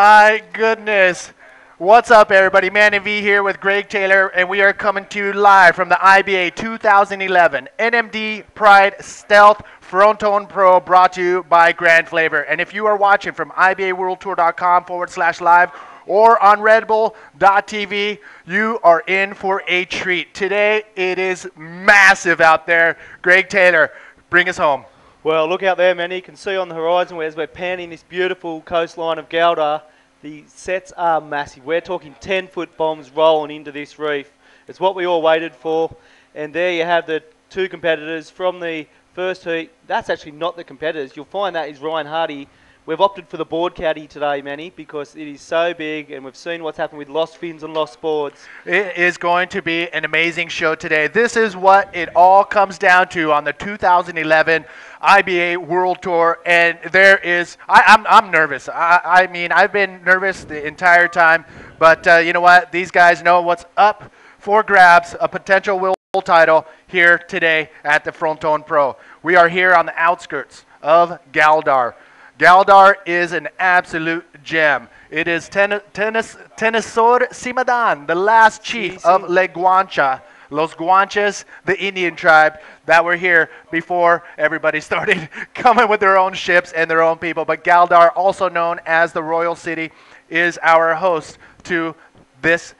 my goodness. What's up, everybody? Manny V here with Greg Taylor, and we are coming to you live from the IBA 2011 NMD Pride Stealth Fronton Pro, brought to you by Grand Flavor. And if you are watching from IBAWorldTour.com/live or on redbull.tv, you are in for a treat. Today, it is massive out there. Greg Taylor, bring us home. Well, look out there, man. You can see on the horizon as we're panning this beautiful coastline of Galdar, the sets are massive. We're talking 10-foot bombs rolling into this reef. It's what we all waited for. And there you have the two competitors from the first heat. That's actually not the competitors. You'll find that is Ryan Hardy. We've opted for the board caddy today, Manny, because it is so big, and we've seen what's happened with lost fins and lost boards. It is going to be an amazing show today. This is what it all comes down to on the 2011 IBA World Tour, and there is, I'm nervous. I mean, I've been nervous the entire time, but you know what? These guys know what's up for grabs, a potential world title here today at the Fronton Pro. We are here on the outskirts of Galdar. Galdar is an absolute gem. It is Tenesor Simadan, the last chief of Los Guanches, the Indian tribe that were here before everybody started coming with their own ships and their own people. But Galdar, also known as the Royal City, is our host to this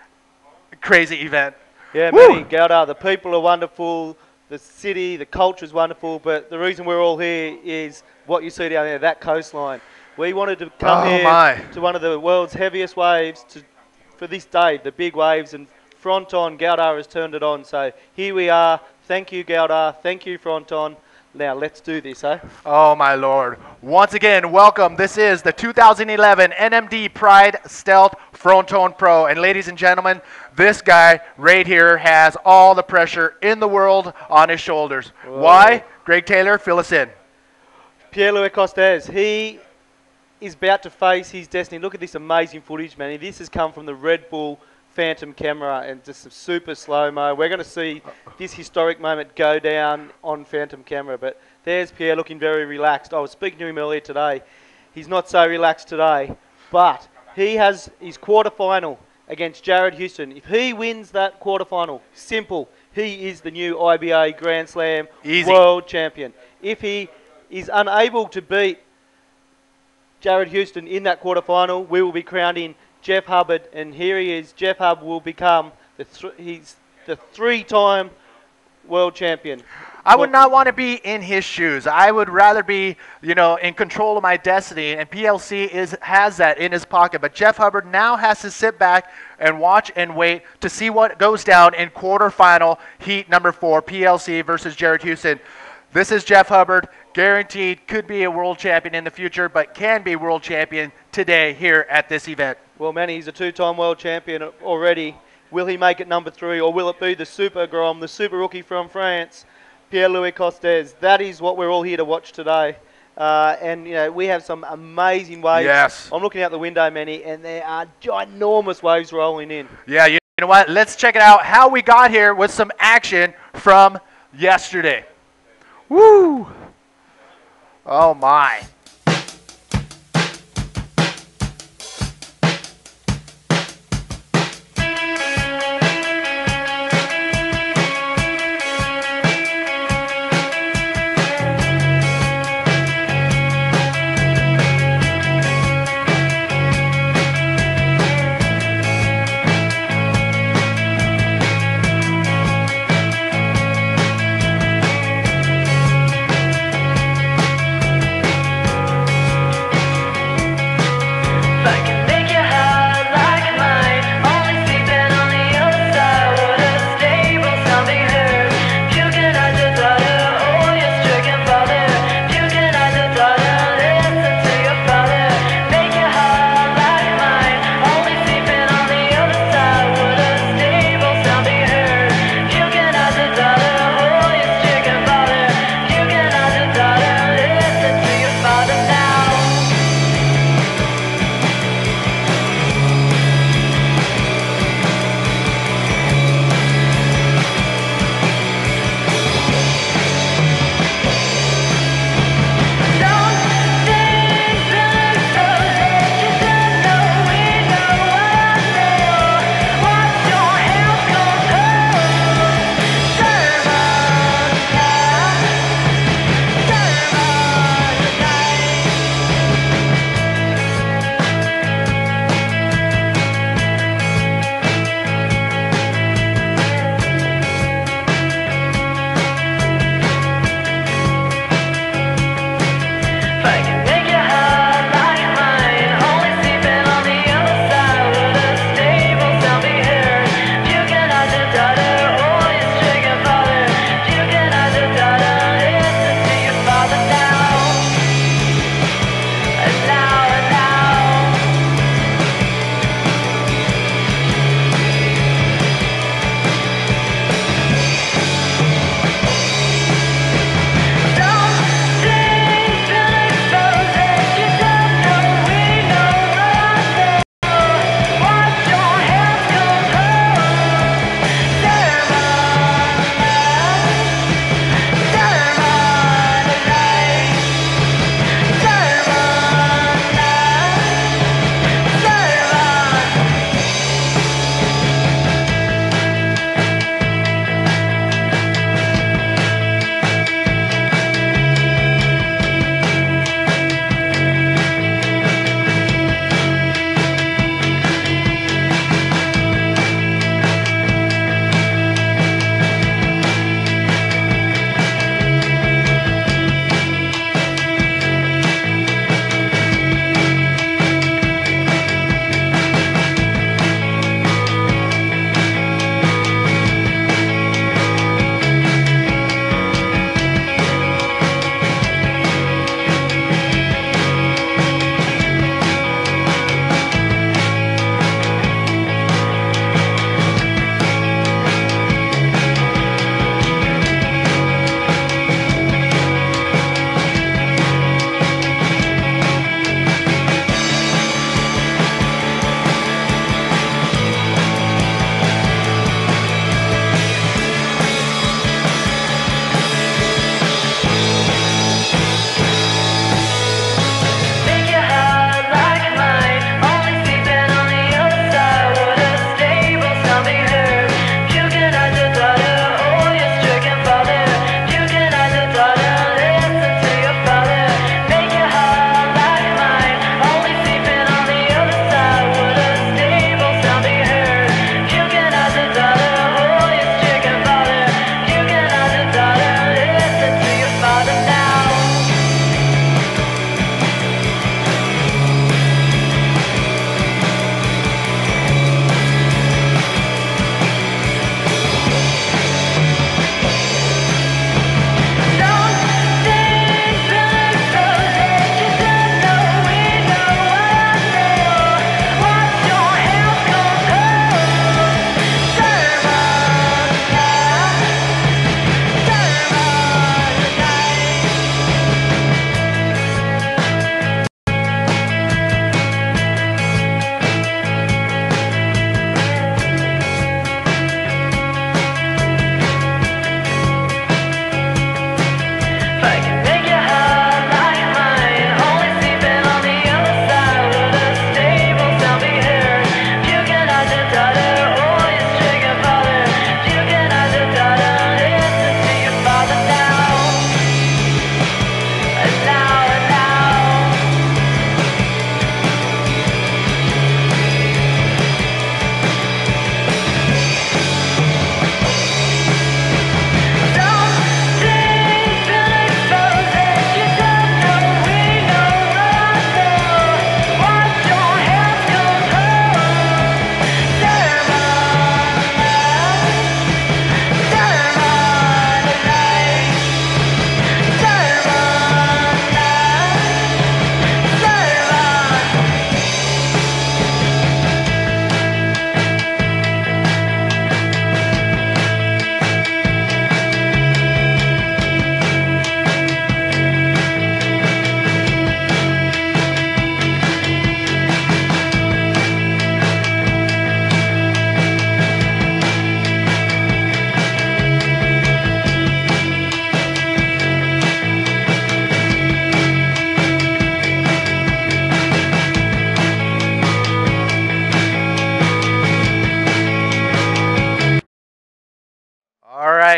crazy event. Yeah, Manny, Galdar, the people are wonderful. The city, the culture is wonderful, but the reason we're all here is what you see down there, that coastline. We wanted to come to one of the world's heaviest waves for this day, the big waves, and Fronton, Galdar has turned it on. So here we are. Thank you, Galdar. Thank you, Fronton. Now, let's do this, eh? Oh, my Lord. Once again, welcome. This is the 2011 NMD Pride Stealth Fronton Pro. And ladies and gentlemen, this guy right here has all the pressure in the world on his shoulders. Whoa. Why? Greg Taylor, fill us in. Pierre-Louis Costes, he is about to face his destiny. Look at this amazing footage, man. This has come from the Red Bull Phantom camera and just some super slow-mo. We're going to see this historic moment go down on Phantom camera, but there's Pierre looking very relaxed. I was speaking to him earlier today. He's not so relaxed today, but he has his quarterfinal against Jared Houston. If he wins that quarterfinal, simple, he is the new IBA Grand Slam world champion. If he is unable to beat Jared Houston in that quarterfinal, we will be crowning Jeff Hubbard, and here he is. Jeff Hubbard will become he's the three-time world champion. I would not want to be in his shoes. I would rather be, you know, in control of my destiny, and PLC has that in his pocket. But Jeff Hubbard now has to sit back and watch and wait to see what goes down in quarterfinal heat number 4, PLC versus Jared Houston. This is Jeff Hubbard, guaranteed could be a world champion in the future, but can be world champion today here at this event. Well, Manny, he's a two-time world champion already. Will he make it number 3, or will it be the Super Grom, the Super Rookie from France, Pierre-Louis Costes? That is what we're all here to watch today. And, you know, we have some amazing waves. Yes. I'm looking out the window, Manny, and there are ginormous waves rolling in. Yeah, you know what? Let's check it out how we got here with some action from yesterday. Woo! Oh, my.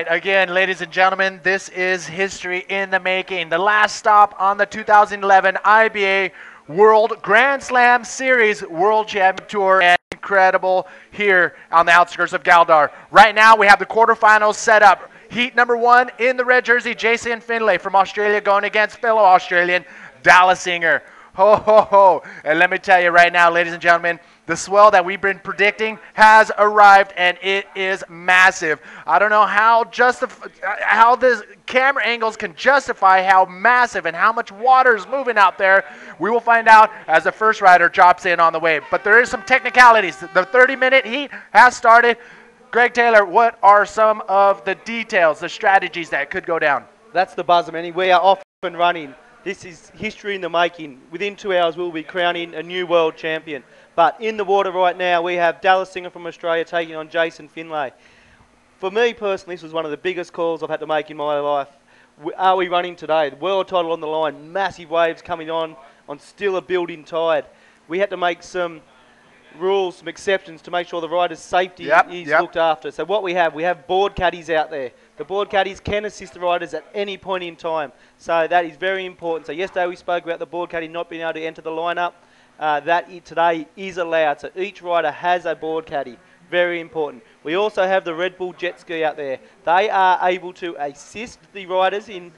right, again, ladies and gentlemen, this is history in the making. The last stop on the 2011 IBA World Grand Slam Series World Champion Tour, and incredible here on the outskirts of Galdar. Right now, we have the quarterfinals set up. Heat number 1 in the red jersey, Jason Finlay from Australia going against fellow Australian Dallas Singer. Ho, ho, ho. And let me tell you right now, ladies and gentlemen, the swell that we've been predicting has arrived, and it is massive. I don't know how the camera angles can justify how massive and how much water is moving out there. We will find out as the first rider drops in on the wave. But there is some technicalities. The 30-minute heat has started. Greg Taylor, what are some of the details, the strategies that could go down? That's the buzzer, Manny. We are off and running. This is history in the making. Within 2 hours, we'll be crowning a new world champion. But in the water right now, we have Dallas Singer from Australia taking on Jason Finlay. For me personally, this was one of the biggest calls I've had to make in my life. Are we running today? The world title on the line, massive waves coming on still a building tide. We had to make some rules, some exceptions to make sure the rider's safety is looked after. So what we have board caddies out there. The board caddies can assist the riders at any point in time. So that is very important. So yesterday we spoke about the board caddy not being able to enter the lineup. Today is allowed. So each rider has a board caddy. Very important. We also have the Red Bull jet ski out there. They are able to assist the riders in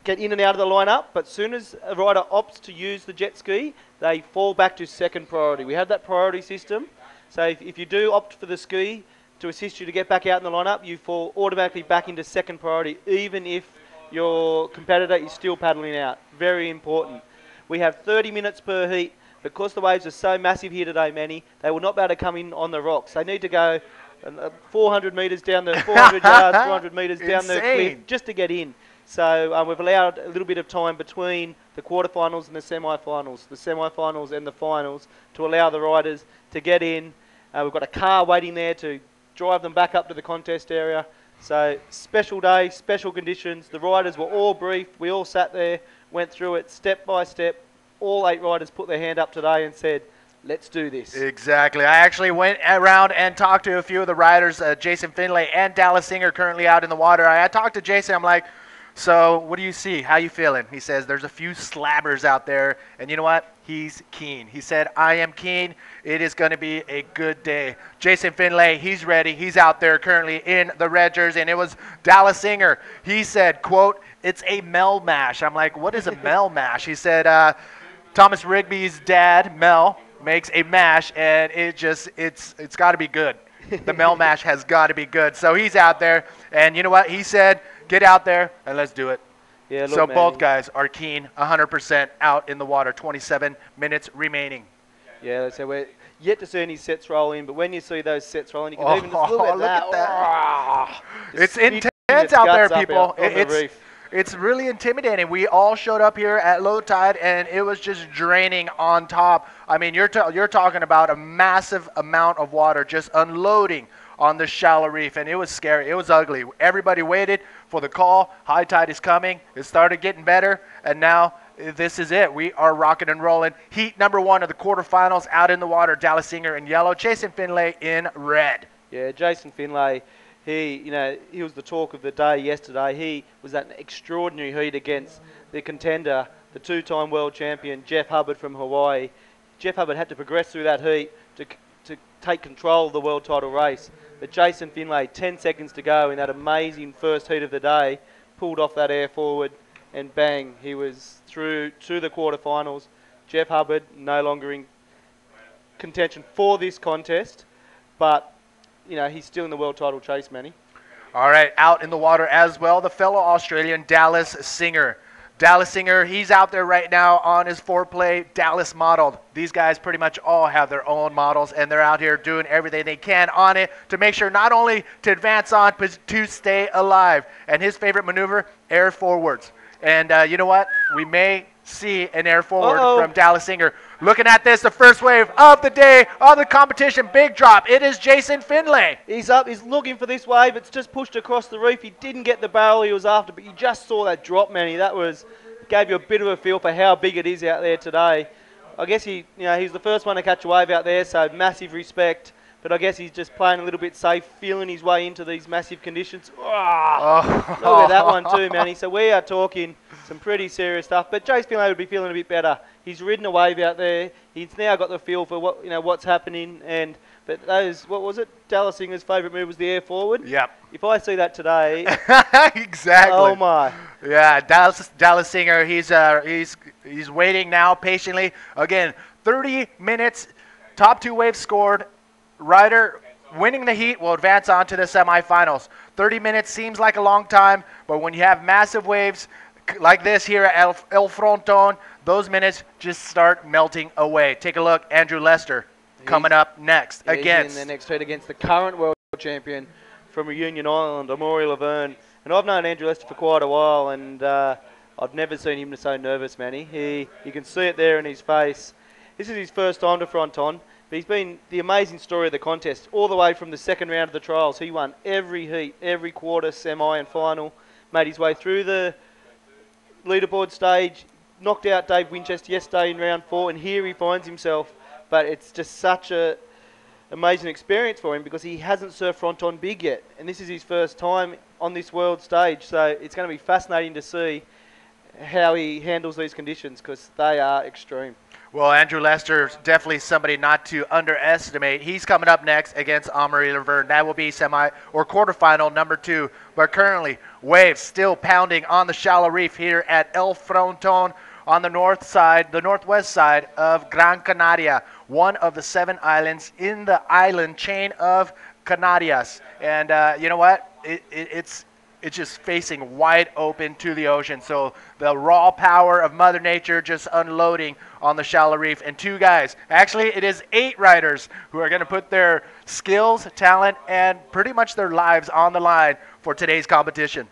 get in and out of the lineup, but as soon as a rider opts to use the jet ski, they fall back to second priority. We have that priority system. So if you do opt for the ski to assist you to get back out in the lineup, you fall automatically back into second priority, even if your competitor is still paddling out. Very important. We have 30 minutes per heat. Because the waves are so massive here today, Manny, they will not be able to come in on the rocks. They need to go 400 metres down the 400 yards, 400 metres down the cliff just to get in. So we've allowed a little bit of time between the quarterfinals and the semi-finals and the finals to allow the riders to get in. We've got a car waiting there to drive them back up to the contest area. So special day, special conditions. The riders were all briefed. We all sat there, went through it step by step. All 8 riders put their hand up today and said, let's do this. Exactly. I actually went around and talked to a few of the riders, Jason Finlay and Dallas Singer, currently out in the water. I talked to Jason. I'm like, so what do you see? How you feeling? He says, there's a few slabbers out there. And you know what? He's keen. He said, I am keen. It is going to be a good day. Jason Finlay, he's ready. He's out there currently in the red jersey. And it was Dallas Singer. He said, quote, it's a Mel mash. I'm like, what is a Mel mash? He said, Thomas Rigby's dad, Mel, makes a mash, and it's got to be good. The Mel mash has got to be good. So he's out there, and you know what? He said, get out there, and let's do it. Yeah, look, so man, both guys are keen, 100% out in the water, 27 minutes remaining. Yeah, so we're yet to see any sets roll in, but when you see those sets rolling, you can even just look at that. It's intense out there, people. It's really intimidating. We all showed up here at low tide, and it was just draining on top. I mean, you're talking about a massive amount of water just unloading on the shallow reef, and it was scary. It was ugly. Everybody waited for the call. High tide is coming. It started getting better, and now this is it. We are rocking and rolling. Heat number 1 of the quarterfinals out in the water. Dallas Singer in yellow, Jason Finlay in red. Yeah, Jason Finlay. He was the talk of the day yesterday. He was at an extraordinary heat against the contender, the 2-time world champion, Jeff Hubbard from Hawaii. Jeff Hubbard had to progress through that heat to take control of the world title race. But Jason Finlay, 10 seconds to go in that amazing first heat of the day, pulled off that air forward, and bang, he was through to the quarterfinals. Jeff Hubbard no longer in contention for this contest, but he's still in the world title chase, Manny. All right, out in the water as well, the fellow Australian Dallas Singer. Dallas Singer, he's out there right now on his foreplay, Dallas modeled. These guys pretty much all have their own models, and they're out here doing everything they can on it to make sure not only to advance on, but to stay alive. And his favorite maneuver, air forwards. And you know what? We may see an air forward from Dallas Singer. Looking at this, the first wave of the day of the competition, big drop. It is Jason Finlay. He's up, he's looking for this wave. It's just pushed across the reef. He didn't get the barrel he was after, but you just saw that drop, Manny. That gave you a bit of a feel for how big it is out there today. I guess he's the first one to catch a wave out there, so massive respect but I guess he's just playing a little bit safe, feeling his way into these massive conditions. Oh. Look at that one too, Manny. So we are talking some pretty serious stuff. But Jace Finlay would be feeling a bit better. He's ridden a wave out there. He's now got the feel for what's happening. But those, what was it? Dallas Singer's favourite move was the air forward. Yep. If I see that today, Exactly. oh my. Yeah, Dallas Singer. He's waiting now patiently. Again, 30 minutes. Top 2 waves scored. Rider winning the heat will advance on to the semifinals. 30 minutes seems like a long time, but when you have massive waves like this here at El Fronton, those minutes just start melting away. Take a look, Andrew Lester coming up next against. In the next heat against the current world champion from Reunion Island, Amaury Laverne. And I've known Andrew Lester for quite a while, and I've never seen him so nervous, Manny. You can see it there in his face. This is his first time to Fronton. But he's been the amazing story of the contest, all the way from the second round of the trials. He won every heat, every quarter, semi and final, made his way through the leaderboard stage, knocked out Dave Winchester yesterday in round 4, and here he finds himself. But it's just such a amazing experience for him because he hasn't surfed Fronton big yet, and this is his first time on this world stage. So it's going to be fascinating to see how he handles these conditions because they are extreme. Well, Andrew Lester is definitely somebody not to underestimate. He's coming up next against Amaury Laverne. That will be semi or quarterfinal number 2. But currently, waves still pounding on the shallow reef here at El Fronton on the north side, the northwest side of Gran Canaria, one of the 7 islands in the island chain of Canarias. And you know what? It's just facing wide open to the ocean. So the raw power of Mother Nature just unloading on the shallow reef. And 2 guys, actually it is 8 riders who are going to put their skills, talent, and pretty much their lives on the line for today's competition.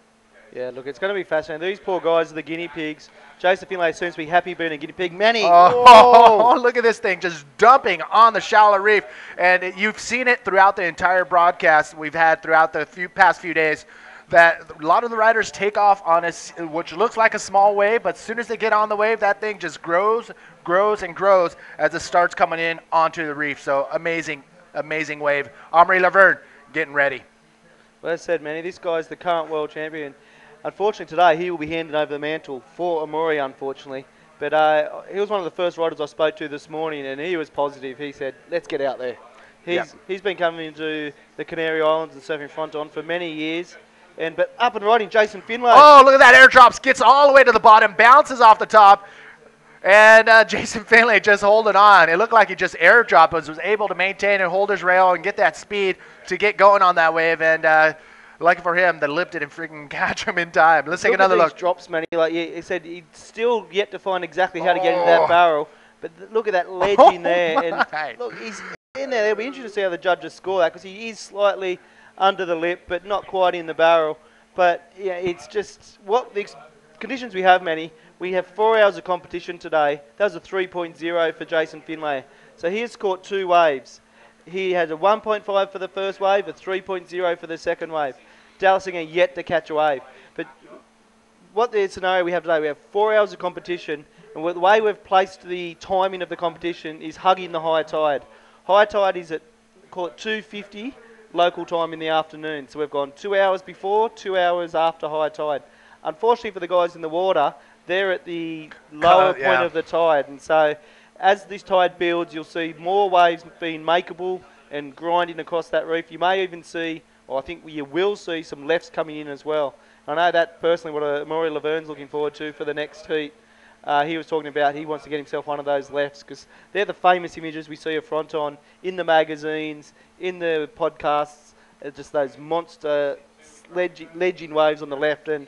Yeah, look, it's going to be fascinating. These poor guys are the guinea pigs. Jason Finlay seems to be happy being a guinea pig. Manny! Oh, look at this thing just dumping on the shallow reef. And you've seen it throughout the entire broadcast we've had throughout the past few days, that a lot of the riders take off on which looks like a small wave, but as soon as they get on the wave, that thing just grows, and grows as it starts coming in onto the reef. So amazing, amazing wave. Amaury Laverne getting ready. Well, as I said, Manny, this guy's the current world champion. Unfortunately, today he will be handing over the mantle for Amaury, unfortunately. But he was one of the first riders I spoke to this morning, and he was positive. He said, let's get out there. He's been coming into the Canary Islands and surfing Fronton for many years. But up and riding, Jason Finlay. Oh, look at that airdrop. Gets all the way to the bottom, bounces off the top. And Jason Finlay just holding on. It looked like he just airdropped, was able to maintain and hold his rail and get that speed to get going on that wave. And lucky for him, that lifted and freaking catch him in time. Let's take another look. Drops, man. Like he said, he's still yet to find exactly how to get into that barrel. But look at that ledge in there. And look, he's in there. It'll be interesting to see how the judges score that because he is slightly under the lip, but not quite in the barrel. But yeah, it's just what the conditions we have, Manny. We have 4 hours of competition today. That was a 3.0 for Jason Finlay. So he has caught 2 waves. He has a 1.5 for the first wave, a 3.0 for the second wave. Dallas Singer yet to catch a wave. But what the scenario we have today, we have 4 hours of competition, and the way we've placed the timing of the competition is hugging the high tide. High tide is at, call it 2:50 local time in the afternoon. So we've gone 2 hours before, 2 hours after high tide. Unfortunately for the guys in the water, they're at the lower point of the tide. And so as this tide builds, you'll see more waves being makeable and grinding across that reef. You may even see, or I think you will see, some lefts coming in as well. I know that personally what Amaury Laverne's looking forward to for the next heat. He was talking about he wants to get himself one of those lefts because they're the famous images we see of Fronton in the magazines, in the podcasts, just those monster ledging waves on the left, and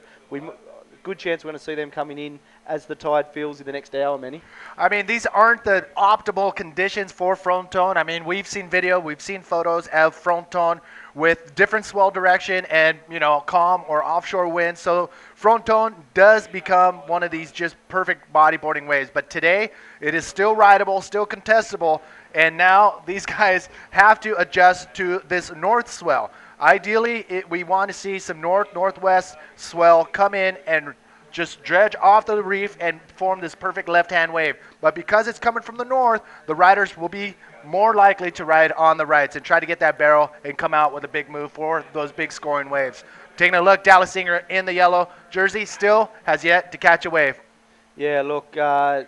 good chance we're going to see them coming in as the tide fills in the next hour, Manny. I mean, these aren't the optimal conditions for Fronton. I mean, we've seen video, we've seen photos of Fronton with different swell direction and, you know, calm or offshore winds. So Fronton does become one of these just perfect bodyboarding waves. But today, it is still rideable, still contestable, and now these guys have to adjust to this north swell. Ideally, we want to see some northwest swell come in and just dredge off the reef and form this perfect left-hand wave. But because it's coming from the north, the riders will be more likely to ride on the rights and try to get that barrel and come out with a big move for those big scoring waves. Taking a look, Dallas Singer in the yellow jersey still has yet to catch a wave. Yeah, look, 10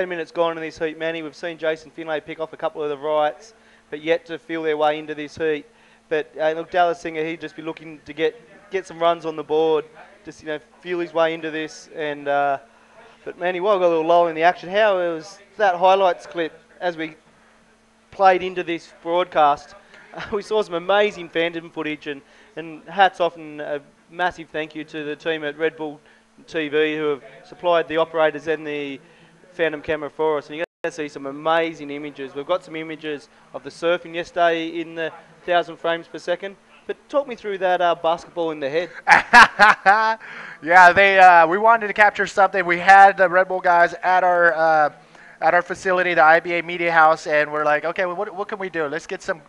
minutes gone in this heat, Manny. We've seen Jason Finlay pick off a couple of the rights, but yet to feel their way into this heat. But look, Dallas Singer, he'd just be looking to get some runs on the board, just feel his way into this. And but Manny, while we got a little lull in the action, how was that highlights clip as we played into this broadcast? We saw some amazing Phantom footage, and hats off and a massive thank you to the team at Red Bull TV who have supplied the operators and the Phantom camera for us. And you're going to see some amazing images. We've got some images of the surfing yesterday in the 1,000 frames per second. But talk me through that basketball in the head. Yeah, we wanted to capture something. We had the Red Bull guys at our facility, the IBA Media House, and we're like, okay, well, what can we do? Let's get some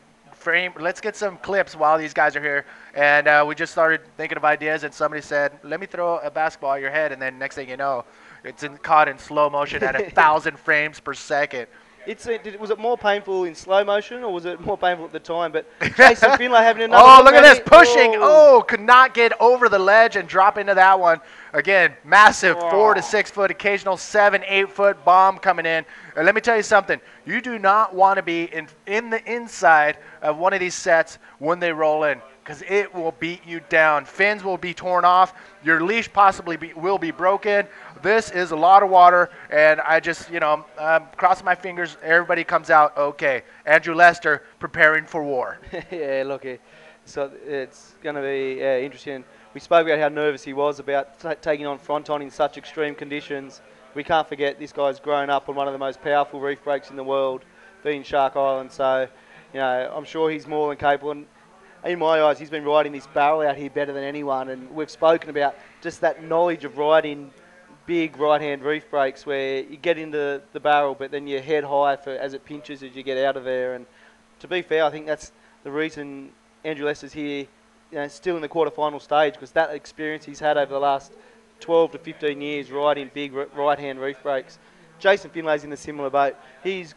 clips while these guys are here. And we just started thinking of ideas, and somebody said, let me throw a basketball at your head, and then next thing you know, it's caught in slow motion at 1,000 frames per second. Was it more painful in slow motion, or was it more painful at the time? But Jason Finlay having another. Oh, look at this pushing! Oh, could not get over the ledge and drop into that one. Again, massive 4 to 6 foot, occasional 7, 8 foot bomb coming in. And let me tell you something: you do not want to be in the inside of one of these sets when they roll in, because it will beat you down. Fins will be torn off. Your leash possibly will be broken. This is a lot of water, and I just, crossing my fingers, everybody comes out okay. Andrew Lester preparing for war. Yeah, look, so it's going to be interesting. We spoke about how nervous he was about taking on Fronton in such extreme conditions. We can't forget this guy's grown up on one of the most powerful reef breaks in the world, being Shark Island, so I'm sure he's more than capable. And in my eyes, he's been riding this barrel out here better than anyone, and we've spoken about just that knowledge of riding big right-hand reef breaks where you get into the barrel, but then you head high as it pinches as you get out of there. And to be fair, I think that's the reason Andrew Lester's here, still in the quarterfinal stage, because that experience he's had over the last 12 to 15 years riding big right-hand reef breaks. Jason Finlay's in a similar boat. He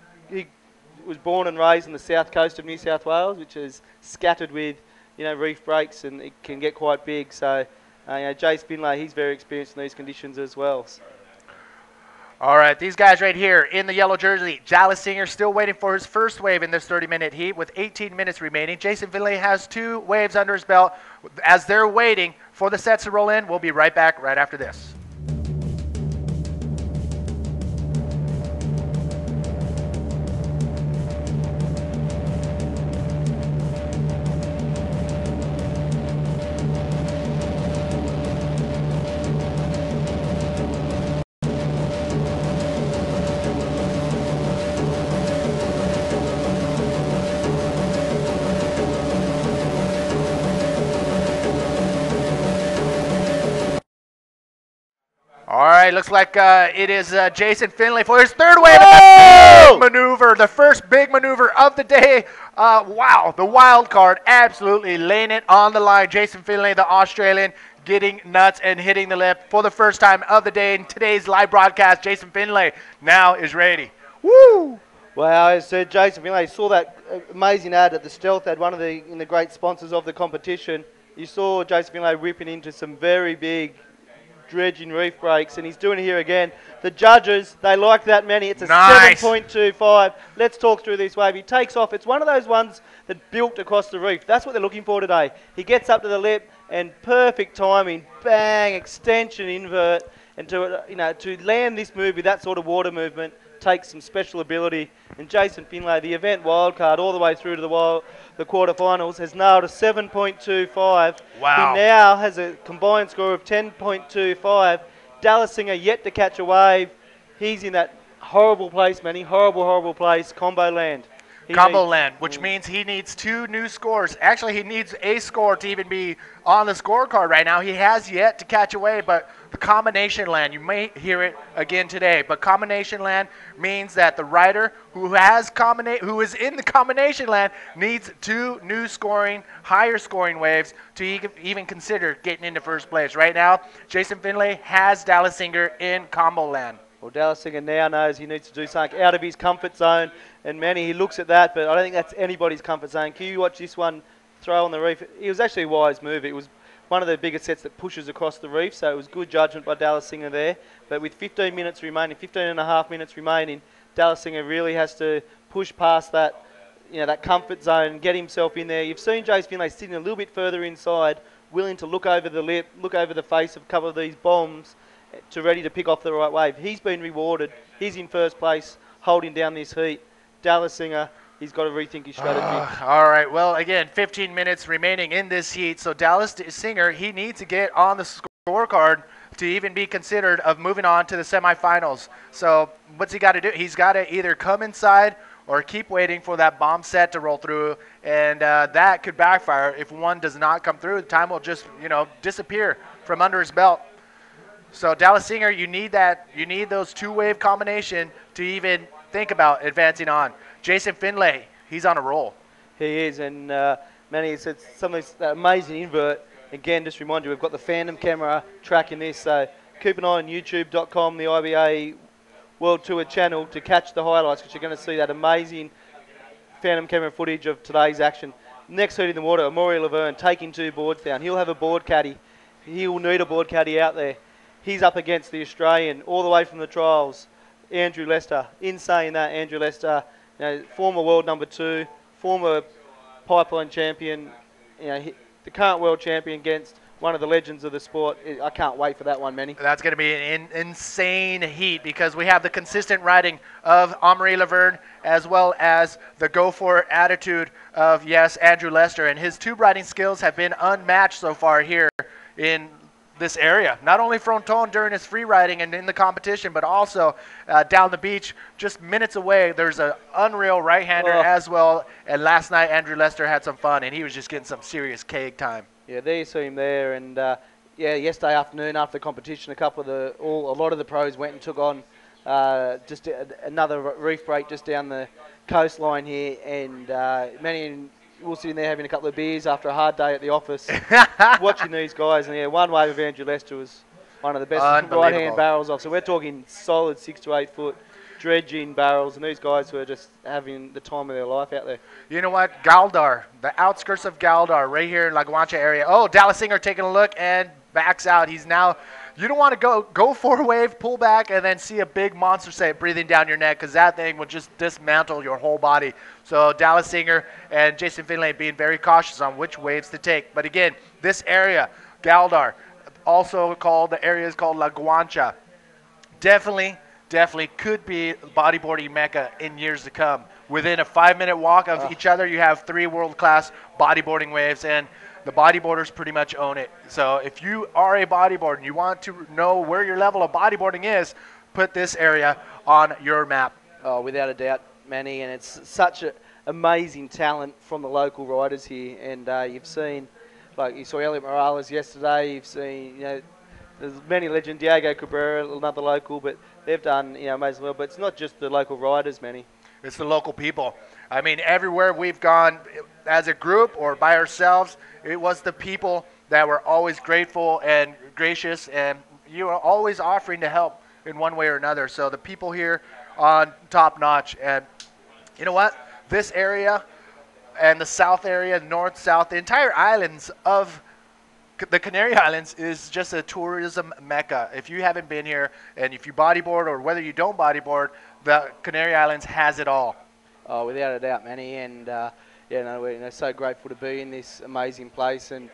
was born and raised on the south coast of New South Wales, which is scattered with reef breaks, and it can get quite big. So Jace Finlay, he's very experienced in these conditions as well. All right, these guys right here in the yellow jersey. Dallas Singer still waiting for his first wave in this 30-minute heat with 18 minutes remaining. Jason Finlay has 2 waves under his belt. As they're waiting for the sets to roll in, we'll be right back right after this. All right, looks like it is Jason Finlay for his third wave. The big maneuver, the first big maneuver of the day. Wow, the wild card absolutely laying it on the line. Jason Finlay, the Australian, getting nuts and hitting the lip for the first time of the day in today's live broadcast. Jason Finlay now is ready. Woo! Well, as I said, Jason Finlay saw that amazing ad at the Stealth ad, one of the great sponsors of the competition. You saw Jason Finlay whipping into some very big dredging reef breaks, and he's doing it here again. The judges, they like that, Manny. It's a nice 7.25. Let's talk through this wave. He takes off. It's one of those ones that built across the reef. That's what they're looking for today. He gets up to the lip, and perfect timing. Bang, extension, invert. And to land this move with that sort of water movement takes some special ability. And Jason Finlay, the event wildcard all the way through to the quarterfinals, has nailed a 7.25. Wow. He now has a combined score of 10.25. Dallas Singer yet to catch a wave. He's in that horrible place, Manny. Horrible place. Combo land. Combo land, which means he needs 2 new scores. Actually, he needs a score to even be on the scorecard right now. He has yet to catch a wave, but the combination land, you may hear it again today, but combination land means that the rider who is in the combination land needs 2 new scoring, higher scoring waves to even consider getting into first place. Right now, Jason Finlay has Dallas Singer in combo land. Well, Dallas Singer now knows he needs to do something out of his comfort zone, and Manny, he looks at that, but I don't think that's anybody's comfort zone. Can you watch this one throw on the reef? It was actually a wise move. It was one of the bigger sets that pushes across the reef, so it was good judgment by Dallas Singer there. But with 15 minutes remaining, 15 and a half minutes remaining, Dallas Singer really has to push past that, that comfort zone and get himself in there. You've seen Jace Finlay sitting a little bit further inside, willing to look over the lip, look over the face of a couple of these bombs, to ready to pick off the right wave. He's been rewarded. He's in first place, holding down this heat. Dallas Singer, he's got to rethink his strategy. All right. Well, again, 15 minutes remaining in this heat. So Dallas Singer, he needs to get on the scorecard to even be considered of moving on to the semifinals. So what's he got to do? He's got to either come inside or keep waiting for that bomb set to roll through, and that could backfire. If one does not come through, the time will just, disappear from under his belt. So Dallas Singer, you need that. You need those two-wave combination to even think about advancing on. Jason Finlay, he's on a roll. He is, and Manny said some of this amazing invert. Again, just remind you, we've got the Phantom camera tracking this, so keep an eye on youtube.com, the IBA World Tour channel, to catch the highlights, because you're going to see that amazing Phantom camera footage of today's action. Next heat in the water, Amaury Laverne taking 2 boards down. He'll have a board caddy. He'll need a board caddy out there. He's up against the Australian, all the way from the trials, Andrew Lester. In saying that, Andrew Lester, former world number 2, former pipeline champion, the current world champion against one of the legends of the sport. I can't wait for that one, Manny. That's going to be an insane heat, because we have the consistent riding of Amaury Laverne, as well as the go-for attitude of, yes, Andrew Lester. And his tube riding skills have been unmatched so far here in this area. Not only Fronton during his free riding and in the competition, but also down the beach, just minutes away. There's an unreal right-hander as well. And last night, Andrew Lester had some fun, and he was just getting some serious keg time. Yeah, there you see him there. And yesterday afternoon after the competition, a lot of the pros went and took on just another reef break just down the coastline here, and many. We're sitting there having a couple of beers after a hard day at the office, watching these guys. And one wave of Andrew Lester was one of the best right-hand barrels off. So we're talking solid 6 to 8 foot dredging barrels, and these guys were just having the time of their life out there. You know what? Galdar, the outskirts of Galdar, right here in La Guancha area. Oh, Dallas Singer taking a look and backs out. He's now, you don't want to go 4-wave, pull back, and then see a big monster set breathing down your neck, because that thing would just dismantle your whole body. So Dallas Singer and Jason Finlay being very cautious on which waves to take. But again, this area, Galdar, also called, the area is called La Guancha. Definitely could be bodyboarding mecca in years to come. Within a 5-minute walk of each other, you have 3 world-class bodyboarding waves, and the bodyboarders pretty much own it. So if you are a bodyboarder and you want to know where your level of bodyboarding is, put this area on your map. Oh, without a doubt, Manny, and it's such an amazing talent from the local riders here. And you've seen, like you saw Elliot Morales yesterday, you've seen, there's many legends, Diego Cabrera, another local, but they've done, amazing well. But it's not just the local riders, Manny. It's the local people. I mean, everywhere we've gone as a group or by ourselves, it was the people that were always grateful and gracious, and you are always offering to help in one way or another. So the people here on top notch. And you know what? This area and the south area, north, south, the entire islands of the Canary Islands is just a tourism mecca. If you haven't been here, and if you bodyboard or whether you don't bodyboard, the Canary Islands has it all. Oh, without a doubt, Manny, and we're so grateful to be in this amazing place, and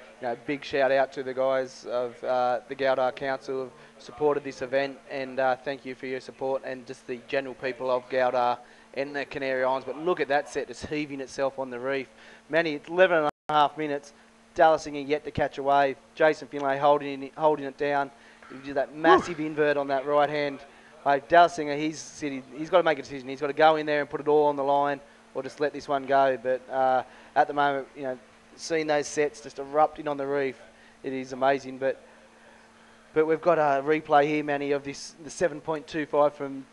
big shout out to the guys of the Galdar Council who have supported this event, and thank you for your support, and just the general people of Galdar and the Canary Islands. But look at that set just heaving itself on the reef. Manny, 11 and a half minutes, Dallas Singer yet to catch a wave, Jason Finlay holding it down. He did that massive invert on that right hand. Dallas Singer, he's got to make a decision. He's got to go in there and put it all on the line, or just let this one go. But at the moment, seeing those sets just erupting on the reef, it is amazing. But we've got a replay here, Manny, of the 7.25 from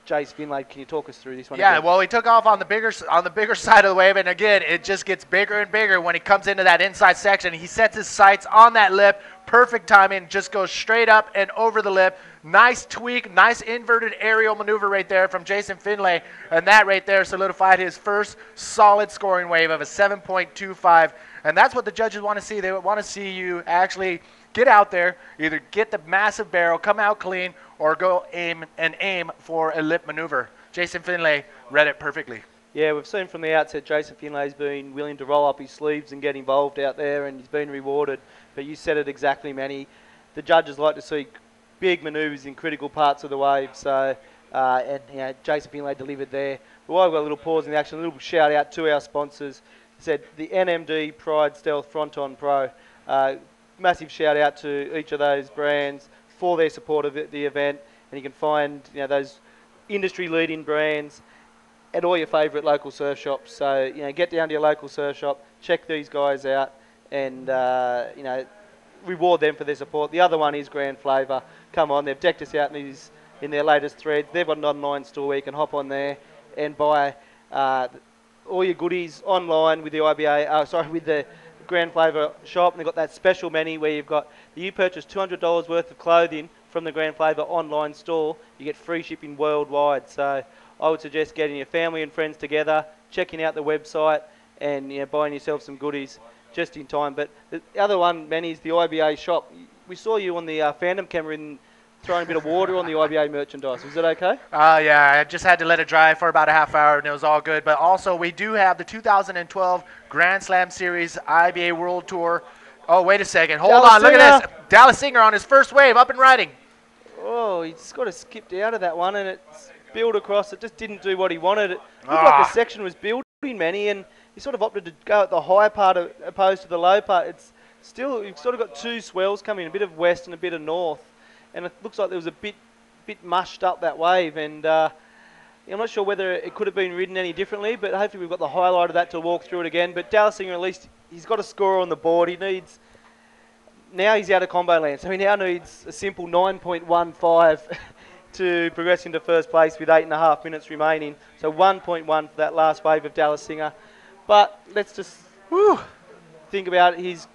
Jace Finlay. Can you talk us through this one? Yeah, again? well, he took off on the bigger side of the wave, and again, it just gets bigger and bigger when he comes into that inside section. He sets his sights on that lip, perfect timing, just goes straight up and over the lip. Nice tweak, nice inverted aerial maneuver right there from Jason Finlay. And that right there solidified his first solid scoring wave of a 7.25. And that's what the judges want to see. They want to see you actually get out there, either get the massive barrel, come out clean, or go aim for a lip maneuver. Jason Finlay read it perfectly. Yeah, we've seen from the outset Jason Finlay's been willing to roll up his sleeves and get involved out there, and he's been rewarded. But you said it exactly, Manny. The judges like to see big manoeuvres in critical parts of the wave. So, and you know, Jason Finlay delivered there. But while we've got a little pause in the action, a little shout out to our sponsors. Said the NMD Pride Stealth Fronton Pro. Massive shout out to each of those brands for their support of the event. And you can find those industry leading brands at all your favourite local surf shops. So, get down to your local surf shop, check these guys out, and, reward them for their support. The other one is Grand Flavour. Come on, they've decked us out in their latest threads. They've got an online store where you can hop on there and buy all your goodies online with the IBA, with the Grand Flavour shop. And they've got that special menu where you purchase $200 worth of clothing from the Grand Flavour online store, you get free shipping worldwide. So I would suggest getting your family and friends together, checking out the website, and buying yourself some goodies just in time. But the other one, Manny, is the IBA shop. We saw you on the Phantom camera throwing a bit of water on the IBA merchandise. Was it okay? Yeah, I just had to let it dry for about a half hour, and it was all good. But also, we do have the 2012 Grand Slam Series IBA World Tour. Oh, wait a second. Hold on. Look at this. Dallas Singer on his first wave, up and riding. Oh, he's got to skip out of that one, and it's built across. It just didn't do what he wanted. It looked like the section was building, Manny, and he sort of opted to go at the high part opposed to the low part. You've sort of got two swells coming, a bit of west and a bit of north, and it looks like there was a bit mushed up that wave, and I'm not sure whether it could have been ridden any differently, but hopefully we've got the highlight of that to walk through it again. But Dallas Singer, at least, he's got a score on the board. Now he's out of combo land, so he now needs a simple 9.15 to progress into first place with 8.5 minutes remaining. So 1.1 for that last wave of Dallas Singer. But let's just think about it. He's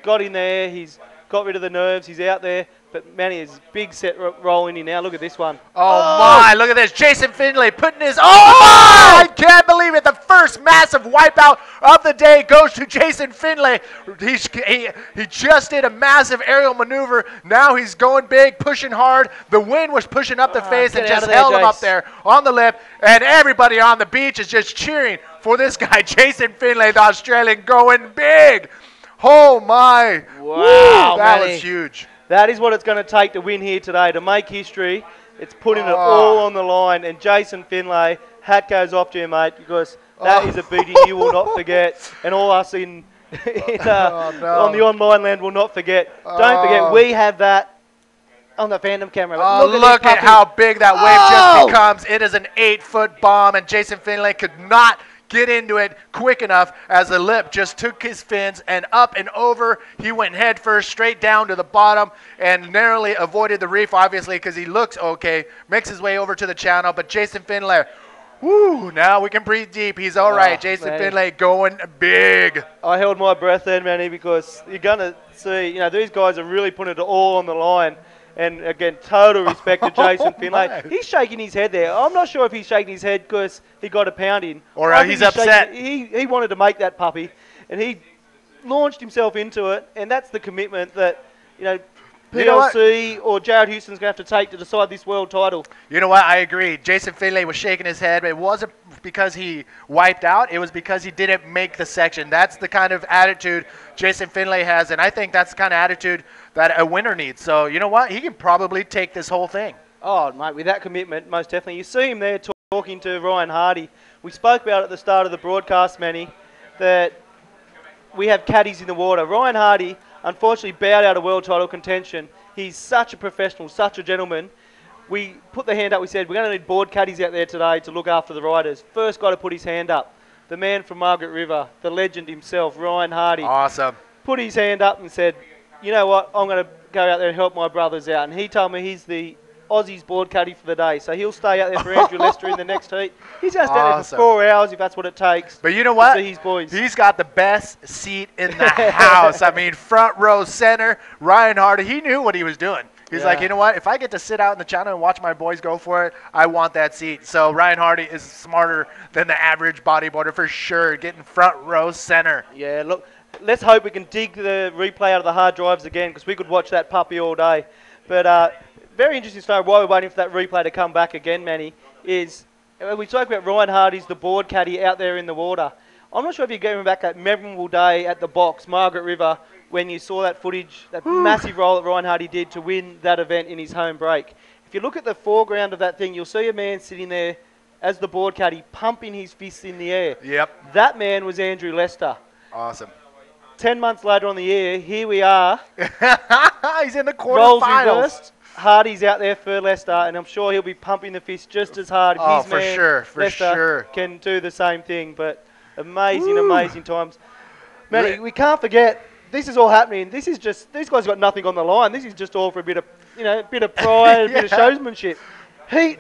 got in there, he's got rid of the nerves, he's out there. But Manny is big set rolling in now. Look at this one. Oh my, look at this. Jason Finlay putting his, I can't believe it. The first massive wipeout of the day goes to Jason Finlay. He just did a massive aerial maneuver. Now he's going big, pushing hard. The wind was pushing up the face and just held him up there on the lip. And everybody on the beach is just cheering for this guy, Jason Finlay, the Australian, going big. Oh my. Wow, that was huge. That is what it's going to take to win here today, to make history. It's putting it all on the line. And Jason Finlay, hat goes off to you, mate, because that is a beating you will not forget. And all us on the online land will not forget. Don't forget, we have that on the Phantom camera. Look at how big that wave just becomes. It is an 8-foot bomb, and Jason Finlay could not get into it quick enough as the lip just took his fins and up and over. He went head first straight down to the bottom and narrowly avoided the reef, obviously, because he looks okay, makes his way over to the channel. But Jason Finlay, now we can breathe deep. He's all right. Jason Finlay going big. I held my breath then, Manny, because you're going to see, these guys are really putting it all on the line. And again, total respect to Jason Finlay. He's shaking his head there. I'm not sure if he's shaking his head because he got a pounding. Or he's upset. He wanted to make that puppy, and he launched himself into it. And that's the commitment that, PLC or Jared Houston's going to have to take to decide this world title. You know what? I agree. Jason Finlay was shaking his head. It wasn't because he wiped out. It was because he didn't make the section. That's the kind of attitude Jason Finlay has, and I think that's the kind of attitude that a winner needs. So, you know what? He can probably take this whole thing. Oh, mate, with that commitment, most definitely. You see him there talking to Ryan Hardy. We spoke about at the start of the broadcast, Manny, that we have caddies in the water. Ryan Hardy unfortunately bowed out of world title contention. He's such a professional, such a gentleman. We put the hand up. We said, we're going to need board caddies out there today to look after the riders. First guy to put his hand up, the man from Margaret River, the legend himself, Ryan Hardy. Awesome. Put his hand up and said, you know what, I'm going to go out there and help my brothers out. And he told me he's the Aussies board caddy for the day. So he'll stay out there for Andrew Lester in the next heat. He's going to stay there for 4 hours if that's what it takes. But you know what? To see his boys. He's got the best seat in the house. I mean, front row center, Ryan Hardy. He knew what he was doing. He's like, you know what? If I get to sit out in the channel and watch my boys go for it, I want that seat. So Ryan Hardy is smarter than the average bodyboarder for sure, getting front row center. Yeah, look, let's hope we can dig the replay out of the hard drives again, because we could watch that puppy all day. But very interesting story. While we're waiting for that replay to come back again, Manny, is we spoke about Ryan Hardy's the board caddy out there in the water. I'm not sure if you remember back that memorable day at the box, Margaret River, when you saw that footage, that massive roll that Ryan Hardy did to win that event in his home break. If you look at the foreground of that thing, you'll see a man sitting there as the board caddy pumping his fists in the air. Yep. That man was Andrew Lester. Awesome. 10 months later on the year, here we are. He's in the Roles quarterfinals. reversed. Hardy's out there for Leicester, and I'm sure he'll be pumping the fist just as hard if his man Leicester can do the same thing. But amazing, amazing times. Manny, we can't forget, this is all happening. This is just, these guys got nothing on the line. This is just all for a bit of, a bit of pride, a bit of showsmanship. Heat,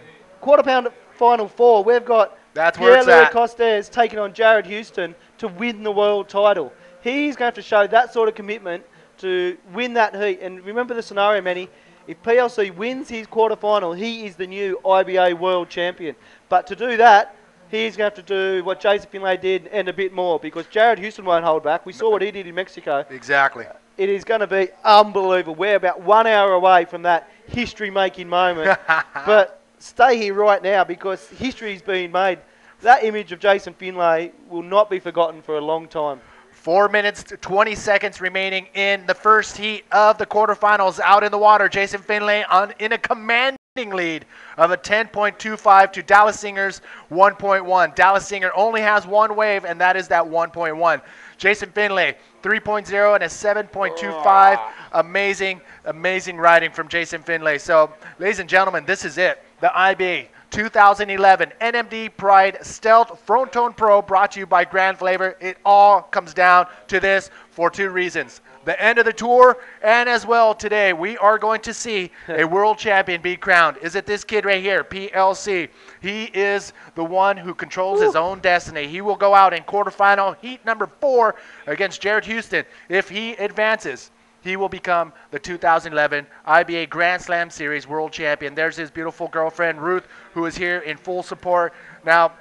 final 4. We've got Pierre-Louis Costes taking on Jared Houston to win the world title. He's going to have to show that sort of commitment to win that heat. And remember the scenario, Manny. If PLC wins his quarterfinal, he is the new IBA world champion. But to do that, he's going to have to do what Jason Finlay did and a bit more, because Jared Houston won't hold back. We saw what he did in Mexico. Exactly. It is going to be unbelievable. We're about 1 hour away from that history-making moment. But stay here right now, because history is being made. That image of Jason Finlay will not be forgotten for a long time. 4 minutes, 20 seconds remaining in the first heat of the quarterfinals. Out in the water, Jason Finlay in a commanding lead of a 10.25 to Dallas Singer's 1.1. Dallas Singer only has one wave, and that is that 1.1. Jason Finlay, 3.0 and a 7.25. Amazing, amazing riding from Jason Finlay. So, ladies and gentlemen, this is it. The IBA 2011 NMD Pride Stealth Fronton Pro, brought to you by Grand Flavor. It all comes down to this for 2 reasons. The end of the tour, and as well today, we are going to see a world champion be crowned. Is it this kid right here, PLC? He is the one who controls his own destiny. He will go out in quarterfinal heat number 4 against Jared Houston. If he advances, he will become the 2011 IBA Grand Slam Series world champion. There's his beautiful girlfriend, Ruth, who is here in full support. Now,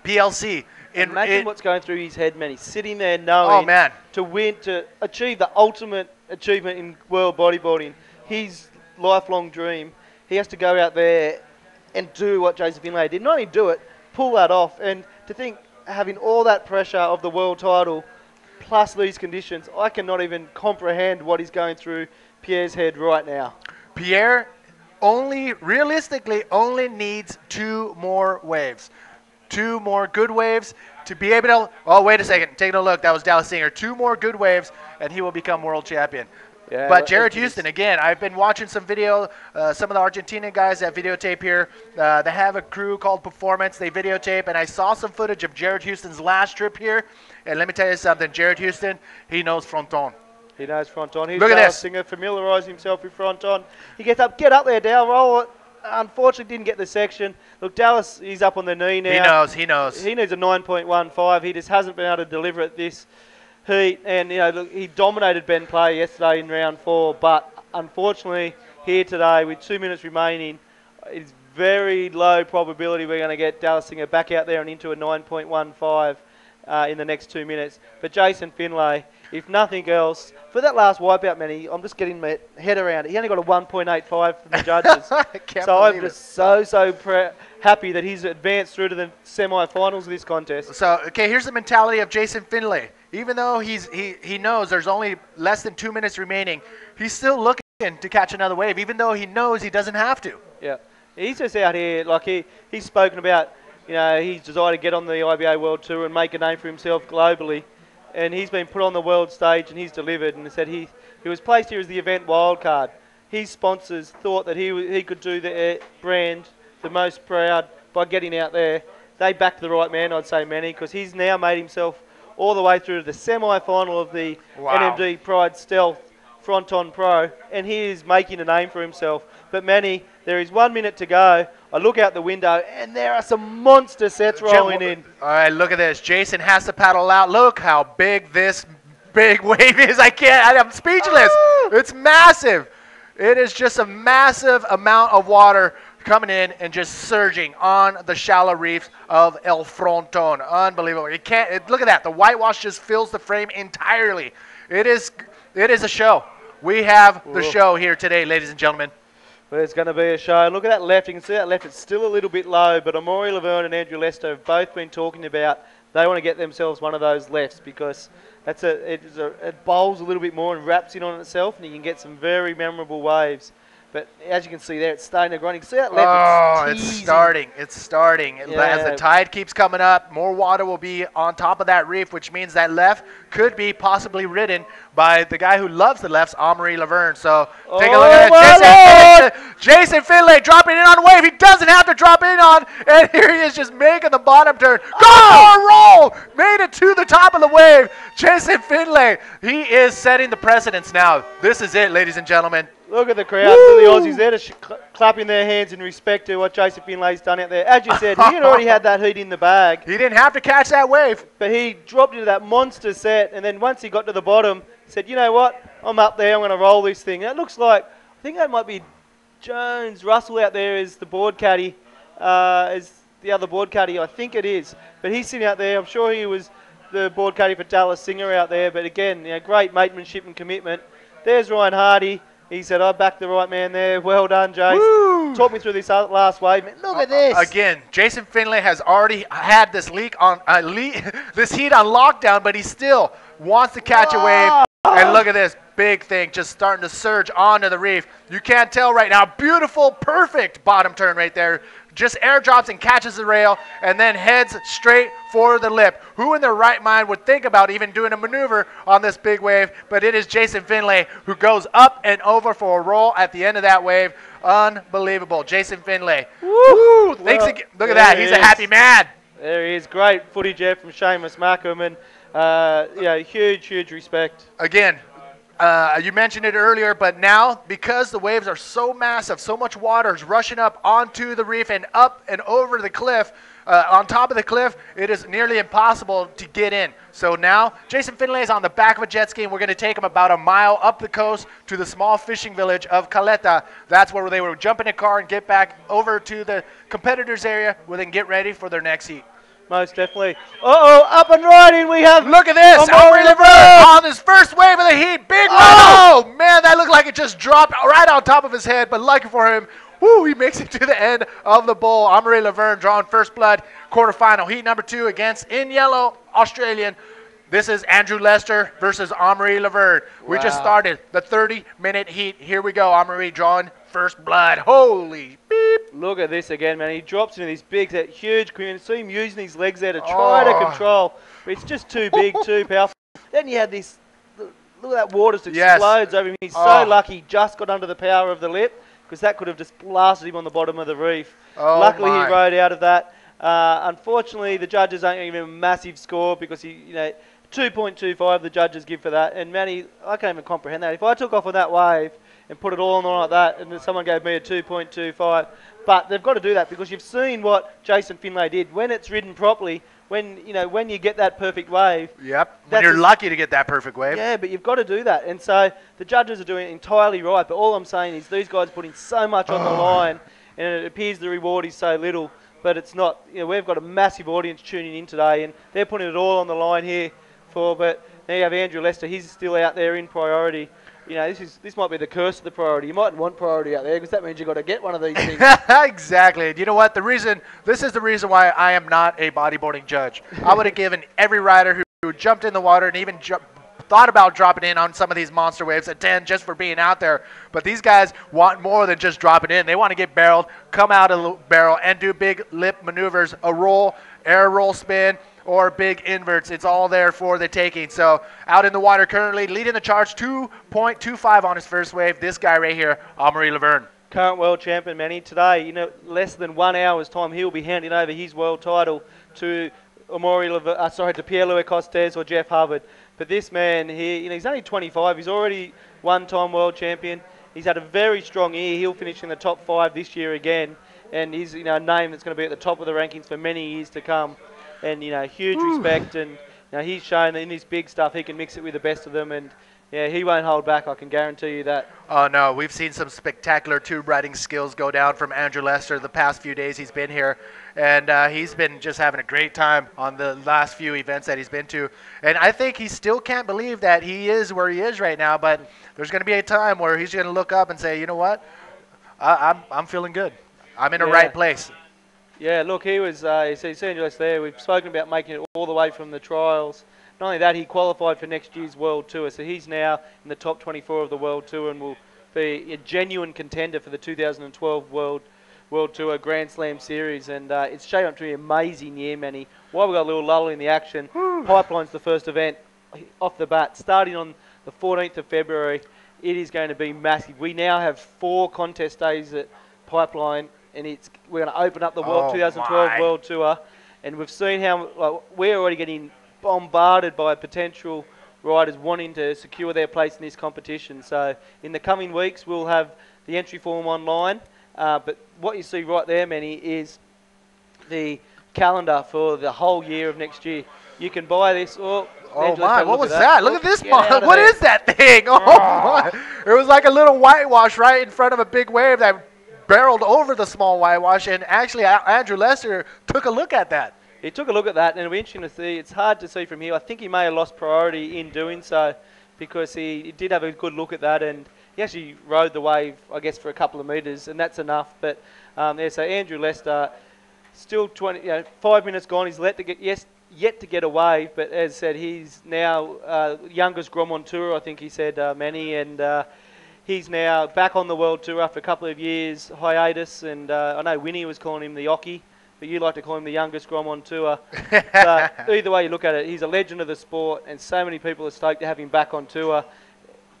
PLC. Imagine what's going through his head, man. He's sitting there knowing to win, to achieve the ultimate achievement in world bodyboarding, his lifelong dream. He has to go out there and do what Jason Finlay did. Not only do it, pull that off. And to think, having all that pressure of the world title, plus these conditions, I cannot even comprehend what is going through Pierre's head right now. Pierre realistically only needs 2 more waves. 2 more good waves to be able to, oh, wait a second, taking a look, that was Dallas Singer. 2 more good waves, and he will become world champion. Yeah, but Jared Houston, again, I've been watching some video, some of the Argentinian guys that videotape here, they have a crew called Performance, they videotape, and I saw some footage of Jared Houston's last trip here, and let me tell you something, Jared Houston, he knows Fronton. He knows Fronton. He's Look at Dallas this. Singer, familiarise himself with Fronton. He gets up, get up there, Dale, roll it. Unfortunately, didn't get the section. Look, Dallas, he's up on the knee now. He knows. He needs a 9.15. He just hasn't been able to deliver at this heat. And, look, he dominated Ben Play yesterday in round 4. But, unfortunately, here today, with 2 minutes remaining, it's very low probability we're going to get Dallas Singer back out there and into a 9.15 in the next 2 minutes. But Jason Finlay, if nothing else, for that last wipeout, Manny, I'm just getting my head around it. He only got a 1.85 from the judges. So I'm just so happy that he's advanced through to the semi-finals of this contest. So, okay, here's the mentality of Jason Finlay. Even though he knows there's only less than 2 minutes remaining, he's still looking to catch another wave, even though he knows he doesn't have to. Yeah, he's just out here, like he's spoken about, his desire to get on the IBA World Tour and make a name for himself globally. And he's been put on the world stage and he's delivered, and said he was placed here as the event wildcard. His sponsors thought that he could do the brand the most proud by getting out there. They backed the right man, I'd say, Manny, because he's now made himself all the way through to the semi-final of the NMD Pride Stealth Fronton Pro, and he is making a name for himself. But Manny, there is 1 minute to go. I look out the window, and there are some monster sets rolling in. All right, look at this. Jason has to paddle out. Look how big this big wave is. I'm speechless. It's massive. It is just a massive amount of water coming in and just surging on the shallow reefs of El Fronton. Unbelievable. You can't look at that. The whitewash just fills the frame entirely. It is a show. We have the show here today, ladies and gentlemen. Well, it's going to be a show. Look at that left. You can see that left. It's still a little bit low, but Amaury Laverne and Andrew Lester have both been talking about they want to get themselves one of those lefts because it bowls a little bit more and wraps in on itself, and you can get some very memorable waves. But as you can see there, it's starting to grind. You can see that left. Oh, it's starting. It's starting. Yeah. As the tide keeps coming up, more water will be on top of that reef, which means that left could be possibly ridden by the guy who loves the lefts, Amaury Laverne. So take a look at it. Jason Finlay dropping in on a wave. He doesn't have to drop in on, and here he is just making the bottom turn. Go roll! Made it to the top of the wave. Jason Finlay, he is setting the precedence now. This is it, ladies and gentlemen. Look at the crowd, the Aussies there clapping their hands in respect to what Jason Finlay's done out there. As you said, he had already had that heat in the bag. He didn't have to catch that wave. But he dropped into that monster set, and then once he got to the bottom, he said, you know what, I'm up there, I'm going to roll this thing. And it looks like, I think that might be Jones. Russell out there is the board caddy, is the other board caddy, I think it is. But he's sitting out there, I'm sure he was the board caddy for Dallas Singer out there. But again, great matemanship and commitment. There's Ryan Hardy. He said, I backed the right man there. Well done, Jace. Woo! Talk me through this last wave. Look at this. Again, Jason Finlay has already had this heat on lockdown, but he still wants to catch a wave. And look at this big thing just starting to surge onto the reef. You can't tell right now. Beautiful, perfect bottom turn right there. Just airdrops and catches the rail and then heads straight for the lip. Who in their right mind would think about even doing a maneuver on this big wave? But it is Jason Finlay who goes up and over for a roll at the end of that wave. Unbelievable. Jason Finlay. Woo! Look at that. He's a happy man. There he is. Great footage there from Seamus Markham. And huge respect. Again, you mentioned it earlier, but now because the waves are so massive, so much water is rushing up onto the reef and up and over the cliff, on top of the cliff, it is nearly impossible to get in. So now Jason Finlay is on the back of a jet ski, and we're going to take him about a mile up the coast to the small fishing village of Caleta. That's where they will jump in a car and get back over to the competitors' area where they can get ready for their next heat. Most definitely. Up and riding we have. Look at this. Amaury Laverne on his first wave of the heat. Big run. Oh, man, that looked like it just dropped right on top of his head. But lucky for him, he makes it to the end of the bowl. Amaury Laverne drawing first blood quarterfinal. Heat number 2 against, in yellow, Australian. This is Andrew Lester versus Amaury Laverne. We just started the 30-minute heat. Here we go. Amaury drawing first blood. Holy beep. Look at this again, man. He drops into this big, that huge queen. See him using his legs there to try to control. But it's just too big, too powerful. Then you had this, look at that water just explodes over him. He's so lucky he just got under the power of the lip because that could have just blasted him on the bottom of the reef. Luckily, he rode out of that. Unfortunately, the judges aren't giving him a massive score because he, 2.25 the judges give for that. And Manny, I can't even comprehend that. If I took off on that wave and put it all on like that, and then someone gave me a 2.25. But they've got to do that because you've seen what Jason Finlay did. When it's ridden properly, when you get that perfect wave. Yep, when you're lucky to get that perfect wave. Yeah, but you've got to do that. And so the judges are doing it entirely right. But all I'm saying is these guys are putting so much on the line, and it appears the reward is so little. But it's not. We've got a massive audience tuning in today, and they're putting it all on the line here for. But now you have Andrew Lester. He's still out there in priority. This might be the curse of the priority. You mightn't want priority out there because that means you've got to get one of these things. Exactly. You know what? This is the reason why I am not a bodyboarding judge. I would have given every rider who jumped in the water and even thought about dropping in on some of these monster waves a 10 just for being out there. But these guys want more than just dropping in. They want to get barreled, come out of the barrel, and do big lip maneuvers, a roll, air roll spin, or big inverts. It's all there for the taking. So out in the water currently, leading the charge, 2.25 on his first wave. This guy right here, Amaury Laverne. Current world champion, Manny. Today, less than 1 hour's time, he'll be handing over his world title to to Pierre-Louis Costes or Jeff Hubbard. But this man here, he's only 25. He's already one-time world champion. He's had a very strong year. He'll finish in the top 5 this year again. And he's a name that's going to be at the top of the rankings for many years to come. And, huge respect. And Now he's shown that in his big stuff he can mix it with the best of them, and yeah, he won't hold back. I can guarantee you that. Oh, no, we've seen some spectacular tube riding skills go down from Andrew Lester the past few days he's been here. And he's been just having a great time on the last few events that he's been to. And I think he still can't believe that he is where he is right now, but there's going to be a time where he's going to look up and say, you know what, I'm feeling good. I'm in the right place. Yeah, look, he was, he's seen us there. We've spoken about making it all the way from the trials. Not only that, he qualified for next year's World Tour, so he's now in the top 24 of the World Tour and will be a genuine contender for the 2012 World Tour Grand Slam Series. And it's shaped up to be an amazing year, Manny. While we've got a little lull in the action, Pipeline's the first event off the bat, starting on the 14th of February. It is going to be massive. We now have 4 contest days at Pipeline, and we're going to open up the 2012 World Tour. And we've seen how we're already getting bombarded by potential riders wanting to secure their place in this competition. So in the coming weeks, we'll have the entry form online. But what you see right there, Manny, is the calendar for the whole year of next year. You can buy this. Oh my, what was that? Look at this. What is that thing? Oh my. It was like a little whitewash right in front of a big wave that barreled over the small whitewash. And actually, Andrew Lester took a look at that. He took a look at that, and it'll be interesting to see. It's hard to see from here. I think he may have lost priority in doing so because he did have a good look at that, and he actually rode the wave, I guess, for a couple of metres, and that's enough. But so Andrew Lester, still 5 minutes gone. He's yet to get a wave, but as I said, he's now youngest Grom on tour, I think he said, Manny, and he's now back on the World Tour after a couple of years hiatus, and I know Winnie was calling him the Ocky, but you like to call him the youngest Grom on tour. But either way you look at it, he's a legend of the sport, and so many people are stoked to have him back on tour.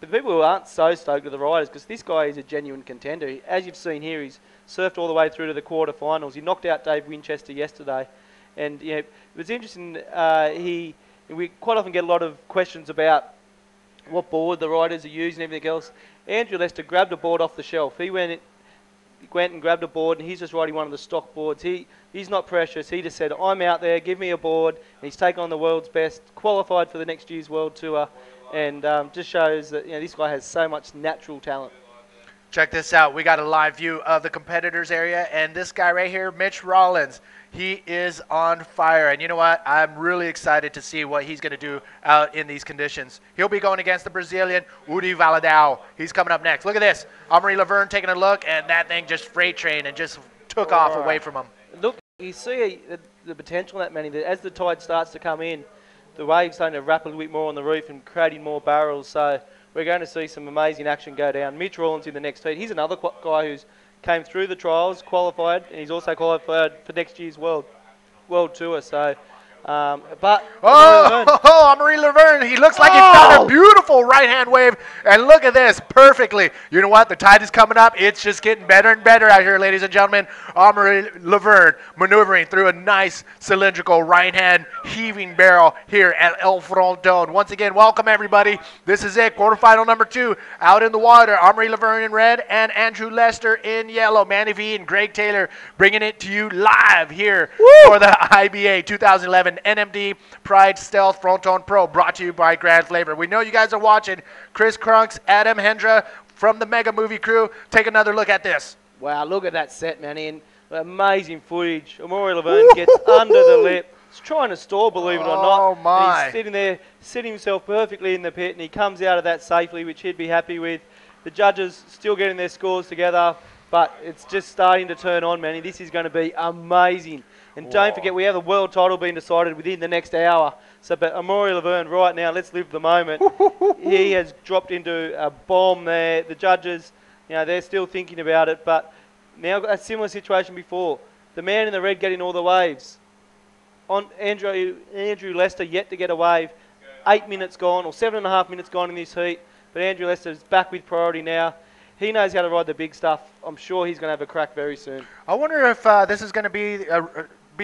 The people who aren't so stoked are the riders, because this guy is a genuine contender. As you've seen here, he's surfed all the way through to the quarterfinals. He knocked out Dave Winchester yesterday, and it was interesting. We quite often get a lot of questions about what board the riders are using and everything else. Andrew Lester grabbed a board off the shelf. He went and grabbed a board, and he's just riding one of the stock boards. He's not precious. He just said, I'm out there, give me a board. And he's taken on the world's best, qualified for the next year's World Tour, and just shows that this guy has so much natural talent. Check this out. We got a live view of the competitors area, and this guy right here, Mitch Rollins, he is on fire. And you know what? I'm really excited to see what he's going to do out in these conditions. He'll be going against the Brazilian Udi Valadao. He's coming up next. Look at this. Amaury Laverne taking a look, and that thing just freight trained and just took off away from him. Look, you see the potential in that, Manny, that as the tide starts to come in, the wave's starting to wrap a little bit more on the reef and creating more barrels. So we're going to see some amazing action go down. Mitch Rollins in the next heat. He's another guy who's came through the trials, qualified, and he's also qualified for next year's World Tour. So, Amaury Laverne, he looks like he found a beautiful right-hand wave, and look at this, perfectly. You know what? The tide is coming up. It's just getting better and better out here, ladies and gentlemen. Amaury Laverne maneuvering through a nice cylindrical right-hand heaving barrel here at El Fronton. Once again, welcome everybody. This is it, quarterfinal number 2, out in the water. Amaury Laverne in red and Andrew Lester in yellow. Manny V and Greg Taylor bringing it to you live here for the IBA 2011 NMD Pride Stealth Fronton Pro, brought to you by Grand Flavor. We know you guys are watching. Chris Crunks, Adam Hendra from the Mega Movie crew. Take another look at this. Wow, look at that set, man. And amazing footage. Amaury Laverne gets under the lip. He's trying to stall, believe it or not. Oh, my. And he's sitting there, sitting himself perfectly in the pit, and he comes out of that safely, which he'd be happy with. The judges still getting their scores together, but it's just starting to turn on, Manny. This is going to be amazing. And don't forget, we have the world title being decided within the next hour. So, but Amaury Laverne right now, let's live the moment. He has dropped into a bomb there. The judges, they're still thinking about it. But now a similar situation before. The man in the red getting all the waves. On Andrew Lester yet to get a wave. 8 minutes gone, or 7.5 minutes gone in this heat. But Andrew Lester is back with priority now. He knows how to ride the big stuff. I'm sure he's going to have a crack very soon. I wonder if this is going to be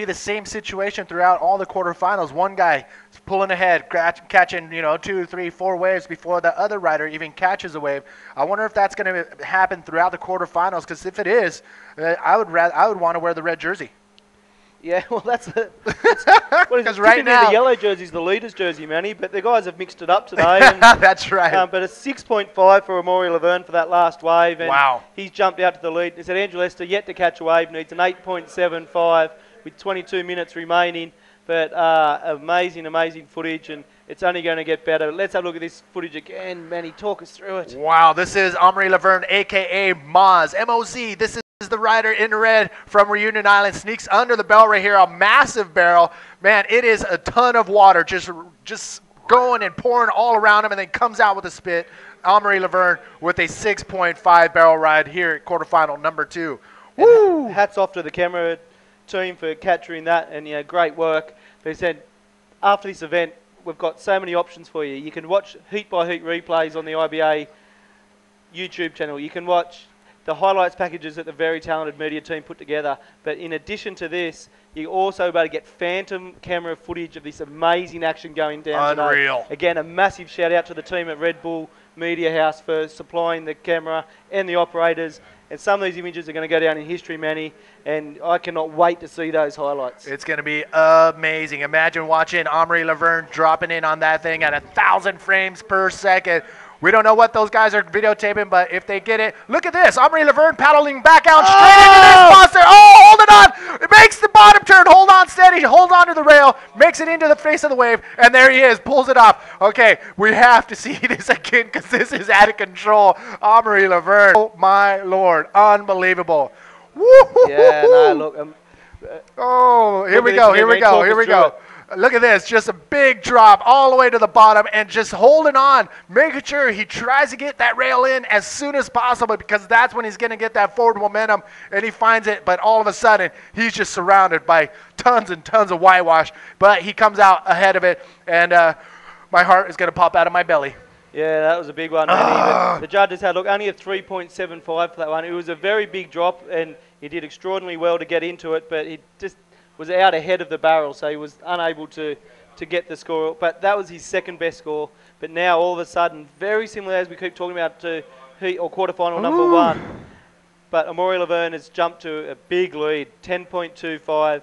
the same situation throughout all the quarterfinals. One guy is pulling ahead, catching 2, 3, 4 waves before the other rider even catches a wave. I wonder if that's going to happen throughout the quarterfinals, because if it is, I would want to wear the red jersey. Yeah, well, what is it? Because right Typically now the yellow jersey is the leader's jersey, Manny, but the guys have mixed it up today. And, that's right. but a 6.5 for Amaury Laverne for that last wave, and Wow. he's jumped out to the lead. He said Andrew Lester yet to catch a wave, needs an 8.75 with 22 minutes remaining. But amazing, amazing footage, and it's only going to get better. Let's have a look at this footage again. Manny, talk us through it. Wow, this is Amaury Laverne, a.k.a. Moz, M-O-Z. This is the rider in red from Reunion Island. Sneaks under the barrel right here, a massive barrel. Man, it is a ton of water just going and pouring all around him, and then comes out with a spit. Amaury Laverne with a 6.5 barrel ride here at quarterfinal number 2. Woo! Hats off to the camera team for capturing that, and great work. They said after this event, we've got so many options for you. You can watch heat by heat replays on the IBA YouTube channel. You can watch the highlights packages that the very talented media team put together. But in addition to this, you're also able to get phantom camera footage of this amazing action going down. Unreal. Today. Again, a massive shout out to the team at Red Bull Media House for supplying the camera and the operators. And some of these images are going to go down in history, Manny, and I cannot wait to see those highlights. It's going to be amazing. Imagine watching Amaury Laverne dropping in on that thing at 1,000 frames per second. We don't know what those guys are videotaping, but if they get it, look at this. Amaury Laverne paddling back out straight into this monster. Oh, hold it on. It makes the bottom turn. Hold on steady. Hold on to the rail. Makes it into the face of the wave, and there he is. Pulls it off. Okay, we have to see this again because this is out of control. Amaury Laverne. Oh, my Lord. Unbelievable. Woo-hoo-hoo-hoo. Yeah, no, look. Oh, here we go. Here we go. Here we go. Look at this, just a big drop all the way to the bottom and just holding on, making sure he tries to get that rail in as soon as possible because that's when he's going to get that forward momentum, and he finds it, but all of a sudden he's just surrounded by tons and tons of whitewash, but he comes out ahead of it, and my heart is going to pop out of my belly. Yeah, that was a big one. The judges had, look, only a 3.75 for that one. It was a very big drop, and he did extraordinarily well to get into it, but he just was out ahead of the barrel, so he was unable to get the score. But that was his second best score. But now, all of a sudden, very similar as we keep talking about to heat or quarterfinal number 1. But Amaury Laverne has jumped to a big lead, 10.25.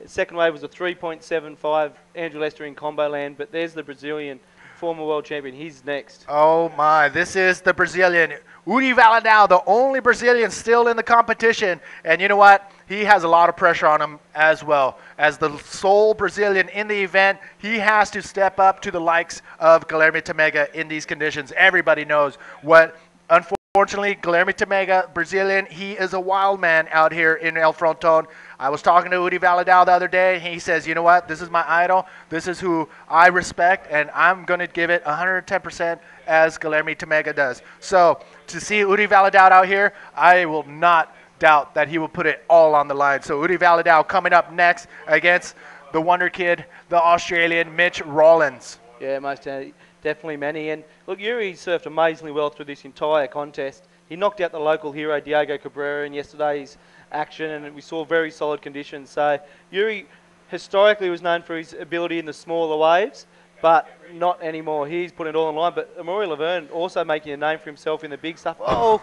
Second wave was a 3.75. Andrew Lester in combo land. But there's the Brazilian former world champion. He's next. Oh, my. This is the Brazilian. Uri Valadão, the only Brazilian still in the competition. And you know what? He has a lot of pressure on him as well. As the sole Brazilian in the event, he has to step up to the likes of Guilherme Tamega in these conditions. Everybody knows what, unfortunately, Guilherme Tamega, Brazilian, he is a wild man out here in El Fronton. I was talking to Uri Valadão the other day. He says, you know what? This is my idol. This is who I respect, and I'm going to give it 110% as Guilherme Tamega does. So to see Uri Valadão out here, I will not doubt that he will put it all on the line. So Uri Valadão coming up next against the wonder kid, the Australian Mitch Rawlins. Yeah, most definitely, Manny. And look, Uri surfed amazingly well through this entire contest. He knocked out the local hero, Diego Cabrera, in yesterday's action, and we saw very solid conditions. So Uri historically was known for his ability in the smaller waves, but not anymore. He's putting it all on line. But Amaury Laverne also making a name for himself in the big stuff. Oh,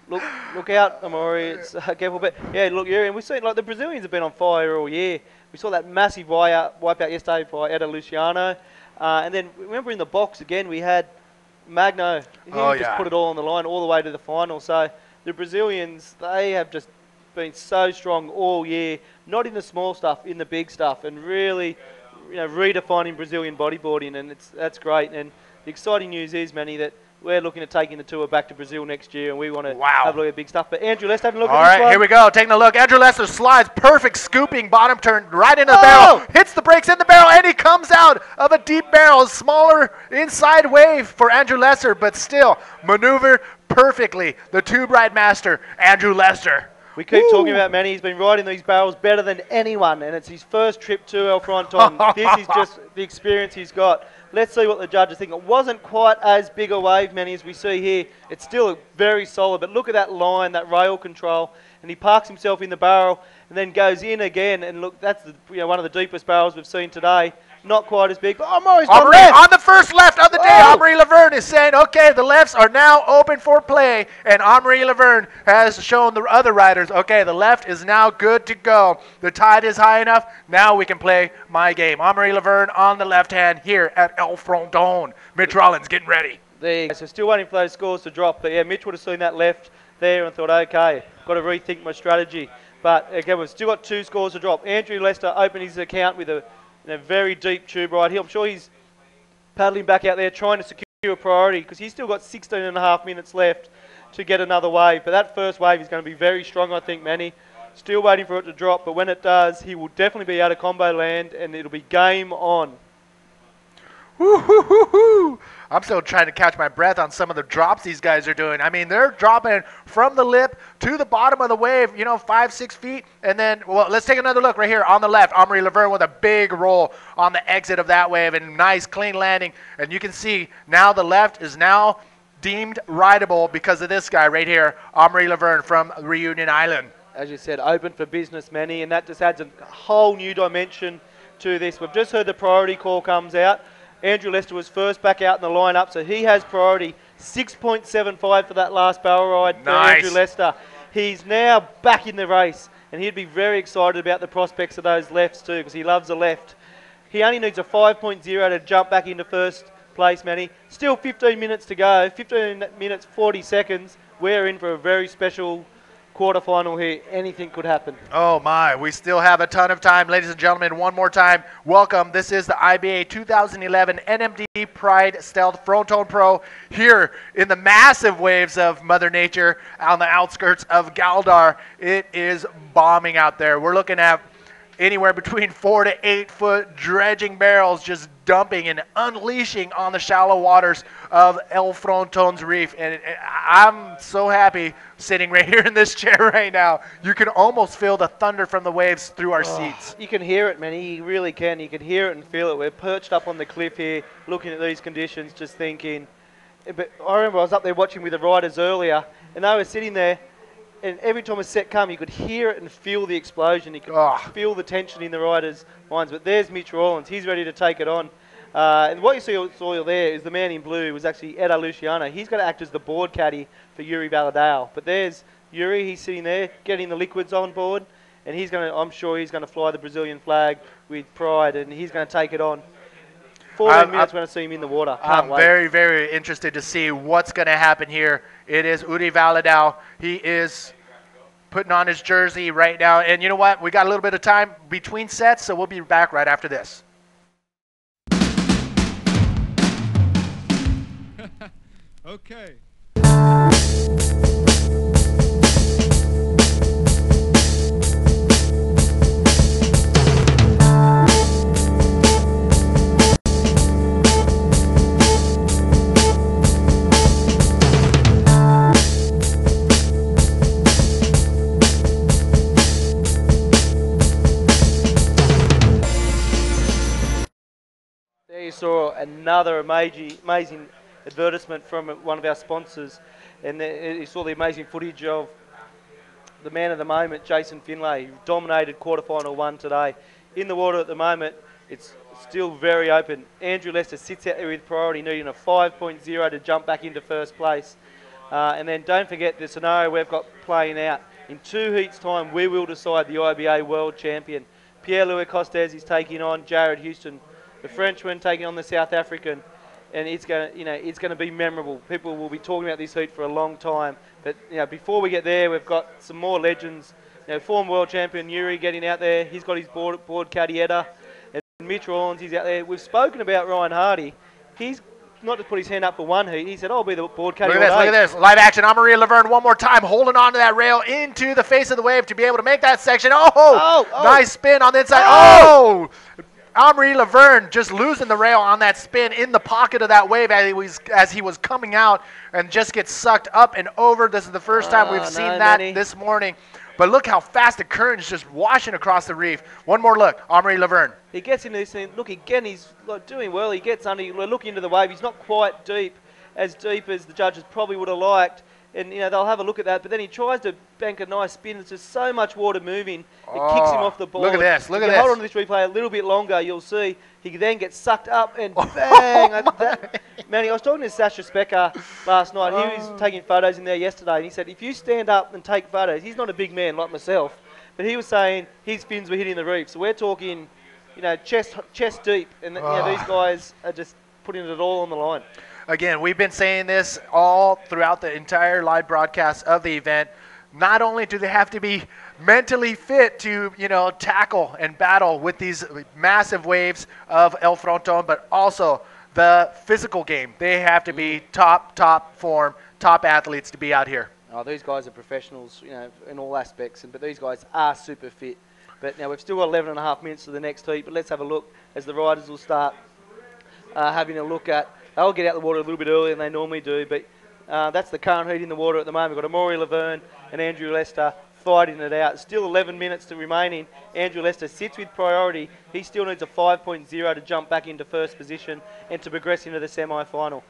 look out, Amaury. It's careful. But yeah, look, Uri, and we've seen like the Brazilians have been on fire all year. We saw that massive wipeout yesterday by Eda Luciano. And then remember in the box again, we had Magno. He just put it all on the line all the way to the final. So the Brazilians, they have just been so strong all year, not in the small stuff, in the big stuff, and really redefining Brazilian bodyboarding, and that's great. And the exciting news is, Manny, that we're looking at taking the tour back to Brazil next year, and we want to have a look at big stuff. But Andrew, let's have a look at this one. All right, here we go. Taking a look. Andrew Lester slides. Perfect scooping bottom turn right into the barrel. Hits the brakes in the barrel, and he comes out of a deep barrel. Smaller inside wave for Andrew Lester, but still maneuvered perfectly. The tube ride master, Andrew Lester. We keep talking about Manny. He's been riding these barrels better than anyone, and it's his first trip to El Fronton. This is just the experience he's got. Let's see what the judges think. It wasn't quite as big a wave, Manny, as we see here. It's still very solid, but look at that line, that rail control, and he parks himself in the barrel and then goes in again. And look, that's one of the deepest barrels we've seen today. not quite as big. But Omari's gone Omri left. on the first left of the day. Oh. Omri Laverne is saying, okay, the lefts are now open for play. And Omri Laverne has shown the other riders, okay, the left is now good to go. The tide is high enough. Now we can play my game. Omri Laverne on the left hand here at El Fronton. Mitch Rollins getting ready. There you go. So still waiting for those scores to drop. But yeah, Mitch would have seen that left there and thought, okay, got to rethink my strategy. But again, we've still got 2 scores to drop. Andrew Lester opened his account with a very deep tube ride. I'm sure he's paddling back out there trying to secure a priority because he's still got 16.5 minutes left to get another wave. But that first wave is going to be very strong, I think, Manny. Still waiting for it to drop, but when it does, he will definitely be out of combo land and it'll be game on. Woo-hoo-hoo-hoo. I'm still trying to catch my breath on some of the drops these guys are doing. I mean, they're dropping from the lip to the bottom of the wave, 5-6 feet. And then, well, let's take another look right here on the left. Omri Laverne with a big roll on the exit of that wave and nice clean landing. And you can see now the left is now deemed rideable because of this guy right here, Omri Laverne from Reunion Island. As you said, open for business, Manny, and that just adds a whole new dimension to this. We've just heard the priority call comes out. Andrew Lester was first back out in the lineup, so he has priority. 6.75 for that last barrel ride for Andrew Lester. He's now back in the race, and he'd be very excited about the prospects of those lefts too, because he loves the left. He only needs a 5.0 to jump back into first place, Manny. Still 15 minutes to go, 15 minutes 40 seconds. We're in for a very special quarterfinal here. Anything could happen. Oh my, we still have a ton of time. Ladies and gentlemen, one more time, welcome. This is the IBA 2011 NMD Pride Stealth Fronton Pro here in the massive waves of Mother Nature on the outskirts of Galdar. It is bombing out there. We're looking at anywhere between 4 to 8 foot dredging barrels just dumping and unleashing on the shallow waters of El Fronton's reef. And I'm so happy sitting right here in this chair right now. You can almost feel the thunder from the waves through our seats. You can hear it, man. You really can. You can hear it and feel it. We're perched up on the cliff here, looking at these conditions, just thinking. But I remember I was up there watching with the riders earlier, and they were sitting there, and every time a set come, you could hear it and feel the explosion. You could feel the tension in the riders' minds. But there's Mitch Rollins. He's ready to take it on. And what you saw there is the man in blue was actually Ed Luciano. He's going to act as the board caddy for Yuri Valadao. But there's Yuri. He's sitting there getting the liquids on board. And he's going to, I'm sure he's going to fly the Brazilian flag with pride. And he's going to take it on. 14 minutes when I see him in the water. Can't wait. Very, very interested to see what's going to happen here. It is Uri Valadao. He is putting on his jersey right now. And you know what? We got a little bit of time between sets, so we'll be back right after this. Okay. There you saw another amazing advertisement from one of our sponsors, and you saw the amazing footage of the man of the moment, Jason Finlay, who dominated quarterfinal 1 today. In the water at the moment, it's still very open. Andrew Lester sits out there with priority, needing a 5.0 to jump back into first place. And then don't forget the scenario we've got playing out. In 2 heats' time, we will decide the IBA World Champion. Pierre-Louis Costes is taking on Jared Houston, the Frenchman taking on the South African. And it's going to be memorable. People will be talking about this heat for a long time. But before we get there, we've got some more legends. Former world champion Yuri getting out there. He's got his board caddy Edda. And Mitch Rollins, he's out there. We've spoken about Ryan Hardy. He's not just put his hand up for one heat. He said, I'll be the board caddy. Look at this. Live action. Amaria Laverne one more time, holding on to that rail into the face of the wave to be able to make that section. Oh. Nice spin on the inside. Oh! Omri Laverne just losing the rail on that spin in the pocket of that wave as he was coming out and just gets sucked up and over. This is the first time we've seen that this morning. But look how fast the current is just washing across the reef. One more look, Omri Laverne. He gets into this thing. Look, again, he's doing well. He gets under. We're looking into the wave. He's not quite deep as the judges probably would have liked. and they'll have a look at that. But then he tries to bank a nice spin. There's just so much water moving. It kicks him off the board. Look at this. Look at if this. you hold on to this replay a little bit longer, you'll see he then gets sucked up and bang. Manny, I was talking to Sasha Specker last night. He was taking photos in there yesterday, and he said if you stand up and take photos, he's not a big man like myself, but he was saying his fins were hitting the reef. So we're talking, chest deep, and these guys are just putting it all on the line. Again, we've been saying this all throughout the entire live broadcast of the event. Not only do they have to be mentally fit to, tackle and battle with these massive waves of El Fronton, but also the physical game. They have to be top form, top athletes to be out here. Oh, these guys are professionals, in all aspects, but these guys are super fit. But now we've still got 11 and a half minutes to the next heat, but let's have a look as the riders will start having a look at. They'll get out the water a little bit earlier than they normally do, but that's the current heat in the water at the moment. We've got Amaury Laverne and Andrew Lester fighting it out. Still 11 minutes to remaining. Andrew Lester sits with priority. He still needs a 5.0 to jump back into first position and to progress into the semi-final.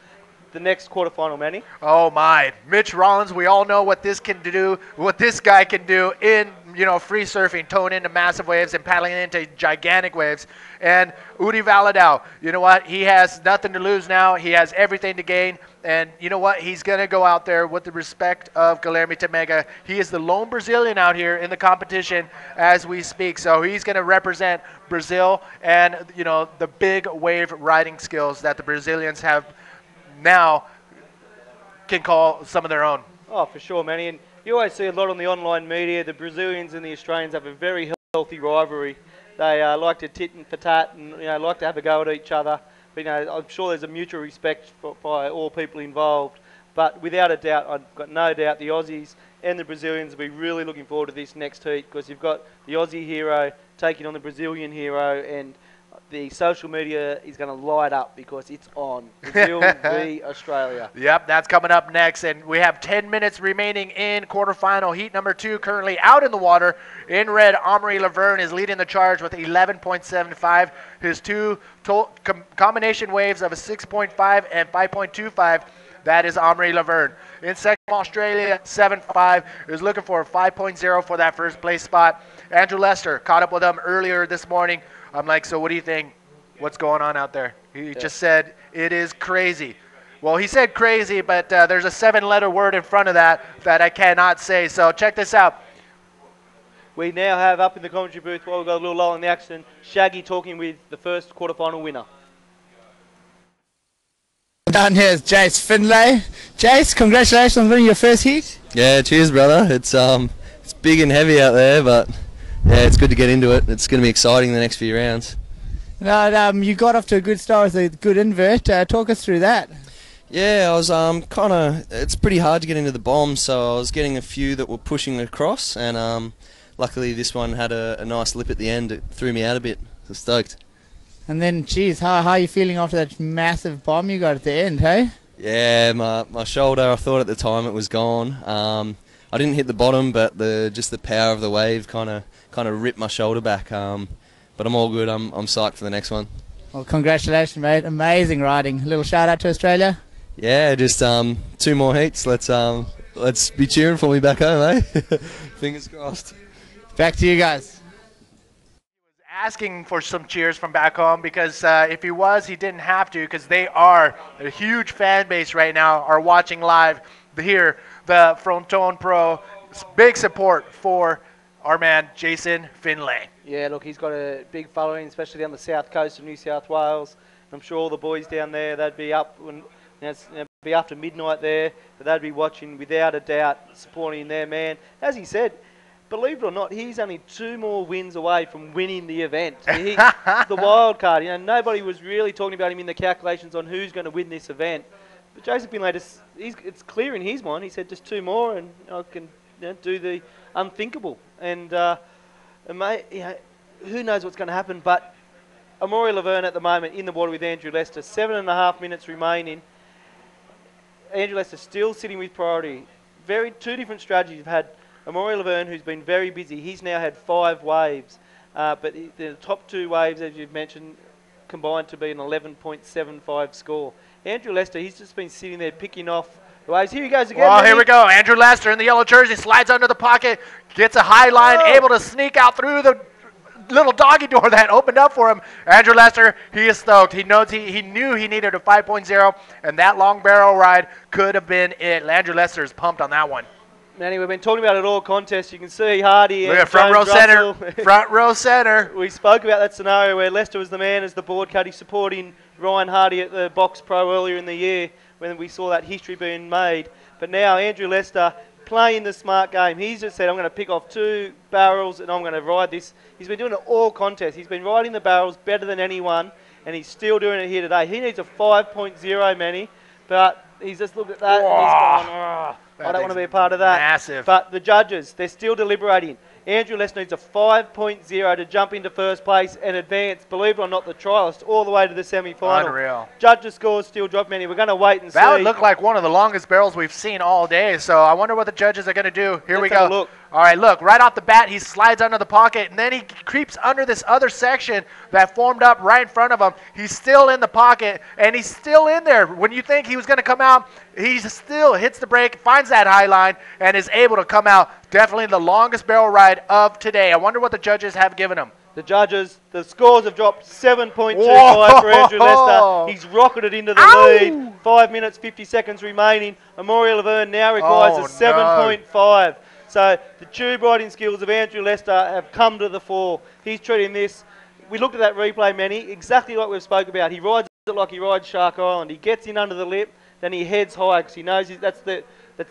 The next quarterfinal, Manny. Oh my, Mitch Rollins, we all know what this can do, what this guy can do in, free surfing, towing into massive waves and paddling into gigantic waves. And Udi Valadao, you know what? He has nothing to lose now. He has everything to gain. And you know what? He's going to go out there with the respect of Guilherme Temega. He is the lone Brazilian out here in the competition as we speak. So he's going to represent Brazil and, the big wave riding skills that the Brazilians have now can call some of their own. Oh, for sure, Manny. And you always see a lot on the online media. The Brazilians and the Australians have a very healthy rivalry. They like to tit and patat and like to have a go at each other. But I'm sure there's a mutual respect by all people involved. But without a doubt, I've got no doubt the Aussies and the Brazilians will be really looking forward to this next heat, because you've got the Aussie hero taking on the Brazilian hero, and the social media is going to light up because it's on. Brazil v Australia. Yep, that's coming up next. And we have 10 minutes remaining in quarterfinal. Heat number 2 currently out in the water. In red, Amaury Laverne is leading the charge with 11.75. His two combination waves of a 6.5 and 5.25. That is Amaury Laverne. In second, Australia, 7.5, is looking for a 5.0 for that first place spot. Andrew Lester caught up with him earlier this morning. I'm like, so what do you think? What's going on out there? He just said, it is crazy. Well, he said crazy, but there's a 7-letter word in front of that I cannot say. So check this out. We now have up in the commentary booth, while we've got a little lull in the action, Shaggy talking with the first quarterfinal winner. Down here is Jace Finlay. Jace, congratulations on winning your first heat. Yeah, cheers, brother. It's big and heavy out there, but yeah, it's good to get into it. It's going to be exciting the next few rounds. Now, you got off to a good start with a good invert. Talk us through that. Yeah, I was it's pretty hard to get into the bomb, so I was getting a few that were pushing across, and luckily this one had a nice lip at the end. It threw me out a bit. So stoked. And then, geez, how are you feeling after that massive bomb you got at the end, hey? Yeah, my shoulder, I thought at the time it was gone. I didn't hit the bottom, but just the power of the wave kind of ripped my shoulder back. But I'm all good. I'm psyched for the next one. Well, congratulations, mate. Amazing riding. A little shout out to Australia. Yeah, just 2 more heats. Let's be cheering for me back home, eh? Fingers crossed. Back to you guys. Asking for some cheers from back home, because if he was, he didn't have to, because they are a huge fan base right now, are watching live here, the Fronton Pro. Big support for our man Jason Finlay. Yeah, look, he's got a big following, especially down the south coast of New South Wales. I'm sure all the boys down there, they'd be up when it's be after midnight there, but they'd be watching without a doubt, supporting their man. As he said, believe it or not, he's only 2 more wins away from winning the event. He's the wild card. Nobody was really talking about him in the calculations on who's going to win this event. But Joseph Finlay, it's clear in his mind. He said just 2 more, and I can do the unthinkable. And mate, who knows what's going to happen? But Amaury Laverne at the moment in the water with Andrew Lester. 7.5 minutes remaining. Andrew Lester still sitting with priority. 2 different strategies. You've had Amaury Laverne, who's been very busy. He's now had 5 waves, but the top 2 waves, as you've mentioned, combined to be an 11.75 score. Andrew Lester, he's just been sitting there picking off Waves. Here he goes again. Well, here we go. Andrew Lester in the yellow jersey slides under the pocket, gets a high line, able to sneak out through the little doggy door that opened up for him. Andrew Lester, he is stoked. He knows he knew he needed a 5.0, and that long barrel ride could have been it. Andrew Lester is pumped on that one. Manny, we've been talking about it all contests. You can see Hardy Look and at front row Jones center. Russell. Front row center. We spoke about that scenario where Lester was the man as the board caddy supporting Ryan Hardy at the Box Pro earlier in the year when we saw that history being made. But now Andrew Lester playing the smart game. He's just said, I'm going to pick off 2 barrels and I'm going to ride this. He's been doing it all contests. He's been riding the barrels better than anyone, and he's still doing it here today. He needs a 5.0, Manny, but he's just looked at that and he's gone, oh, I don't want to be a part of that. Massive. But the judges, they're still deliberating. Andrew Lester needs a 5.0 to jump into first place and advance, believe it or not, the trialist all the way to the semi-final. Unreal. Judges' scores still drop, Manny. We're going to wait and see. That would look like one of the longest barrels we've seen all day, so I wonder what the judges are going to do. Here we Let's have go. a look. All right, look, right off the bat, he slides under the pocket, and then he creeps under this other section that formed up right in front of him. He's still in the pocket, and he's still in there. When you think he was going to come out, he still hits the brake, finds that high line, and is able to come out. Definitely the longest barrel ride of today. I wonder what the judges have given him. The judges, the scores have dropped 7.25 Whoa! for Andrew Lester. He's rocketed into the lead. 5 minutes, 50 seconds remaining. Amaury Laverne now requires a 7.5. So the tube riding skills of Andrew Lester have come to the fore. He's treating this, we looked at that replay, Manny, exactly like we've spoke about. He rides it like he rides Shark Island. He gets in under the lip, then he heads high because he knows that's the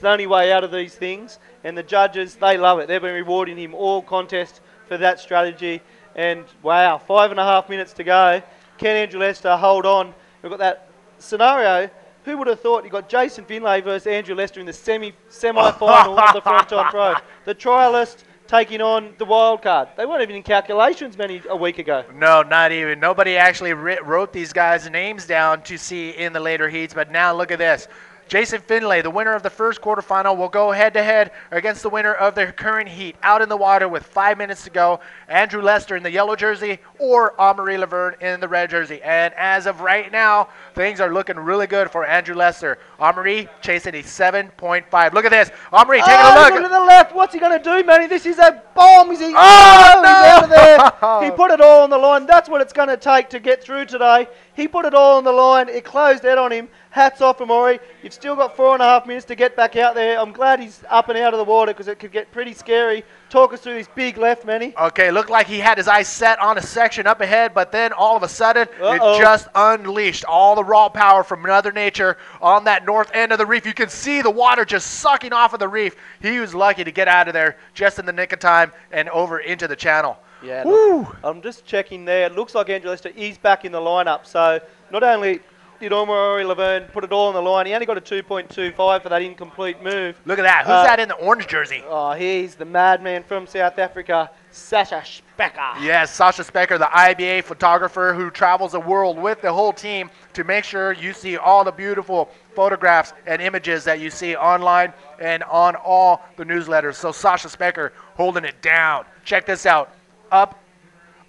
only way out of these things. And the judges, they love it. They've been rewarding him all contest for that strategy. And wow, 5.5 minutes to go. Can Andrew Lester hold on? We've got that scenario. Who would have thought you got Jason Finlay versus Andrew Lester in the semi-final of the Fronton Pro? The trialist taking on the wild card. They weren't even in calculations a week ago. No, not even. Nobody actually wrote these guys' names down to see in the later heats, but now look at this. Jason Finlay, the winner of the first quarterfinal, will go head-to-head against the winner of the current heat out in the water with 5 minutes to go. Andrew Lester in the yellow jersey or Amaury Laverne in the red jersey. And as of right now, things are looking really good for Andrew Lester. Amaury chasing a 7.5. Look at this. Amaury taking a look. Look to the left. What's he going to do, Manny? This is a bomb. He's out of there. He put it all on the line. That's what it's going to take to get through today. He put it all on the line. It closed out on him. Hats off, Amaury. You've still got 4.5 minutes to get back out there. I'm glad he's up and out of the water because it could get pretty scary. Talk us through this big left, Manny. Okay, looked like he had his eyes set on a section up ahead, but then all of a sudden, it just unleashed all the raw power from Mother Nature on that north end of the reef. You can see the water just sucking off of the reef. He was lucky to get out of there just in the nick of time and over into the channel. Yeah, look, I'm just checking there. It looks like Andrew Lester is back in the lineup. So not only did Amaury Laverne put it all on the line, he only got a 2.25 for that incomplete move. Look at that. Who's that in the orange jersey? Oh, he's the madman from South Africa, Sasha Specker. Yes, Sasha Specker, the IBA photographer who travels the world with the whole team to make sure you see all the beautiful photographs and images that you see online and on all the newsletters. So Sasha Specker holding it down. Check this out. Up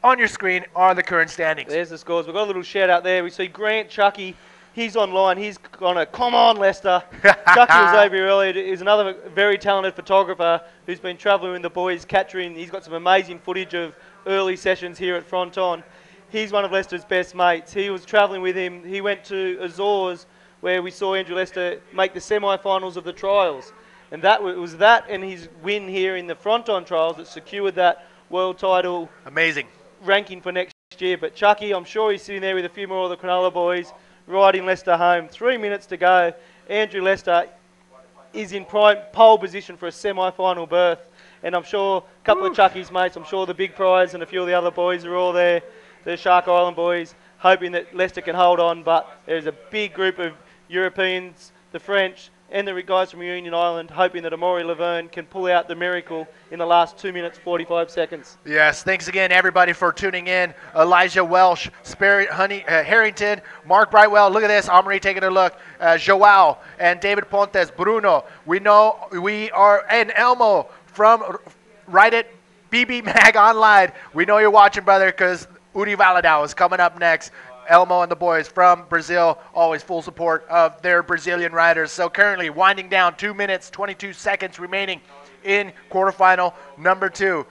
on your screen are the current standings. There's the scores. We've got a little shout out there. We see Grant Chucky. He's online. He's gone to, come on, Lester. Chucky was over here earlier. He's another very talented photographer who's been travelling with the boys, capturing. He's got some amazing footage of early sessions here at Fronton. He's one of Lester's best mates. He was travelling with him. He went to Azores where we saw Andrew Lester make the semi-finals of the trials. And that was that and his win here in the Fronton trials that secured that world title. Amazing. Ranking for next year. But Chucky, I'm sure he's sitting there with a few more of the Cronulla boys riding Lester home. 3 minutes to go. Andrew Lester is in prime pole position for a semi-final berth. And I'm sure a couple of Chucky's mates, I'm sure the Big Prize and a few of the other boys are all there. The Shark Island boys hoping that Lester can hold on. But there's a big group of Europeans, the French, and the guys from Reunion Island hoping that Amaury Laverne can pull out the miracle in the last 2 minutes, 45 seconds. Yes, thanks again, everybody, for tuning in. Elijah Welsh, Spirit Harrington, Mark Brightwell. Look at this. Amaury taking a look. Joao and David Pontes, Bruno. We know we are, and Elmo from Write It BB Mag Online. We know you're watching, brother, because Udi Valadao is coming up next. Elmo and the boys from Brazil, always full support of their Brazilian riders. So currently winding down, 2 minutes, 22 seconds remaining in quarterfinal number 2.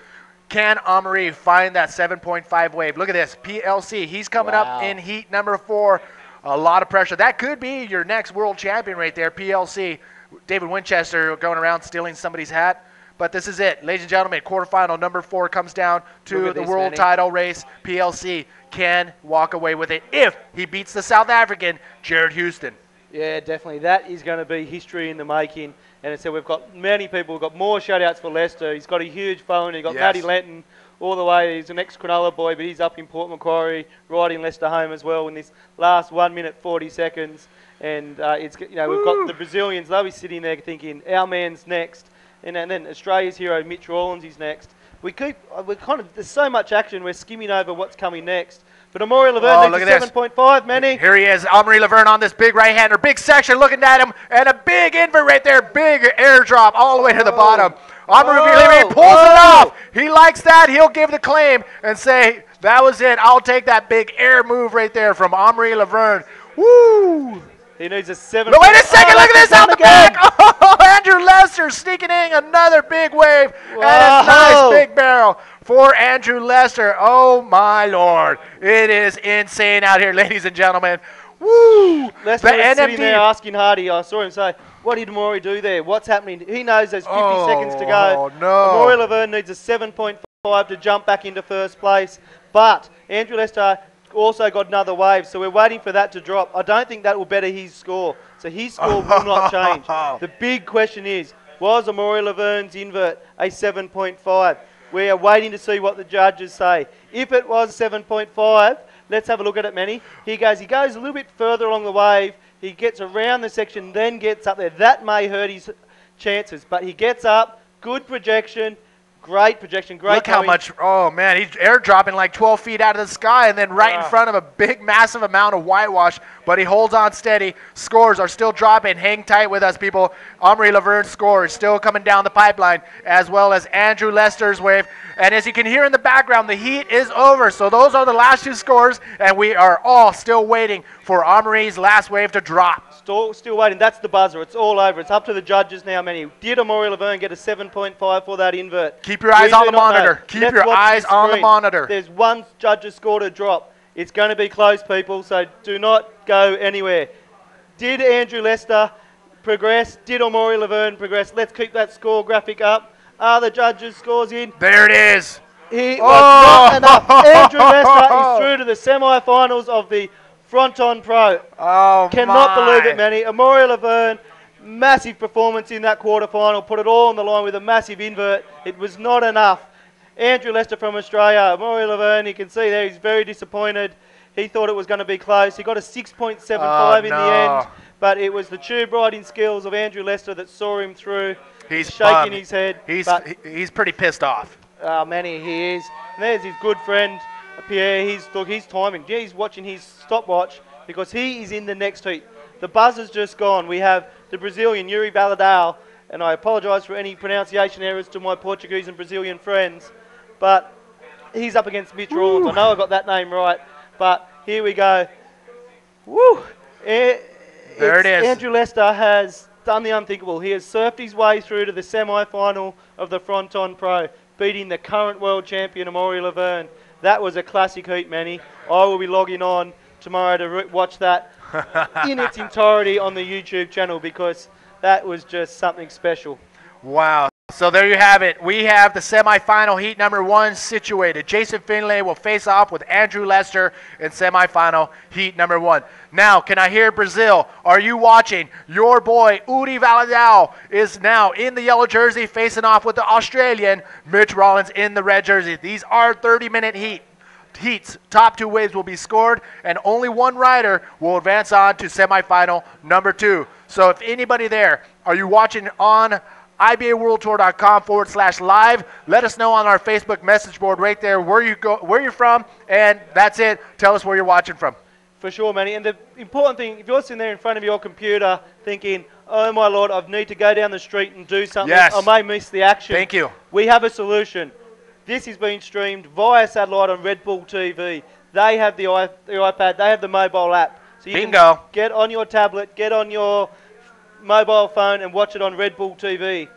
Can Amaury find that 7.5 wave? Look at this, PLC. He's coming up in heat number 4. A lot of pressure. That could be your next world champion right there, PLC. David Winchester going around stealing somebody's hat. But this is it. Ladies and gentlemen, quarterfinal number 4 comes down to the world title race. PLC can walk away with it if he beats the South African, Jared Houston. Yeah, definitely. That is going to be history in the making. And as I said, we've got many people. We've got more shutouts for Leicester. He's got a huge phone. He's got Matty Lenton all the way. He's an ex-Cronulla boy, but he's up in Port Macquarie, riding Leicester home as well in this last 1 minute 40 seconds. And we've got the Brazilians. They'll be sitting there thinking, our man's next. And then Australia's hero, Mitch Rawlins, is next. There's so much action. We're skimming over what's coming next. But Amaury Laverne needs a 7.5, Manny. Here he is, Amaury Laverne on this big right-hander. Big section looking at him. And a big invert right there. Big airdrop all the way to the bottom. Amaury Laverne pulls it off. He likes that. He'll give the claim and say, that was it. I'll take that big air move right there from Amaury Laverne. Woo! He needs a 7. No, wait a second, look at this out the back. Oh, Andrew Lester sneaking in another big wave. And a nice big barrel for Andrew Lester. Oh, my Lord. It is insane out here, ladies and gentlemen. Woo! Lester was sitting there asking Hardy. I saw him say, what did Amaury do there? What's happening? He knows there's 50 seconds to go. Oh, no. Amaury Laverne needs a 7.5 to jump back into first place. But Andrew Lester also got another wave, so we're waiting for that to drop. I don't think that will better his score. So his score will not change. The big question is, was Amaury Laverne's invert a 7.5? We are waiting to see what the judges say. If it was 7.5, let's have a look at it, Manny. He goes a little bit further along the wave. He gets around the section, then gets up there. That may hurt his chances, but he gets up, good projection. Great projection, great Look how much, oh man, he's airdropping like 12 feet out of the sky and then right in front of a big, massive amount of whitewash, but he holds on steady. Scores are still dropping. Hang tight with us, people. Amaury Laverne's score is still coming down the pipeline, as well as Andrew Lester's wave. And as you can hear in the background, the heat is over. So those are the last 2 scores, and we are all still waiting for Amaury's last wave to drop. Still waiting. That's the buzzer. It's all over. It's up to the judges now, Manny. Did Amaury Laverne get a 7.5 for that invert? Keep your eyes on the monitor. Keep your eyes on the monitor. There's one judge's score to drop. It's going to be close, people, so do not go anywhere. Did Andrew Lester progress? Did Amaury Laverne progress? Let's keep that score graphic up. Are the judges' scores in? There it is. He was not enough. Andrew Lester is through to the semi-finals of the Fronton Pro. Oh, Cannot believe it, Manny. Amaury Laverne, massive performance in that quarterfinal. Put it all on the line with a massive invert. It was not enough. Andrew Lester from Australia. Amaury Laverne, you can see there, he's very disappointed. He thought it was going to be close. He got a 6.75 in the end, but it was the tube riding skills of Andrew Lester that saw him through. He's shaking his head. He's pretty pissed off. Oh, Manny, he is. And there's his good friend, Pierre. He's timing. Yeah, he's watching his stopwatch because he is in the next heat. The buzzer's just gone. We have the Brazilian, Yuri Valadao, and I apologise for any pronunciation errors to my Portuguese and Brazilian friends, but he's up against Mitch Rawlins. I know I got that name right, but here we go. Woo! There it is. Andrew Lester has done the unthinkable. He has surfed his way through to the semi-final of the Fronton Pro, beating the current world champion, Amaury Laverne. That was a classic heat, Manny. I will be logging on tomorrow to watch that in its entirety on the YouTube channel because that was just something special. Wow. So there you have it. We have the semifinal heat number 1 situated. Jason Finlay will face off with Andrew Lester in semifinal heat number 1. Now, can I hear Brazil? Are you watching? Your boy, Yuri Valadao, is now in the yellow jersey facing off with the Australian, Mitch Rawlins, in the red jersey. These are 30-minute heats. Top 2 waves will be scored, and only one rider will advance on to semifinal number 2. So if anybody there, are you watching on IBAWorldTour.com/live. Let us know on our Facebook message board right there where you're from, and that's it. Tell us where you're watching from. For sure, Manny. And the important thing, if you're sitting there in front of your computer thinking, oh my Lord, I need to go down the street and do something, yes, I may miss the action. Thank you. We have a solution. This is being streamed via satellite on Red Bull TV. They have the iPad. They have the mobile app. So you Bingo. can get on your tablet, get on your mobile phone and watch it on Red Bull TV.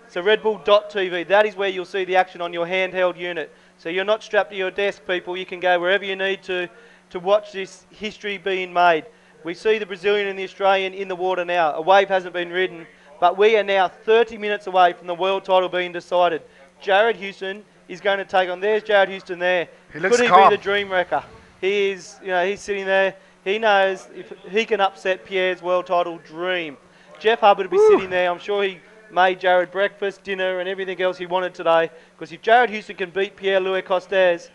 So redbull.tv, that is where you'll see the action on your handheld unit. So you're not strapped to your desk, people. You can go wherever you need to watch this history being made. We see the Brazilian and the Australian in the water now. A wave hasn't been ridden, but we are now 30 minutes away from the world title being decided. Jared Houston is going to take on. There's Jared Houston there. He looks Could he calm. be the dream wrecker? He is. You know, he's sitting there. He knows if he can upset Pierre's world title dream. Jeff Hubbard will be sitting there. I'm sure he made Jared breakfast, dinner, and everything else he wanted today. Because if Jared Houston can beat Pierre-Louis Costes,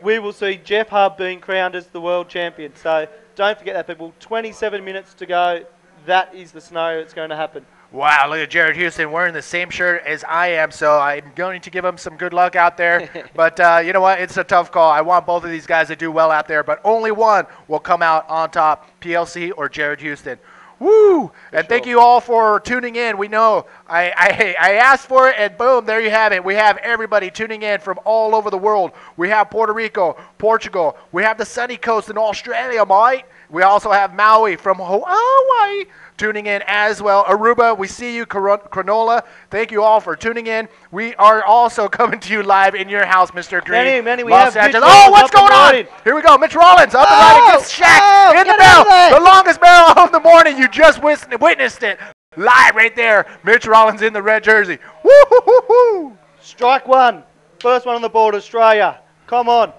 we will see Jeff Hubb being crowned as the world champion. So don't forget that, people. 27 minutes to go. That is the scenario that's going to happen. Wow, look at Jared Houston wearing the same shirt as I am, so I'm going to give him some good luck out there. But you know what? It's a tough call. I want both of these guys to do well out there, but only one will come out on top, PLC or Jared Houston. Woo! And thank you all for tuning in. We know I asked for it, and boom, there you have it. We have everybody tuning in from all over the world. We have Puerto Rico, Portugal. We have the sunny coast in Australia, mate. We also have Maui from Hawaii tuning in as well. Aruba, we see you. Cronulla, thank you all for tuning in. We are also coming to you live in your house, Mr. Green. Manny, we Los have Mitch Angeles. Oh, what's Rollins up going and on? running. Here we go. Mitch Rollins up and running. Gets Shaq in the get out of barrel. there. The longest barrel of the morning. You just witnessed it live right there. Mitch Rollins in the red jersey. Woo-hoo-hoo-hoo. Strike one. First one on the board, Australia. Come on.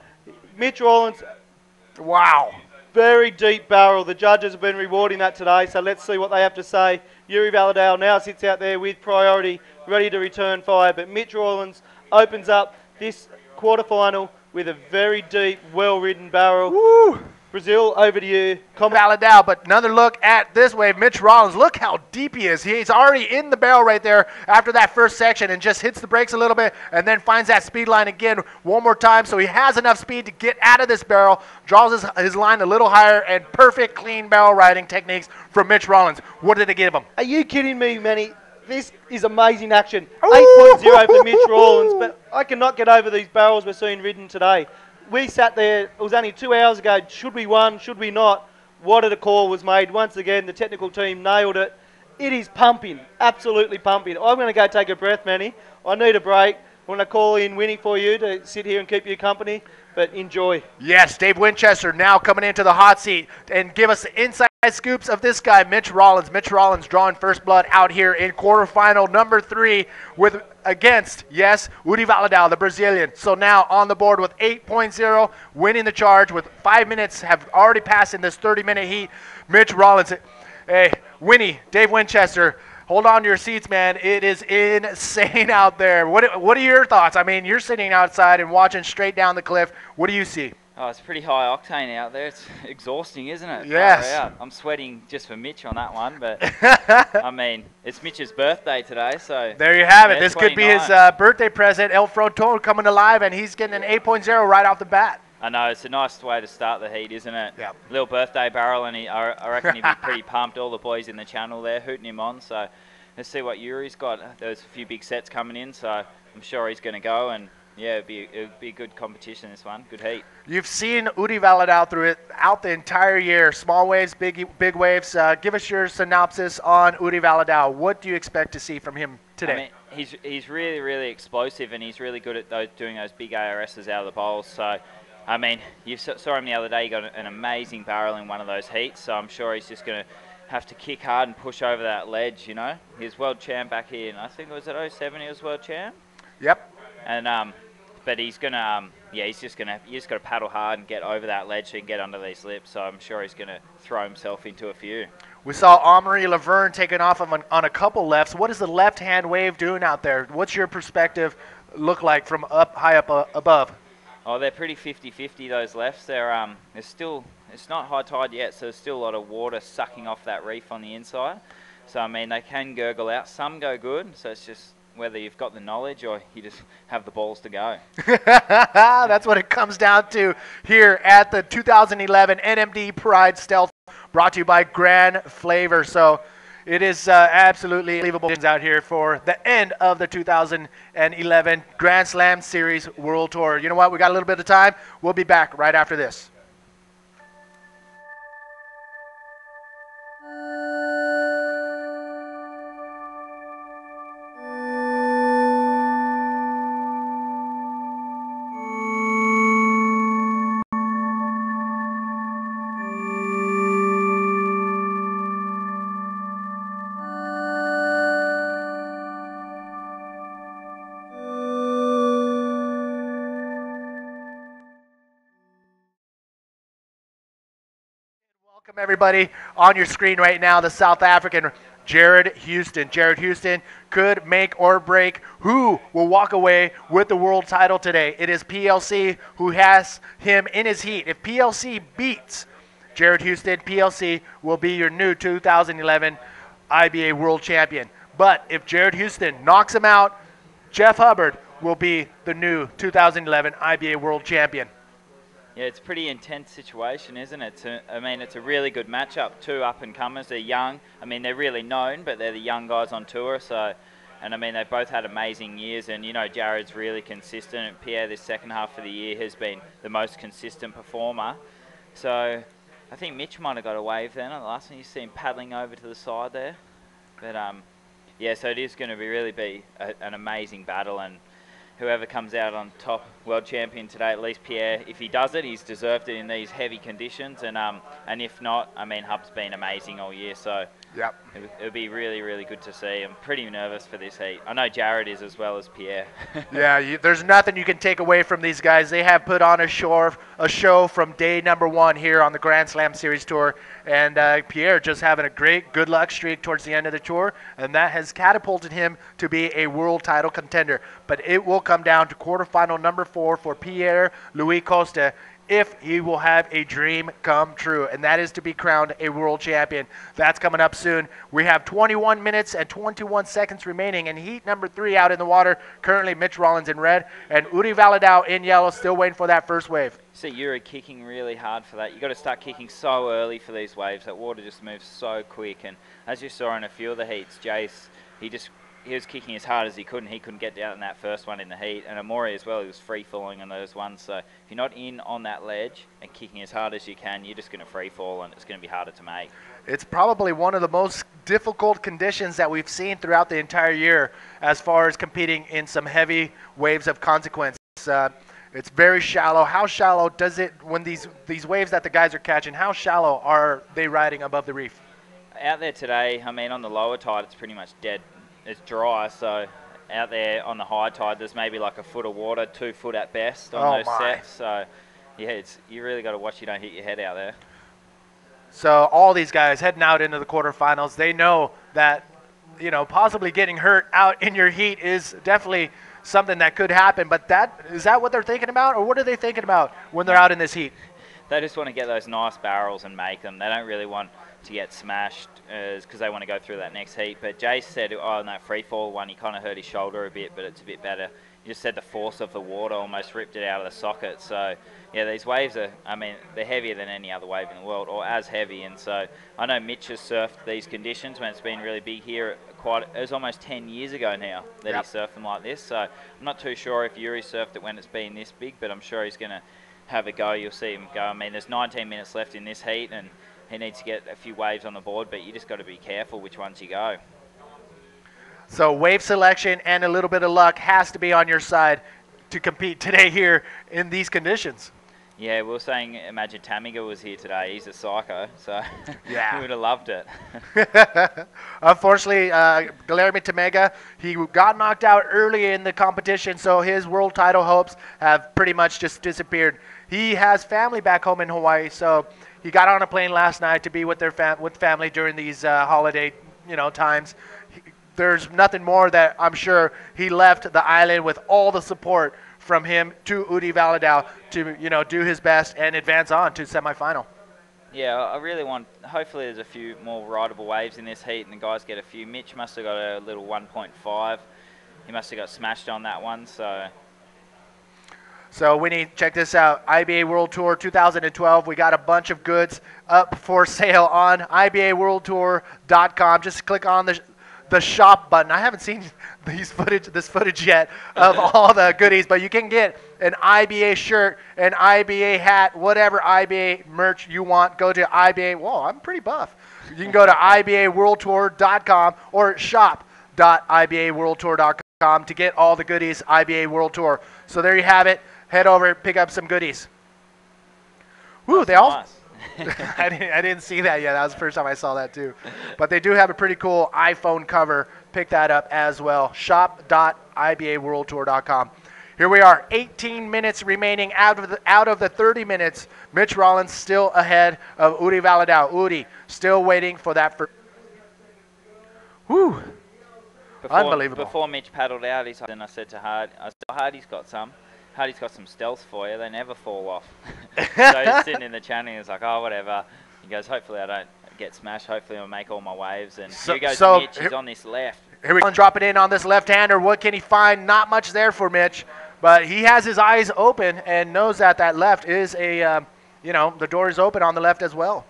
Mitch Rollins, Wow. very deep barrel. The judges have been rewarding that today, so let's see what they have to say. Yuri Valadao now sits out there with priority, ready to return fire, but Mitch Rollins opens up this quarterfinal with a very deep, well-ridden barrel. Woo. Brazil, over to you. Valadao, but another look at this way. Mitch Rollins, look how deep he is. He's already in the barrel right there after that first section and just hits the brakes a little bit and then finds that speed line again one more time. So he has enough speed to get out of this barrel, draws his line a little higher, and perfect clean barrel riding techniques from Mitch Rollins. What did it give him? Are you kidding me, Manny? This is amazing action. 8.0 for Mitch Rollins, but I cannot get over these barrels we're seeing ridden today. We sat there, it was only 2 hours ago, should we won, should we not? What a call was made. Once again, the technical team nailed it. It is pumping, absolutely pumping. I'm going to go take a breath, Manny. I need a break. I'm going to call in Winnie for you to sit here and keep you company, but enjoy. Yes, Dave Winchester now coming into the hot seat and give us the inside scoops of this guy, Mitch Rollins. Mitch Rollins drawing first blood out here in quarterfinal number 3 against, yes, Uri Valadao, the Brazilian. So now on the board with 8.0, winning the charge with 5 minutes have already passed in this 30-minute heat. Mitch Rollins, hey, Winnie, Dave Winchester, hold on to your seats, man. It is insane out there. What are your thoughts? I mean, you're sitting outside and watching straight down the cliff. What do you see? Oh, it's pretty high octane out there. It's exhausting, isn't it? Yes. Far out. I'm sweating just for Mitch on that one, but I mean, it's Mitch's birthday today, so there you have it. yeah, This could be 29. his birthday present. El Fronton coming alive, and he's getting an 8.0 right off the bat. I know, it's a nice way to start the heat, isn't it? Yep. Little birthday barrel, and I reckon he'd be pretty pumped. All the boys in the channel there hooting him on, so let's see what Yuri's got. There's a few big sets coming in, so I'm sure he's going to go, and yeah, it'd be a good competition, this one. Good heat. You've seen Uri Valadao throughout the entire year. Small waves, big waves. Give us your synopsis on Uri Valadao. What do you expect to see from him today? I mean, he's really, really explosive, and he's really good at doing those big ARSs out of the bowls. So, I mean, you saw him the other day. He got an amazing barrel in one of those heats. So I'm sure he's just going to have to kick hard and push over that ledge, you know. He was world champ back here, and I think it was at 07 he was world champ. Yep. And but he's gonna, he's just got to paddle hard and get over that ledge and get under these lips. So I'm sure he's gonna throw himself into a few. We saw Amory Laverne taking off on a couple lefts. What is the left-hand wave doing out there? What's your perspective look like from high up above? Oh, they're pretty 50-50, those lefts. They're it's not high tide yet, so there's still a lot of water sucking off that reef on the inside. So I mean, they can gurgle out. Some go good, so it's just whether you've got the knowledge or you just have the balls to go. That's what it comes down to here at the 2011 NMD Pride Stealth, brought to you by Grand Flavor. So, It is absolutely unbelievable out here for the end of the 2011 Grand Slam Series World Tour. You know what? We got a little bit of time. We'll be back right after this. Welcome everybody on your screen right now, the South African Jared Houston. Jared Houston could make or break who will walk away with the world title today. It is PLC who has him in his heat. If PLC beats Jared Houston, PLC will be your new 2011 IBA world champion. But if Jared Houston knocks him out, Jeff Hubbard will be the new 2011 IBA world champion. Yeah, it's a pretty intense situation, isn't it? I mean, it's a really good matchup. Two up-and-comers. They're young. I mean, they're really known, but they're the young guys on tour. So, and I mean, they've both had amazing years. And, you know, Jared's really consistent. And Pierre, this second half of the year, has been the most consistent performer. So, I think Mitch might have got a wave then. The last one you see him paddling over to the side there. But, yeah, so it is going to really be an amazing battle. And whoever comes out on top, world champion today, at least Pierre, if he does it, he's deserved it in these heavy conditions. And if not, I mean, Hub's been amazing all year, so yep, it'll be really, really good to see. I'm pretty nervous for this heat. I know Jared is as well as Pierre. Yeah, there's nothing you can take away from these guys. They have put on a show from day number one here on the Grand Slam Series Tour. And Pierre just having a great good luck streak towards the end of the tour, and that has catapulted him to be a world title contender. But it will come down to quarterfinal number 4 for Pierre-Louis Costa if he will have a dream come true, and that is to be crowned a world champion. That's coming up soon. We have 21 minutes and 21 seconds remaining in heat number 3 out in the water. Currently Mitch Rollins in red and Uri Valadao in yellow, still waiting for that first wave. So you're kicking really hard for that. You've got to start kicking so early for these waves. That water just moves so quick, and as you saw in a few of the heats, Jace, he was kicking as hard as he could, and he couldn't get down in that first one in the heat. And Amori as well, he was free-falling on those ones. So if you're not in on that ledge and kicking as hard as you can, you're just going to free-fall, and it's going to be harder to make. It's probably one of the most difficult conditions that we've seen throughout the entire year as far as competing in some heavy waves of consequence. It's very shallow. How shallow does it, when these waves that the guys are catching, how shallow are they riding above the reef? Out there today, I mean, on the lower tide, it's pretty much dead. It's dry, so out there on the high tide, there's maybe like a foot of water, 2 foot at best on those sets. So, yeah, you really got to watch you don't hit your head out there. So all these guys heading out into the quarterfinals, they know that, you know, possibly getting hurt out in your heat is definitely something that could happen. But is that what they're thinking about, or what are they thinking about when they're out in this heat? They just want to get those nice barrels and make them. They don't really want to get smashed because they want to go through that next heat. But Jace said, in that free fall one, he kind of hurt his shoulder a bit, but it's a bit better. He just said the force of the water almost ripped it out of the socket. So, yeah, these waves are, I mean, they're heavier than any other wave in the world, or as heavy. And so I know Mitch has surfed these conditions when it's been really big here. It was almost 10 years ago now that he surfed them like this. So I'm not too sure if Yuri surfed it when it's been this big, but I'm sure he's going to have a go. You'll see him go. I mean, there's 19 minutes left in this heat, and he needs to get a few waves on the board, but you just got to be careful which ones you go. So wave selection and a little bit of luck has to be on your side to compete today here in these conditions. Yeah, we were saying, imagine Tamiga was here today. He's a psycho, so yeah, he would have loved it. Unfortunately, Guilherme Tamiga, he got knocked out early in the competition, so his world title hopes have pretty much just disappeared. He has family back home in Hawaii, so he got on a plane last night to be with their family during these holiday, times. There's nothing more that I'm sure he left the island with all the support from him to Udi Valadao to, do his best and advance on to semifinal. Yeah, I really want, hopefully there's a few more rideable waves in this heat and the guys get a few. Mitch must have got a little 1.5. He must have got smashed on that one, so. So Winnie, check this out. IBA World Tour 2012. We got a bunch of goods up for sale on IBAWorldTour.com. Just click on the shop button. I haven't seen this footage yet of all the goodies, but you can get an IBA shirt, an IBA hat, whatever IBA merch you want. Go to IBA. Whoa, I'm pretty buff. You can go to IBAWorldTour.com or shop.IBAWorldTour.com to get all the goodies IBA World Tour. So there you have it. Head over, pick up some goodies. Woo, they all. Nice. I didn't see that yet. That was the first time I saw that too. But they do have a pretty cool iPhone cover. Pick that up as well. Shop.IBAWorldTour.com. Here we are, 18 minutes remaining out of the 30 minutes. Mitch Rollins still ahead of Uri Valadao. Uri still waiting for that. Whew. Unbelievable. Before Mitch paddled out, then I said to Hardy's got some. Hardy's got some stealth for you. They never fall off. So he's sitting in the channel. He's like, oh, whatever. He goes, hopefully I don't get smashed. Hopefully I'll make all my waves. And here goes Mitch. He's on this left. Here we go. Drop it in on this left-hander. What can he find? Not much there for Mitch. But he has his eyes open and knows that that left is the door is open on the left as well.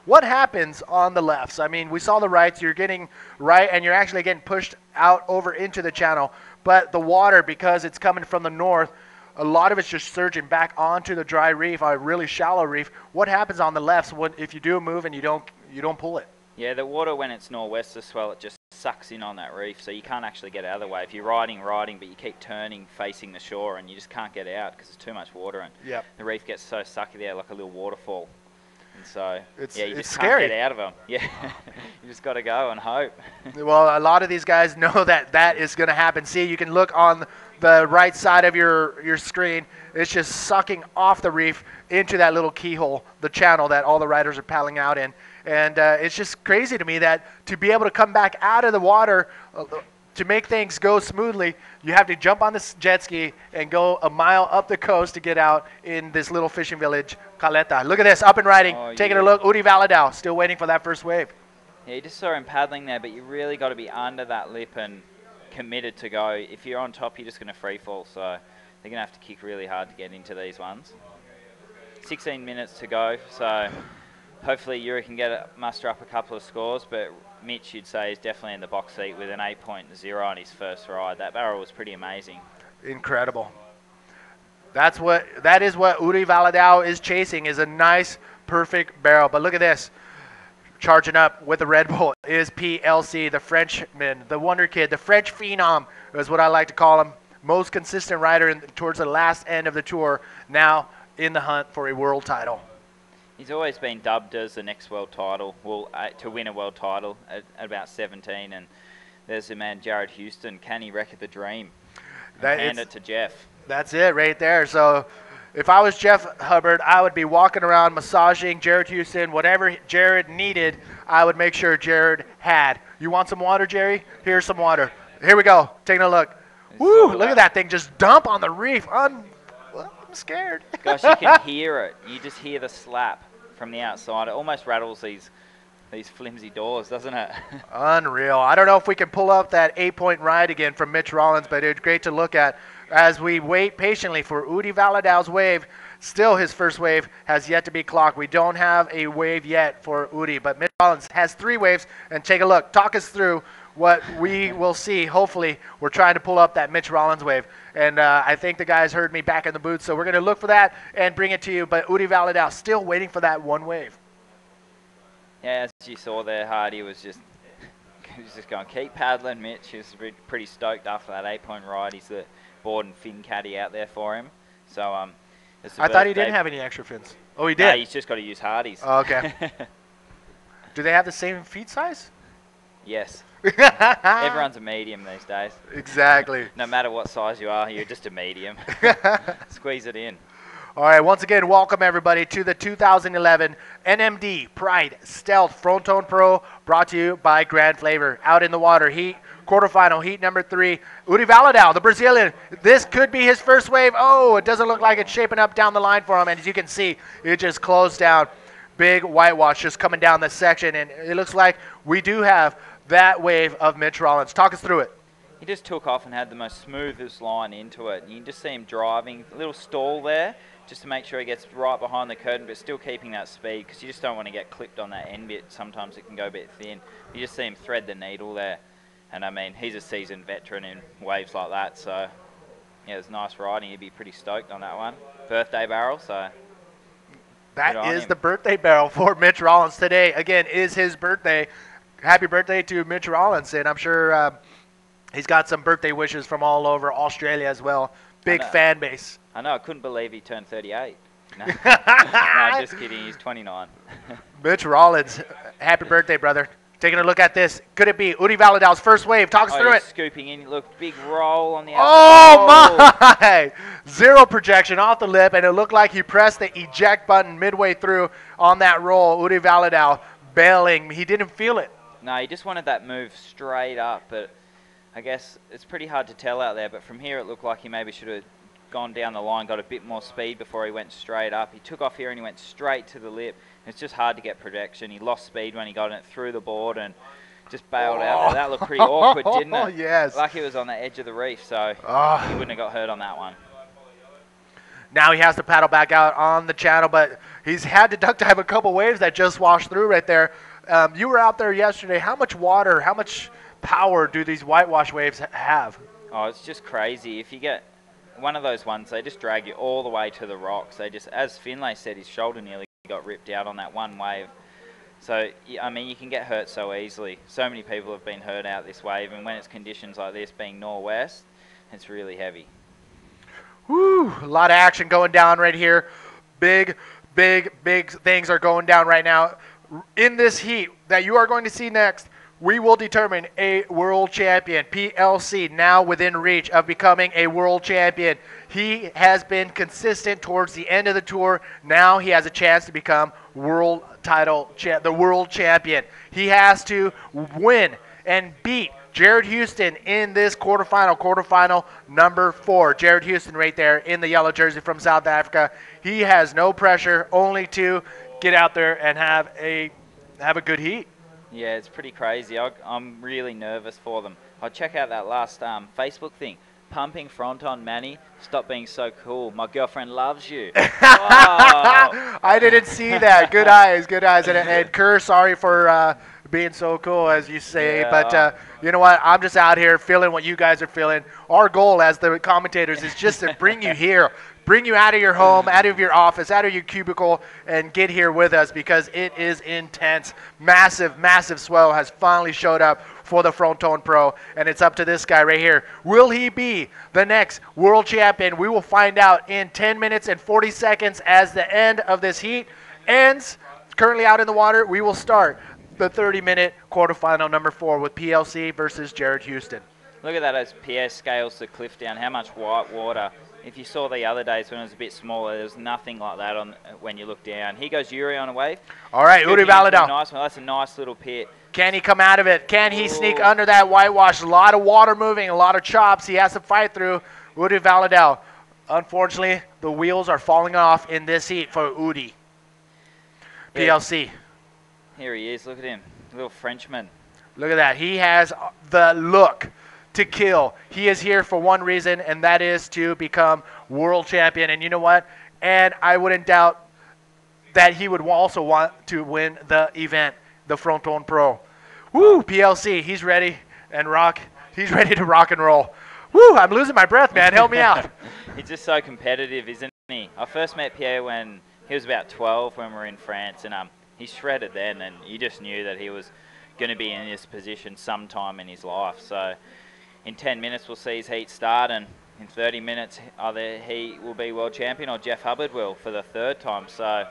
What happens on the lefts? I mean, we saw the rights. You're getting right, and you're actually getting pushed out over into the channel. But the water, because it's coming from the north, a lot of it's just surging back onto the dry reef, a really shallow reef. What happens on the lefts if you do a move and you don't pull it? Yeah, the water, when it's nor'wester swell, it just sucks in on that reef, so you can't actually get out of the way. If you're riding, but you keep turning, facing the shore, and you just can't get out because there's too much water, and the reef gets so sucky there, like a little waterfall. And so, you just scary. Can't get out of them. Yeah, you just got to go and hope. Well, a lot of these guys know that is going to happen. See, you can look on the right side of your screen. It's just sucking off the reef into that little keyhole, the channel that all the riders are paddling out in. And it's just crazy to me that to be able to come back out of the water, to make things go smoothly, you have to jump on this jet ski and go a mile up the coast to get out in this little fishing village, Caleta. Look at this, up and riding, taking a look. Uri Valadao still waiting for that first wave. Yeah, you just saw him paddling there, but you really got to be under that lip and committed to go. If you're on top, you're just going to free fall, so they're going to have to kick really hard to get into these ones. 16 minutes to go, so hopefully Yuri can muster up a couple of scores, but Mitch, you'd say, is definitely in the box seat with an 8.0 on his first ride. That barrel was pretty amazing. Incredible. That is what Uri Valadao is chasing, is a nice, perfect barrel. But look at this. Charging up with the Red Bull is PLC, the Frenchman, the wonder kid, the French phenom is what I like to call him. Most consistent rider towards the last end of the tour, now in the hunt for a world title. He's always been dubbed as the next world title, to win a world title at about 17. And there's the man, Jared Houston. Can he wreck the dream? Hand it to Jeff. That's it right there. So if I was Jeff Hubbard, I would be walking around massaging Jared Houston. Whatever Jared needed, I would make sure Jared had. You want some water, Jerry? Here's some water. Here we go. Taking a look. Woo, look at that thing just dump on the reef. I'm scared. Gosh, you can hear it. You just hear the slap from the outside. It almost rattles these flimsy doors, doesn't it? Unreal. I don't know if we can pull up that 8-point ride again from Mitch Rollins, but it's great to look at as we wait patiently for Uri Valadao's wave. Still, his first wave has yet to be clocked. We don't have a wave yet for Uri, but Mitch Rollins has 3 waves. And take a look. Talk us through what we will see. Hopefully, we're trying to pull up that Mitch Rollins wave. And I think the guys heard me back in the booth, so we're going to look for that and bring it to you. But Uri Valadao still waiting for that 1 wave. Yeah, as you saw there, Hardy was just going, keep paddling, Mitch. He was pretty stoked after that 8-point ride. He's the board and fin caddy out there for him. So I thought he didn't have any extra fins. Oh, he did? No, he's just got to use Hardy's. Oh, okay. Do they have the same feet size? Yes. Everyone's a medium these days. Exactly. No matter what size you are, you're just a medium. Squeeze it in. All right, once again, welcome everybody to the 2011 NMD Pride Stealth Fronton Pro, brought to you by Grand Flavor. Out in the water, heat quarterfinal, heat number 3. Uri Valadao, the Brazilian. This could be his first wave. Oh, it doesn't look like it's shaping up down the line for him. And as you can see, it just closed down. Big whitewash just coming down this section. And it looks like we do have that wave of Mitch Rollins. Talk us through it. he just took off and had the most smoothest line into it. And you can just see him driving, a little stall there, just to make sure he gets right behind the curtain, but still keeping that speed, because you just don't want to get clipped on that end bit. Sometimes it can go a bit thin. You just see him thread the needle there. And I mean, he's a seasoned veteran in waves like that, so yeah, it's nice riding. He'd be pretty stoked on that one. Birthday barrel, so. That is the birthday barrel for Mitch Rollins today. Again, is his birthday. Happy birthday to Mitch Rollins, and I'm sure he's got some birthday wishes from all over Australia as well. Big fan base. I know. I couldn't believe he turned 38. No, no, just kidding. He's 29. Mitch Rollins, happy birthday, brother. Taking a look at this. Could it be Udi Valadal's first wave? Talk us through it. Scooping in. Look, big roll on the outside. Oh, my. Zero projection off the lip, and it looked like he pressed the eject button midway through on that roll. Udi Valadal bailing. He didn't feel it. No, he just wanted that move straight up, but I guess it's pretty hard to tell out there. But from here, it looked like he maybe should have gone down the line, got a bit more speed before he went straight up. He took off here and he went straight to the lip. It's just hard to get projection. He lost speed when he got it through the board and just bailed out there. That looked pretty awkward, didn't it? Yes. Like he was on the edge of the reef, so he wouldn't have got hurt on that one. Now he has to paddle back out on the channel, but he's had to duck dive a couple waves that just washed through right there. You were out there yesterday. How much water, how much power do these whitewash waves have? Oh, it's just crazy. If you get one of those ones, they just drag you all the way to the rocks. They just, as Finlay said, his shoulder nearly got ripped out on that one wave. So, I mean, you can get hurt so easily. So many people have been hurt out this wave, and when it's conditions like this, being northwest, it's really heavy. Woo, a lot of action going down right here. Big things are going down right now. In this heat that you are going to see next, we will determine a world champion. PLC now within reach of becoming a world champion. He has been consistent towards the end of the tour. Now he has a chance to become the world champion. He has to win and beat Jared Houston in this quarterfinal number 4. Jared Houston right there in the yellow jersey from South Africa. He has no pressure, only to get out there and have a good heat. Yeah, it's pretty crazy. I'm really nervous for them. I'll check out that last Facebook thing. Pumping Fronton, Manny. Stop being so cool. My girlfriend loves you. I didn't see that. Good eyes. And Kerr, sorry for being so cool, as you say. Yeah. But you know what? I'm just out here feeling what you guys are feeling. Our goal as the commentators is just to bring you here. Bring you out of your home, out of your office, out of your cubicle, and get here with us because it is intense. Massive swell has finally showed up for the Fronton Pro, and it's up to this guy right here. Will he be the next world champion? We will find out in 10 minutes and 40 seconds as the end of this heat ends. Currently out in the water, we will start the 30-minute quarterfinal number 4 with PLC versus Jared Houston. Look at that as Pierre scales the cliff down, how much white water. If you saw the other days when it was a bit smaller, there's nothing like that on when you look down. Here goes Yuri on a wave. All right, Udi Valadal. Nice one. That's a nice little pit. Can he come out of it? Can he sneak under that whitewash? A lot of water moving, a lot of chops he has to fight through. Udi Valadal. Unfortunately, the wheels are falling off in this heat for Udi. PLC. Here he is. Look at him. Little Frenchman. Look at that. He has the look to kill. He is here for one reason, and that is to become world champion. And you know what? And I wouldn't doubt that he would also want to win the event, the Fronton Pro. Woo, PLC, he's ready and rock. He's ready to rock and roll. Woo, I'm losing my breath, man. Help me out. He's just so competitive, isn't he? I first met Pierre when he was about 12 when we were in France, and he shredded then, and you just knew that he was going to be in this position sometime in his life. So in 10 minutes, we'll see his heat start, and in 30 minutes, either he will be world champion or Jeff Hubbard will for the 3rd time. So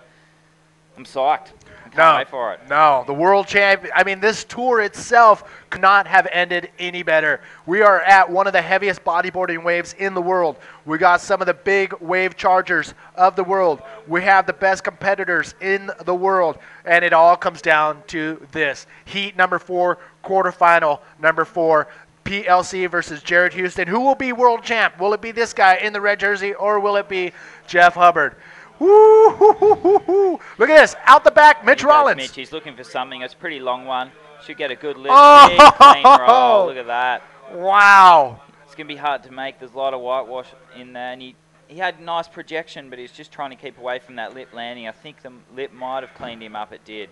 I'm psyched. I can't wait for it. No, the world champion. I mean, this tour itself could not have ended any better. We are at one of the heaviest bodyboarding waves in the world. We got some of the big wave chargers of the world. We have the best competitors in the world, and it all comes down to this. Heat number 4, quarterfinal number 4. PLC versus Jared Houston. Who will be world champ? Will it be this guy in the red jersey, or will it be Jeff Hubbard? Woo, hoo, hoo, hoo, hoo. Look at this. Out the back, Mitch Rollins. Mitch, he's looking for something. It's a pretty long one. Should get a good lift. Big, clean roll. Look at that. Wow. It's going to be hard to make. There's a lot of whitewash in there, and he had nice projection, but he was just trying to keep away from that lip landing. I think the lip might have cleaned him up. It did.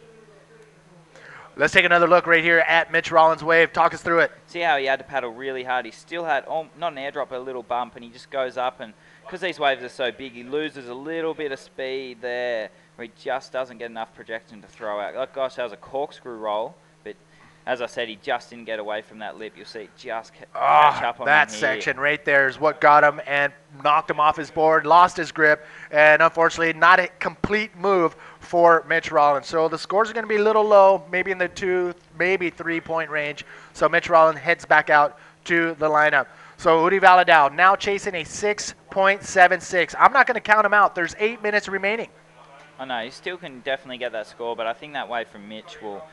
Let's take another look right here at Mitch Rollins' wave. Talk us through it. See how he had to paddle really hard. He still had, not an airdrop, but a little bump, and he just goes up, and because these waves are so big, he loses a little bit of speed there, where he just doesn't get enough projection to throw out. Like, gosh, that was a corkscrew roll, but as I said, he just didn't get away from that lip. You'll see it just catch up on that him here. section right there is what got him and knocked him off his board, lost his grip, and unfortunately not a complete move for Mitch Rollins. So the scores are going to be a little low, maybe in the 2, maybe 3-point range. So Mitch Rollins heads back out to the lineup. So Udi Valadao now chasing a 6.76. I'm not going to count him out. There's 8 minutes remaining. I know, he still can definitely get that score, but I think that wave from Mitch will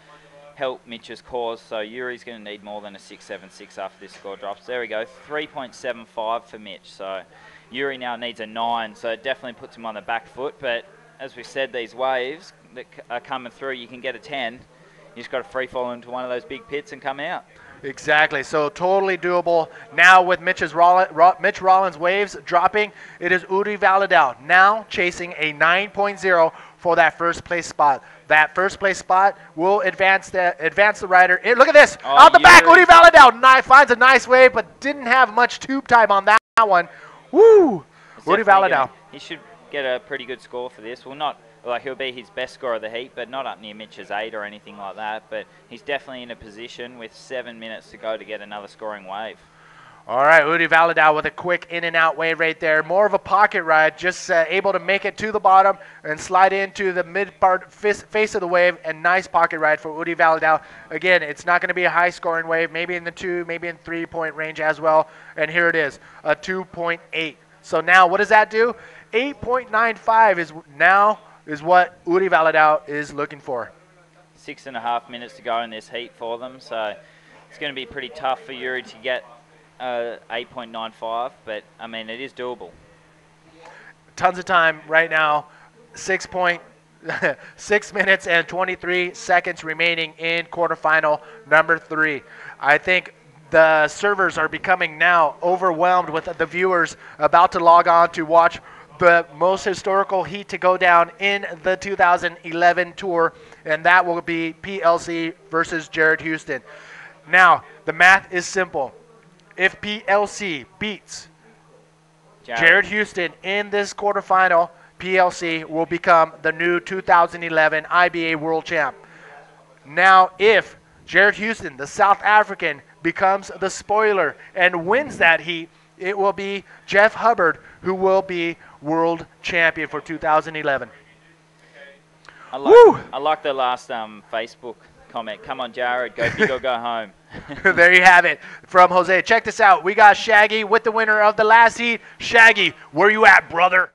help Mitch's cause. So Yuri's going to need more than a 6.76 after this score drops. There we go, 3.75 for Mitch. So Yuri now needs a 9, so it definitely puts him on the back foot. But as we said, these waves that are coming through, you can get a 10. You just got to free fall into one of those big pits and come out. Exactly. So totally doable. Now with Mitch Rollins' waves dropping, it is Udi Valadao now chasing a 9.0 for that first place spot. That first place spot will advance the rider. Look at this. Out the back, Udi Valadao finds a nice wave, but didn't have much tube time on that one. Woo! Udi Valadao. He should get a pretty good score for this. Well, not like he'll be his best score of the heat, but not up near Mitch's 8 or anything like that. But he's definitely in a position with 7 minutes to go to get another scoring wave. All right, Udi Valadao with a quick in and out wave right there. More of a pocket ride, just able to make it to the bottom and slide into the mid part face of the wave, and nice pocket ride for Udi Valadao. Again, it's not going to be a high scoring wave, maybe in the 2, maybe in 3-point range as well. And here it is, a 2.8. So now what does that do? 8.95 is what Udi Valadao is looking for. 6.5 minutes to go in this heat for them, so it's going to be pretty tough for Yuri to get 8.95, but I mean it is doable. Tons of time right now. 6 minutes and 23 seconds remaining in quarterfinal number 3. I think the servers are becoming now overwhelmed with the viewers about to log on to watch the most historical heat to go down in the 2011 tour, and that will be PLC versus Jared Houston. Now, the math is simple. If PLC beats Jared Houston in this quarterfinal, PLC will become the new 2011 IBA World Champ. Now, if Jared Houston, the South African, becomes the spoiler and wins that heat, it will be Jeff Hubbard who will be world champion for 2011. I like the last Facebook comment. Come on, Jared, go big or go home. There you have it from Jose. Check this out. We got Shaggy with the winner of the last heat. Shaggy, where you at, brother?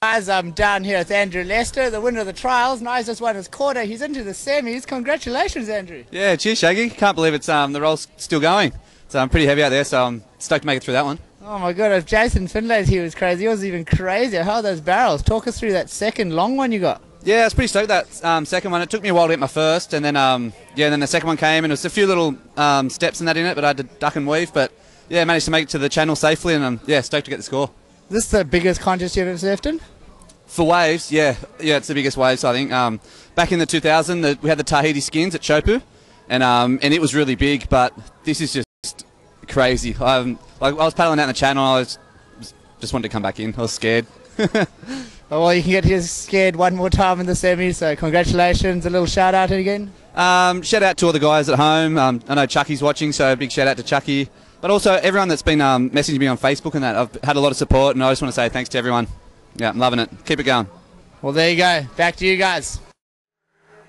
Guys, I'm down here with Andrew Lester, the winner of the trials. Nice, just won his quarter. He's into the semis. Congratulations, Andrew. Yeah, cheers, Shaggy. Can't believe it's the roll's still going. So I'm pretty heavy out there, so I'm stoked to make it through that one. Oh my god, if Jason Finlay's here was crazy, he was even crazier. How are those barrels? Talk us through that second long one you got. Yeah, I was pretty stoked that second one. It took me a while to get my first, and then then the second one came, and it was a few little steps and that in it, but I had to duck and weave. But yeah, managed to make it to the channel safely, and I'm stoked to get the score. Is this the biggest contest you've ever surfed in? For waves, yeah, it's the biggest waves, I think. Back in the 2000, we had the Tahiti skins at Chopu, and it was really big, but this is just crazy. I was paddling out in the channel, I just wanted to come back in. I was scared. Oh, well, you can get scared one more time in the semis, so congratulations. A little shout out again. Shout out to all the guys at home. I know Chucky's watching, so big shout out to Chucky. But also everyone that's been messaging me on Facebook and that. I've had a lot of support, and I just want to say thanks to everyone. Yeah, I'm loving it. Keep it going. Well, there you go. Back to you guys.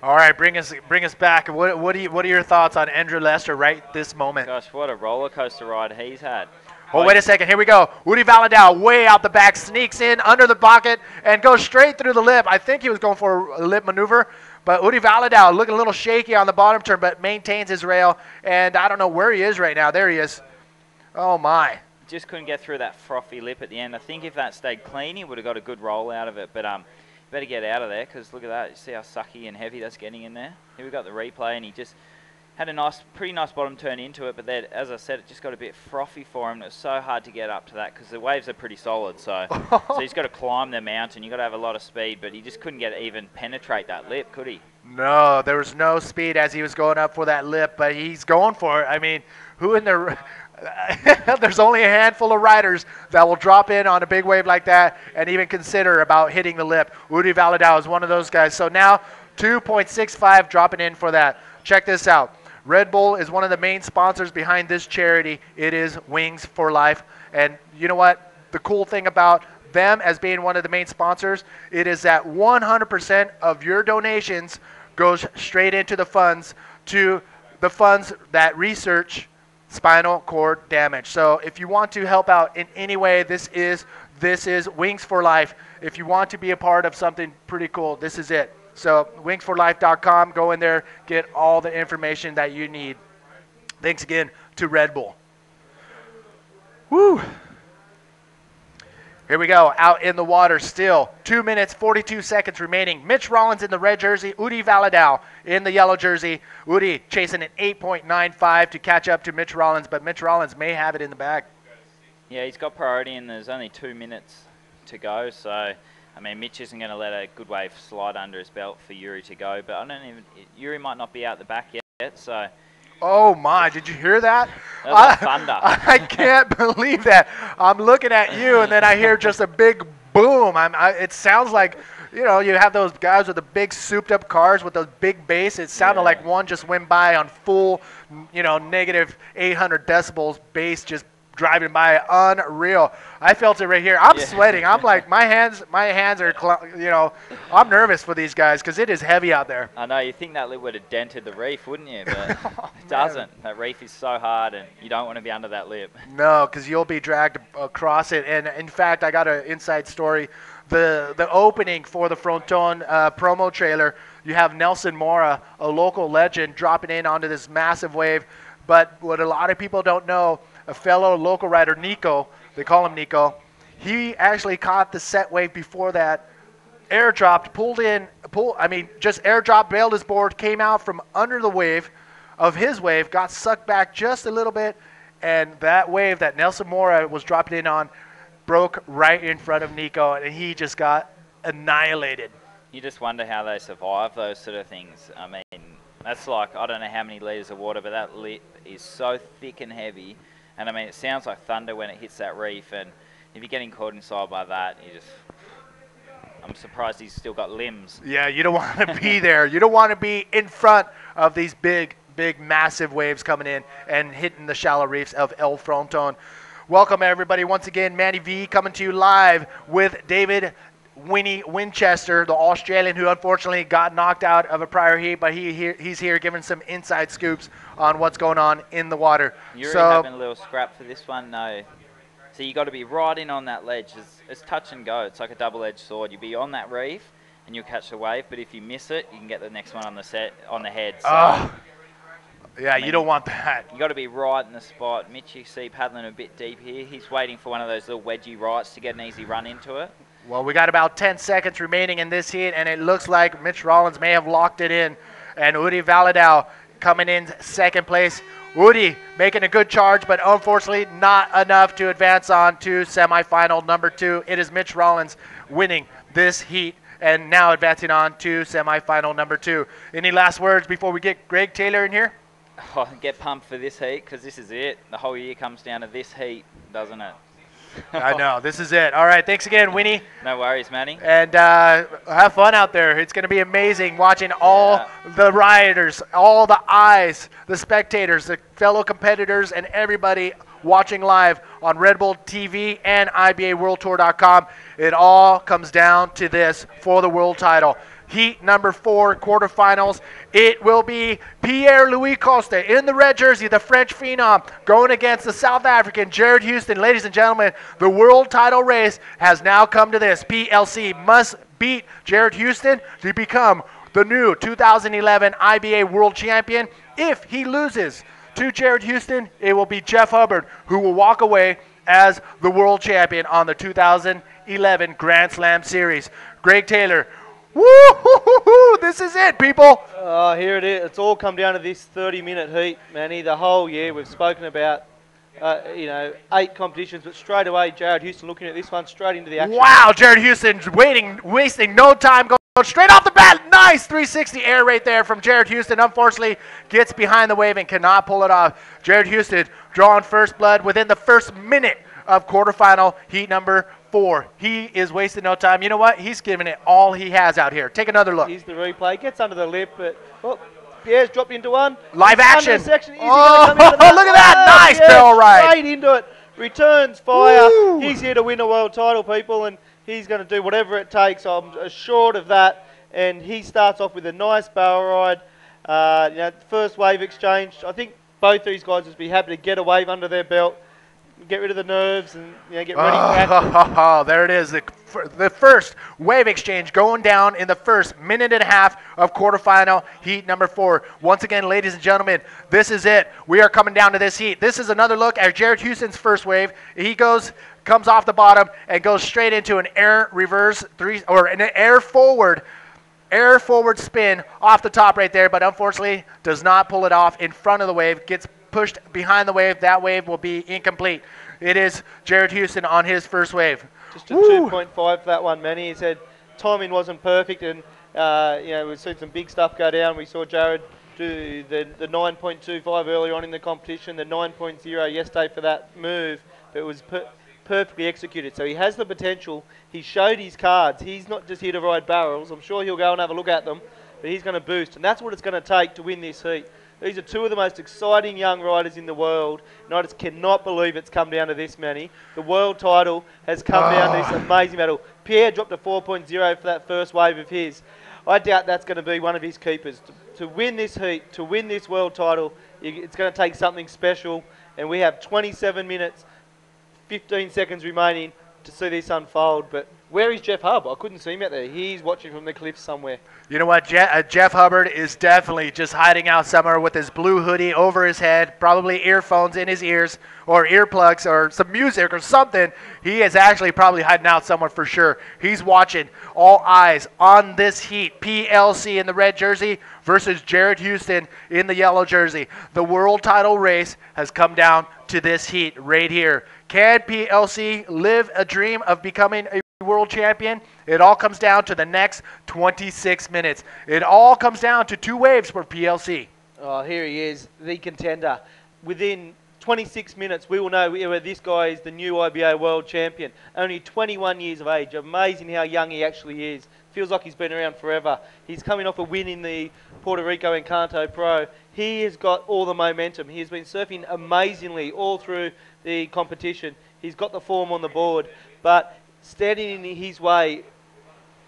All right, bring us back. What are your thoughts on Andrew Lester right this moment? Gosh, what a roller coaster ride he's had. Oh, wait a second. Here we go. Udi Valadao way out the back, sneaks in under the pocket, and goes straight through the lip. I think he was going for a lip maneuver, but Udi Valadao looking a little shaky on the bottom turn, but maintains his rail, and I don't know where he is right now. There he is. Oh, my. Just couldn't get through that frothy lip at the end. I think if that stayed clean, he would have got a good roll out of it, but better get out of there because look at that. You see how sucky and heavy that's getting in there? Here we got the replay, and he just had a pretty nice bottom turn into it, but then, as I said, it just got a bit frothy for him. It was so hard to get up to that because the waves are pretty solid. So he's got to climb the mountain. You've got to have a lot of speed, but he just couldn't even penetrate that lip, could he? No, there was no speed as he was going up for that lip, but he's going for it. I mean, who in the there's only a handful of riders that will drop in on a big wave like that and even consider about hitting the lip. Udi Valadao is one of those guys. So now 2.65 dropping in for that. Check this out. Red Bull is one of the main sponsors behind this charity. It is Wings for Life. And you know what? The cool thing about them as being one of the main sponsors, it is that 100% of your donations goes straight into the funds that research spinal cord damage. So if you want to help out in any way, this is Wings for Life. If you want to be a part of something pretty cool, this is it. So wingsforlife.com, go in there, get all the information that you need. Thanks again to Red Bull. Woo! Here we go, out in the water still. 2 minutes, 42 seconds remaining. Mitch Rollins in the red jersey, Udi Valadao in the yellow jersey. Udi chasing an 8.95 to catch up to Mitch Rollins, but Mitch Rollins may have it in the bag. Yeah, he's got priority and there's only 2 minutes to go, so I mean, Mitch isn't going to let a good wave slide under his belt for Yuri to go, but Yuri might not be out the back yet, so. Oh my, did you hear that? That was like thunder. I can't believe that. I'm looking at you and then I hear just a big boom. It sounds like, you know, you have those guys with the big souped up cars with those big bass. It sounded like one just went by on full, you know, negative 800 decibels bass just driving by. Unreal. I felt it right here. I'm sweating. I'm like, my hands are, you know, I'm nervous for these guys because it is heavy out there. I know, you think that lip would have dented the reef, wouldn't you? But it doesn't. That reef is so hard and you don't want to be under that lip. No, because you'll be dragged across it. And in fact, I got an inside story. The opening for the Fronton promo trailer, you have Nelson Mora, a local legend, dropping in onto this massive wave. But what a lot of people don't know, a fellow local rider, Nico, they call him Nico, he actually caught the set wave before that, airdropped, just airdropped, bailed his board, came out from under the wave of his wave, got sucked back just a little bit, and that wave that Nelson Mora was dropping in on broke right in front of Nico, and he just got annihilated. You just wonder how they survive those sort of things. I mean, that's like, I don't know how many litres of water, but that lip is so thick and heavy. And I mean, it sounds like thunder when it hits that reef. And if you're getting caught inside by that, I'm surprised he's still got limbs. Yeah, you don't want to be there. You don't want to be in front of these big, massive waves coming in and hitting the shallow reefs of El Fronton. Welcome, everybody. Once again, Manny V coming to you live with David Winnie Winchester, the Australian who unfortunately got knocked out of a prior heat, but he's here giving some inside scoops on what's going on in the water. You're having a little scrap for this one? No. So you got to be right in on that ledge. It's touch and go. It's like a double-edged sword. You be on that reef and you'll catch the wave, but if you miss it, you can get the next one on the head. So, yeah, I mean, you don't want that. You got to be right in the spot. Mitch, you see paddling a bit deep here. He's waiting for one of those little wedgie rights to get an easy run into it. Well, we got about 10 seconds remaining in this heat, and it looks like Mitch Rollins may have locked it in. And Udi Valadao coming in second place. Udi making a good charge, but unfortunately not enough to advance on to semifinal number 2. It is Mitch Rollins winning this heat and now advancing on to semifinal number 2. Any last words before we get Greg Taylor in here? Oh, get pumped for this heat because this is it. The whole year comes down to this heat, doesn't it? I know. This is it. All right. Thanks again, Winnie. No worries, Manny. And have fun out there. It's going to be amazing watching all the riders, all the eyes, the spectators, the fellow competitors, and everybody watching live on Red Bull TV and IBAWorldTour.com. It all comes down to this for the world title. Heat number 4, quarterfinals. It will be Pierre-Louis Coste in the red jersey, the French phenom, going against the South African Jared Houston. Ladies and gentlemen, the world title race has now come to this. PLC must beat Jared Houston to become the new 2011 IBA World Champion. If he loses to Jared Houston, it will be Jeff Hubbard who will walk away as the world champion on the 2011 Grand Slam Series. Greg Taylor, Woo! This is it, people. Here it is. It's all come down to this 30-minute heat, Manny. The whole year we've spoken about, 8 competitions, but straight away Jared Houston looking at this one straight into the action. Wow, Jared Houston wasting no time, going straight off the bat. Nice 360 air right there from Jared Houston. Unfortunately, gets behind the wave and cannot pull it off. Jared Houston drawing first blood within the first minute of quarterfinal heat number 4. He is wasting no time. You know what? He's giving it all he has out here. Take another look. Here's the replay. Gets under the lip, but Pierre's dropped into one. Live action. Under the section. Is he Oh, gonna come into that? look at that. Nice Pierre barrel ride. Straight into it. Returns fire. Woo. He's here to win a world title, people, and he's going to do whatever it takes. I'm assured of that. And he starts off with a nice barrel ride. First wave exchange. I think both these guys would be happy to get a wave under their belt, get rid of the nerves, and get ready for action. There it is. The first wave exchange going down in the first minute and a half of quarterfinal heat number 4. Once again, ladies and gentlemen, this is it. We are coming down to this heat. This is another look at Jared Houston's first wave. He comes off the bottom and goes straight into an air reverse an air forward spin off the top right there, but unfortunately does not pull it off in front of the wave. Gets pushed behind the wave. That wave will be incomplete. It is Jared Houston on his first wave. Just a 2.5 for that one, Manny. He said timing wasn't perfect, and we've seen some big stuff go down. We saw Jared do the 9.25 earlier on in the competition, the 9.0 yesterday for that move, but it was perfectly executed. So he has the potential. He showed his cards. He's not just here to ride barrels. I'm sure he'll go and have a look at them, but he's going to boost, and that's what it's going to take to win this heat. These are 2 of the most exciting young riders in the world, and I just cannot believe it's come down to this, Manny. The world title has come down to this amazing battle. Pierre dropped a 4.0 for that first wave of his. I doubt that's going to be one of his keepers. To win this heat, to win this world title, it's going to take something special, and we have 27 minutes, 15 seconds remaining to see this unfold. But where is Jeff Hubb? I couldn't see him out there. He's watching from the cliffs somewhere. You know what? Jeff Hubbard is definitely just hiding out somewhere with his blue hoodie over his head, probably earphones in his ears or earplugs or some music or something. He is actually probably hiding out somewhere for sure. He's watching. All eyes on this heat. PLC in the red jersey versus Jared Houston in the yellow jersey. The world title race has come down to this heat right here. Can PLC live a dream of becoming a world champion? It all comes down to the next 26 minutes. It all comes down to 2 waves for PLC. Oh, here he is, the contender. Within 26 minutes, we will know whether this guy is the new IBA world champion. Only 21 years of age. Amazing how young he actually is. Feels like he's been around forever. He's coming off a win in the Puerto Rico Encanto Pro. He has got all the momentum. He has been surfing amazingly all through the competition. He's got the form on the board, but standing in his way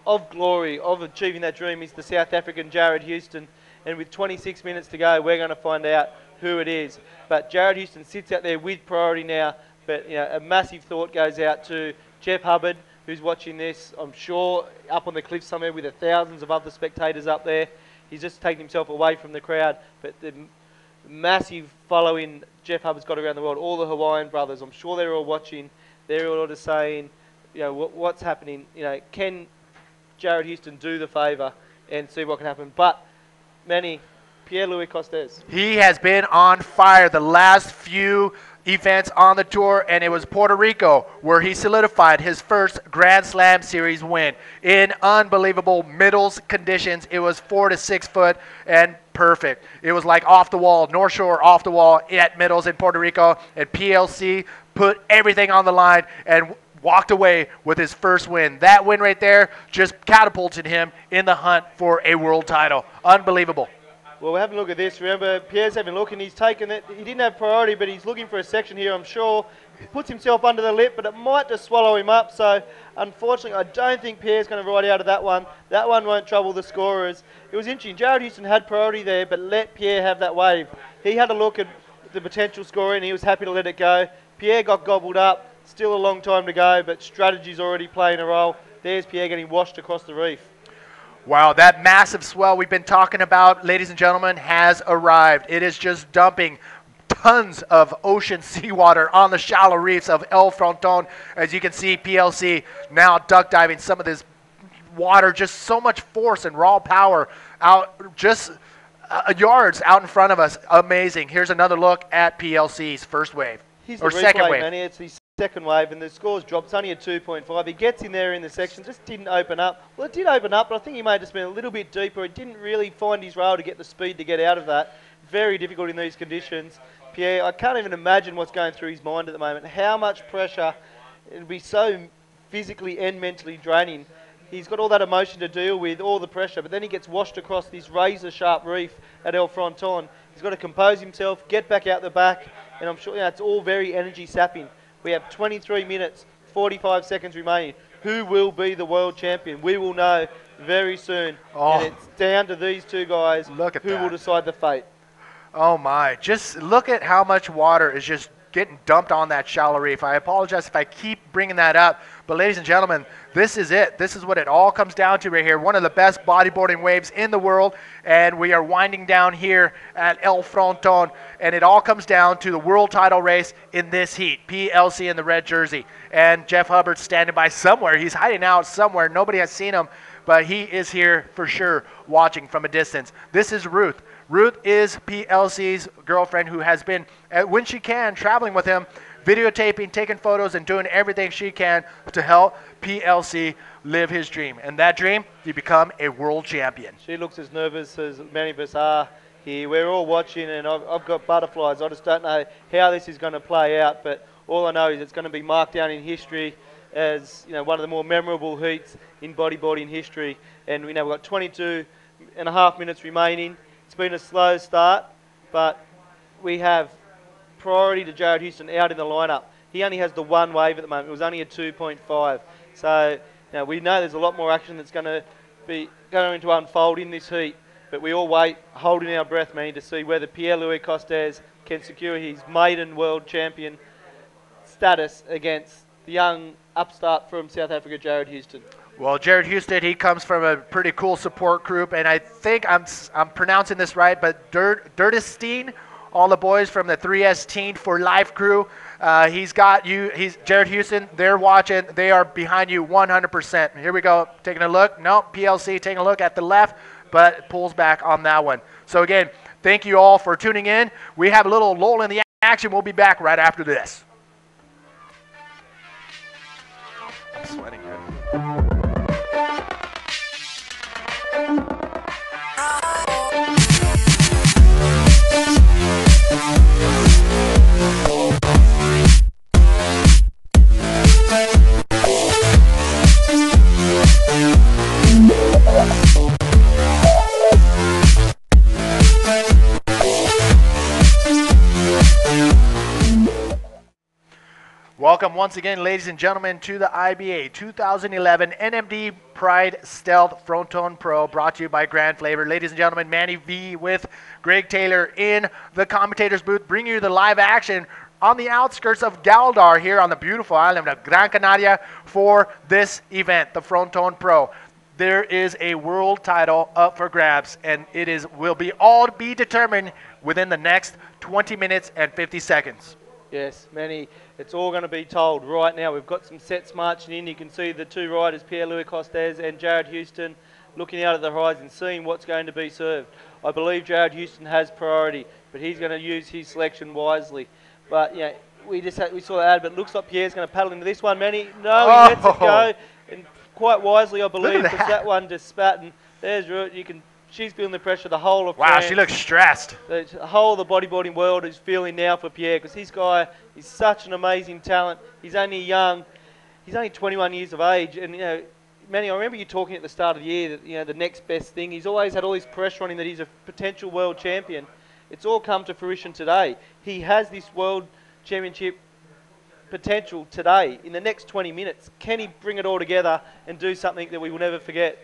of glory, of achieving that dream, is the South African Jared Houston. And with 26 minutes to go, we're going to find out who it is. But Jared Houston sits out there with priority now. But a massive thought goes out to Jeff Hubbard, who's watching this, I'm sure, up on the cliff somewhere with the thousands of other spectators up there. He's just taken himself away from the crowd. But the massive following Jeff Hubbard's got around the world, all the Hawaiian brothers, I'm sure they're all watching. They're all just saying, what's happening? Can Jared Houston do the favour and see what can happen? But, Manny, Pierre-Louis Costes. He has been on fire the last few events on the tour, and it was Puerto Rico where he solidified his first Grand Slam Series win in unbelievable middles conditions. It was 4 to 6 foot and perfect. It was like off the wall, North Shore off the wall at middles in Puerto Rico, and PLC put everything on the line and walked away with his first win. That win right there just catapulted him in the hunt for a world title. Unbelievable. Well, we're having a look at this. Remember, Pierre's having a look, and he's taken it. He didn't have priority, but he's looking for a section here, I'm sure. He puts himself under the lip, but it might just swallow him up. So, unfortunately, I don't think Pierre's going to ride out of that one. That one won't trouble the scorers. It was interesting. Jared Houston had priority there, but let Pierre have that wave. He had a look at the potential scorer, and he was happy to let it go. Pierre got gobbled up. Still a long time to go, but strategy's already playing a role. There's Pierre getting washed across the reef. Wow, that massive swell we've been talking about, ladies and gentlemen, has arrived. It is just dumping tons of ocean seawater on the shallow reefs of El Fronton. As you can see, PLC now duck diving some of this water, just so much force and raw power out just yards out in front of us. Amazing. Here's another look at PLC's first wave. Here's Or the second replay, wave. Manny. It's the second wave, and the score's dropped. It's only a 2.5. He gets in there in the section, just didn't open up. Well, it did open up, but I think he may have just been a little bit deeper. He didn't really find his rail to get the speed to get out of that. Very difficult in these conditions. Pierre, I can't even imagine what's going through his mind at the moment. How much pressure. It'll be so physically and mentally draining. He's got all that emotion to deal with, all the pressure, but then he gets washed across this razor-sharp reef at El Fronton. He's got to compose himself, get back out the back, and I'm sure it's all very energy-sapping. We have 23 minutes, 45 seconds remaining. Who will be the world champion? We will know very soon. Oh. And it's down to these two guys who will decide the fate. Oh, my. Just look at how much water is just getting dumped on that shallow reef. I apologize if I keep bringing that up, but ladies and gentlemen, this is it. This is what it all comes down to right here. One of the best bodyboarding waves in the world, and we are winding down here at El Fronton, and it all comes down to the world title race in this heat. PLC in the red jersey, and Jeff Hubbard's standing by somewhere. He's hiding out somewhere. Nobody has seen him, but he is here for sure watching from a distance. This is Ruth. Ruth is PLC's girlfriend who has been, when she can, traveling with him, videotaping, taking photos, and doing everything she can to help PLC live his dream. And that dream, to become a world champion. She looks as nervous as many of us are here. We're all watching, and I've got butterflies. I just don't know how this is going to play out, but all I know is it's going to be marked down in history as one of the more memorable heats in bodyboarding history. And we've got 22 and a half minutes remaining. It's been a slow start, but we have priority to Jared Houston out in the lineup. He only has the one wave at the moment. It was only a 2.5. So we know there's a lot more action that's going to unfold in this heat, but we all wait, holding our breath, man, to see whether Pierre-Louis Costes can secure his maiden world champion status against the young upstart from South Africa, Jared Houston. Well, Jared Houston, he comes from a pretty cool support group, and I think I'm pronouncing this right, but Dirtestein, all the boys from the 3S Teen for Life crew, he's Jared Houston, they're watching, they are behind you 100%. Here we go, taking a look. No, PLC taking a look at the left, but pulls back on that one. So again, thank you all for tuning in. We have a little lull in the action. We'll be back right after this. I'm sweating good. Welcome once again, ladies and gentlemen, to the IBA 2011 NMD Pride Stealth Fronton Pro, brought to you by Grand Flavor. Ladies and gentlemen, Manny V with Greg Taylor in the commentator's booth, bringing you the live action on the outskirts of Galdar here on the beautiful island of Gran Canaria for this event, the Fronton Pro. There is a world title up for grabs, and will all be determined within the next 20 minutes and 50 seconds. Yes, Manny, it's all going to be told right now. We've got some sets marching in. You can see the two riders, Pierre-Louis Costes and Jared Houston, looking out at the horizon, seeing what's going to be served. I believe Jared Houston has priority, but he's going to use his selection wisely. But we saw that ad, but it looks like Pierre's going to paddle into this one. Manny, no, he lets it go, and quite wisely, I believe, because that one just spat, and there's Ruth. She's feeling the pressure, the whole of France. Wow, she looks stressed. The whole of the bodyboarding world is feeling now for Pierre, because this guy is such an amazing talent. He's only young. He's only 21 years of age. And, Manny, I remember you talking at the start of the year that, the next best thing. He's always had all this pressure on him that he's a potential world champion. It's all come to fruition today. He has this world championship potential today. In the next 20 minutes, can he bring it all together and do something that we will never forget?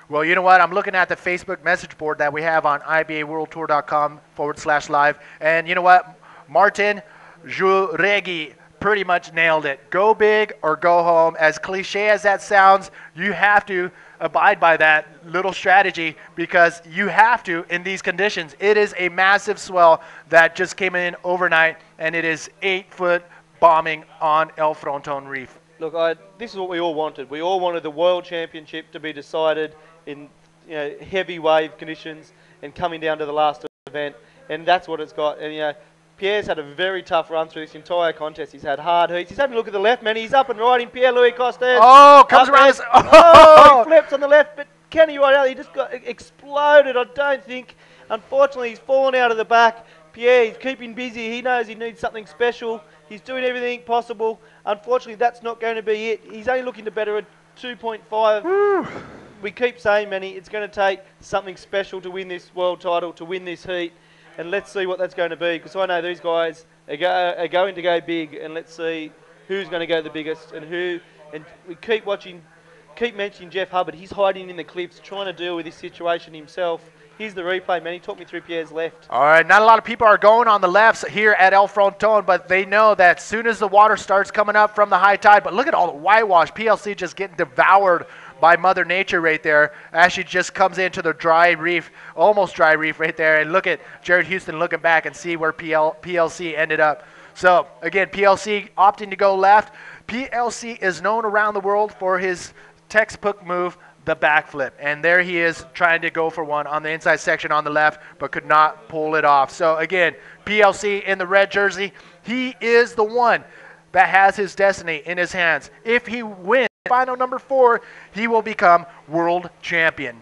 Well, you know what? I'm looking at the Facebook message board that we have on ibaworldtour.com/live. And you know what? Martin Juregi pretty much nailed it. Go big or go home. As cliche as that sounds, you have to abide by that little strategy, because you have to in these conditions. It is a massive swell that just came in overnight, and it is 8-foot bombing on El Fronton Reef. Look, this is what we all wanted. We all wanted the World Championship to be decided in heavy wave conditions and coming down to the last event, and that's what it's got. And Pierre's had a very tough run through this entire contest. He's had hard heats. He's having a look at the left, man. He's up and riding Pierre-Louis Costes. Oh, comes around. Oh, he flips on the left, but Kenny right out. He just got exploded. I don't think. Unfortunately, he's fallen out of the back. Pierre, he's keeping busy. He knows he needs something special. He's doing everything possible. Unfortunately, that's not going to be it. He's only looking to better a 2.5. We keep saying, Manny, it's going to take something special to win this world title, to win this heat. And let's see what that's going to be, because I know these guys are going to go big, and let's see who's going to go the biggest and who. And we keep mentioning Jeff Hubbard. He's hiding in the cliffs, trying to deal with this situation himself. Here's the replay, man. He took me through Pierre's left. All right, not a lot of people are going on the lefts here at El Fronton, but they know that as soon as the water starts coming up from the high tide, but look at all the whitewash. PLC just getting devoured by Mother Nature right there. Ashley just comes into the dry reef, almost dry reef right there, and look at Jared Houston looking back and see where PLC ended up. So, again, PLC opting to go left. PLC is known around the world for his textbook move, the backflip. And there he is trying to go for one on the inside section on the left, but could not pull it off. So, again, PLC in the red jersey, he is the one that has his destiny in his hands. If he wins final number 4, he will become world champion.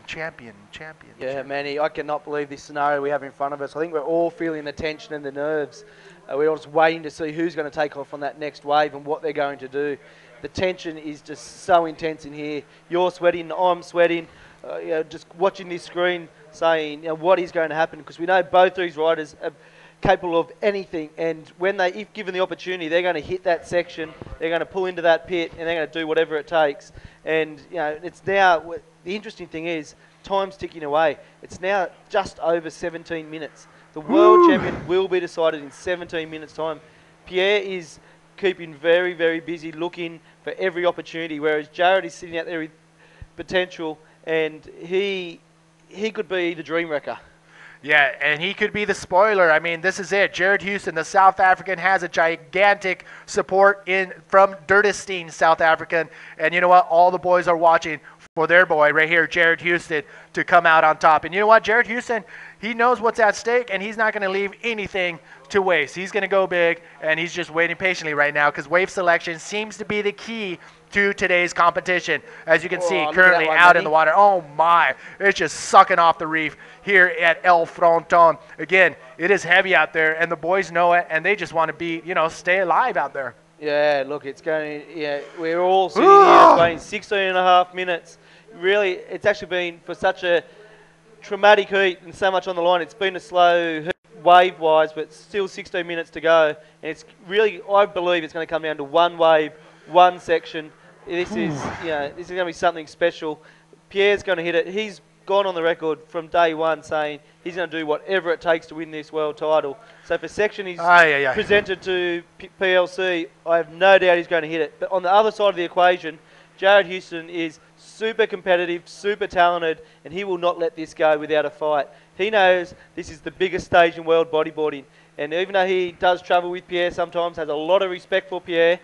Yeah, Manny, I cannot believe this scenario we have in front of us. I think we're all feeling the tension and the nerves. We're all just waiting to see who's going to take off on that next wave and what they're going to do. The tension is just so intense in here. You're sweating, I'm sweating. Just watching this screen saying what is going to happen, because we know both these riders are capable of anything, and if given the opportunity, they're going to hit that section, they're going to pull into that pit, and they're going to do whatever it takes. And it's now, the interesting thing is, time's ticking away. It's now just over 17 minutes. The world champion will be decided in 17 minutes time. Pierre is keeping very, very busy, looking for every opportunity, whereas Jared is sitting out there with potential, and he could be the dream wrecker. Yeah, and he could be the spoiler. I mean, this is it. Jared Houston, the South African, has a gigantic support from Dirtestein, South African. And you know what? All the boys are watching for their boy right here, Jared Houston, to come out on top. And you know what? Jared Houston, he knows what's at stake, and he's not going to leave anything to waste. He's going to go big, and he's just waiting patiently right now, because wave selection seems to be the key to today's competition. As you can see, currently out in the water. Oh my, it's just sucking off the reef here at El Fronton. Again, it is heavy out there, and the boys know it, and they just want to stay alive out there. Yeah, look, it's going, we're all sitting here playing 16 and a half minutes. Really, it's actually been, for such a traumatic heat and so much on the line, it's been a slow heat wave-wise, but still 16 minutes to go. And it's really, I believe it's going to come down to one wave, one section. This is going to be something special. Pierre's going to hit it. He's gone on the record from day one saying he's going to do whatever it takes to win this world title. So for section he's presented to PLC, I have no doubt he's going to hit it. But on the other side of the equation, Jared Houston is super competitive, super talented, and he will not let this go without a fight. He knows this is the biggest stage in world bodyboarding. And even though he does travel with Pierre sometimes, has a lot of respect for Pierre,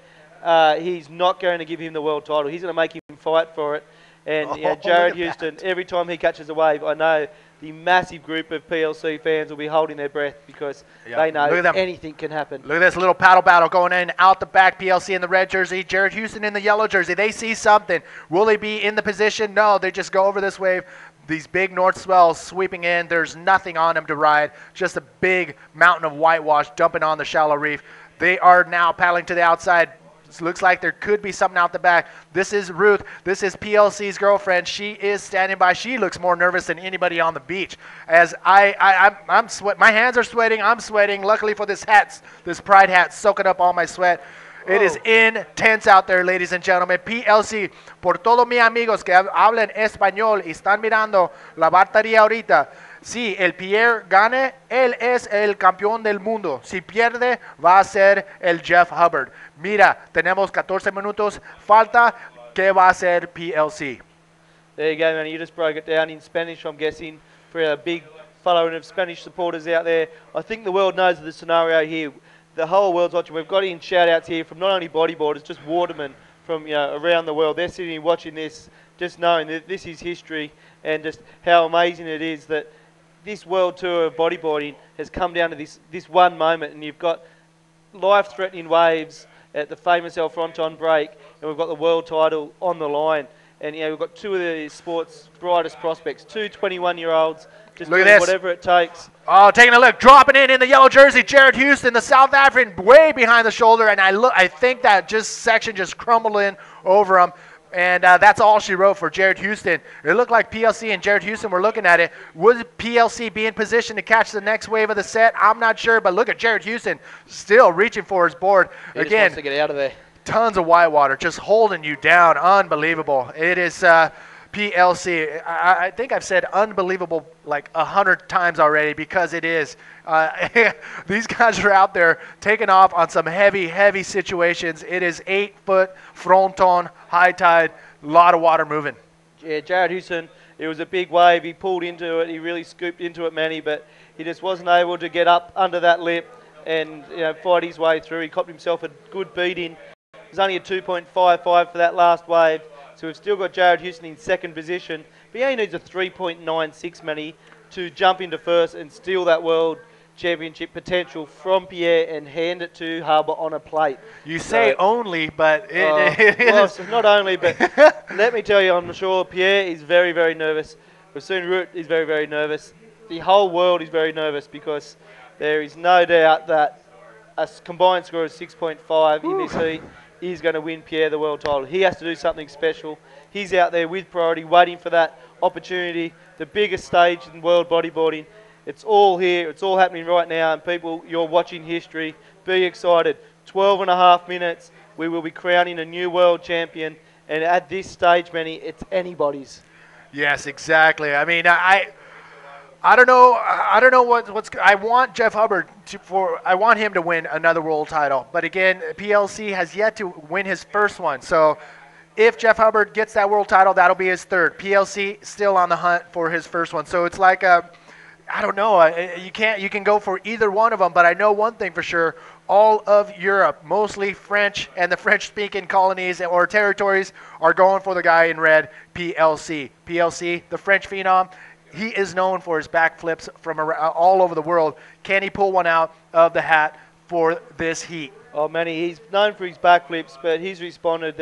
he's not going to give him the world title. He's going to make him fight for it. And Jared Houston, every time he catches a wave, I know the massive group of PLC fans will be holding their breath, because they know anything can happen. Look at this little paddle battle going in, out the back. PLC in the red jersey, Jared Houston in the yellow jersey. They see something. Will they be in the position? No, they just go over this wave. These big north swells sweeping in. There's nothing on them to ride. Just a big mountain of whitewash dumping on the shallow reef. They are now paddling to the outside. Looks like there could be something out the back. This is Ruth. This is PLC's girlfriend. She is standing by. She looks more nervous than anybody on the beach. As I'm sweating. My hands are sweating. I'm sweating. Luckily for this hat, this pride hat, soaking up all my sweat. It is intense out there, ladies and gentlemen. PLC, por todos mis amigos que hablan español y están mirando la batería ahorita. Si el Pierre gane, él es el campeón del mundo. Si pierde, va a ser el Jeff Hubbard. Mira, tenemos 14 minutos. Falta, ¿qué va a hacer PLC? There you go, man. You just broke it down in Spanish, I'm guessing, for a big following of Spanish supporters out there. I think the world knows the scenario here. The whole world's watching. We've got in shout-outs here from not only bodyboarders, just watermen, from around the world. They're sitting here watching this, just knowing that this is history, and just how amazing it is that this world tour of bodyboarding has come down to this one moment, and you've got life-threatening waves at the famous Fronton break, and we've got the world title on the line. And we've got two of the sport's brightest prospects, two 21-year-olds, just doing whatever it takes. Oh, taking a look, dropping in the yellow jersey, Jared Houston, the South African, way behind the shoulder, and I think that section just crumbled in over him. And that's all she wrote for Jared Houston. It looked like PLC and Jared Houston were looking at it. Would PLC be in position to catch the next wave of the set? I'm not sure, but look at Jared Houston still reaching for his board. He just wants to get out of there. Tons of white water just holding you down. Unbelievable. It is PLC. I think I've said unbelievable like 100 times already because it is. These guys are out there taking off on some heavy, heavy situations. It is 8-foot Fronton, high tide, a lot of water moving. Yeah, Jared Houston, it was a big wave. He pulled into it. He really scooped into it, Manny, but he just wasn't able to get up under that lip and fight his way through. He copped himself a good beating. It was only a 2.55 for that last wave. So we've still got Jared Houston in second position. But he only needs a 3.96, Manny, to jump into first and steal that world championship potential from Pierre and hand it to Harbour on a plate. You say only, but well, not only, but let me tell you, I'm sure Pierre is very, very nervous. We've seen Root is very, very nervous. The whole world is very nervous because there is no doubt that a combined score of 6.5 in this heat is going to win Pierre the world title. He has to do something special. He's out there with priority, waiting for that opportunity, the biggest stage in world bodyboarding. It's all here. It's all happening right now. And people, you're watching history. Be excited. 12.5 minutes. We will be crowning a new world champion. And at this stage, Manny, it's anybody's. Yes, exactly. I mean, I don't know what's. I want Jeff Hubbard I want him to win another world title. But again, PLC has yet to win his first one. So if Jeff Hubbard gets that world title, that'll be his third. PLC still on the hunt for his first one. So it's like I don't know. You can go for either one of them. But I know one thing for sure: all of Europe, mostly French and the French-speaking colonies or territories, are going for the guy in red, PLC. PLC, the French phenom. He is known for his backflips from all over the world. Can he pull one out of the hat for this heat? Oh, Manny, he's known for his backflips, but he's responded.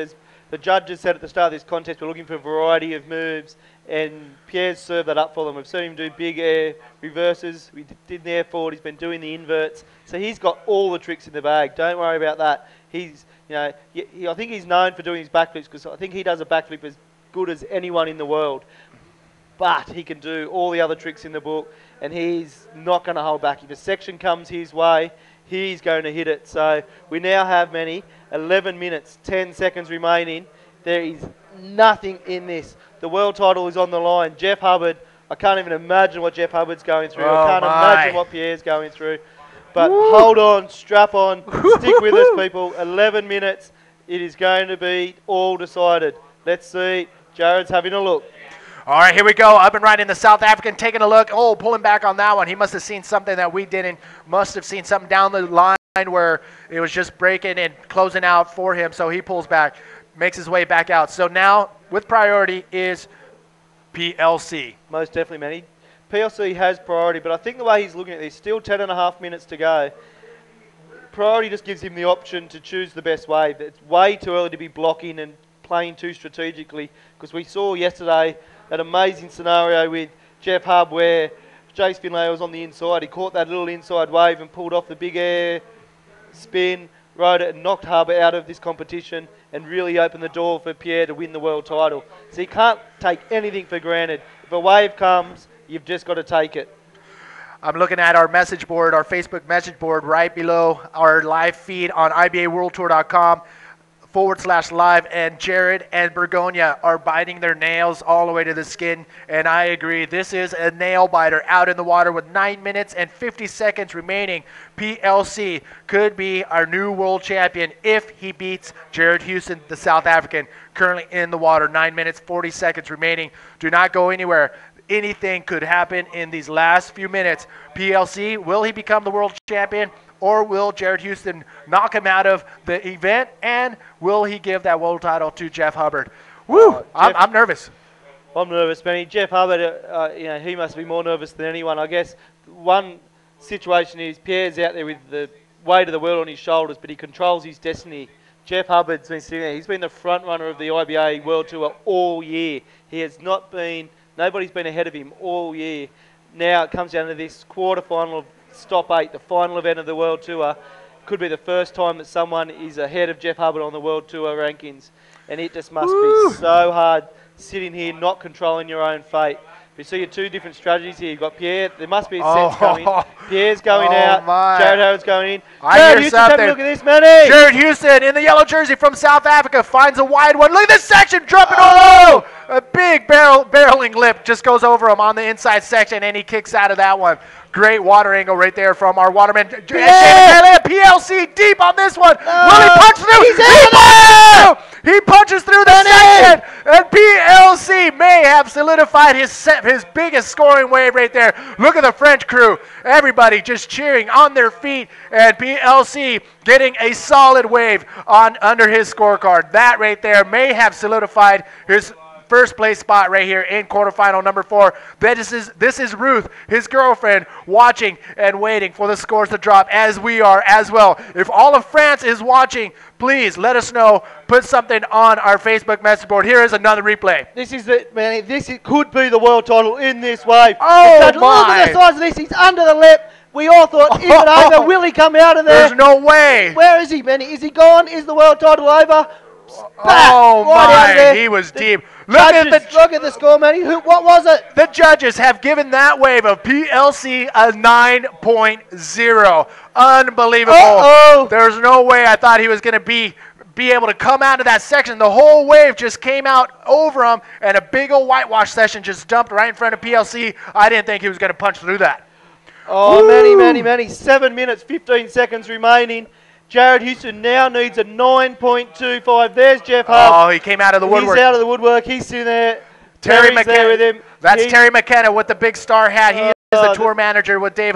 The judges said at the start of this contest we're looking for a variety of moves, and Pierre's served that up for them. We've seen him do big air reverses. We did the air forward. He's been doing the inverts. So he's got all the tricks in the bag. Don't worry about that. He's, I think he's known for doing his backflips because I think he does a backflip as good as anyone in the world. But he can do all the other tricks in the book, and he's not going to hold back. If a section comes his way, he's going to hit it. So we now have, Manny, 11 minutes, 10 seconds remaining. There is nothing in this. The world title is on the line. Jeff Hubbard, I can't even imagine what Jeff Hubbard's going through. I can't imagine what Pierre's going through. But hold on, strap on, stick with us, people. 11 minutes. It is going to be all decided. Let's see. Jared's having a look. All right, here we go. Up and right in the South African, taking a look. Oh, pulling back on that one. He must have seen something that we didn't. Must have seen something down the line where it was just breaking and closing out for him. So he pulls back, makes his way back out. So now, with priority, is PLC. Most definitely, Manny. PLC has priority, but I think the way he's looking at this, still 10.5 minutes to go. Priority just gives him the option to choose the best wave. It's way too early to be blocking and playing too strategically, because we saw yesterday that amazing scenario with Jeff Hub where Jace Finlay was on the inside. He caught that little inside wave and pulled off the big air spin, rode it and knocked Hub out of this competition and really opened the door for Pierre to win the world title. So you can't take anything for granted. If a wave comes, you've just got to take it. I'm looking at our message board, our Facebook message board right below our live feed on IBAWorldTour.com/live, and Jared and Bergonia are biting their nails all the way to the skin, and I agree. This is a nail biter out in the water with 9 minutes and 50 seconds remaining. PLC could be our new world champion if he beats Jared Houston, the South African, currently in the water. 9 minutes, 40 seconds remaining. Do not go anywhere. Anything could happen in these last few minutes. PLC, will he become the world champion? or will Jared Houston knock him out of the event, and will he give that world title to Jeff Hubbard? Woo! I'm nervous. I'm nervous, Benny. Jeff Hubbard, he must be more nervous than anyone. I guess one situation is Pierre's out there with the weight of the world on his shoulders, but he controls his destiny. Jeff Hubbard's been sitting there. He's been the front runner of the IBA World Tour all year. He has not been, nobody's been ahead of him all year. Now it comes down to this quarterfinal of Stop 8, the final event of the World Tour. Could be the first time that someone is ahead of Jeff Hubbard on the World Tour rankings. And it just must be so hard sitting here not controlling your own fate. You see your two different strategies here. You've got Pierre. There must be a sense coming. Pierre's going out. My. Jared Hubbard's going in. I Jared hear Houston, something. have a look at this, Manny. Jared Houston in the yellow jersey from South Africa finds a wide one. Look at this section dropping all low. A big barreling lip just goes over him on the inside section, and he kicks out of that one. Great water angle right there from our waterman. PLC deep on this one. Will he punch through? He's in He punches through the section, and PLC may have solidified his biggest scoring wave right there. Look at the French crew. Everybody just cheering on their feet, and PLC getting a solid wave on under his scorecard. That right there may have solidified his first place spot right here in quarterfinal number 4. This is Ruth, his girlfriend, watching and waiting for the scores to drop, as we are as well. If all of France is watching, please let us know. Put something on our Facebook message board. Here is another replay. This is it, man. Could be the world title in this wave. Oh, my. Look at the size of this. He's under the lip. We all thought, is it over? Will he come out of there? There's no way. Where is he, Benny? Is he gone? Is the world title over? Oh, right my. He was deep. Look at the score, Manny. What was it? The judges have given that wave of PLC a 9.0. Unbelievable. There's no way I thought he was going to be able to come out of that section. The whole wave just came out over him, and a big old whitewash session just dumped right in front of PLC. I didn't think he was going to punch through that. Oh, Manny. 7 minutes, 15 seconds remaining. Jared Houston now needs a 9.25. There's Jeff Hubb. Oh, he came out of the woodwork. He's out of the woodwork. He's sitting there. Terry's McKenna there with him. That's Terry McKenna with the big star hat. He is the tour manager with Jeff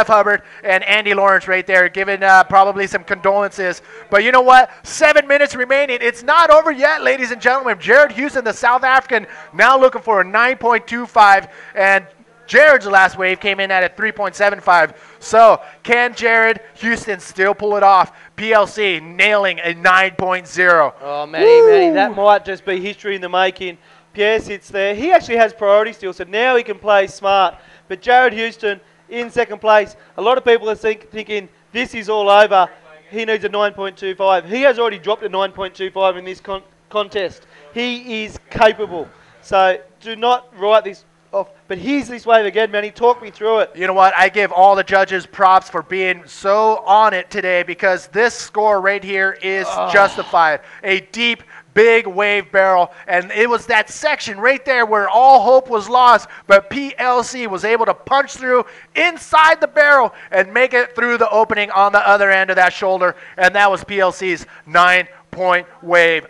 Hubbard and Andy Lawrence right there, giving probably some condolences. But you know what? 7 minutes remaining. It's not over yet, ladies and gentlemen. Jared Houston, the South African, now looking for a 9.25, and Jared's last wave came in at a 3.75. So can Jared Houston still pull it off? PLC nailing a 9.0. Oh, Manny, that might just be history in the making. Pierre sits there. He actually has priority still, so now he can play smart. But Jared Houston in second place. A lot of people are thinking this is all over. He needs a 9.25. He has already dropped a 9.25 in this contest. He is capable. So do not write this off. But here's this wave again, Manny. Talk me through it. You know what? I give all the judges props for being so on it today, because this score right here is justified. A deep, big wave barrel, and it was that section right there where all hope was lost, but PLC was able to punch through inside the barrel and make it through the opening on the other end of that shoulder, and that was PLC's 9-point wave.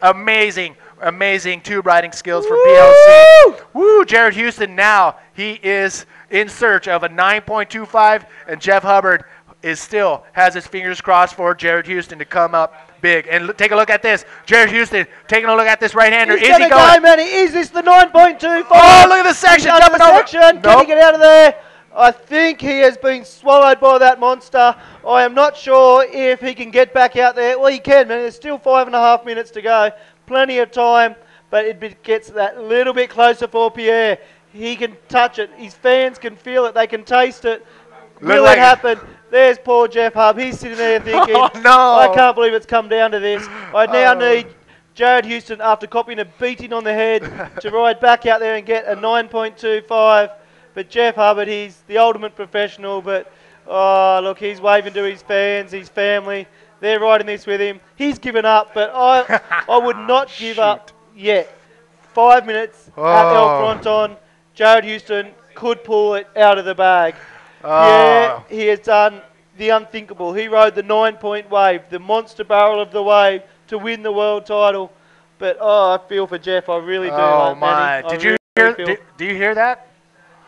Amazing tube riding skills for PLC. Woo! Jared Houston now, he is in search of a 9.25, and Jeff Hubbard still has his fingers crossed for Jared Houston to come up big. And take a look at this. Jared Houston taking a look at this right-hander. Is he going? Manny. Is this the 9.25? Oh, look at the section. Jumping over. Can he get out of there? I think he has been swallowed by that monster. I am not sure if he can get back out there. Well, he can, man. There's still 5.5 minutes to go. Plenty of time, but it gets that little bit closer for Pierre. He can touch it. His fans can feel it. They can taste it. Will it happen? There's poor Jeff Hubb. He's sitting there thinking, oh, no. I can't believe it's come down to this. I now need Jared Houston, after copying a beating on the head, to ride back out there and get a 9.25. But Jeff Hubbard, he's the ultimate professional. But, look, he's waving to his fans, his family. They're riding this with him. He's given up, but I would not give up yet. 5 minutes at El Fronton. Jared Houston could pull it out of the bag. Yeah, he has done the unthinkable. He rode the 9-point wave, the monster barrel of the wave, to win the world title. But, I feel for Jeff. I really do. Oh, my. Do you hear that?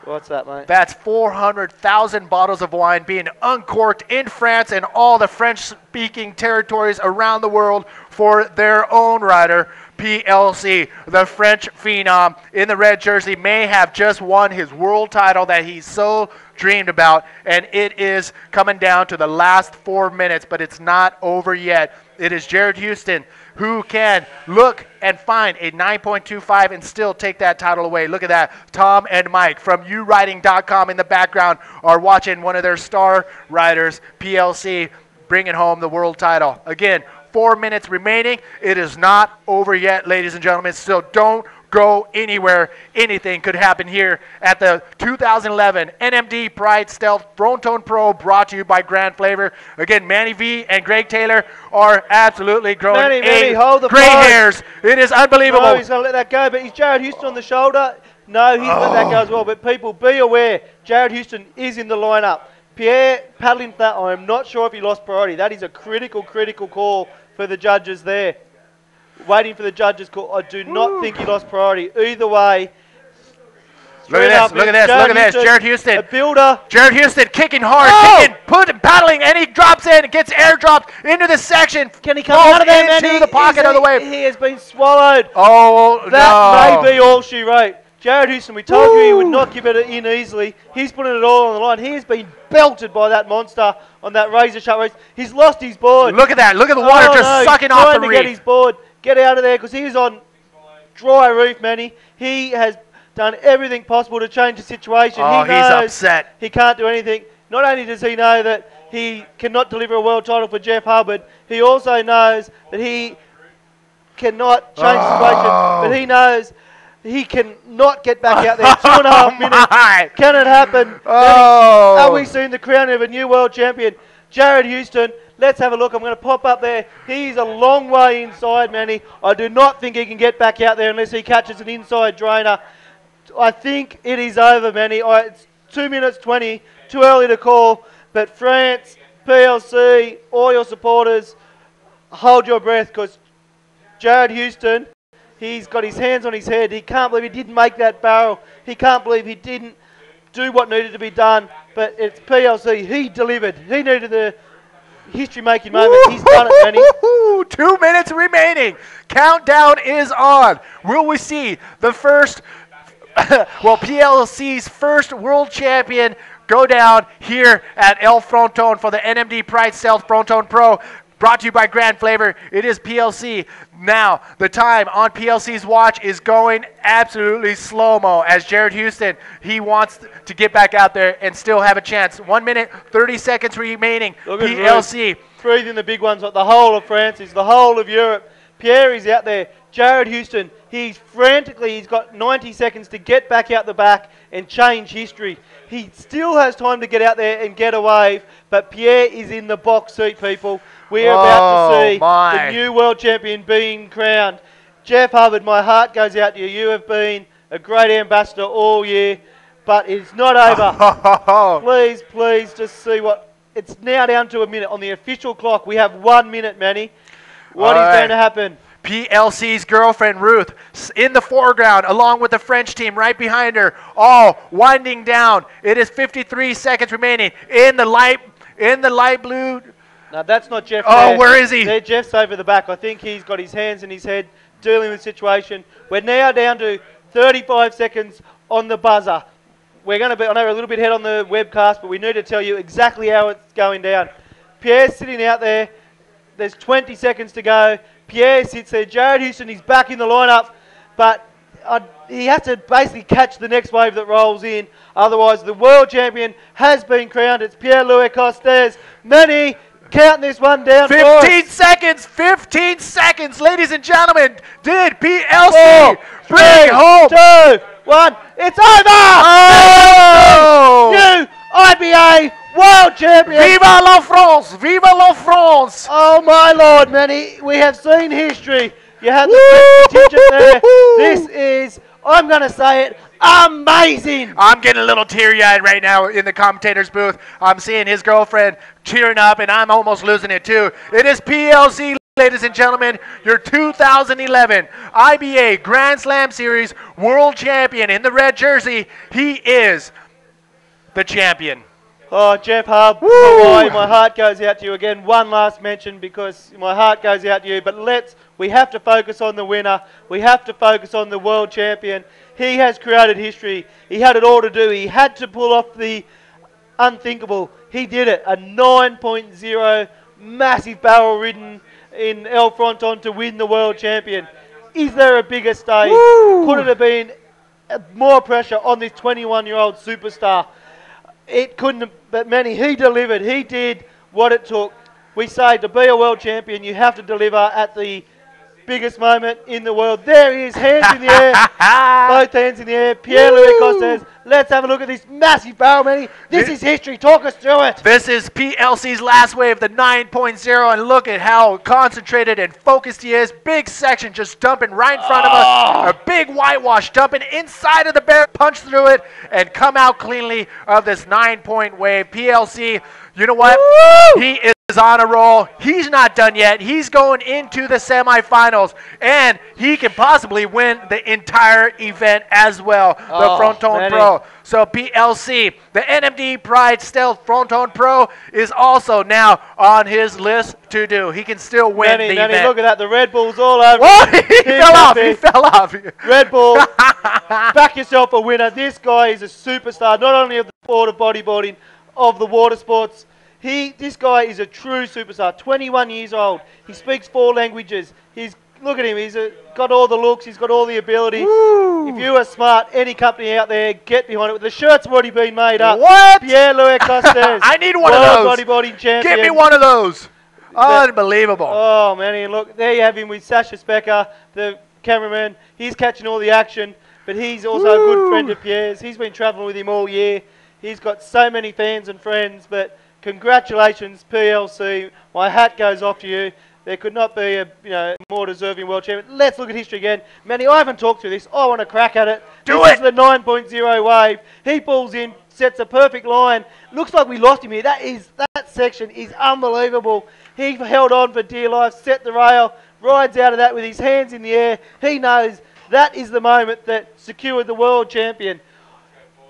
What's that, mate? That's 400,000 bottles of wine being uncorked in France and all the French-speaking territories around the world for their own rider, PLC. The French phenom in the red jersey may have just won his world title that he's so dreamed about, and it is coming down to the last 4 minutes, but it's not over yet. It is Jared Houston who can look and find a 9.25 and still take that title away. Look at that. Tom and Mike from uriding.com in the background are watching one of their star riders, PLC, bringing home the world title. Again, 4 minutes remaining. It is not over yet, ladies and gentlemen, so don't go anywhere. Anything could happen here at the 2011 NMD Pride Stealth Fronton Pro, brought to you by Grand Flavor. Again, Manny V and Greg Taylor are absolutely growing hold the gray phone. hairs. It is unbelievable. No, he's going to let that go, but he's Jared Houston on the shoulder. No, he's let that go as well. But people, be aware, Jared Houston is in the lineup. Pierre paddling for that. I am not sure if he lost priority. That is a critical call for the judges there. Waiting for the judges' call. I do not think he lost priority. Either way. Look at this. Jared Houston. A builder. Jared Houston kicking hard, paddling, and he drops in, gets airdropped into the section. Can he come out of there, into the pocket of the wave? He has been swallowed. Oh, that may be all she wrote. Jared Houston, we told you he would not give it in easily. He's putting it all on the line. He has been belted by that monster on that razor sharp race. He's lost his board. Look at that. Look at the water sucking off the reef. Get his board. Get out of there, because he is on dry reef, Manny. He has done everything possible to change the situation. Oh, he knows he's upset. He can't do anything. Not only does he know that he cannot deliver a world title for Jeff Hubbard, he also knows that he cannot change the situation, but he knows he cannot get back out there. 2.5 minutes. Can it happen? Oh. Are we seeing the crowning of a new world champion? Jared Houston, let's have a look. I'm going to pop up there. He's a long way inside, Manny. I do not think he can get back out there unless he catches an inside drainer. I think it is over, Manny. It's 2 minutes 20. Too early to call. But France, PLC, all your supporters, hold your breath, because Jared Houston, he's got his hands on his head. He can't believe he didn't make that barrel. He can't believe he didn't do what needed to be done. But it's PLC. He delivered. He needed the history-making moment. He's done it, Manny. 2 minutes remaining. Countdown is on. Will we see the first, PLC's first world champion go down here at El Fronton for the NMD Pride Stealth Fronton Pro? Brought to you by Grand Flavor. It is PLC. Now, the time on PLC's watch is going absolutely slow-mo as Jared Houston, he wants to get back out there and still have a chance. 1 minute, 30 seconds remaining. PLC. Breathing the big ones like the whole of France, is the whole of Europe. Pierre is out there. Jared Houston, he's got 90 seconds to get back out the back and change history. He still has time to get out there and get a wave, but Pierre is in the box seat, people. We are about to see the new world champion being crowned. Jeff Hubbard, my heart goes out to you. You have been a great ambassador all year, but it's not over. Please, just see what... It's now down to a minute. On the official clock, we have 1 minute, Manny. What is going to happen? PLC's girlfriend, Ruth, in the foreground, along with the French team right behind her, all winding down. It is 53 seconds remaining. In the light blue... No, that's not Jeff. Oh, where is he? There, Jeff's over the back. I think he's got his hands in his head dealing with the situation. We're now down to 35 seconds on the buzzer. We're going to be, I know we're a little bit ahead on the webcast, but we need to tell you exactly how it's going down. Pierre's sitting out there. There's 20 seconds to go. Pierre sits there. Jared Houston, he's back in the lineup, but he has to basically catch the next wave that rolls in. Otherwise, the world champion has been crowned. It's Pierre-Louis Costes. Manny, counting this one down. 15 seconds. 15 seconds, ladies and gentlemen. Did PLC bring home? 2, 1. It's over. Oh! New IBA world champion. Viva la France! Viva la France! Oh my Lord, Manny, we have seen history. You have the contingent there. This is, I'm going to say it, amazing. I'm getting a little teary-eyed right now in the commentator's booth. I'm seeing his girlfriend cheering up, and I'm almost losing it too. It is PLC. ladies and gentlemen, your 2011 IBA Grand Slam Series World Champion in the red jersey. He is the champion. Oh, Jeff Hub, Hawaii, my heart goes out to you again. One last mention because my heart goes out to you. But we have to focus on the winner. We have to focus on the world champion. He has created history. He had it all to do. He had to pull off the unthinkable. He did it. A 9.0 massive barrel ridden in El Fronton to win the world champion. Is there a bigger stage? Could it have been more pressure on this 21-year-old superstar? It couldn't have, but Manny, he delivered. He did what it took. We say to be a world champion, you have to deliver at the biggest moment in the world. There he is, hands in the air, both hands in the air. Pierre-Louis Costes. Let's have a look at this massive barrel, Manny. This is history. Talk us through it. This is PLC's last wave, the 9.0, and look at how concentrated and focused he is. Big section just dumping right in front of us. A big whitewash dumping inside of the barrel, punch through it, and come out cleanly of this 9-point wave. PLC, you know what? He is on a roll. He's not done yet. He's going into the semifinals, and he can possibly win the entire event as well, the Fronton Pro. So PLC, the NMD Pride Stealth Fronton Pro, is also now on his list to do. He can still win the event. Look at that. The Red Bull's all over. Whoa, he fell off. He fell off. Red Bull, back yourself a winner. This guy is a superstar, not only of the sport of bodyboarding, of the water sports. This guy is a true superstar. 21 years old. He speaks 4 languages. Look at him. He's got all the looks. He's got all the ability. If you are smart, any company out there, get behind it. The shirt's already been made up. What? Pierre-Louis Costes. I need one of those. Bodyboarding champion. Give me one of those. Unbelievable. Oh, man. And look, there you have him with Sasha Specker, the cameraman. He's catching all the action, but he's also a good friend of Pierre's. He's been travelling with him all year. He's got so many fans and friends, but congratulations, PLC. My hat goes off to you. There could not be a more deserving world champion. Let's look at history again. Manny, I haven't talked through this. I want to crack at it. This is the 9.0 wave. He pulls in, sets a perfect line. Looks like we lost him here. That section is unbelievable. He held on for dear life, set the rail, rides out of that with his hands in the air. He knows that is the moment that secured the world champion.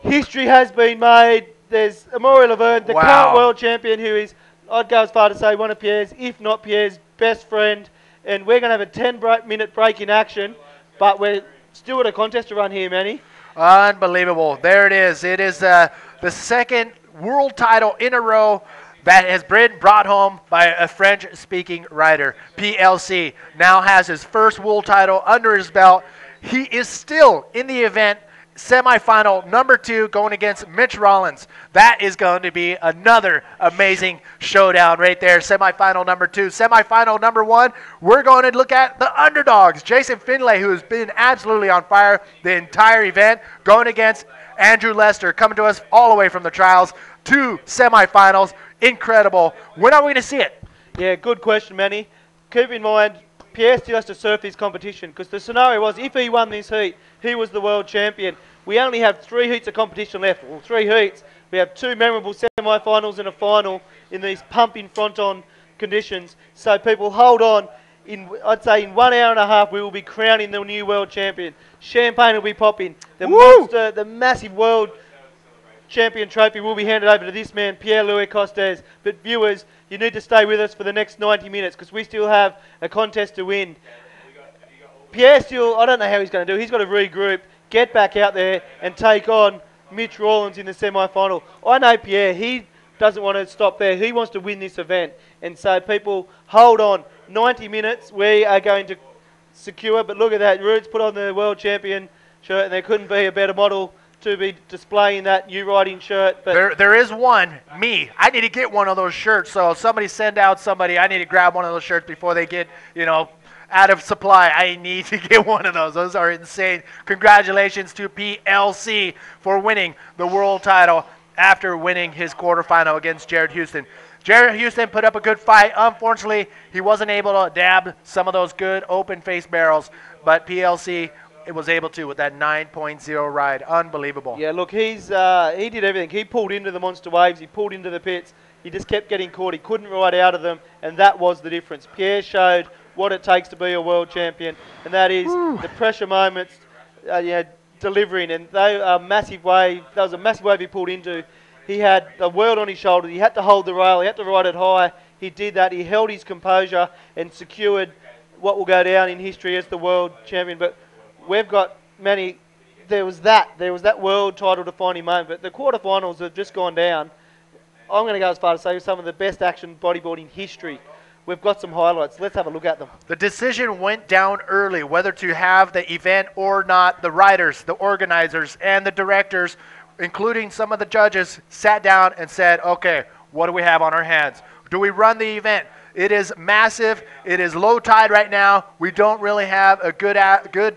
History has been made. There's Amaury Laverne, the current world champion, who is, I'd go as far to say, one of Pierre's, if not Pierre's, best friend. And we're going to have a 10-minute break in action, but we're still at a contest to run here, Manny. Unbelievable. There it is. It is the second world title in a row that has been brought home by a French-speaking rider. PLC now has his first world title under his belt. He is still in the event. Semifinal number 2 going against Mitch Rollins. That is going to be another amazing showdown right there. Semifinal number 2. Semifinal number 1, we're going to look at the underdogs. Jason Finlay, who has been absolutely on fire the entire event, going against Andrew Lester, coming to us all the way from the trials. 2 semifinals. Incredible. When are we going to see it? Yeah, good question, Manny. Keep in mind, Pierre still has to surf this competition because the scenario was if he won this heat, he was the world champion. We only have 3 heats of competition left. Well, 3 heats. We have 2 memorable semi-finals and a final in these pumping Fronton conditions. So people hold on. I'd say in 1 hour and a half, we will be crowning the new world champion. Champagne will be popping. The monster, the massive world champion trophy will be handed over to this man, Pierre-Louis Costes. But viewers, you need to stay with us for the next 90 minutes because we still have a contest to win. Pierre still, I don't know how he's going to do. He's got to regroup, get back out there and take on Mitch Rollins in the semi-final. I know Pierre, he doesn't want to stop there. He wants to win this event. And so people, hold on. 90 minutes we are going to secure. But look at that. Roots put on the world champion shirt and there couldn't be a better model to be displaying that new riding shirt. But there is one, me. I need to get one of those shirts. So somebody send out somebody. I need to grab one of those shirts before they get, out of supply. I need to get one of those. Those are insane. Congratulations to PLC for winning the world title after winning his quarterfinal against Jared Houston. Jared Houston put up a good fight. Unfortunately, he wasn't able to dab some of those good open-face barrels, but PLC was able to with that 9.0 ride. Unbelievable. Yeah, look, he did everything. He pulled into the monster waves. He pulled into the pits. He just kept getting caught. He couldn't ride out of them, and that was the difference. Pierre showed what it takes to be a world champion, and that is the pressure moments, delivering. And they are massive wave. That was a massive wave he pulled into. He had the world on his shoulders. He had to hold the rail. He had to ride it high. He did that. He held his composure and secured what will go down in history as the world champion. But we've got many. There was that world title defining moment. But the quarterfinals have just gone down. I'm going to go as far as say some of the best action bodyboarding history. We've got some highlights. Let's have a look at them. The decision went down early, whether to have the event or not. The riders, the organizers, and the directors, including some of the judges, sat down and said, okay, what do we have on our hands? Do we run the event? It is massive. It is low tide right now. We don't really have a good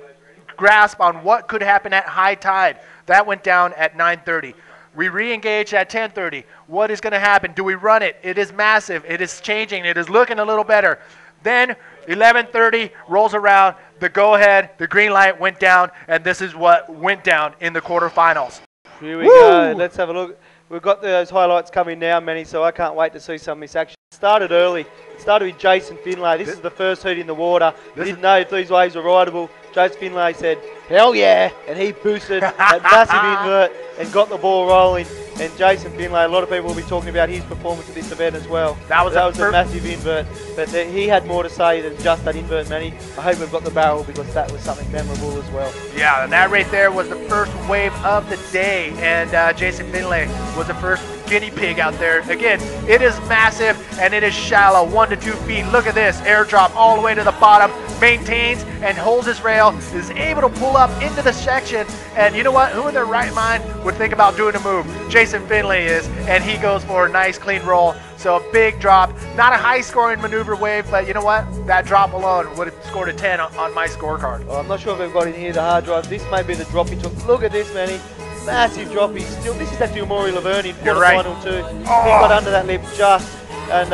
grasp on what could happen at high tide. That went down at 9:30. We re-engaged at 10:30. What is going to happen? Do we run it? It is massive. It is changing. It is looking a little better. Then 11:30 rolls around. The go-ahead, the green light went down, and this is what went down in the quarterfinals. Here we go. Let's have a look. We've got those highlights coming now, Manny, so I can't wait to see some of this action. It started early. It started with Jason Finlay. This is the first heat in the water. He didn't know if these waves were rideable. Jason Finlay said, hell yeah, and he boosted that massive invert and got the ball rolling. And Jason Finlay, a lot of people will be talking about his performance at this event as well. That was a massive invert, but he had more to say than just that invert, Manny. I hope we've got the barrel because that was something memorable as well. Yeah, and that right there was the first wave of the day, and Jason Finlay was the first guinea pig out there. Again, it is massive and it is shallow, 1 to 2 feet. Look at this, airdrop all the way to the bottom, maintains and holds his rail, is able to pull up into the section, and you know what? Who in their right mind would think about doing a move? Jason Finlay is, and he goes for a nice clean roll. So a big drop, not a high scoring maneuver wave, but you know what? That drop alone would have scored a 10 on my scorecard. Oh, I'm not sure if we've got in here the hard drive. This may be the drop he took. Look at this, Manny. Massive drop. This is actually Maury Laverne in quarterfinal too. He got under that lip just, and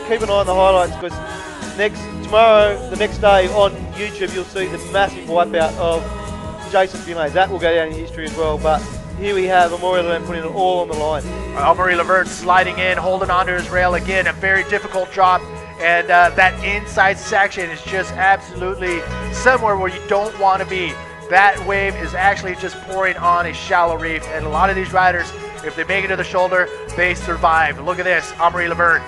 keep an eye on the highlights because the next day on YouTube, you'll see the massive wipeout of Jason Finlay. That will go down in history as well, but here we have Maury Laverne putting it all on the line. Maury Laverne sliding in, holding onto his rail again, a very difficult drop, and that inside section is just absolutely somewhere where you don't want to be. That wave is actually just pouring on a shallow reef, and a lot of these riders, if they make it to the shoulder, they survive. Look at this, Maury Laverne.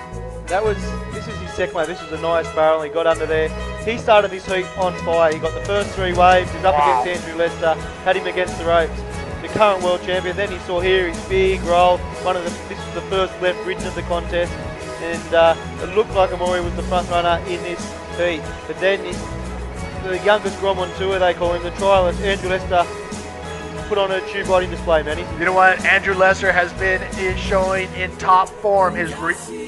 This is his second wave. This was a nice barrel. He got under there. He started this heat on fire. He got the first 3 waves. He's up against Andrew Lester, had him against the ropes. The current world champion. Then he saw here his big roll. This was the first left ridden of the contest, and it looked like Amori was the front runner in this heat. But then the youngest Grom on tour, they call him, the trialist, Andrew Lester, put on a tube riding display, Manny. You know what? Andrew Lester has been showing in top form his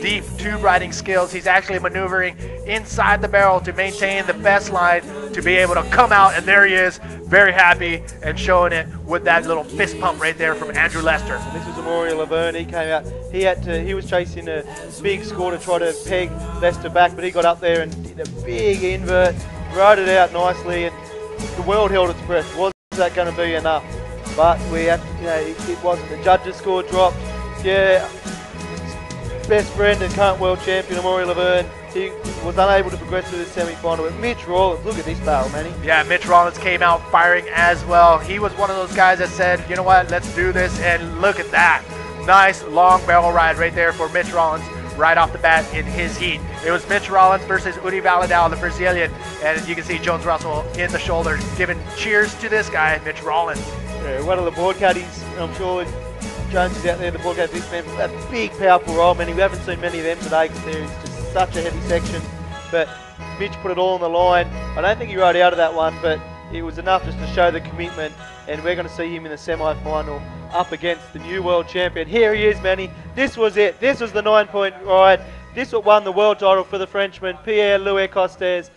deep tube riding skills. He's actually maneuvering inside the barrel to maintain the best line to be able to come out, and there he is, very happy and showing it with that little fist pump right there from Andrew Lester. And this was Amaury Laverne. He came out. He was chasing a big score to try to peg Lester back, but he got up there and did a big invert, rode it out nicely, and the world held its breath. Was that going to be enough? But we had, it wasn't. The judges' score dropped. Yeah, best friend and current world champion Amaury Laverne, he was unable to progress to the semi-final. But Mitch Rollins, look at this barrel, Manny. Yeah, Mitch Rollins came out firing as well. He was one of those guys that said, you know what, let's do this, and look at that. Nice long barrel ride right there for Mitch Rollins right off the bat in his heat. It was Mitch Rollins versus Udi Valadao, the Brazilian, and you can see Jones Russell in the shoulder giving cheers to this guy, Mitch Rollins. Yeah, one of the board caddies, I'm sure Jones is out there, the board caddy, this man, that big powerful roll, Manny. We haven't seen many of them today because there is just such a heavy section, but Mitch put it all on the line. I don't think he rode out of that one, but it was enough just to show the commitment, and we're going to see him in the semi-final up against the new world champion. Here he is, Manny. This was it. This was the 9-point ride. This what won the world title for the Frenchman, Pierre-Louis Costes.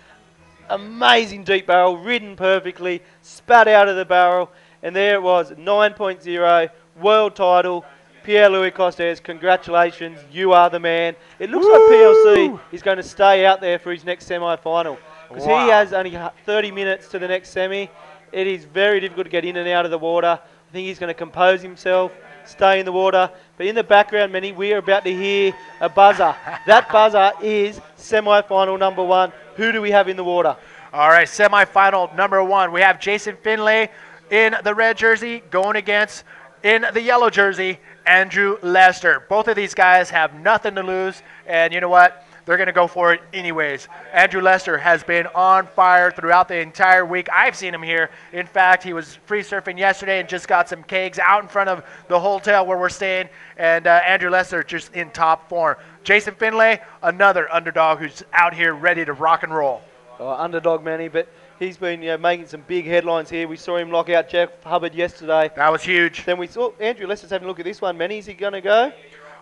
Amazing deep barrel, ridden perfectly, spat out of the barrel, and there it was, 9.0, world title, Pierre-Louis Costes. Congratulations, you are the man. It looks like PLC is going to stay out there for his next semi-final because he has only 30 minutes to the next semi. It is very difficult to get in and out of the water. I think he's going to compose himself, stay in the water. But in the background, Manny, we are about to hear a buzzer. That buzzer is semi-final number 1. Who do we have in the water? All right, semifinal number 1. We have Jason Finlay in the red jersey going against, in the yellow jersey, Andrew Lester. Both of these guys have nothing to lose, and you know what? They're going to go for it anyways. Andrew Lester has been on fire throughout the entire week. I've seen him here. In fact, he was free surfing yesterday and just got some kegs out in front of the hotel where we're staying, and Andrew Lester just in top form. Jason Finlay, another underdog who's out here ready to rock and roll. Underdog, Manny, but he's been making some big headlines here. We saw him knock out Jeff Hubbard yesterday. That was huge. Then we saw Andrew Lester's having a look at this one. Manny, is he going to go?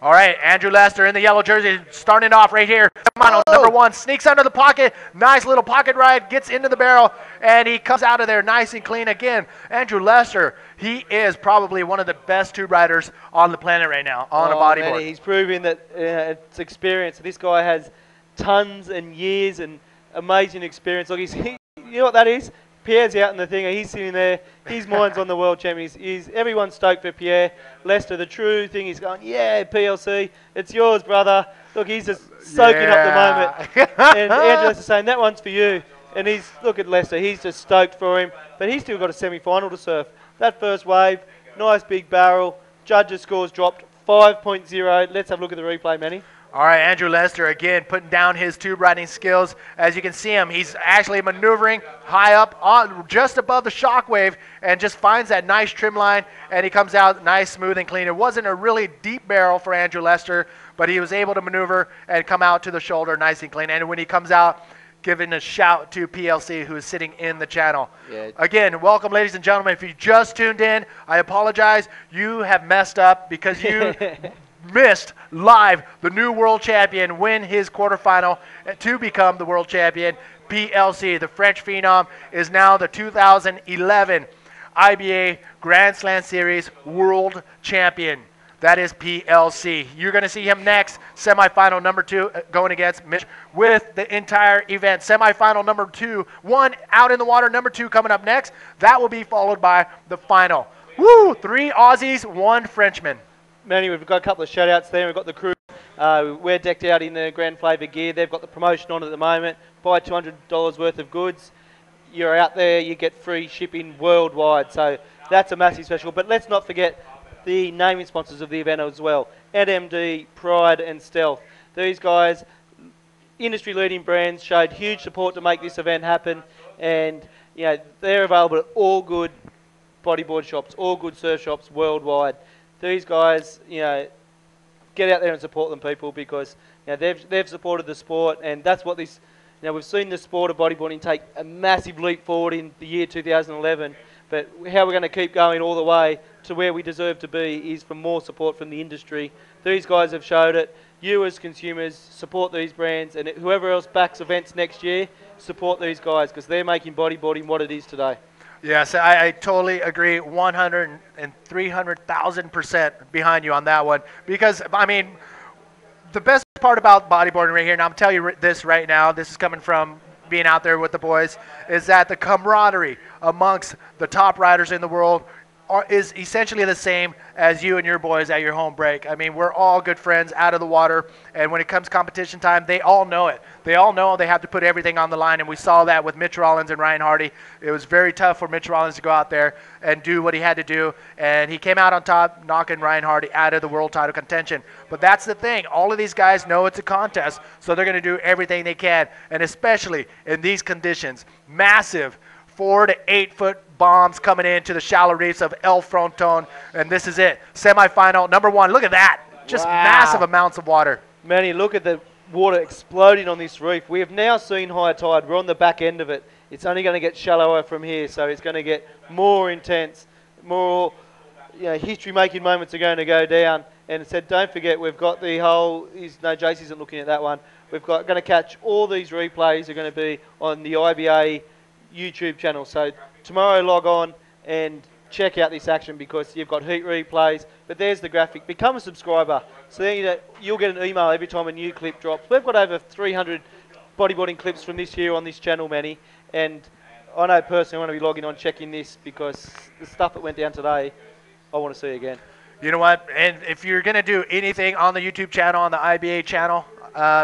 All right, Andrew Lester in the yellow jersey, starting off right here. Final number 1, sneaks under the pocket. Nice little pocket ride, gets into the barrel, and he comes out of there nice and clean again. Andrew Lester, he is probably one of the best tube riders on the planet right now on a bodyboard. Manny, he's proving that it's experience. This guy has tons and years and amazing experience. Look, you know what that is? Pierre's out in the thing, and he's sitting there. His mind's on the world champion. Everyone's stoked for Pierre. Lester, the true thing, he's going, yeah, PLC, it's yours, brother. Look, he's just soaking up the moment. And Andrew Lester's saying, that one's for you. And look at Lester, he's just stoked for him. But he's still got a semi-final to surf. That first wave, nice big barrel. Judges' scores dropped 5.0. Let's have a look at the replay, Manny. All right, Andrew Lester again putting down his tube riding skills. As you can see him, he's actually maneuvering high up just above the shockwave and just finds that nice trim line, and he comes out nice, smooth, and clean. It wasn't a really deep barrel for Andrew Lester, but he was able to maneuver and come out to the shoulder nice and clean. And when he comes out, giving a shout to PLC, who is sitting in the channel. Yeah. Again, welcome, ladies and gentlemen. If you just tuned in, I apologize. You have messed up because you missed live the new world champion win his quarterfinal to become the world champion. PLC, the French phenom, is now the 2011 IBA Grand Slam Series world champion. That is PLC. You're going to see him next, semifinal number 2, going against Mitch with the entire event. Semifinal number 2, 1 out in the water, number 2 coming up next. That will be followed by the final. Woo! 3 Aussies, 1 Frenchman. Manny, we've got a couple of shout-outs there. We've got the crew. We're decked out in the Grand Flavour gear. They've got the promotion on at the moment. Buy $200 worth of goods. You're out there, you get free shipping worldwide. So that's a massive special. But let's not forget the naming sponsors of the event as well. NMD, Pride and Stealth. These guys, industry-leading brands, showed huge support to make this event happen. And they're available at all good bodyboard shops, all good surf shops worldwide. These guys, get out there and support them, people, because they've supported the sport, and that's what this. We've seen the sport of bodyboarding take a massive leap forward in the year 2011, but how we're going to keep going all the way to where we deserve to be is for more support from the industry. These guys have showed it. You as consumers support these brands, and whoever else backs events next year, support these guys because they're making bodyboarding what it is today. Yes, I totally agree, 100 and 300,000% behind you on that one. Because, I mean, the best part about bodyboarding right here, and I'm telling you this right now, this is coming from being out there with the boys, is that the camaraderie amongst the top riders in the world is essentially the same as you and your boys at your home break. I mean, we're all good friends out of the water, and when it comes competition time, they all know it. They all know they have to put everything on the line, and we saw that with Mitch Rollins and Ryan Hardy. It was very tough for Mitch Rollins to go out there and do what he had to do, and he came out on top, knocking Ryan Hardy out of the world title contention. But that's the thing. All of these guys know it's a contest, so they're going to do everything they can, and especially in these conditions, massive 4 to 8 foot bombs coming into the shallow reefs of El Fronton, and this is it. Semifinal number 1. Look at that. Just massive amounts of water. Manny, look at the water exploding on this reef. We have now seen high tide. We're on the back end of it. It's only going to get shallower from here, so it's going to get more intense. More history-making moments are going to go down. And it said, don't forget, we've got the whole, no, Jace isn't looking at that one. We've got going to catch all these replays are going to be on the IBA YouTube channel. So tomorrow log on and check out this action because you've got heat replays. But there's the graphic. Become a subscriber. So then you'll get an email every time a new clip drops. We've got over 300 bodyboarding clips from this year on this channel, Manny. And I know personally I want to be logging on checking this because the stuff that went down today, I want to see again. You know what? And if you're going to do anything on the YouTube channel, on the IBA channel,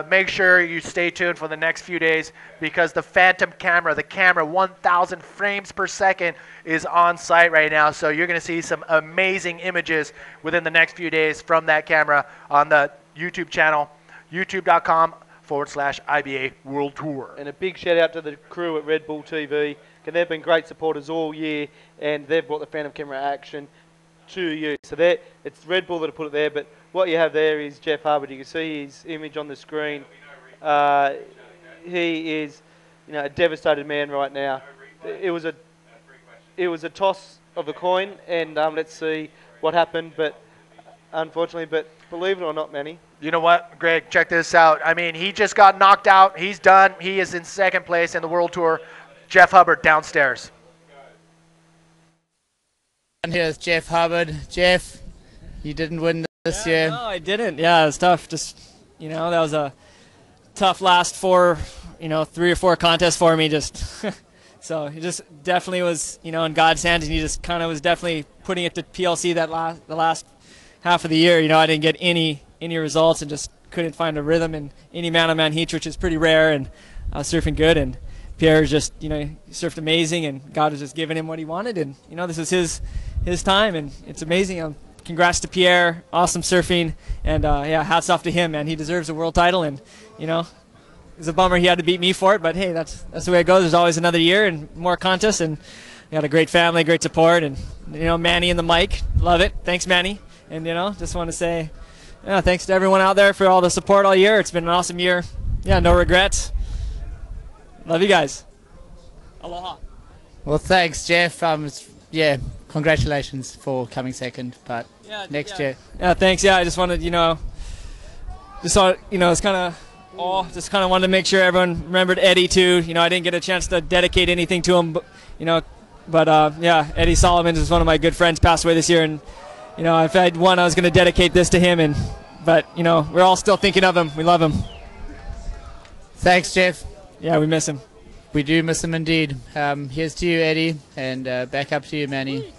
make sure you stay tuned for the next few days because the Phantom camera, the camera 1,000 frames per second is on site right now. So you're going to see some amazing images within the next few days from that camera on the YouTube channel, youtube.com/IBA World Tour. And a big shout out to the crew at Red Bull TV. They've been great supporters all year, and they've brought the Phantom camera action to you. So it's Red Bull that have put it there, but what you have there is Jeff Hubbard. You can see his image on the screen. He is, a devastated man right now. It was a toss of a coin, and let's see what happened. But unfortunately, believe it or not, Manny. You know what, Greg? Check this out. I mean, he just got knocked out. He's done. He is in second place in the World Tour. Jeff Hubbard downstairs. And here's Jeff Hubbard. Jeff, you didn't win this year. No, I didn't. Yeah, it was tough. Just, that was a tough last 3 or 4 contests for me. Just so it just definitely was, in God's hands, and he just kind of was definitely putting it to PLC the last half of the year. I didn't get any results and just couldn't find a rhythm in any man-on-man heats, which is pretty rare, and I was surfing good, and Pierre just, he surfed amazing, and God was just giving him what he wanted, and, this is his time, and it's amazing. Congrats to Pierre, awesome surfing, and, hats off to him, man. He deserves a world title, and, it's a bummer he had to beat me for it, but, hey, that's the way it goes. There's always another year and more contests, and we got a great family, great support, and, Manny and the mic, love it. Thanks, Manny, and, just want to say, thanks to everyone out there for all the support all year. It's been an awesome year. Yeah, no regrets. Love you guys. Aloha. Well, thanks, Jeff. Congratulations for coming second, but next year. Yeah, thanks. Yeah, I just wanted, it's kind of, wanted to make sure everyone remembered Eddie too. I didn't get a chance to dedicate anything to him, but Eddie Solomon is one of my good friends, passed away this year, and if I had one, I was going to dedicate this to him, but we're all still thinking of him. We love him. Thanks, Jeff. Yeah, we miss him. We do miss him indeed. Here's to you, Eddie, and back up to you, Manny.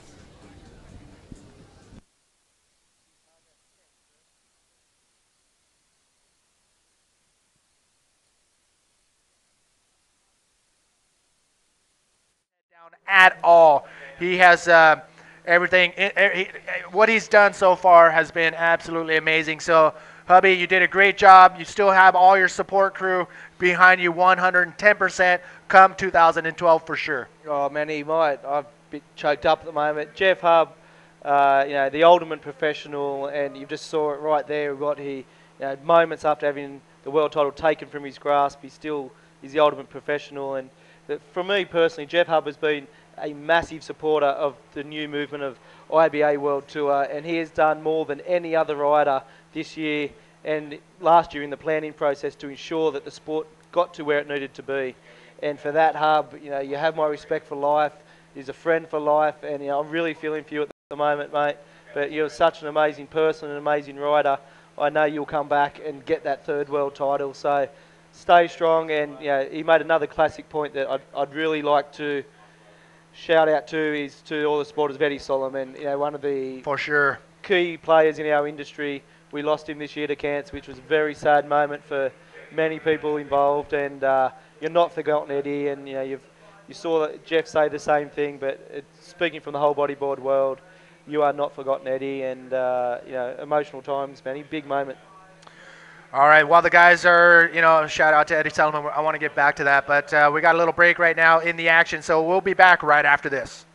Down at all. He has everything. What he's done so far has been absolutely amazing. So, Hubby, you did a great job. You still have all your support crew behind you 110% come 2012 for sure. Oh, man, I'm a bit choked up at the moment. Jeff Hub, the ultimate professional, and you just saw it right there. What he, moments after having the world title taken from his grasp, he's the ultimate professional. And for me personally, Jeff Hub has been a massive supporter of the new movement of IBA World Tour, and he has done more than any other rider this year and last year in the planning process to ensure that the sport got to where it needed to be. And for that, Hub, you have my respect for life. He's a friend for life, and I'm really feeling for you at the moment, mate. But you're such an amazing person, an amazing rider. I know you'll come back and get that third world title. So stay strong. And he made another classic point that I'd really like to shout out to all the supporters of Eddie Solomon. One of the for sure key players in our industry. We lost him this year to cancer, which was a very sad moment for many people involved. And you're not forgotten, Eddie. And you saw Jeff say the same thing. But speaking from the whole bodyboard world, you are not forgotten, Eddie. And emotional times, man. Big moment. All right, while the guys are, shout out to Eddie Solomon. I want to get back to that, but we got a little break right now in the action, so we'll be back right after this.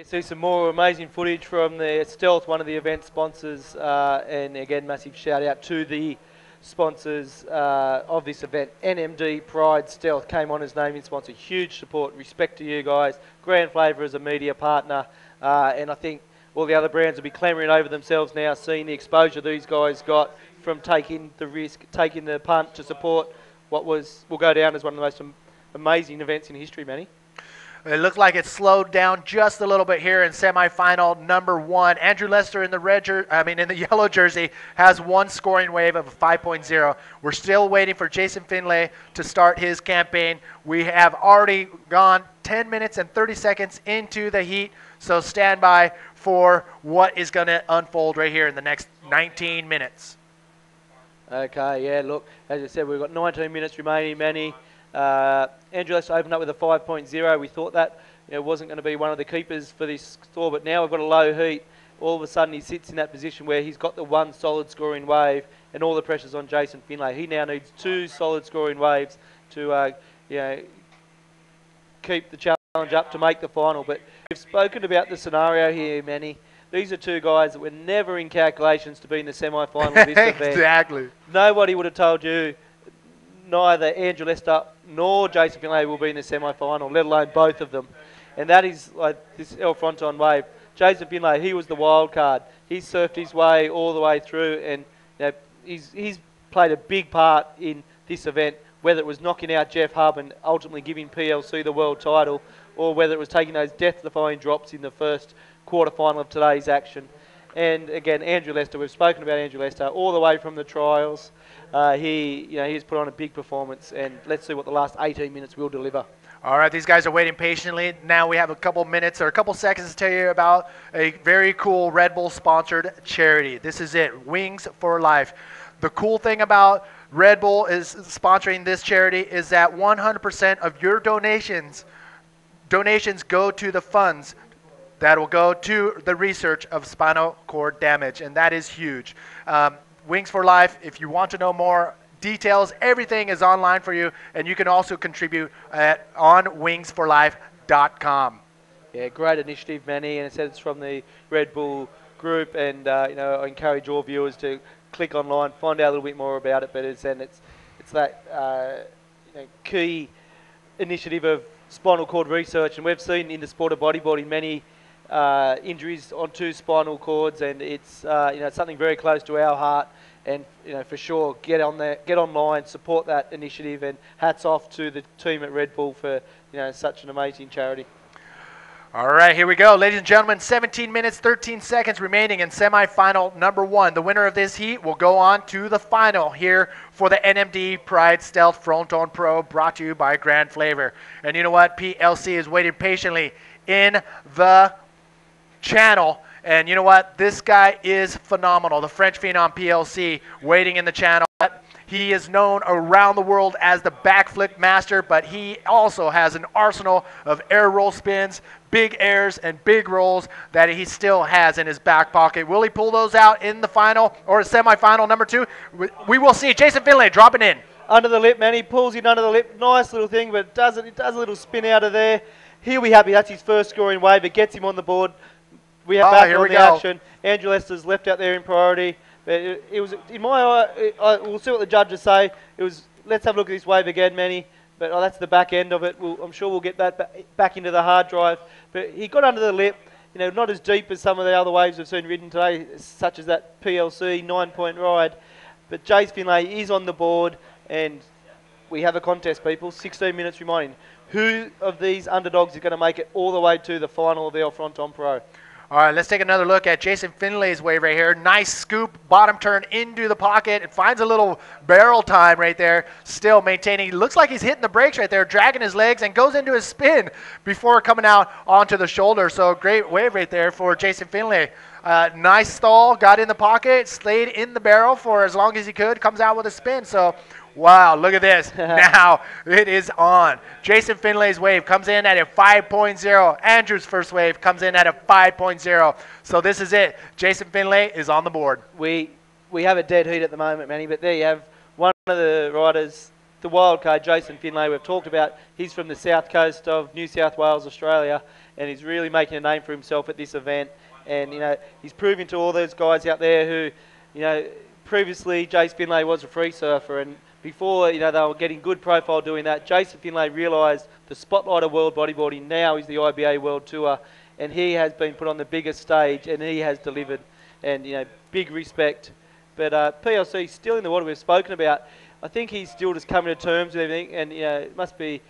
See some more amazing footage from the Stealth, one of the event sponsors, and again, massive shout out to the sponsors of this event. NMD, Pride, Stealth came on as naming sponsor. Huge support, respect to you guys. Grand Flavour as a media partner, and I think all the other brands will be clamouring over themselves now, seeing the exposure these guys got from taking the risk, taking the punt to support what will go down as one of the most amazing events in history, Manny. It looked like it slowed down just a little bit here in semifinal number 1. Andrew Lester in the yellow jersey has one scoring wave of a 5.0. We're still waiting for Jason Finlay to start his campaign. We have already gone 10 minutes and 30 seconds into the heat, so stand by for what is going to unfold right here in the next 19 minutes. Okay, yeah, look, as I said, we've got 19 minutes remaining, Manny. Andrew Lester opened up with a 5.0. We thought that wasn't going to be one of the keepers for this score, but now we've got a low heat. All of a sudden he sits in that position where he's got the one solid scoring wave and all the pressure's on Jason Finlay. He now needs 2 solid scoring waves to keep the challenge up to make the final. But we've spoken about the scenario here, Manny. These are 2 guys that were never in calculations to be in the semi-final of this event. Exactly. Nobody would have told you neither Andrew Lester nor Jason Finlay will be in the semi-final, let alone both of them. And that is like this Fronton wave. Jason Finlay, he was the wild card. He surfed his way all the way through, and he's played a big part in this event, whether it was knocking out Jeff Hubb and ultimately giving PLC the world title, or whether it was taking those death-defying drops in the first quarter-final of today's action. And again, Andrew Lester, we've spoken about Andrew Lester all the way from the trials. He's put on a big performance, and let's see what the last 18 minutes will deliver. All right, these guys are waiting patiently. Now we have a couple minutes or a couple seconds to tell you about a very cool Red Bull sponsored charity. This is it, Wings for Life. The cool thing about Red Bull is sponsoring this charity is that 100% of your donations go to the funds that will go to the research of spinal cord damage, and that is huge. Wings for Life, if you want to know more details, everything is online for you, and you can also contribute on wingsforlife.com. Yeah, great initiative, Manny, and it says it's from the Red Bull group, and I encourage all viewers to click online, find out a little bit more about it, but it's that key initiative of spinal cord research, and we've seen in the sport of bodyboarding many injuries onto spinal cords, and it's something very close to our heart. And for sure, get on there, get online, support that initiative, and hats off to the team at Red Bull for such an amazing charity. All right, here we go, ladies and gentlemen. 17 minutes, 13 seconds remaining in semifinal number 1. The winner of this heat will go on to the final here for the NMD Pride Stealth Fronton Pro, brought to you by Grand Flavor. And you know what? PLC is waiting patiently in the channel. And you know what? This guy is phenomenal. The French phenom PLC waiting in the channel. He is known around the world as the backflip master, but he also has an arsenal of air roll spins, big airs, and big rolls that he still has in his back pocket. Will he pull those out in the final or semifinal number 2? We will see. Jason Finlay dropping in. Under the lip, man. He pulls it under the lip. Nice little thing, but it does a little spin out of there. He'll be happy. That's his first scoring wave. It gets him on the board. We are back on the action. Andrew Lester's left out there in priority. But it was, in my eye, we'll see what the judges say. It was, let's have a look at this wave again, Manny. But that's the back end of it. I'm sure we'll get that back into the hard drive. But he got under the lip. Not as deep as some of the other waves we've seen ridden today, such as that PLC 9-point ride. But Jace Finlay is on the board, and we have a contest, people. 16 minutes remaining. Who of these underdogs is going to make it all the way to the final of the Fronton Pro? All right, let's take another look at Jason Finlay's wave right here. Nice scoop, bottom turn into the pocket. It finds a little barrel time right there, still maintaining. Looks like he's hitting the brakes right there, dragging his legs, and goes into his spin before coming out onto the shoulder. So great wave right there for Jason Finlay. Nice stall, got in the pocket, stayed in the barrel for as long as he could, comes out with a spin. So wow, look at this. Now it is on. Jason Finlay's wave comes in at a 5.0. Andrew's first wave comes in at a 5.0. So this is it. Jason Finlay is on the board. We have a dead heat at the moment, Manny, but there you have one of the riders, the wild card, Jason Finlay, we've talked about. He's from the south coast of New South Wales, Australia, and he's really making a name for himself at this event. And, he's proving to all those guys out there who, previously Jason Finlay was a free surfer, and before, they were getting good profile doing that. Jason Finlay realised the spotlight of world bodyboarding now is the IBA World Tour, and he has been put on the biggest stage, and he has delivered, and big respect. But PLC still in the water we've spoken about. I think he's still just coming to terms with everything, and it must be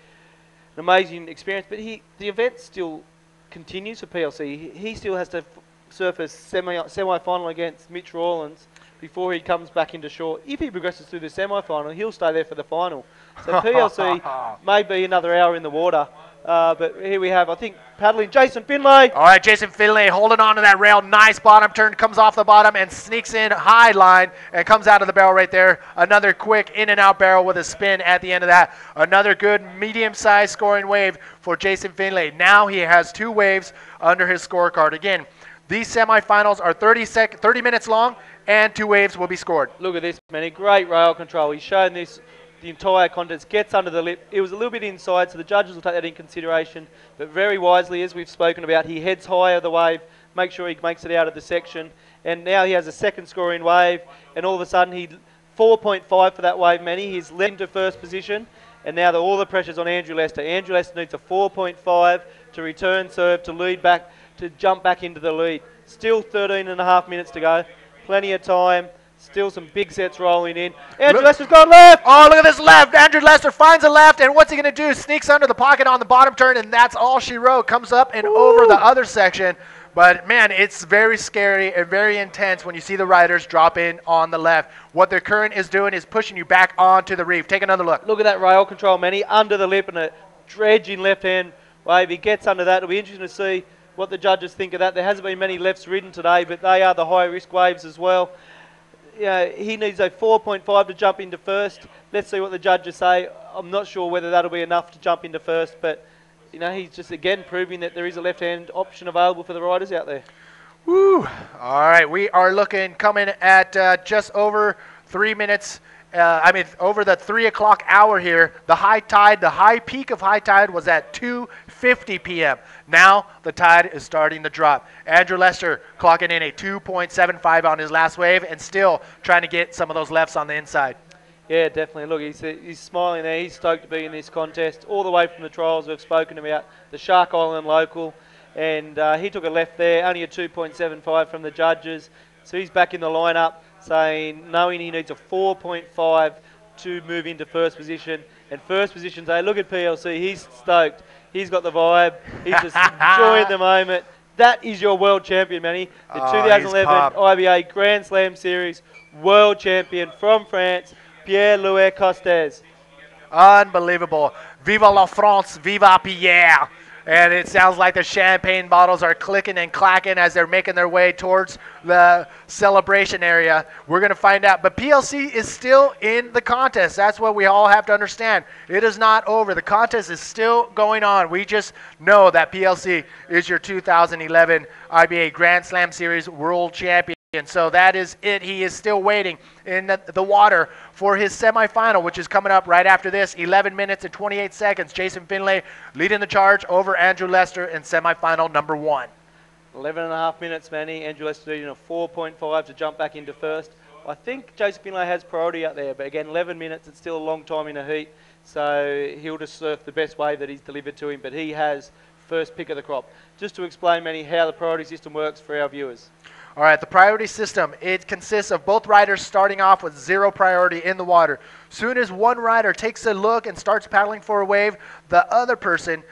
an amazing experience. But the event still continues for PLC. He still has to surf a semi-final against Mitch Rawlins before he comes back into shore. If he progresses through the semi-final, he'll stay there for the final. So PLC may be another hour in the water. But here we have, I think, paddling Jason Finlay. All right, Jason Finlay holding on to that rail. Nice bottom turn. Comes off the bottom and sneaks in high line and comes out of the barrel right there. Another quick in and out barrel with a spin at the end of that. Another good medium-sized scoring wave for Jason Finlay. Now he has 2 waves under his scorecard. Again, these semifinals are 30 minutes long, and 2 waves will be scored. Look at this, man. Great rail control. He's shown this the entire contest, gets under the lip. It was a little bit inside, so the judges will take that in consideration. But very wisely, as we've spoken about, he heads higher the wave, make sure he makes it out of the section. And now he has a second scoring wave, and all of a sudden, 4.5 for that wave, Manny. He's led into first position, and now all the pressure's on Andrew Lester. Andrew Lester needs a 4.5 to return serve, to lead back, to jump back into the lead. Still 13.5 minutes to go. Plenty of time. Still some big sets rolling in. Andrew Lester's gone left. Oh, look at this left. Andrew Lester finds a left, and what's he going to do? Sneaks under the pocket on the bottom turn, and that's all she wrote. Comes up and over the other section. But, man, it's very scary and very intense when you see the riders drop in on the left. What their current is doing is pushing you back onto the reef. Take another look. Look at that rail control, Manny. Under the lip and a dredging left-hand wave. He gets under that. It'll be interesting to see what the judges think of that. There hasn't been many lefts ridden today, but they are the high-risk waves as well. He needs a 4.5 to jump into first. Let's see what the judges say. I'm not sure whether that'll be enough to jump into first, but he's just again proving that there is a left-hand option available for the riders out there. Woo! All right, we are coming at just over 3 minutes. Over the 3 o'clock hour here. The high peak of high tide was at 2:50 p.m. Now the tide is starting to drop. Andrew Lester clocking in a 2.75 on his last wave and still trying to get some of those lefts on the inside. Yeah, definitely. Look, he's smiling there. He's stoked to be in this contest. All the way from the trials we've spoken about, the Shark Island local. And he took a left there, only a 2.75 from the judges. So he's back in the lineup, knowing he needs a 4.5 to move into first position. And first position today, look at PLC, he's stoked. He's got the vibe. He's just enjoying the moment. That is your world champion, Manny. The 2011 IBA Grand Slam Series world champion from France, Pierre-Louis Costes. Unbelievable. Viva la France, viva Pierre. And it sounds like the champagne bottles are clicking and clacking as they're making their way towards the celebration area. We're going to find out. But PLC is still in the contest. That's what we all have to understand. It is not over. The contest is still going on. We just know that PLC is your 2011 IBA Grand Slam Series World Champion. And so that is it. He is still waiting in the water for his semifinal, which is coming up right after this. 11 minutes and 28 seconds. Jason Finlay leading the charge over Andrew Lester in semifinal number 1. 11.5 minutes, Manny. Andrew Lester needing a 4.5 to jump back into first. I think Jason Finlay has priority out there, but again, 11 minutes, it's still a long time in a heat. So he'll just surf the best wave that he's delivered to him, but he has first pick of the crop. Just to explain, Manny, how the priority system works for our viewers. All right, the priority system, it consists of both riders starting off with 0 priority in the water. Soon as one rider takes a look and starts paddling for a wave, the other person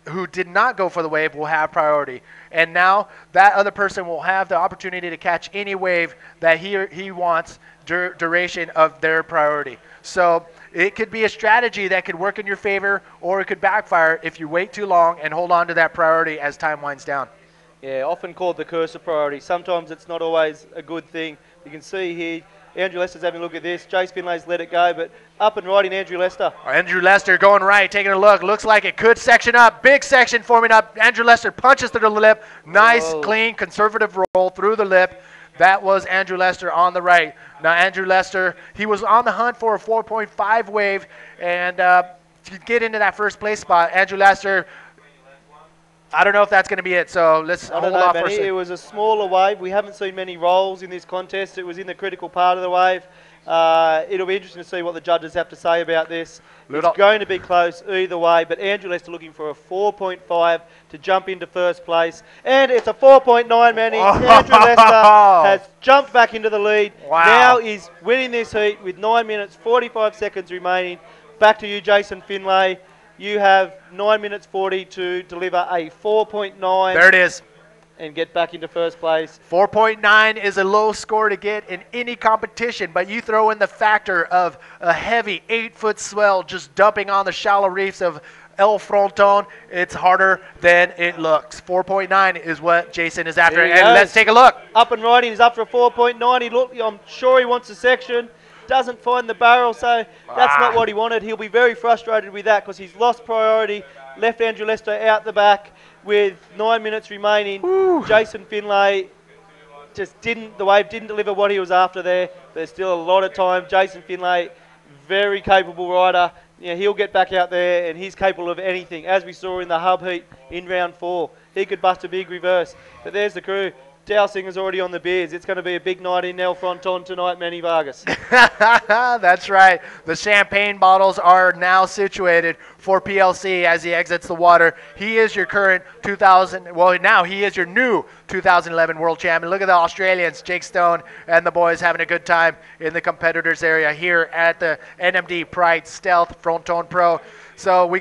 who did not go for the wave will have priority. And now that other person will have the opportunity to catch any wave that he wants duration of their priority. So it could be a strategy that could work in your favor, or it could backfire if you wait too long and hold on to that priority as time winds down. Yeah, often called the cursor priority. Sometimes it's not always a good thing. You can see here, Andrew Lester's having a look at this. Jace Finlay's let it go, but up and right in Andrew Lester. Andrew Lester going right, taking a look. Looks like it could section up. Big section forming up. Andrew Lester punches through the lip. Nice, clean, conservative roll through the lip. That was Andrew Lester on the right. Now, Andrew Lester, he was on the hunt for a 4.5 wave, and to get into that first place spot, Andrew Lester, I don't know if that's going to be it, so let's hold off for a second. It was a smaller wave. We haven't seen many rolls in this contest. It was in the critical part of the wave. It'll be interesting to see what the judges have to say about this. Little- It's going to be close either way, but Andrew Lester looking for a 4.5 to jump into first place. And it's a 4.9, Manny. Andrew Lester has jumped back into the lead. Wow. Now he's winning this heat with 9 minutes, 45 seconds remaining. Back to you, Jason Finlay. You have 9 minutes 40 to deliver a 4.9. There it is. And get back into first place. 4.9 is a low score to get in any competition, but you throw in the factor of a heavy 8-foot swell just dumping on the shallow reefs of El Fronton, it's harder than it looks. 4.9 is what Jason is after, There he and goes. let's take a look. Up and riding, he's up for a 4.9. I'm sure he wants a section. Doesn't find the barrel, so that's not what he wanted. He'll be very frustrated with that because he's lost priority. Left Andrew Lester out the back with 9 minutes remaining. Jason Finlay the wave didn't deliver what he was after there. There's still a lot of time. Jason Finlay, very capable rider. He'll get back out there and he's capable of anything. As we saw in the hub heat in round 4, he could bust a big reverse. But there's the crew. Dowsinger's already on the beers. It's going to be a big night in El Fronton tonight, Manny Vargas. That's right. The champagne bottles are now situated for PLC as he exits the water. He is your current now he is your new 2011 world champion. Look at the Australians, Jake Stone and the boys having a good time in the competitors area here at the NMD Pride Stealth Fronton Pro. So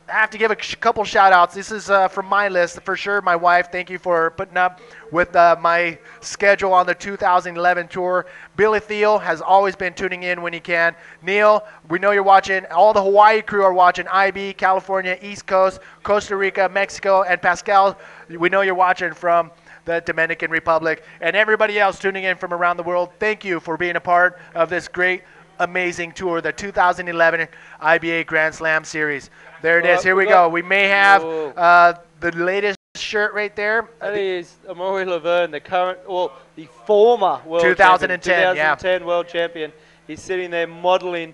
have to give a couple shout outs. This is from my list for sure. My wife, thank you for putting up with my schedule on the 2011 tour. Billy Thiel has always been tuning in when he can. Neil, we know you're watching. All the Hawaii crew are watching. IB, California, East Coast, Costa Rica, Mexico, and Pascal, we know you're watching from the Dominican Republic. And everybody else tuning in from around the world, thank you for being a part of this great amazing tour, the 2011 IBA Grand Slam Series. There it is. Here we go. We may have the latest shirt right there. That is Amaury Laverne, the former world 2010, champion, 2010 world champion. He's sitting there modelling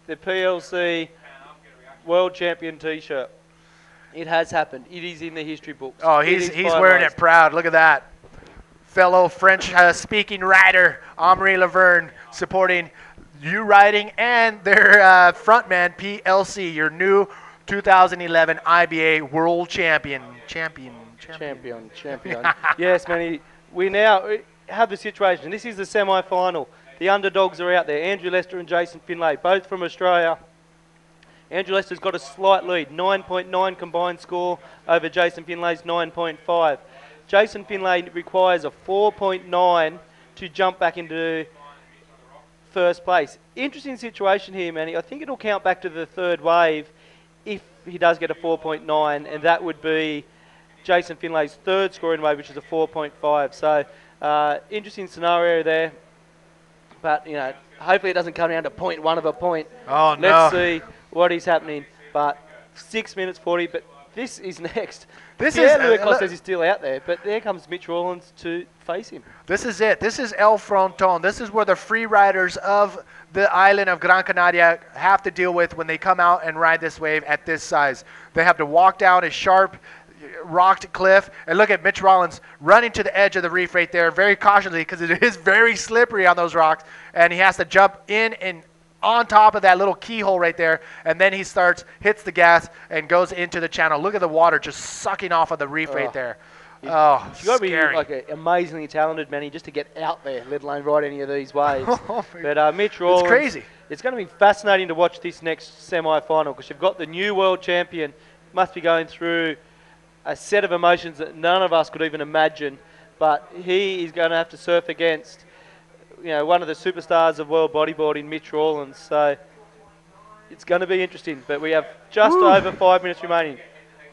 the PLC world champion T-shirt. It has happened. It is in the history books. Oh, he's wearing it proud. Look at that. Fellow French-speaking rider, Amaury Laverne, supporting you riding and their frontman PLC, your new 2011 IBA world champion. Yes, Manny. We now have the situation. This is the semi-final. The underdogs are out there. Andrew Lester and Jason Finlay, both from Australia. Andrew Lester's got a slight lead, 9.9 combined score over Jason Finlay's 9.5. Jason Finlay requires a 4.9 to jump back into first place. Interesting situation here, Manny. I think it'll count back to the third wave if he does get a 4.9, and that would be Jason Finlay's third scoring wave, which is a 4.5. So interesting scenario there. But, hopefully it doesn't come down to 0.1 of a point. Oh, no. Let's see what is happening. But 6 minutes 40, but this is next. Louis Costes is still out there, but there comes Mitch Rawlins to face him. This is it. This is El Fronton. This is where the free riders of the island of Gran Canaria have to deal with when they come out and ride this wave at this size. They have to walk down a sharp, rocked cliff. And look at Mitch Rawlins running to the edge of the reef right there very cautiously because it is very slippery on those rocks. And he has to jump in and on top of that little keyhole right there, and then he hits the gas and goes into the channel. Look at the water just sucking off of the reef right there. You've got to be like an amazingly talented man just to get out there, let alone ride any of these waves. But Mitch Rawlins, it's crazy. It's going to be fascinating to watch this next semi-final because you've got the new world champion. Must be going through a set of emotions that none of us could even imagine. But he is going to have to surf against one of the superstars of world bodyboarding, Mitch Rawlins. So it's going to be interesting. But we have just over 5 minutes remaining.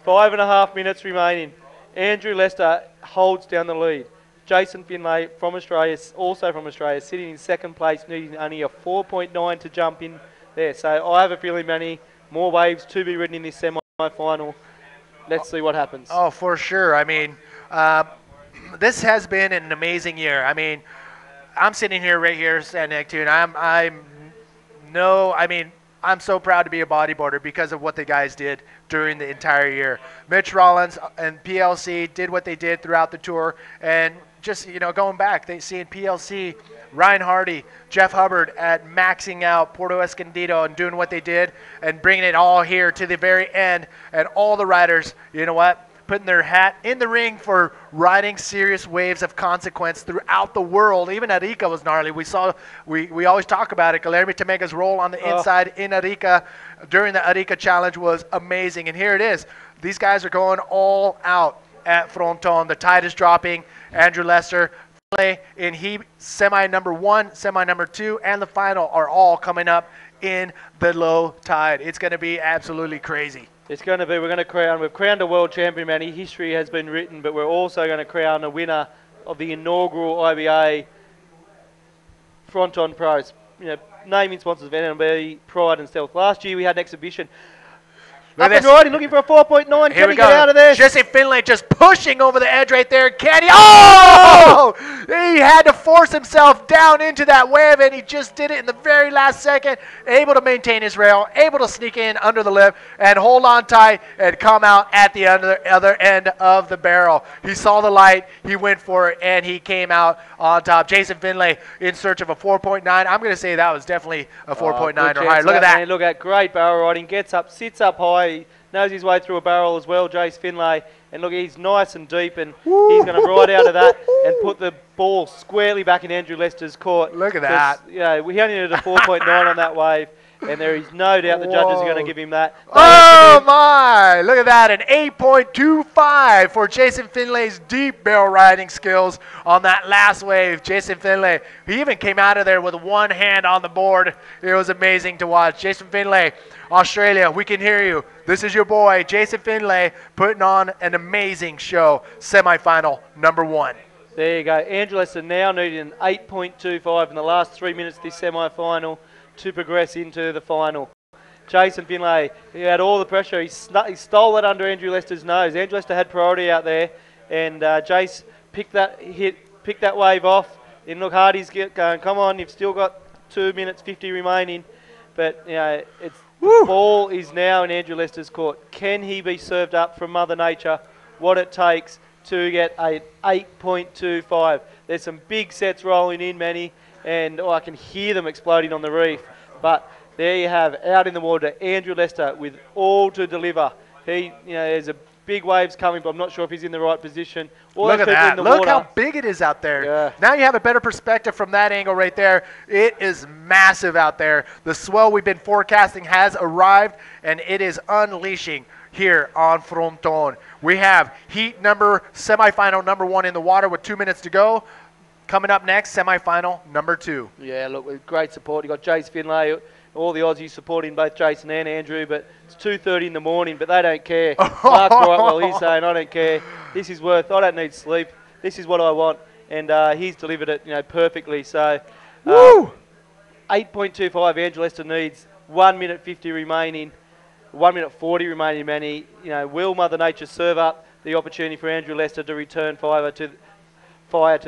5.5 minutes remaining. Andrew Lester holds down the lead. Jason Finlay from Australia, also from Australia, sitting in second place, needing only a 4.9 to jump in there. So I have a feeling, Manny, more waves to be ridden in this semi-final. Let's see what happens. Oh, for sure. I mean, this has been an amazing year. I mean, I'm sitting here right here standing next to you, and I'm so proud to be a bodyboarder because of what the guys did during the entire year. Mitch Rawlins and PLC did what they did throughout the tour, and just, going back, seeing PLC, Ryan Hardy, Jeff Hubbard at maxing out Porto Escondido and doing what they did and bringing it all here to the very end. And all the riders, you know what, putting their hat in the ring for riding serious waves of consequence throughout the world. Even Arica was gnarly. We always talk about it. Guilherme Tamega's role on the inside in Arica during the Arica Challenge was amazing. And here it is. These guys are going all out at Fronton. The tide is dropping. Andrew Lester in heat semi number 1, semi number 2, and the final are all coming up in the low tide. It's going to be absolutely crazy. It's going to be. We've crowned a world champion, Manny. History has been written, but we're also going to crown a winner of the inaugural IBA Fronton Pros. Naming sponsors of NMD, Pride and Stealth. Last year we had an exhibition. Up and riding, looking for a 4.9. Can he get out of this? Jesse Finlay just pushing over the edge right there. Can he? Oh! He had to force himself down into that wave, and he just did it in the very last second. Able to maintain his rail, able to sneak in under the lip and hold on tight and come out at the other end of the barrel. He saw the light, he went for it, and he came out on top. Jason Finlay in search of a 4.9. I'm going to say that was definitely a 4.9 or higher. Look at that. Man. Look at great barrel riding. Gets up, sits up high. Knows his way through a barrel as well, Jace Finlay. And look, he's nice and deep, and he's going to ride out of that and put the ball squarely back in Andrew Lester's court. Look at that. Yeah, we only needed a 4.9 on that wave, and there is no doubt the judges are going to give him that. Oh, my. Look at that. An 8.25 for Jason Finlay's deep barrel riding skills on that last wave. Jason Finlay, he even came out of there with one hand on the board. It was amazing to watch. Jason Finlay, Australia, we can hear you. This is your boy, Jason Finlay, putting on an amazing show. Semifinal number 1. There you go. Andrew Lester now needing an 8.25 in the last 3 minutes of this semi-final to progress into the final. Jason Finlay, he had all the pressure. He stole it under Andrew Lester's nose. Andrew Lester had priority out there, and Jace picked that wave off. And look, Hardy's going, come on, you've still got 2 minutes 50 remaining. But, the ball is now in Andrew Lester's court. Can he be served up from Mother Nature what it takes to get an 8.25? There's some big sets rolling in, Manny, and I can hear them exploding on the reef. But there you have, out in the water, Andrew Lester with all to deliver. There's a big waves coming, but I'm not sure if he's in the right position. Look at that. Look how big it is out there. Yeah. Now you have a better perspective from that angle right there. It is massive out there. The swell we've been forecasting has arrived, and it is unleashing here on Fronton. We have semifinal number 1 in the water with 2 minutes to go. Coming up next, semifinal number 2. Yeah, look, with great support. You got Jace Finlay, all the Aussies supporting both Jason and Andrew, but it's 2:30 in the morning, but they don't care. Mark Brightwell, he's saying, I don't care. This is I don't need sleep. This is what I want. And he's delivered it, perfectly. So, 8.25, Andrew Lester needs 1 minute 50 remaining, 1 minute 40 remaining, Manny. Will Mother Nature serve up the opportunity for Andrew Lester to return fire to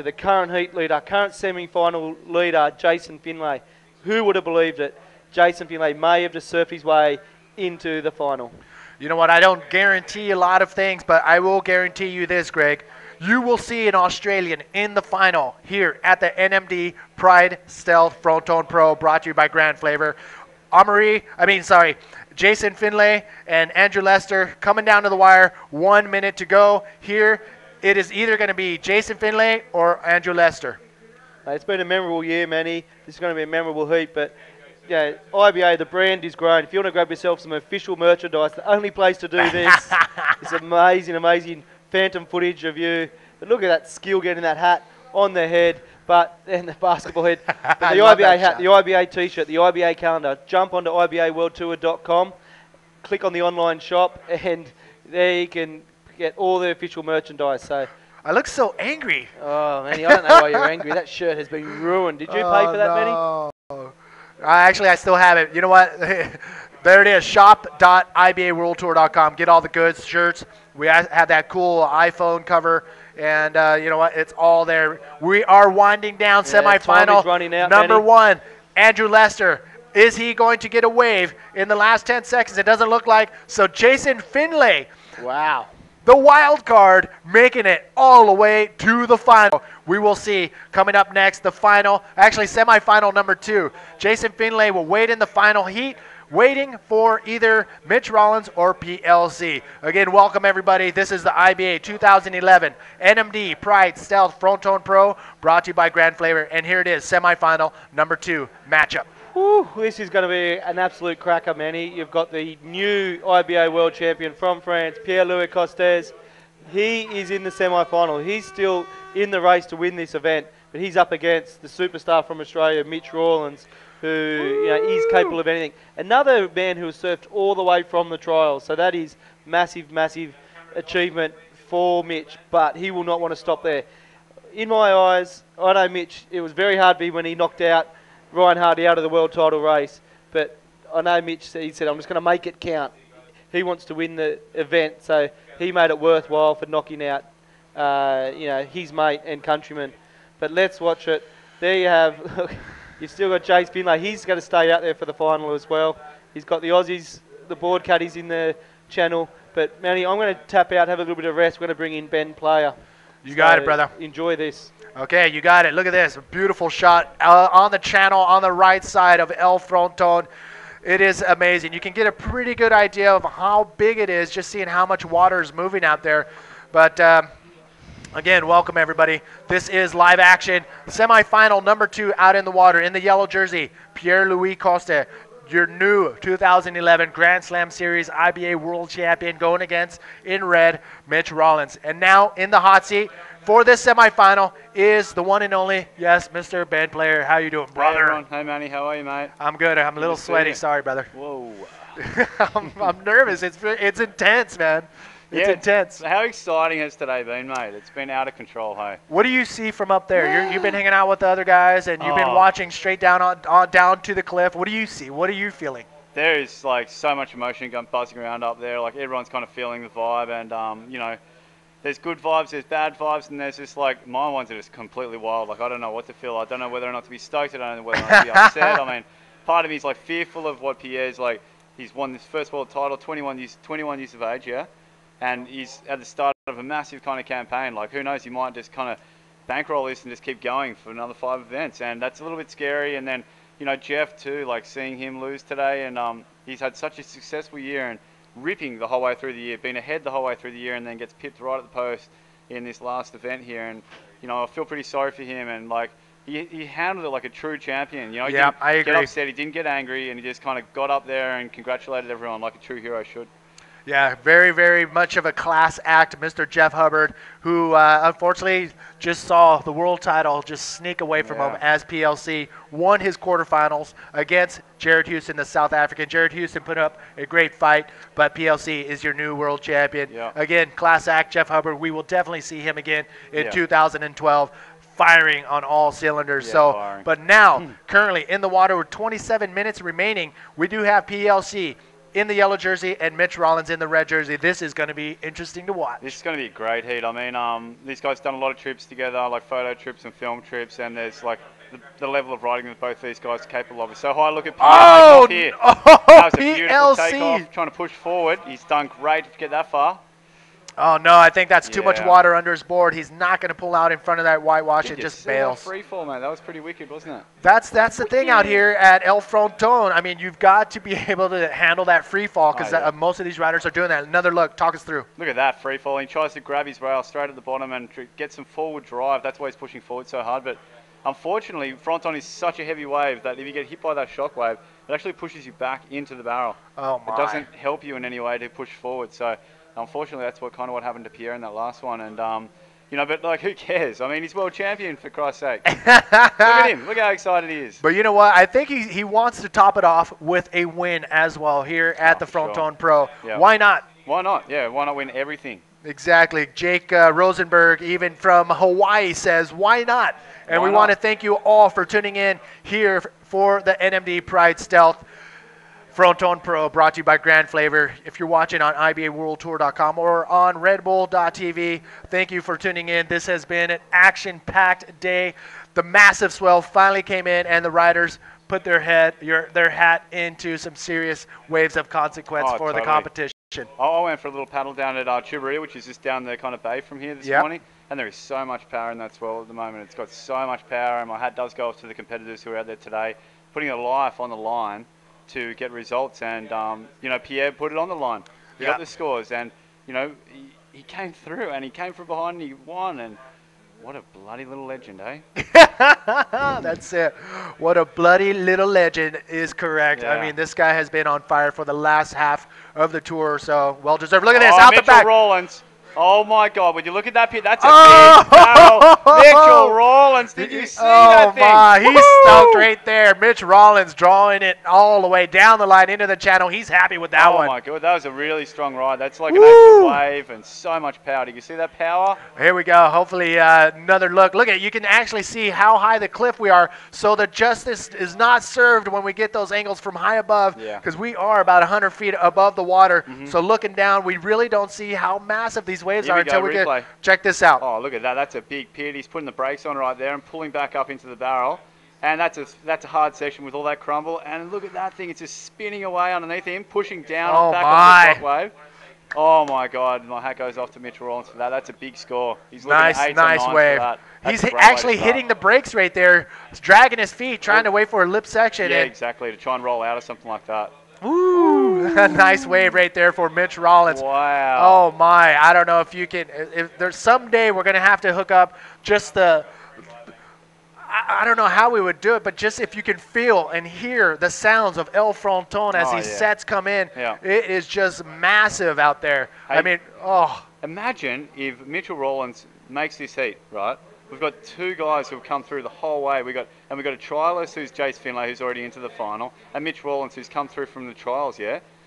the current heat leader, current semi-final leader, Jason Finlay? Who would have believed it? Jason Finlay may have just surfed his way into the final. You know what? I don't guarantee a lot of things, but I will guarantee you this, Greg. You will see an Australian in the final here at the NMD Pride Stealth Fronton Pro, brought to you by Grand Flavor. Jason Finlay and Andrew Lester coming down to the wire. 1 minute to go. Here, it is either going to be Jason Finlay or Andrew Lester. It's been a memorable year, Manny. This is going to be a memorable heat, but IBA, the brand is growing. If you want to grab yourself some official merchandise, the only place to do this is amazing phantom footage of you. But look at that skill getting that hat on the head, and the basketball head. But the IBA hat, the IBA t-shirt, the IBA calendar. Jump onto IBAworldtour.com, click on the online shop, and there you can get all the official merchandise. So I look so angry. Oh, Manny, I don't know why you're angry. That shirt has been ruined. Did you pay for that, Manny? Actually, I still have it. You know what? There it is, shop.ibaworldtour.com. Get all the goods, shirts. We have that cool iPhone cover, and you know what? It's all there. We are winding down semifinal number 1. Andrew Lester. Is he going to get a wave in the last 10 seconds? It doesn't look like. So Jason Finlay. Wow. the wild card, making it all the way to the final. We will see coming up next the final, actually semifinal number 2. Jason Finlay will wait in the final heat, waiting for either Mitch Rollins or PLC. Again, welcome everybody. This is the IBA 2011 NMD Pride Stealth Fronton Pro, brought to you by Grand Flavor. And here it is, semifinal number 2 matchup. Whew, this is going to be an absolute cracker, Manny. You've got the new IBA world champion from France, Pierre-Louis Costes. He is in the semi-final. He's still in the race to win this event, but he's up against the superstar from Australia, Mitch Rawlins, who is capable of anything. Another man who has surfed all the way from the trials, so that is massive, massive achievement for Mitch, but he will not want to stop there. In my eyes, I know Mitch, it was very hard for him when he knocked out Ryan Hardy out of the world title race, but I know Mitch, he said, I'm just going to make it count. He wants to win the event, so he made it worthwhile for knocking out his mate and countryman. But let's watch it. There you have, look, you've still got Jace Finlay. He's going to stay out there for the final as well. He's got the Aussies, the board caddies in the channel. But Manny, I'm going to tap out, have a little bit of rest. We're going to bring in Ben Player. You got it, brother. Enjoy this. Okay, you got it. Look at this. A beautiful shot on the channel on the right side of El Fronton. It is amazing. You can get a pretty good idea of how big it is just seeing how much water is moving out there. But again, welcome everybody. This is live action. Semi-final number 2 out in the water in the yellow jersey. Pierre-Louis Coste, your new 2011 Grand Slam Series IBA World Champion, going against, in red, Mitch Rollins. And now in the hot seat for this semifinal is the one and only, yes, Mr. Ben Player. How you doing, brother? Hey, everyone. Hey, Manny. How are you, mate? I'm good. I'm a little sweaty. Sorry, brother. Whoa. I'm nervous. It's intense, man. It's intense. How exciting has today been, mate? It's been out of control, hey? What do you see from up there? You've been hanging out with the other guys, and you've been watching straight down on down to the cliff. What do you see? What are you feeling? There is, like, so much emotion going buzzing around up there. Like, everyone's kind of feeling the vibe, and, there's good vibes, there's bad vibes, and there's just, like, my ones are just completely wild. Like, I don't know what to feel. I don't know whether or not to be stoked. I don't know whether or not to be upset. I mean, part of me is, like, fearful of what Pierre's, like, he's won this first world title, 21 years of age, yeah? And he's at the start of a massive kind of campaign. Like, who knows, he might just kind of bankroll this and just keep going for another 5 events. And that's a little bit scary. And then, Jeff too, like seeing him lose today. And he's had such a successful year and ripping the whole way through the year, been ahead the whole way through the year, and then gets pipped right at the post in this last event here. And, I feel pretty sorry for him. And, like, he handled it like a true champion. He didn't I agree. get upset, he didn't get angry, and he just kind of got up there and congratulated everyone like a true hero should. Yeah, very, very much of a class act, Mr. Jeff Hubbard, who unfortunately just saw the world title just sneak away from him as PLC won his quarterfinals against Jared Houston, the South African. Jared Houston put up a great fight, but PLC is your new world champion. Yeah. Again, class act, Jeff Hubbard. We will definitely see him again in 2012. Firing on all cylinders. But now, currently in the water with 27 minutes remaining, we do have PLC in the yellow jersey and Mitch Rollins in the red jersey. This is going to be interesting to watch. This is going to be a great heat. I mean, these guys done a lot of trips together, like photo trips and film trips, and there's like the level of riding that both these guys are capable of. So high, look at Pierre here. That was a beautiful takeoff, trying to push forward. He's done great to get that far. Oh, no, I think that's too much water under his board. He's not going to pull out in front of that whitewash. It just bails. Free fall, man. That was pretty wicked, wasn't it? That's the thing out here at El Fronton. I mean, you've got to be able to handle that free fall because most of these riders are doing that. Another look. Talk us through. Look at that free fall. He tries to grab his rail straight at the bottom and get some forward drive. That's why he's pushing forward so hard. But unfortunately, Fronton is such a heavy wave that if you get hit by that shock wave, it actually pushes you back into the barrel. Oh, my. It doesn't help you in any way to push forward. So unfortunately, that's what happened to Pierre in that last one. And, but, like, who cares? I mean, he's world champion, for Christ's sake. Look at him. Look how excited he is. But you know what? I think he wants to top it off with a win as well here at the Fronton Pro. Yeah. Why not? Why not? Yeah, why not win everything? Exactly. Jake Rosenberg, even from Hawaii, says, why not? And we want to thank you all for tuning in here for the NMD Pride Stealth Fronton Pro, brought to you by Grand Flavor. If you're watching on IBAWorldTour.com or on RedBull.tv, thank you for tuning in. This has been an action-packed day. The massive swell finally came in, and the riders put their hat into some serious waves of consequence for the competition. I went for a little paddle down at Chubarita, which is just down the kind of bay from here this morning, and there is so much power in that swell at the moment. It's got so much power, and my hat does go off to the competitors who are out there today, putting their life on the line to get results. And you know, Pierre put it on the line. He got the scores, and you know, he came through, and he came from behind, and he won. And what a bloody little legend, eh? That's it. What a bloody little legend is correct. Yeah. I mean, this guy has been on fire for the last half of the tour, so well deserved. Look at this, out Mitchell the back. Rollins. Oh my God! When you look at that pit, that's a big barrel. Mitchell Rollins, did you see that thing? Oh my, he's stoked right there. Mitch Rollins drawing it all the way down the line into the channel. He's happy with that one. Oh my God, that was a really strong ride. That's like an 8-foot wave and so much power. Do you see that power? Here we go. Hopefully another look. Look at, you can actually see how high the cliff we are. So the justice is not served when we get those angles from high above, because we are about 100 feet above the water. So looking down, we really don't see how massive these waves are until we get. Check this out. Oh, look at that. That's a big pit. He's putting the brakes on right there and pulling back up into the barrel. And that's a hard section with all that crumble. And look at that thing. It's just spinning away underneath him, pushing down back on the shock wave. Oh my God, my hat goes off to Mitch Rollins for that. That's a big score. He's looking at 8 or 9 wave. for that. He's actually hitting the brakes right there. He's dragging his feet, trying to wait for a lip section. Yeah, exactly, to try and roll out or something like that. Ooh, a nice wave right there for Mitch Rollins. Wow. Oh my, I don't know if you can, if there's someday we're going to have to hook up just the, I don't know how we would do it, but just if you can feel and hear the sounds of El Fronton as these sets come in, it is just massive out there. I mean, Imagine if Mitchell Rollins makes this heat, right? We've got 2 guys who have come through the whole way. We've got a trialist who's Jace Finlay, who's already into the final, and Mitch Rollins, who's come through from the trials,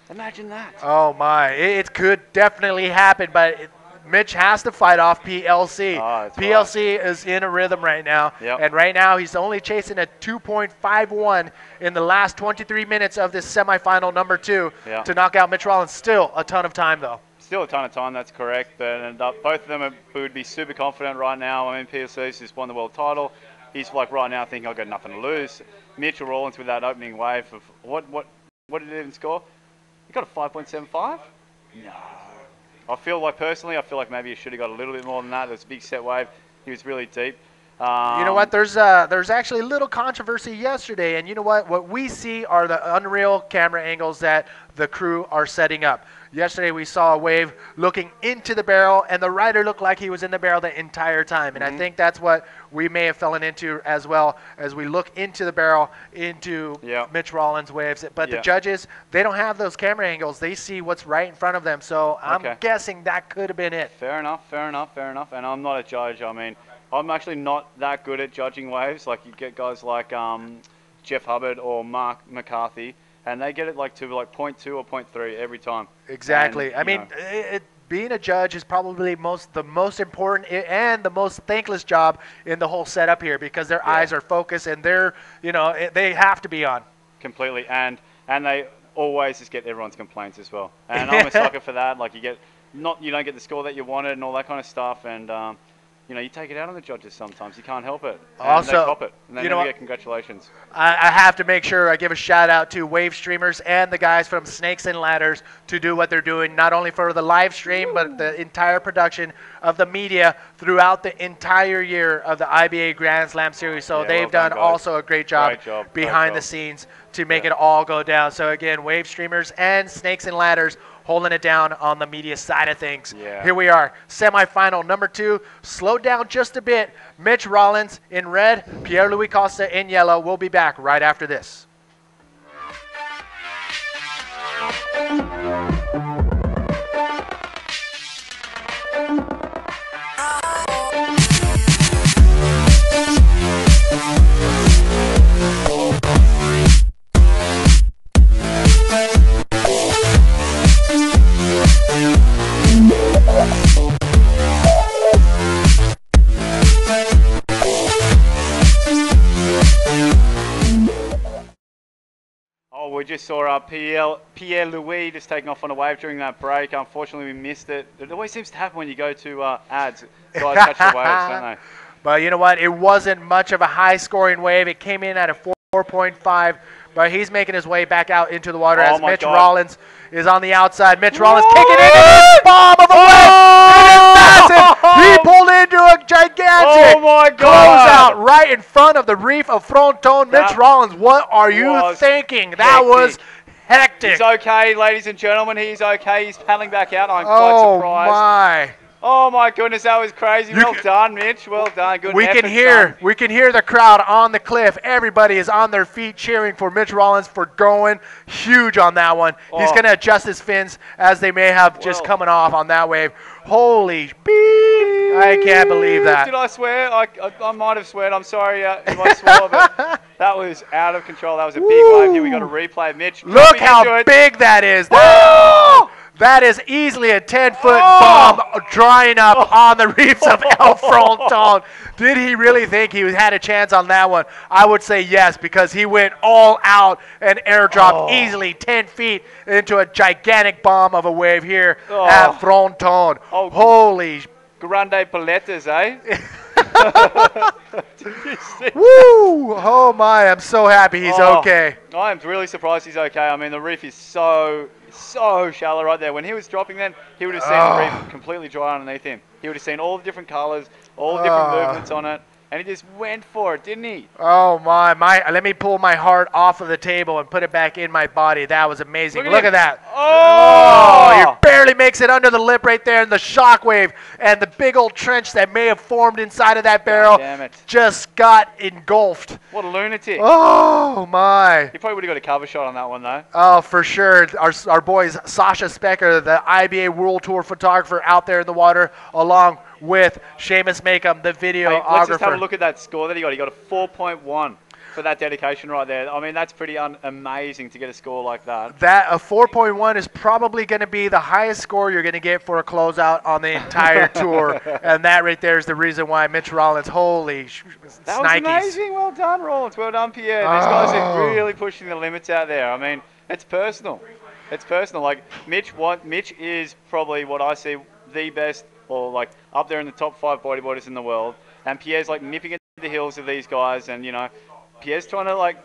Imagine that. Oh my, it could definitely happen, but Mitch has to fight off PLC. PLC is in a rhythm right now, and right now he's only chasing a 2.51 in the last 23 minutes of this semifinal number 2 to knock out Mitch Rollins. Still a ton of time, though. Still a ton of time, that's correct. But both of them would be super confident right now. I mean, PLC's just won the world title. He's like right now thinking, I've got nothing to lose. Mitchell Rollins with that opening wave of what did it even score? He got a 5.75? No. I feel like maybe he should have got a little bit more than that. There was a big set wave. He was really deep. You know what? There's actually a little controversy yesterday, and you know what? What we see are the unreal camera angles that the crew are setting up. Yesterday we saw a wave looking into the barrel, and the rider looked like he was in the barrel the entire time. And I think that's what we may have fallen into as well as we look into the barrel, into Mitch Rollins' waves. But the judges, they don't have those camera angles. They see what's right in front of them. So I'm guessing that could have been it. Fair enough. And I'm not a judge. I mean, I'm actually not that good at judging waves. Like you get guys like Jeff Hubbard or Mark McCarthy, and they get it like to like 0.2 or 0.3 every time. Exactly. I mean, being a judge is probably the most important and the most thankless job in the whole setup here, because their eyes are focused and they're, they have to be on. Completely. And they always just get everyone's complaints as well. And I'm a sucker for that. Like you don't get the score that you wanted and all that kind of stuff. And you take it out on the judges sometimes. You can't help it. And also, they cop it. And they never get congratulations. I have to make sure I give a shout out to Wave Streamers and the guys from Snakes and Ladders to do what they're doing, not only for the live stream, but the entire production of the media throughout the entire year of the IBA Grand Slam Series. So they've done also a great job behind the scenes to make it all go down. So again, Wave Streamers and Snakes and Ladders holding it down on the media side of things. Here we are, semifinal number 2. Slowed down just a bit. Mitch Rollins in red, Pierre-Louis Costa in yellow. We'll be back right after this. We just saw Pierre-Louis just taking off on a wave during that break. Unfortunately, we missed it. It always seems to happen when you go to ads. Guys catch the waves, don't they? But you know what? It wasn't much of a high-scoring wave. It came in at a 4. 4.5, but he's making his way back out into the water as my Mitch God. Rollins is on the outside. Mitch Rollins kicking in his bomb of a wave. It is massive. He pulled into a gigantic Oh my God. closeout right in front of the reef of Fronton. Mitch Rollins, what are you thinking? That was hectic. He's okay, ladies and gentlemen. He's okay. He's paddling back out. I'm quite surprised. My. Oh my goodness, that was crazy. Well done, Mitch. Well done. Good effort, son. We can hear the crowd on the cliff. Everybody is on their feet cheering for Mitch Rollins for going huge on that one. He's going to adjust his fins as they may have just coming off on that wave. Holy beep. I can't believe that. Did I swear? I might have sweared. I'm sorry if I swore, but that was out of control. That was a big wave. Here we got a replay. Mitch, look how big that is. That is easily a 10-foot bomb drying up on the reefs of El Fronton. Did he really think he had a chance on that one? I would say yes, because he went all out and airdropped easily 10 feet into a gigantic bomb of a wave here at Fronton. Holy. Grande paletas, eh? Woo! Oh my, I'm so happy he's okay. I am really surprised he's okay. I mean, the reef is so shallow right there. When he was dropping then, he would have seen the reef completely dry underneath him. He would have seen all the different colors, all the different movements on it, and he just went for it, didn't he? Oh my, let me pull my heart off of the table and put it back in my body. That was amazing. Look at that. Oh, he barely makes it under the lip right there, and the shock wave and the big old trench that may have formed inside of that barrel just got engulfed. What a lunatic. Oh my. He probably would have got a cover shot on that one though. Oh, for sure. Our boys Sasha Specker, the IBA World Tour photographer out there in the water, along with Seamus Makeham, the videographer. Let's just have a look at that score that he got. He got a 4.1 for that dedication right there. I mean, that's pretty amazing to get a score like that. A 4.1 is probably going to be the highest score you're going to get for a closeout on the entire tour. And that right there is the reason why Mitch Rollins, holy that was amazing. Well done, Rollins. Well done, Pierre. These guys are really pushing the limits out there. I mean, it's personal. It's personal. Like, Mitch is probably what I see the best, or like up there in the top 5 bodyboarders in the world, and Pierre's like nipping at the heels of these guys, and you know, Pierre's trying to like,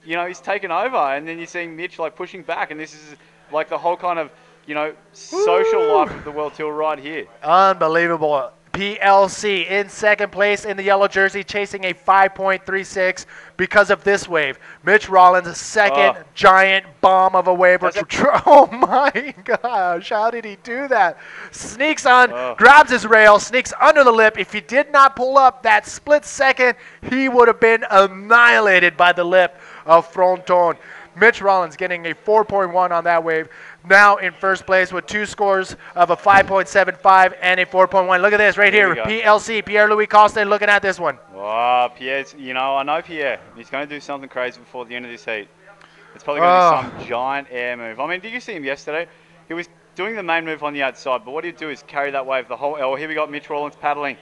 you know, he's taken over, and then you're seeing Mitch like pushing back, and this is like the whole kind of, you know, social life of the World Tour right here. Unbelievable. PLC in second place in the yellow jersey, chasing a 5.36 because of this wave. Mitch Rollins' second giant bomb of a wave. Oh my gosh, how did he do that? Sneaks on, grabs his rail, sneaks under the lip. If he did not pull up that split second, he would have been annihilated by the lip of Fronton. Mitch Rollins getting a 4.1 on that wave. Now in first place with 2 scores of a 5.75 and a 4.1. Look at this right here. PLC, Pierre-Louis Costa, looking at this one. Wow, Pierre's, you know, I know Pierre. He's going to do something crazy before the end of this heat. It's probably going to be some giant air move. I mean, did you see him yesterday? He was doing the main move on the outside, but what he'd do is carry that wave the whole... Oh, here we got Mitch Rollins paddling.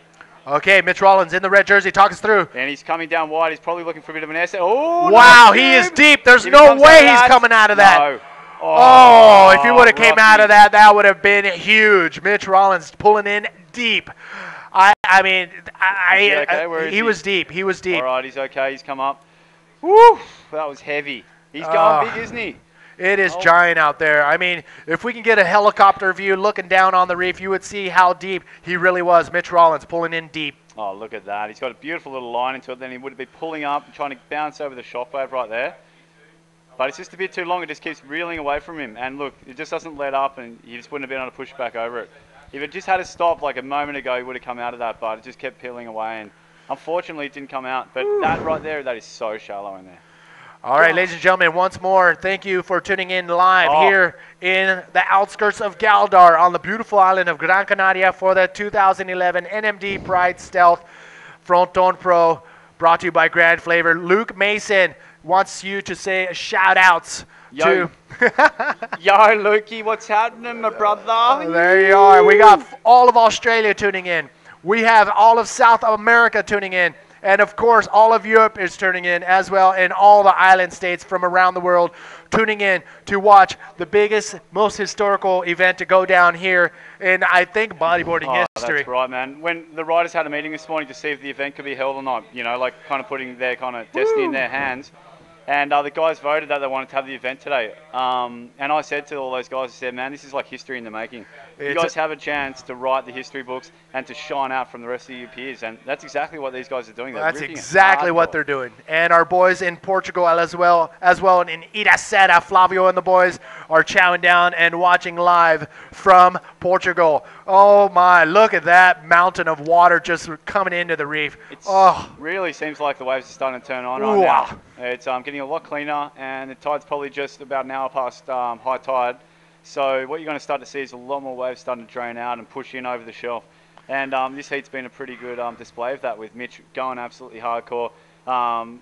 Okay, Mitch Rollins in the red jersey. Talk us through. And he's coming down wide. He's probably looking for a bit of an air set. Oh, wow, he is deep. There's no way he's coming out of that. No. Oh, if he would have came out of that, that would have been huge. Mitch Rollins pulling in deep. I mean, he was deep. He was deep. All right, he's okay. He's come up. Woo, that was heavy. He's going big, isn't he? It is giant out there. I mean, if we can get a helicopter view looking down on the reef, you would see how deep he really was. Mitch Rollins pulling in deep. Oh, look at that. He's got a beautiful little line into it. Then he would be pulling up and trying to bounce over the shockwave right there. But it's just a bit too long. It just keeps reeling away from him. And look, it just doesn't let up, and he just wouldn't have been able to push back over it. If it just had to stop like a moment ago, he would have come out of that, but it just kept peeling away. And unfortunately, it didn't come out. But that right there, that is so shallow in there. All right, ladies and gentlemen, once more, thank you for tuning in live here in the outskirts of Galdar on the beautiful island of Gran Canaria for the 2011 NMD Pride Stealth Fronton Pro, brought to you by Grand Flavor. Luke Mason wants you to say shout-outs to... Yo, Lukey, what's happening, my brother? There you are. We got all of Australia tuning in. We have all of South America tuning in. And, of course, all of Europe is tuning in as well, and all the island states from around the world tuning in to watch the biggest, most historical event to go down here in, I think, bodyboarding history. That's right, man. When the riders had a meeting this morning to see if the event could be held or not, you know, like kind of putting their kind of destiny in their hands, And the guys voted that they wanted to have the event today. And I said to all those guys, I said, man, this is like history in the making. You guys have a chance to write the history books and to shine out from the rest of your peers. And that's exactly what these guys are doing. That's exactly what they're doing. And our boys in Portugal as well, and in Iracema, Flavio and the boys are chowing down and watching live from Portugal. Oh, my, look at that mountain of water just coming into the reef. It Oh, really seems like the waves are starting to turn on Ooh, right now. It's getting a lot cleaner, and the tide's probably just about an hour past high tide. So what you're going to start to see is a lot more waves starting to drain out and push in over the shelf. And this heat's been a pretty good display of that, with Mitch going absolutely hardcore.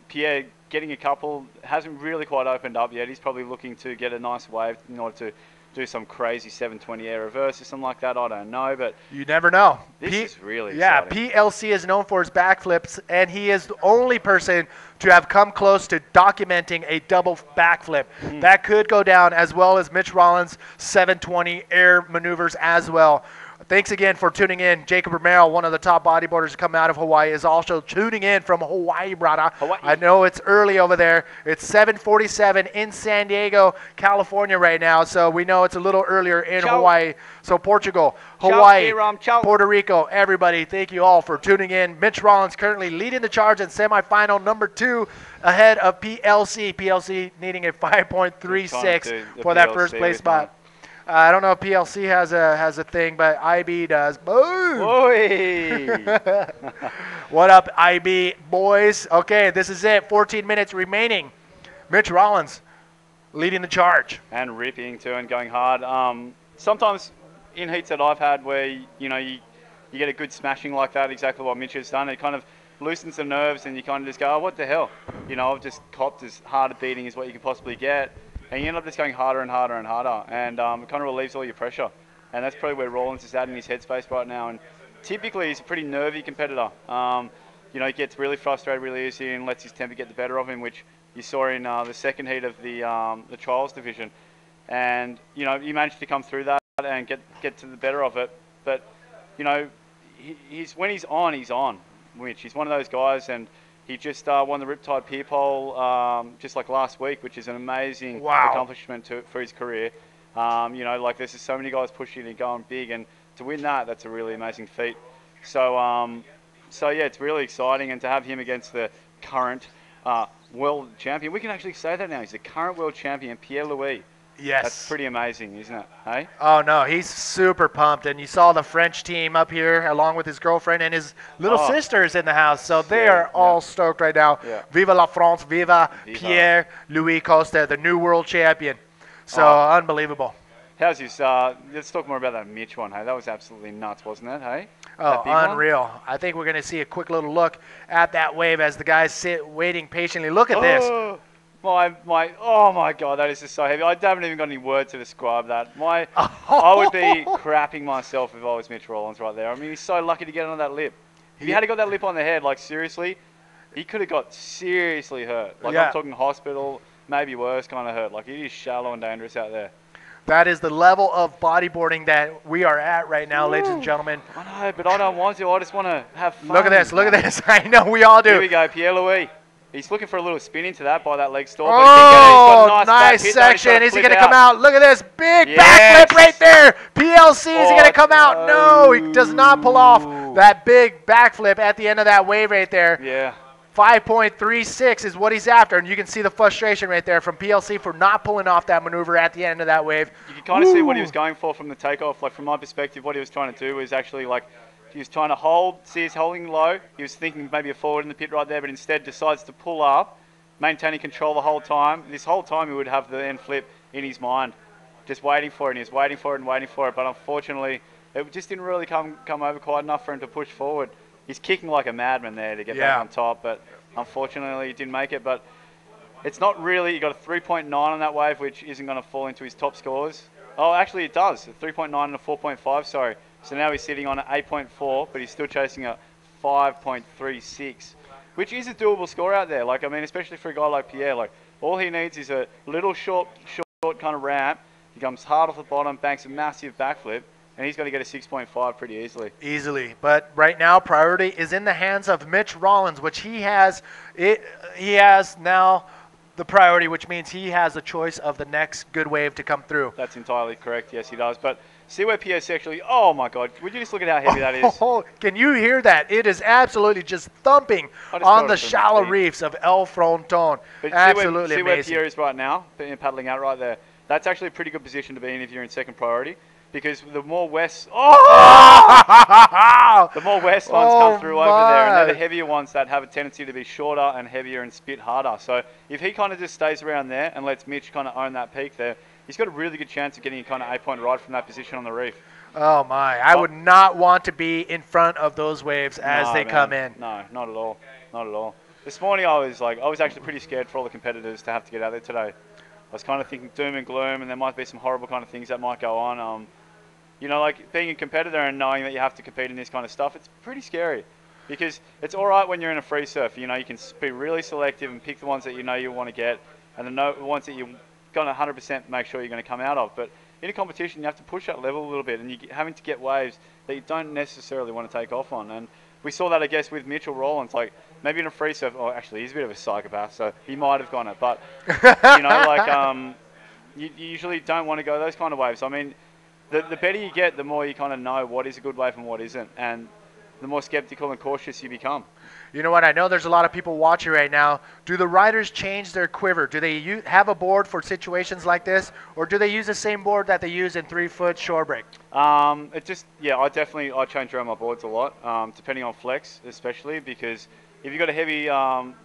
Pierre getting a couple, hasn't really quite opened up yet. He's probably looking to get a nice wave in order to do some crazy 720 air reverse or something like that. I don't know, but you never know. This is really exciting. exciting. PLC is known for his backflips, and he is the only person to have come close to documenting a double backflip. That could go down, as well as Mitch Rollins' 720 air maneuvers as well. Thanks again for tuning in. Jacob Romero, one of the top bodyboarders to come out of Hawaii, is also tuning in from Hawaii, brother. Hawaii. I know it's early over there. It's 7:47 in San Diego, California right now, so we know it's a little earlier in Hawaii. So Portugal, Hawaii, Puerto Rico, everybody, thank you all for tuning in. Mitch Rollins currently leading the charge in semifinal number 2 ahead of PLC. PLC needing a 5.36 for that first place spot. I don't know if PLC has a thing, but IB does. Boom! What up, IB boys? Okay, this is it. 14 minutes remaining. Mitch Rollins leading the charge. And ripping too and going hard. Sometimes in heats that I've had where, you get a good smashing like that, exactly what Mitch has done, it kind of loosens the nerves and you kind of just go, oh, what the hell? I've just copped as hard a beating as what you can possibly get. And you end up just going harder and harder and harder. And it kind of relieves all your pressure. And that's probably where Rollins is at in his headspace right now. And typically he's a pretty nervy competitor. He gets really frustrated really easy and lets his temper get the better of him, which you saw in the second heat of the trials division. And, he managed to come through that and get to the better of it. But, when he's on, Mitch. He's one of those guys, and he just won the Riptide Pier Pole just like last week, which is an amazing accomplishment for his career. There's just so many guys pushing and going big, and to win that's a really amazing feat. So yeah, it's really exciting, and to have him against the current world champion. We can actually say that now. He's the current world champion, Pierre-Louis. Yes. That's pretty amazing, isn't it? Hey? Oh, no, he's super pumped. And you saw the French team up here along with his girlfriend and his little sisters in the house. So they are all stoked right now. Yeah. Viva la France, viva Pierre-Louis Costa, the new world champion. So unbelievable. How's his, let's talk more about that Mitch one, hey? That was absolutely nuts, wasn't it, hey? Oh, unreal. I think we're going to see a quick little look at that wave as the guys sit waiting patiently. Look at this. Oh my God, that is just so heavy. I haven't even got any words to describe that. I would be crapping myself if I was Mitch Rollins right there. I mean, he's so lucky to get on that lip. If he had got that lip on the head, seriously, he could have got seriously hurt. I'm talking hospital, maybe worse kind of hurt. It is shallow and dangerous out there. That is the level of bodyboarding that we are at right now, ladies and gentlemen. I know, but I don't want to. I just want to have fun. Look at this. Look at this. I know we all do. Here we go, Pierre-Louis. He's looking for a little spin into that by that leg store. Oh, nice section. Is he going to come out? Look at this big backflip right there. PLC, is he going to come out? No, he does not pull off that big backflip at the end of that wave right there. Yeah. 5.36 is what he's after, and you can see the frustration right there from PLC for not pulling off that maneuver at the end of that wave. You can kind of see what he was going for from the takeoff. From my perspective, what he was trying to do was actually he was trying to see he's holding low. He was thinking maybe a forward in the pit right there, but instead decides to pull up, maintaining control the whole time. This whole time he would have the end flip in his mind, just waiting for it, and he was waiting for it and waiting for it. But unfortunately, it just didn't really come over quite enough for him to push forward. He's kicking like a madman there to get back on top, but unfortunately he didn't make it. But it's not really, he got a 3.9 on that wave, which isn't going to fall into his top scores. Oh, actually it does, a 3.9 and a 4.5, sorry. So now he's sitting on an 8.4, but he's still chasing a 5.36, which is a doable score out there. Especially for a guy like Pierre, all he needs is a little short kind of ramp. He comes hard off the bottom, banks a massive backflip, and he's going to get a 6.5 pretty easily. Easily. But right now, priority is in the hands of Mitch Rollins, which he has now the priority, which means he has a choice of the next good wave to come through. That's entirely correct. Yes, he does. But see where Pierre's actually, oh my God, would you just look at how heavy that is? Oh, can you hear that? It is absolutely just thumping on the shallow reefs of El Fronton. But Absolutely see amazing. where Pierre is right now, paddling out right there. That's actually a pretty good position to be in if you're in second priority. Because the more west, the more west ones come through over there, and they're the heavier ones that have a tendency to be shorter and heavier and spit harder. So if he kind of just stays around there and lets Mitch kind of own that peak there, he's got a really good chance of getting a kind of 8-point ride from that position on the reef. Oh my! I would not want to be in front of those waves as they come in. No, not at all, not at all. This morning I was actually pretty scared for all the competitors to have to get out there today. I was kind of thinking doom and gloom, and there might be some horrible kind of things that might go on. You know, like being a competitor and knowing that you have to compete in this kind of stuff, it's pretty scary. Because it's all right when you're in a free surf. You know, you can be really selective and pick the ones that you know you want to get, and the ones that you're going to 100% make sure you're going to come out of. But in a competition, you have to push that level a little bit, and you're having to get waves that you don't necessarily want to take off on. And we saw that, I guess, with Mitchell Rowlands. Like, maybe in a free surf, oh, actually, he's a bit of a psychopath, so he might have gone it. But, you know, like, you usually don't want to go those kind of waves. I mean, the better you get, the more you kind of know what is a good wave and what isn't. And the more skeptical and cautious you become. You know what? I know there's a lot of people watching right now. Do the riders change their quiver? Do they have a board for situations like this, or do they use the same board that they use in 3-foot shore break? I change around my boards a lot, depending on flex, especially because if you've got a heavy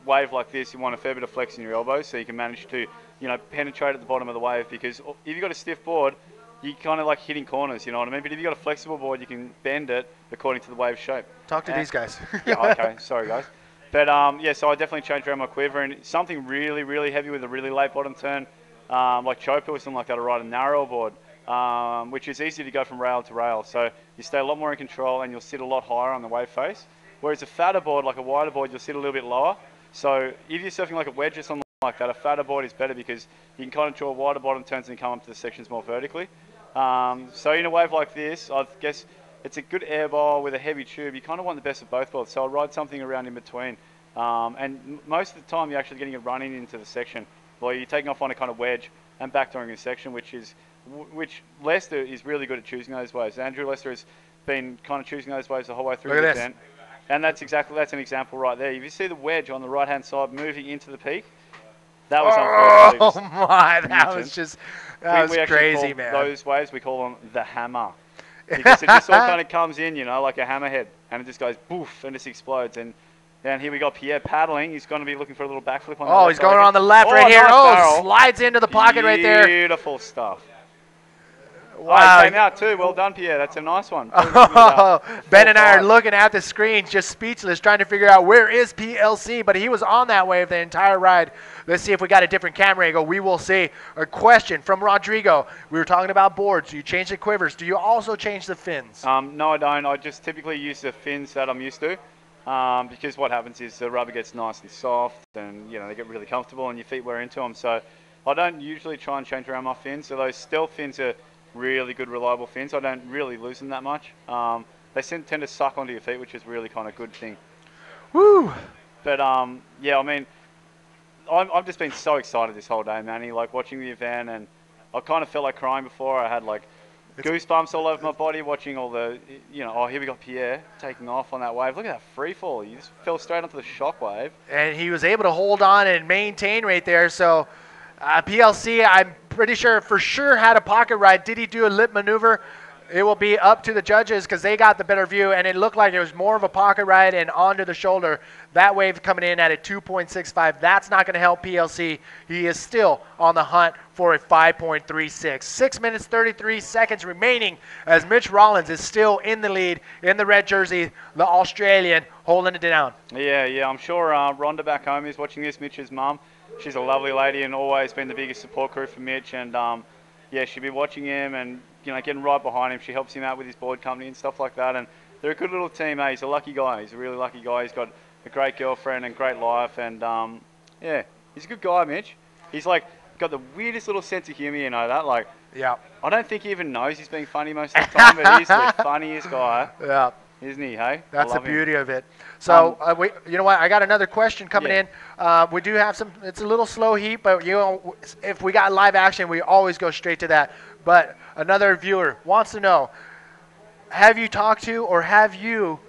wave like this, you want a fair bit of flex in your elbows so you can manage to, you know, penetrate at the bottom of the wave. Because if you've got a stiff board, you kind of like hitting corners, you know what I mean? But if you've got a flexible board, you can bend it according to the wave shape. Talk to these guys. Yeah, okay, sorry guys. But yeah, so I definitely changed around my quiver, and something really, really heavy with a really late bottom turn, like Chopa or something like that, to ride a narrow board, which is easy to go from rail to rail. So you stay a lot more in control and you'll sit a lot higher on the wave face. Whereas a fatter board, like a wider board, you'll sit a little bit lower. So if you're surfing like a wedge or something like that, a fatter board is better because you can kind of draw wider bottom turns and come up to the sections more vertically. So in a wave like this, I guess it's a good air bowl with a heavy tube. You kind of want the best of both worlds. So I'll ride something around in between. And most of the time you're actually getting a run-in into the section, or you're taking off on a kind of wedge and backdooring a section, which Lester is really good at choosing those waves. Andrew Lester has been kind of choosing those waves the whole way through the event. And that's an example right there. If you see the wedge on the right-hand side moving into the peak, that was unfortunately. Oh my, that was crazy, man. Those waves, we call them the hammer. Because it just all kind of comes in, you know, like a hammerhead, and it just goes boof and just explodes. And here we got Pierre paddling. He's going to be looking for a little backflip on the left. He's going on the left right here. Nice slides into the pocket right there. Beautiful stuff. Wow. He came out too. Well done, Pierre. That's a nice one. Ben and I are looking at the screen, just speechless, trying to figure out where is PLC, but he was on that wave the entire ride. Let's see if we got a different camera angle. We will see. A question from Rodrigo. We were talking about boards. Do you change the quivers? Do you also change the fins? No, I don't. I just typically use the fins that I'm used to. Because what happens is the rubber gets nice and soft, and you know they get really comfortable, and your feet wear into them. So I don't usually try and change around my fins. So those stealth fins are really good, reliable fins. I don't really lose them that much. They tend to suck onto your feet, which is really kind of good thing. Woo! But yeah, I mean, I've just been so excited this whole day, Manny. Like watching the event, and I kind of felt like crying before. I had like goosebumps all over my body watching all the, you know, here we got Pierre taking off on that wave. Look at that free fall. He just fell straight onto the shock wave. And he was able to hold on and maintain right there. So PLC, I'm pretty sure, for sure had a pocket ride. Did he do a lip maneuver? It will be up to the judges because they got the better view, and it looked like it was more of a pocket ride and onto the shoulder. That wave coming in at a 2.65. That's not going to help PLC. He is still on the hunt for a 5.36. 6 minutes, 33 seconds remaining as Mitch Rollins is still in the lead in the red jersey, the Australian, holding it down. Yeah, I'm sure Rhonda back home is watching this, Mitch's mum. She's a lovely lady and always been the biggest support crew for Mitch, and yeah, she'll be watching him and, you know, getting right behind him. She helps him out with his board company and stuff like that, and they're a good little team. He's a lucky guy. He's a really lucky guy. He's got a great girlfriend and great life, and yeah, he's a good guy, Mitch. He's like got the weirdest little sense of humor, you know that? Like, yeah, I don't think he even knows he's being funny most of the time, but he's the funniest guy. Yeah. isn't he? Hey, That's I the love him. beauty of it. So, you know what? I got another question coming Yeah. in. We do have some. It's a little slow heat, but you know, if we got live action, we always go straight to that. But another viewer wants to know: have you talked to, or have you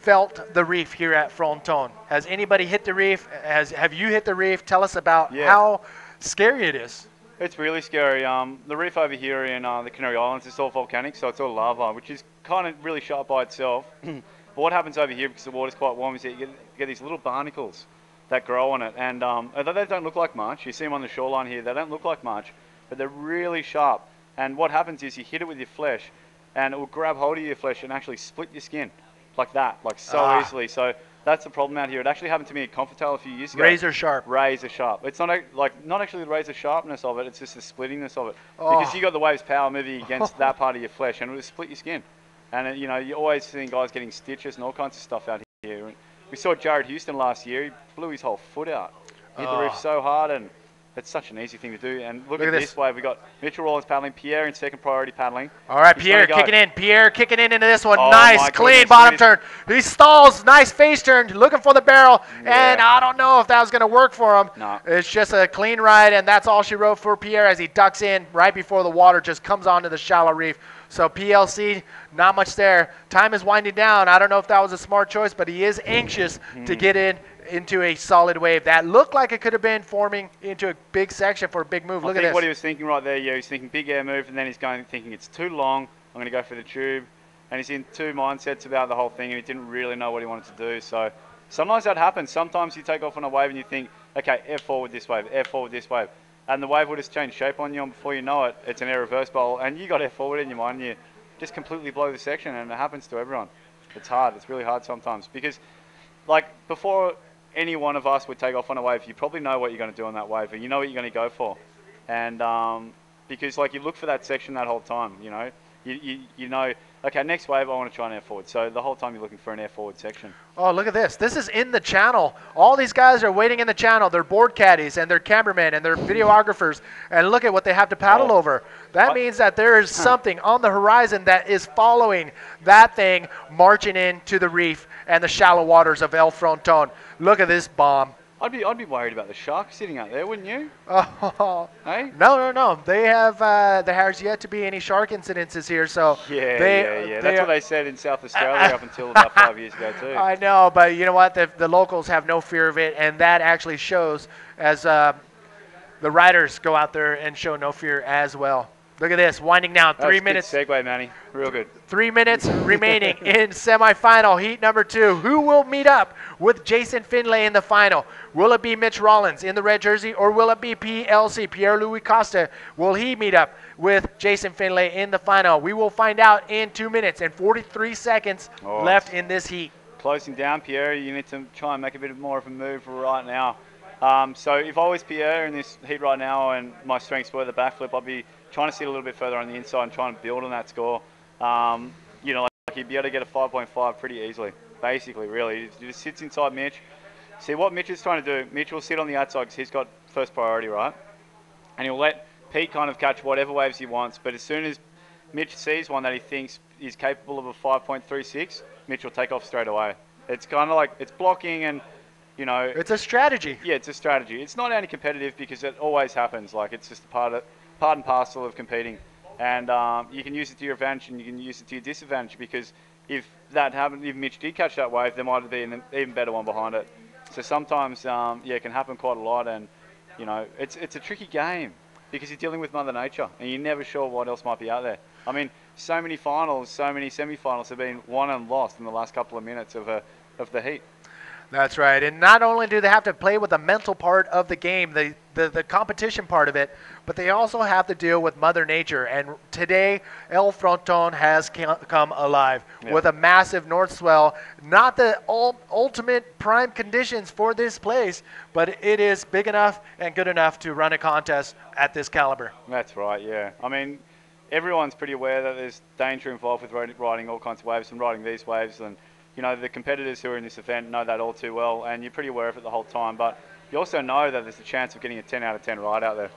felt the reef here at Fronton? Has anybody hit the reef? Have you hit the reef? Tell us about how scary it is. It's really scary. The reef over here in the Canary Islands is all volcanic, so it's all lava, which is kind of really sharp by itself. But what happens over here, because the water's quite warm, is that you get these little barnacles that grow on it. And although they don't look like much, you see them on the shoreline here, they don't look like much, but they're really sharp. And what happens is you hit it with your flesh, and it will grab hold of your flesh and actually split your skin like that, like so easily. So that's the problem out here. It actually happened to me at Confitail a few years ago. Razor sharp. Razor sharp. It's not not actually the razor sharpness of it. It's just the splittingness of it. Because you got the wave's power moving against that part of your flesh, and it will split your skin. And you know, you're always seeing guys getting stitches and all kinds of stuff out here. And we saw Jared Houston last year. He blew his whole foot out. He hit the reef so hard, and it's such an easy thing to do. And look at this wave. We got Mitchell Rollins paddling, Pierre in second priority paddling. All right, Pierre kicking in. Pierre kicking in into this one. Oh, nice, clean bottom turn. He stalls. Nice face turn. Looking for the barrel. Yeah. And I don't know if that was going to work for him. No. It's just a clean ride, and that's all she wrote for Pierre as he ducks in right before the water just comes onto the shallow reef. So PLC, not much there. Time is winding down. I don't know if that was a smart choice, but he is anxious to get into a solid wave. That looked like it could have been forming into a big section for a big move. Look at this. I think what he was thinking right there, he's thinking big air move, and then he's thinking it's too long, I'm going to go for the tube. And he's in two mindsets about the whole thing, and he didn't really know what he wanted to do. So sometimes that happens. Sometimes you take off on a wave and you think, okay, air forward this wave, air forward this wave. And the wave will just change shape on you, and before you know it, it's an air reverse bowl, and you got air forward in your mind, and you just completely blow the section, and it happens to everyone. It's hard. It's really hard sometimes. Because, like, before any one of us would take off on a wave, you probably know what you're going to do on that wave, and you know what you're going to go for. And because, like, you look for that section that whole time, you know. You know, okay, next wave, I want to try an air forward. So the whole time you're looking for an air forward section. Oh, look at this. This is in the channel. All these guys are waiting in the channel. They're board caddies, and they're cameramen, and they're videographers. And look at what they have to paddle over. That means that there is something on the horizon that is following that thing marching into the reef and the shallow waters of El Fronton. Look at this bomb. I'd be worried about the shark sitting out there, wouldn't you? Oh, hey? No. They have there has yet to be any shark incidences here, so yeah. That's what they said in South Australia up until about 5 years ago too. I know, but you know what? The locals have no fear of it, and that actually shows as the riders go out there and show no fear as well. Look at this, winding down. 3 minutes. Good segue, Manny. Real good. 3 minutes remaining in semifinal, heat number 2. Who will meet up with Jason Finlay in the final? Will it be Mitch Rollins in the red jersey, or will it be PLC, Pierre-Louis Costa? Will he meet up with Jason Finlay in the final? We will find out in 2 minutes and 43 seconds left in this heat. Closing down, Pierre. You need to try and make a bit more of a move right now. So if I was Pierre in this heat right now and my strengths were the backflip, I'd be trying to sit a little bit further on the inside and trying to build on that score. You know, like he'd be able to get a 5.5 pretty easily, basically, really. He just sits inside Mitch. See, what Mitch is trying to do, Mitch will sit on the outside because he's got first priority, right? And he'll let Pete kind of catch whatever waves he wants, but as soon as Mitch sees one that he thinks is capable of a 5.36, Mitch will take off straight away. It's kind of like, it's blocking and, you know. It's a strategy. Yeah, it's a strategy. It's not anti-competitive because it always happens. Like, it's just part and parcel of competing. And you can use it to your advantage and you can use it to your disadvantage, because if that happened, if Mitch did catch that wave, there might be an even better one behind it. So sometimes, it can happen quite a lot, and, you know, it's a tricky game because you're dealing with Mother Nature and you're never sure what else might be out there. I mean, so many finals, so many semi-finals have been won and lost in the last couple of minutes of the heat. That's right. And not only do they have to play with the mental part of the game, the competition part of it, but they also have to deal with Mother Nature. And today, El Fronton has come alive with a massive north swell. Not the ultimate prime conditions for this place, but it is big enough and good enough to run a contest at this caliber. That's right, yeah. I mean, everyone's pretty aware that there's danger involved with riding all kinds of waves and riding these waves, and you know, the competitors who are in this event know that all too well, and you're pretty aware of it the whole time. But you also know that there's a chance of getting a 10 out of 10 ride out there,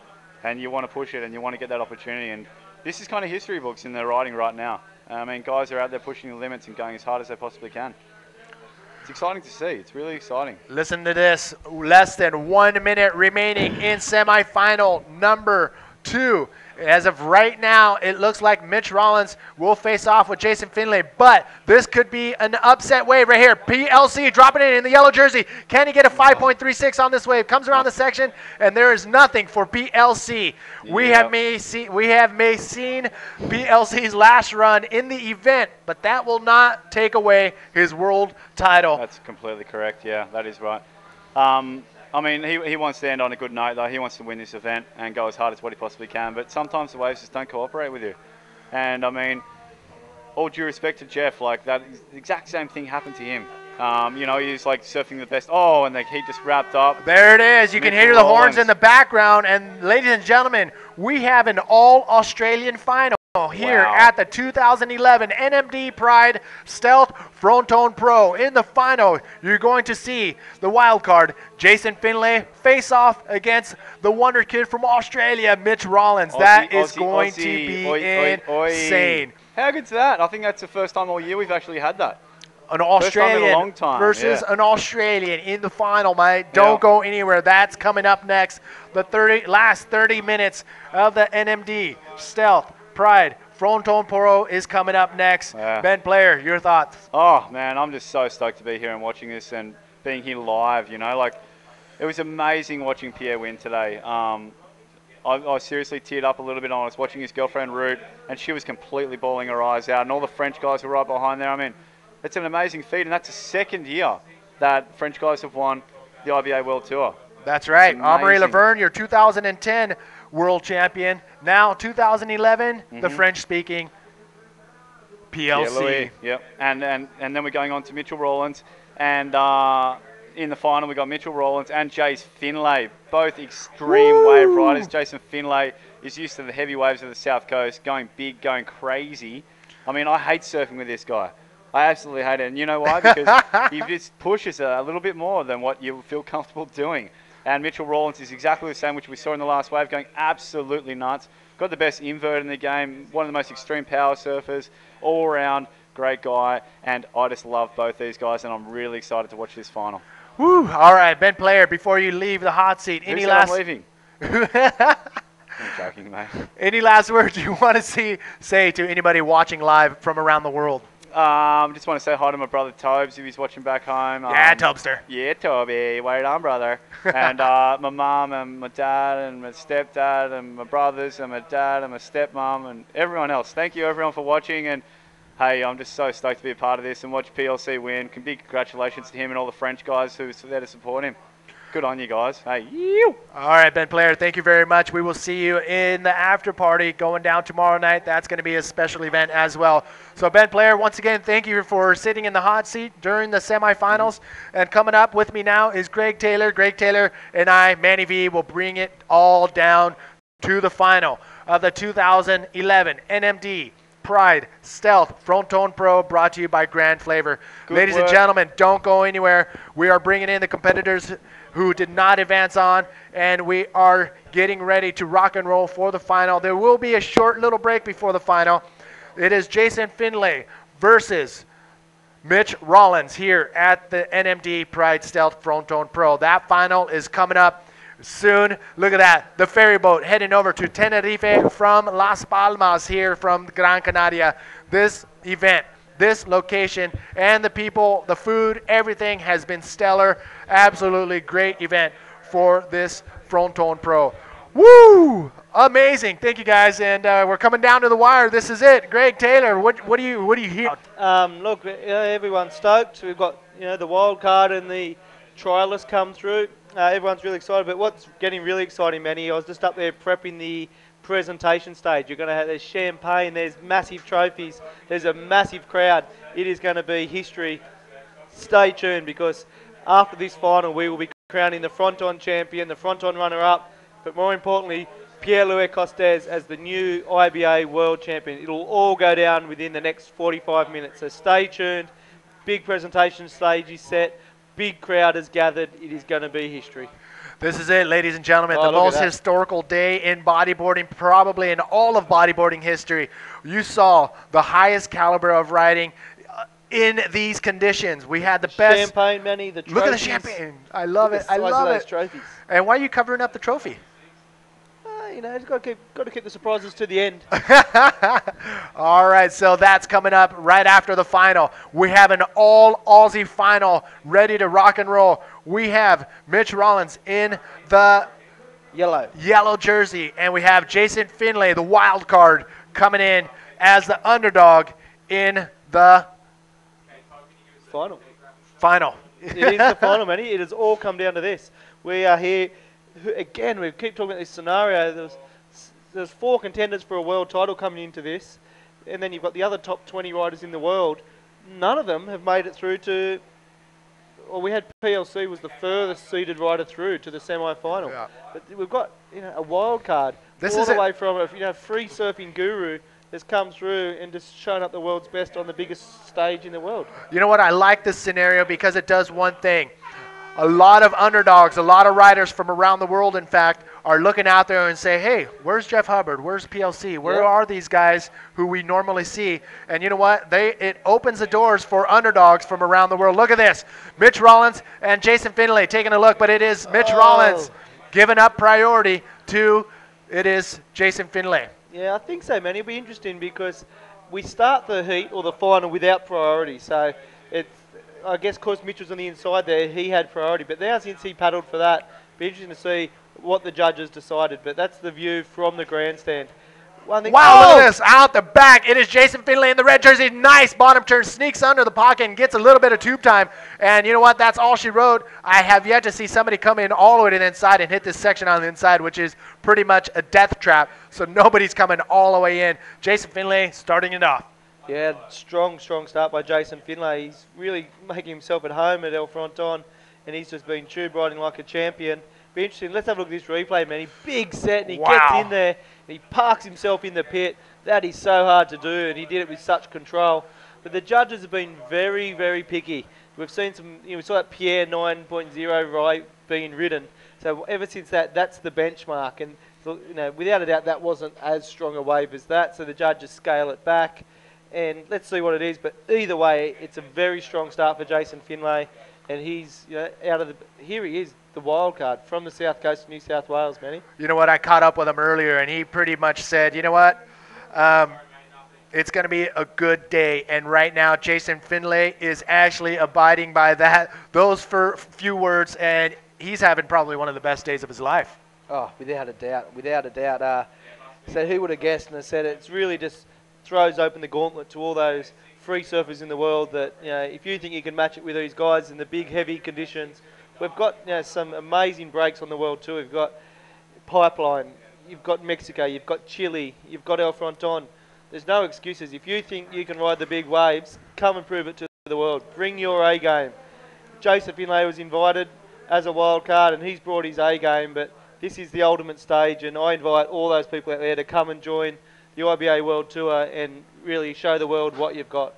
and you want to push it and you want to get that opportunity. And this is kind of history books in the riding right now. I mean, guys are out there pushing the limits and going as hard as they possibly can. It's exciting to see. It's really exciting. Listen to this. Less than 1 minute remaining in semifinal number 2. As of right now, it looks like Mitch Rollins will face off with Jason Finlay, but this could be an upset wave right here. PLC dropping it in the yellow jersey. Can he get a 5.36 on this wave? Comes around the section, and there is nothing for PLC. We have seen PLC's last run in the event, but that will not take away his world title. That's completely correct. Yeah, that is right. I mean, he wants to end on a good note, though. He wants to win this event and go as hard as what he possibly can. But sometimes the waves just don't cooperate with you. And, I mean, all due respect to Jeff, like, that exact same thing happened to him. You know, he was, like, surfing the best. Oh, and the heat just wrapped up. There it is. You can hear the horns in the background. And, ladies and gentlemen, we have an all-Australian final here at the 2011 NMD Pride Stealth Fronton Pro. In the final, you're going to see the wild card, Jason Finlay, face off against the wonder kid from Australia, Mitch Rollins. That is going to be insane. How good's that? I think that's the first time all year we've actually had that. An Australian versus an Australian in the final, mate. Don't go anywhere. That's coming up next. The last 30 minutes of the NMD Stealth Pride Fronton Pro is coming up next. Ben Player, your thoughts? Oh, man, I'm just so stoked to be here and watching this and being here live, you know. Like, it was amazing watching Pierre win today. I seriously teared up a little bit. I was watching his girlfriend, Root, and she was completely bawling her eyes out, and all the French guys were right behind there. I mean, it's an amazing feat, and that's the second year that French guys have won the IBA World Tour. That's right. Amaury Laverne, your 2010 world champion. Now 2011, the French-speaking PLC. Yep. And then we're going on to Mitchell Rollins. And in the final, we got Mitchell Rollins and Jace Finlay, both extreme wave riders. Jason Finlay is used to the heavy waves of the South Coast, going big, going crazy. I mean, I hate surfing with this guy. I absolutely hate it. And you know why? Because he just pushes a little bit more than what you feel comfortable doing. And Mitchell Rollins is exactly the same, which we saw in the last wave, going absolutely nuts. Got the best invert in the game, one of the most extreme power surfers, all around, great guy. And I just love both these guys, and I'm really excited to watch this final. Woo! All right, Ben Player, before you leave the hot seat, I'm leaving. I'm joking, mate. Any last words you want to say to anybody watching live from around the world? Just want to say hi to my brother Tobes, if he's watching back home. Yeah, Tobster. Yeah, Toby. Wait on, brother. And my mum and my dad and my stepdad and my brothers and my dad and my stepmom and everyone else. Thank you, everyone, for watching. And, hey, I'm just so stoked to be a part of this and watch PLC win. Big congratulations to him and all the French guys who are there to support him. Good on you guys. Hey, you. All right, Ben Player, thank you very much. We will see you in the after party going down tomorrow night. That's going to be a special event as well. So, Ben Player, once again, thank you for sitting in the hot seat during the semifinals. And coming up with me now is Greg Taylor. Greg Taylor and I, Manny V, will bring it all down to the final of the 2011 NMD Pride Stealth Fronton Pro, brought to you by Grand Flavor. Ladies and gentlemen, don't go anywhere. We are bringing in the competitors who did not advance on, and we are getting ready to rock and roll for the final. There will be a short little break before the final. It is Jason Finlay versus Mitch Rollins here at the NMD Pride Stealth Fronton Pro. That final is coming up soon. Look at that. The ferry boat heading over to Tenerife from Las Palmas here from Gran Canaria. This event, this location, and the people, the food, everything has been stellar. Absolutely great event for this Fronton Pro. Woo! Amazing. Thank you, guys. And we're coming down to the wire. This is it. Greg Taylor, what do you hear? Look, everyone's stoked. We've got the wild card and the trialists come through. Everyone's really excited. But what's getting really exciting, Manny, I was just up there prepping the presentation stage. You're going to have there's champagne, there's massive trophies, there's a massive crowd. It is going to be history. Stay tuned, because after this final we will be crowning the Fronton champion, the Fronton runner-up, but more importantly Pierre-Louis Costes as the new IBA world champion. It'll all go down within the next 45 minutes, so stay tuned. Big presentation stage is set, big crowd has gathered. It is going to be history. This is it, ladies and gentlemen. Oh, the look at most that. historical day in bodyboarding, probably in all of bodyboarding history. You saw the highest caliber of riding in these conditions. We had the best. Champagne, Manny, the trophies. Look at the champagne. I love Look it. at the I size love of those it. trophies. And why are you covering up the trophy? You know, it's got to keep the surprises to the end. All right, so that's coming up right after the final. We have an all-Aussie final ready to rock and roll. We have Mitch Rollins in the yellow jersey, and we have Jason Finlay, the wild card, coming in as the underdog in the final. It is the final, Manny. It has all come down to this. We are here, again, we keep talking about this scenario. There's 4 contenders for a world title coming into this, and then you've got the other top 20 riders in the world. None of them have made it through to, well, we had PLC was the furthest seeded rider through to the semi-final. Yeah. But we've got, a wild card all the way from a free surfing guru has come through and just shown up the world's best on the biggest stage in the world. You know what? I like this scenario because it does one thing. A lot of underdogs, a lot of riders from around the world, in fact, are looking out there and say, hey, where's Jeff Hubbard? Where's PLC? Where are these guys who we normally see? And you know what? It opens the doors for underdogs from around the world. Look at this. Mitch Rollins and Jason Finlay taking a look, but it is Mitch Rollins giving up priority to it is Jason Finlay. Yeah, I think so, man. It'll be interesting because we start the heat or the final without priority. So it's, I guess, because Mitch was on the inside there, he had priority. But now since he paddled for that, it'll be interesting to see what the judges decided. But that's the view from the grandstand. Wow, look at this. Out the back. It is Jason Finlay in the red jersey. Nice bottom turn. Sneaks under the pocket and gets a little bit of tube time. And you know what? That's all she wrote. I have yet to see somebody come in all the way to the inside and hit this section on the inside, which is pretty much a death trap. So nobody's coming all the way in. Jason Finlay starting it off. Yeah, strong start by Jason Finlay. He's really making himself at home at Fronton, and he's just been tube riding like a champion. Be interesting. Let's have a look at this replay, man. He big set, and he gets in there, and he parks himself in the pit. That is so hard to do, and he did it with such control. But the judges have been very, very picky. We've seen some, we saw that Pierre 9.0 right being ridden. So ever since that, that's the benchmark. And without a doubt, that wasn't as strong a wave as that. So the judges scale it back. And let's see what it is. But either way, it's a very strong start for Jason Finlay. And he's out of the, here he is, the wild card from the south coast of New South Wales, Manny. You know what? I caught up with him earlier, and he pretty much said, you know what? It's going to be a good day. And right now, Jason Finlay is actually abiding by those few words, and he's having probably one of the best days of his life. Oh, without a doubt, without a doubt. So who would have guessed? And I said it's really just throws open the gauntlet to all those free surfers in the world that, if you think you can match it with these guys in the big, heavy conditions, we've got some amazing breaks on the world too. We've got Pipeline, you've got Mexico, you've got Chile, you've got El Fronton. There's no excuses. If you think you can ride the big waves, come and prove it to the world. Bring your A game. Joseph Finlay was invited as a wild card, and he's brought his A game, but this is the ultimate stage, and I invite all those people out there to come and join the IBA World Tour and really show the world what you've got.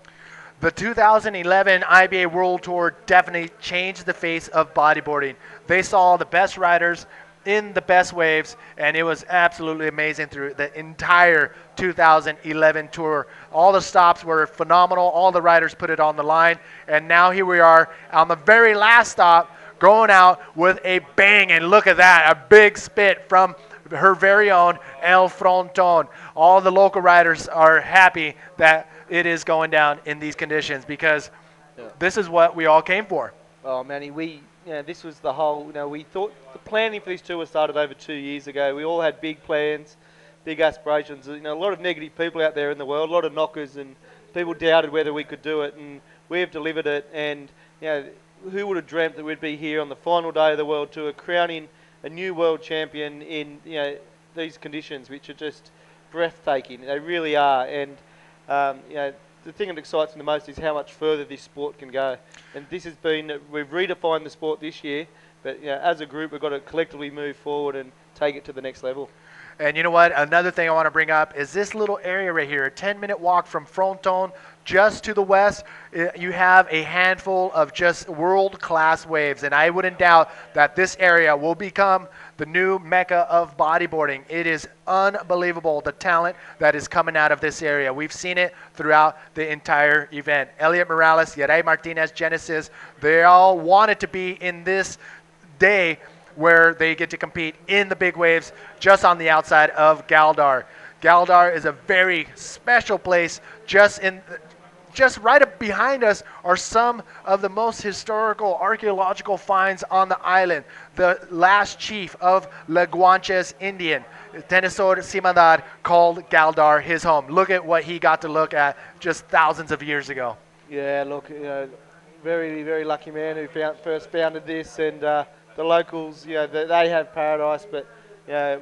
The 2011 IBA World Tour definitely changed the face of bodyboarding. They saw the best riders in the best waves, and it was absolutely amazing through the entire 2011 tour. All the stops were phenomenal. All the riders put it on the line, and now here we are on the very last stop, going out with a bang, and look at that, a big spit from her very own El Fronton. All the local riders are happy that it is going down in these conditions because this is what we all came for. Oh, Manny, this was the whole, we thought the planning for this tour started over 2 years ago. We all had big plans, big aspirations. A lot of negative people out there in the world, a lot of knockers, and people doubted whether we could do it, and we have delivered it. And, who would have dreamt that we'd be here on the final day of the World Tour, crowning a new world champion in these conditions, which are just breathtaking. They really are. And the thing that excites me the most is how much further this sport can go. And this has been, we've redefined the sport this year, but as a group we've got to collectively move forward and take it to the next level. And you know what? Another thing I want to bring up is this little area right here, a 10-minute walk from Fronton, just to the west. You have a handful of just world-class waves, and I wouldn't doubt that this area will become the new mecca of bodyboarding. It is unbelievable, the talent that is coming out of this area. We've seen it throughout the entire event. Elliot Morales, Yaray Martinez, Genesis, they all wanted to be in this day where they get to compete in the big waves just on the outside of Galdar. Galdar is a very special place. Just right up behind us are some of the most historical archaeological finds on the island. The last chief of La Guanches Indian, Tenesor Simadar, called Galdar his home. Look at what he got to look at just thousands of years ago. Yeah, look, very, very lucky man who first founded this, and the locals, they have paradise, but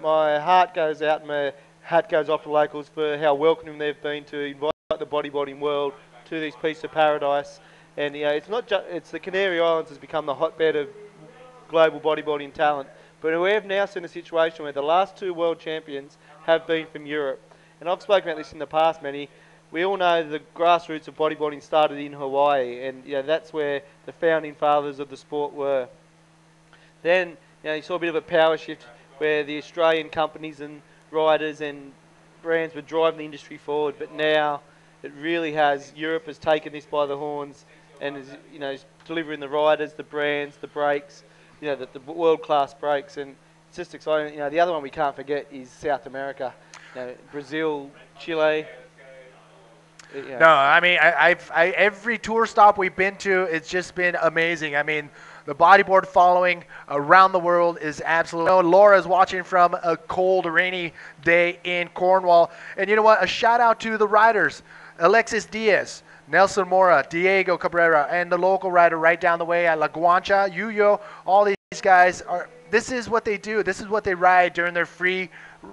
my heart goes out and my hat goes off to locals for how welcoming they've been to invite the bodyboarding world to this piece of paradise. And it's not just, it's the Canary Islands has become the hotbed of global bodyboarding talent, but we have now seen a situation where the last 2 world champions have been from Europe. And I've spoken about this in the past, Manny. We all know the grassroots of bodyboarding started in Hawaii, and that's where the founding fathers of the sport were. Then you saw a bit of a power shift where the Australian companies and riders and brands were driving the industry forward, but now it really has. Europe has taken this by the horns and is delivering the riders, the brands, the brakes, the world-class brakes, and it's just exciting. The other one we can't forget is South America, Brazil, Chile. No, I mean, every tour stop we've been to, it's just been amazing. I mean, the bodyboard following around the world is absolutely. Laura's watching from a cold, rainy day in Cornwall. And you know what? A shout out to the riders. Alexis Diaz, Nelson Mora, Diego Cabrera, and the local rider right down the way at La Guancha, Yuyo, all these guys this is what they do. This is what they ride during their free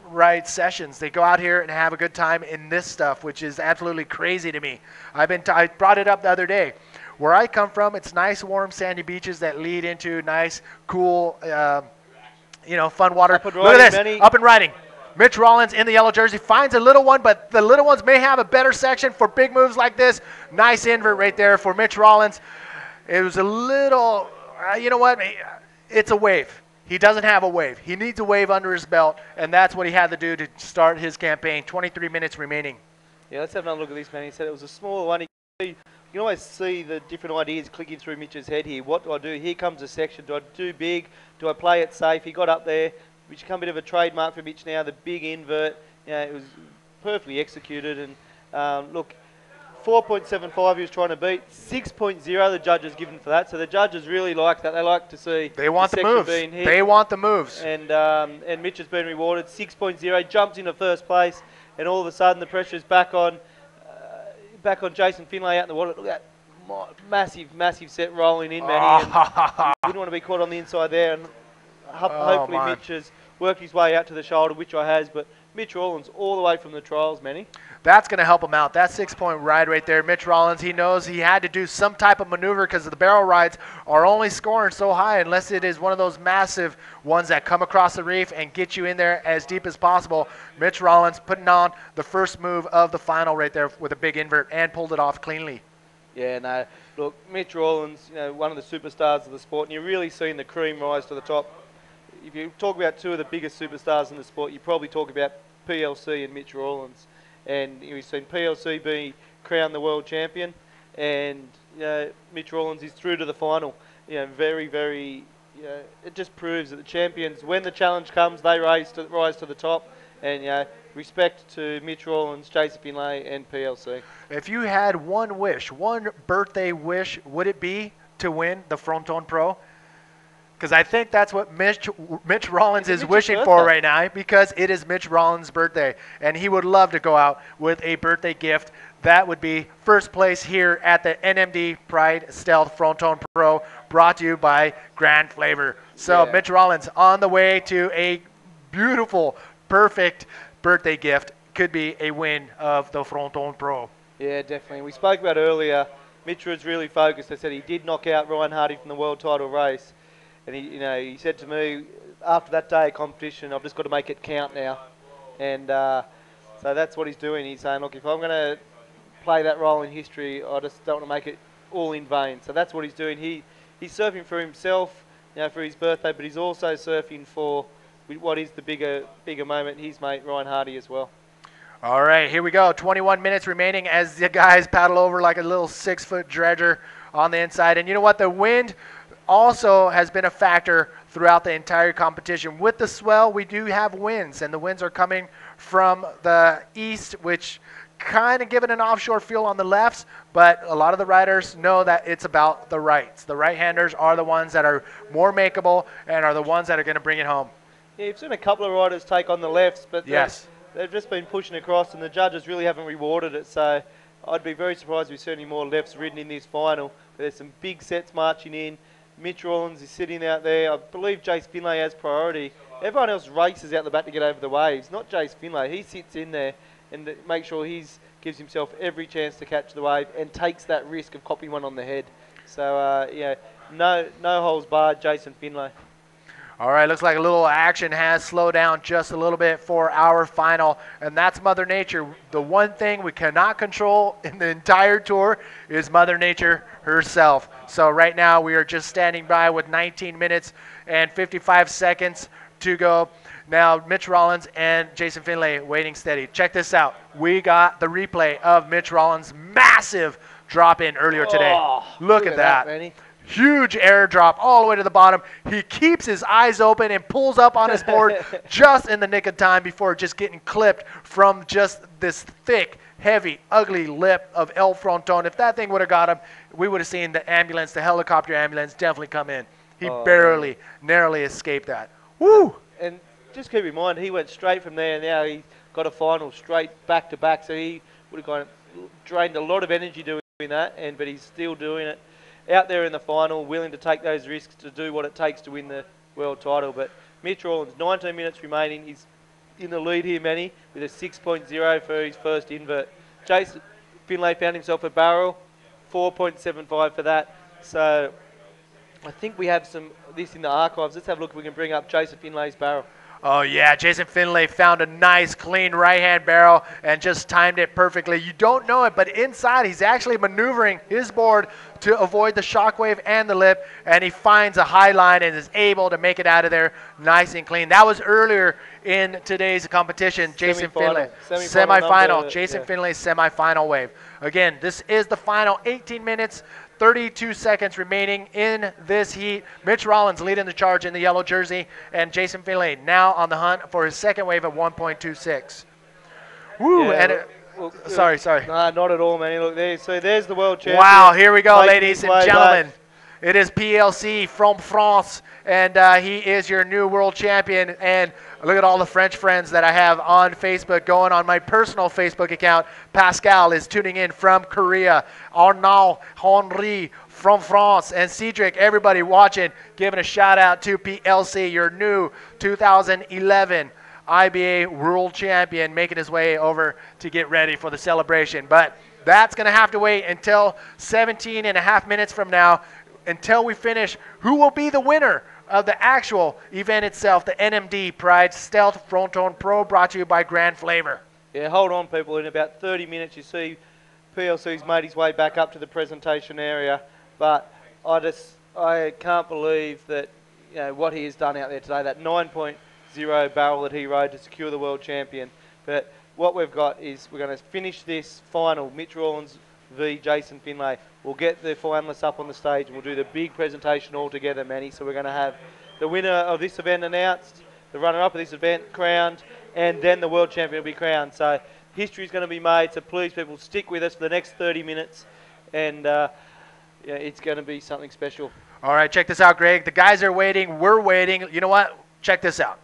ride sessions. They go out here and have a good time in this stuff, which is absolutely crazy to me. I brought it up the other day. Where I come from, it's nice, warm, sandy beaches that lead into nice, cool, fun water. Look at this, up and riding. Mitch Rollins in the yellow jersey finds a little one, but the little ones may have a better section for big moves like this. Nice invert right there for Mitch Rollins. It was a little, you know what? It's a wave. He doesn't have a wave. He needs a wave under his belt, and that's what he had to do to start his campaign. 23 minutes remaining. Yeah, let's have another look at this, man. He said it was a smaller one. You can always see the different ideas clicking through Mitch's head here. What do I do? Here comes a section. Do I do big? Do I play it safe? He got up there, which become a bit of a trademark for Mitch now, the big invert. It was perfectly executed. And look, 4.75 he was trying to beat. 6.0 the judges given for that. So the judges really like that. They like to see they want the moves. Being hit. They want the moves. And Mitch has been rewarded. 6.0, jumps into first place, and all of a sudden the pressure's back on Jason Finlay out in the water. Look at that massive set rolling in, man. Didn't want to be caught on the inside there. And hopefully Mitch has worked his way out to the shoulder, which I has. But Mitch Rollins all the way from the trials, Manny. That's going to help him out. That 6-point ride right there. Mitch Rollins, he knows he had to do some type of maneuver because the barrel rides are only scoring so high unless it is one of those massive ones that come across the reef and get you in there as deep as possible. Mitch Rollins putting on the first move of the final right there with a big invert and pulled it off cleanly. Yeah, no, look, Mitch Rollins, one of the superstars of the sport, and you're really seeing the cream rise to the top. If you talk about two of the biggest superstars in the sport, you probably talk about PLC and Mitch Rollins. And we've seen PLC be crowned the world champion, and Mitch Rollins is through to the final. Very, very. It just proves that the champions, when the challenge comes, they rise to the top. And respect to Mitch Rollins, Jason Finlay, and PLC. If you had one wish, one birthday wish, would it be to win the Fronton Pro? Because I think that's what Mitch Rollins is wishing for right now, because it is Mitch Rollins' birthday. And he would love to go out with a birthday gift. That would be first place here at the NMD Pride Stealth Fronton Pro, brought to you by Grand Flavor. So Mitch Rollins on the way to a beautiful, perfect birthday gift. Could be a win of the Fronton Pro. Yeah, definitely. We spoke about earlier, Mitch was really focused. I said he did knock out Ryan Hardy from the world title race. And he said to me, after that day of competition, I've just got to make it count now. And so that's what he's doing. He's saying, look, if I'm going to play that role in history, I just don't want to make it all in vain. So that's what he's doing. He's surfing for himself, for his birthday, but he's also surfing for what is the bigger moment, his mate Ryan Hardy as well. All right, here we go. 21 minutes remaining as the guys paddle over like a little 6-foot dredger on the inside. And you know what? The wind also has been a factor throughout the entire competition. With the swell, we do have winds, and the winds are coming from the east, which kind of give it an offshore feel on the lefts, but a lot of the riders know that it's about the rights. The right-handers are the ones that are more makeable and are the ones that are going to bring it home. Yeah, you've seen a couple of riders take on the lefts, but yes, they've just been pushing across, and the judges really haven't rewarded it. So I'd be very surprised if we see any more lefts ridden in this final. But there's some big sets marching in. Mitch Rawlins is sitting out there. I believe Jace Finlay has priority. Everyone else races out the back to get over the waves, not Jace Finlay. He sits in there and makes sure he gives himself every chance to catch the wave and takes that risk of copying one on the head. So, no holes barred, Jason Finlay. All right, looks like a little action has slowed down just a little bit for our final, and that's Mother Nature. The one thing we cannot control in the entire tour is Mother Nature herself. So right now we are just standing by with 19 minutes and 55 seconds to go. Now Mitch Rawlins and Jason Finlay waiting steady. Check this out. We got the replay of Mitch Rawlins' massive drop in earlier today. Look at that. Manny. Huge air drop all the way to the bottom. He keeps his eyes open and pulls up on his board just in the nick of time before just getting clipped from just this thick, heavy, ugly lip of El Fronton. If that thing would have got him, we would have seen the ambulance, the helicopter ambulance definitely come in. He barely, narrowly escaped that. Woo! And just keep in mind, he went straight from there, and now he got a final straight back to back, so he would have drained a lot of energy doing that, but he's still doing it. Out there in the final, willing to take those risks to do what it takes to win the world title. But Mitch Rawlins, 19 minutes remaining. He's in the lead here, Manny, with a 6.0 for his first invert. Jason Finlay found himself a barrel, 4.75 for that. So I think we have this in the archives. Let's have a look if we can bring up Jason Finlay's barrel. Oh, yeah, Jason Finlay found a nice, clean right-hand barrel and just timed it perfectly. You don't know it, but inside he's actually maneuvering his board to avoid the shockwave and the lip, and he finds a high line and is able to make it out of there nice and clean. That was earlier in today's competition. Jason Finlay, semifinal. Jason Finlay's semifinal wave. Again, this is the final 18 minutes. 32 seconds remaining in this heat. Mitch Rawlins leading the charge in the yellow jersey, and Jason Finlay now on the hunt for his second wave of 1.26. Woo! Yeah, and sorry. Nah, not at all, man. Look, there's the world champion. Wow, here we go, ladies and gentlemen. It is PLC from France, and he is your new world champion. And look at all the French friends that I have on Facebook. Going on my personal Facebook account, Pascal is tuning in from Korea. Arnaud, Henri from France, and Cedric, everybody watching, giving a shout out to PLC, your new 2011 IBA world champion, making his way over to get ready for the celebration. But that's going to have to wait until 17 and a half minutes from now, until we finish who will be the winner of the actual event itself, the NMD Pride Stealth Fronton Pro, brought to you by Grand Flavor. Yeah, hold on, people. In about 30 minutes, you see PLC's made his way back up to the presentation area, but I can't believe that what he has done out there today, that 9.0 barrel that he rode to secure the world champion. But what we've got is we're going to finish this final, Mitch Rawlins v Jason Finlay. We'll get the finalists up on the stage and we'll do the big presentation all together, Manny. So we're going to have the winner of this event announced, the runner-up of this event crowned, and then the world champion will be crowned. So history is going to be made, so please, people, stick with us for the next 30 minutes, and it's going to be something special. All right, check this out, Greg. The guys are waiting. We're waiting. You know what? Check this out.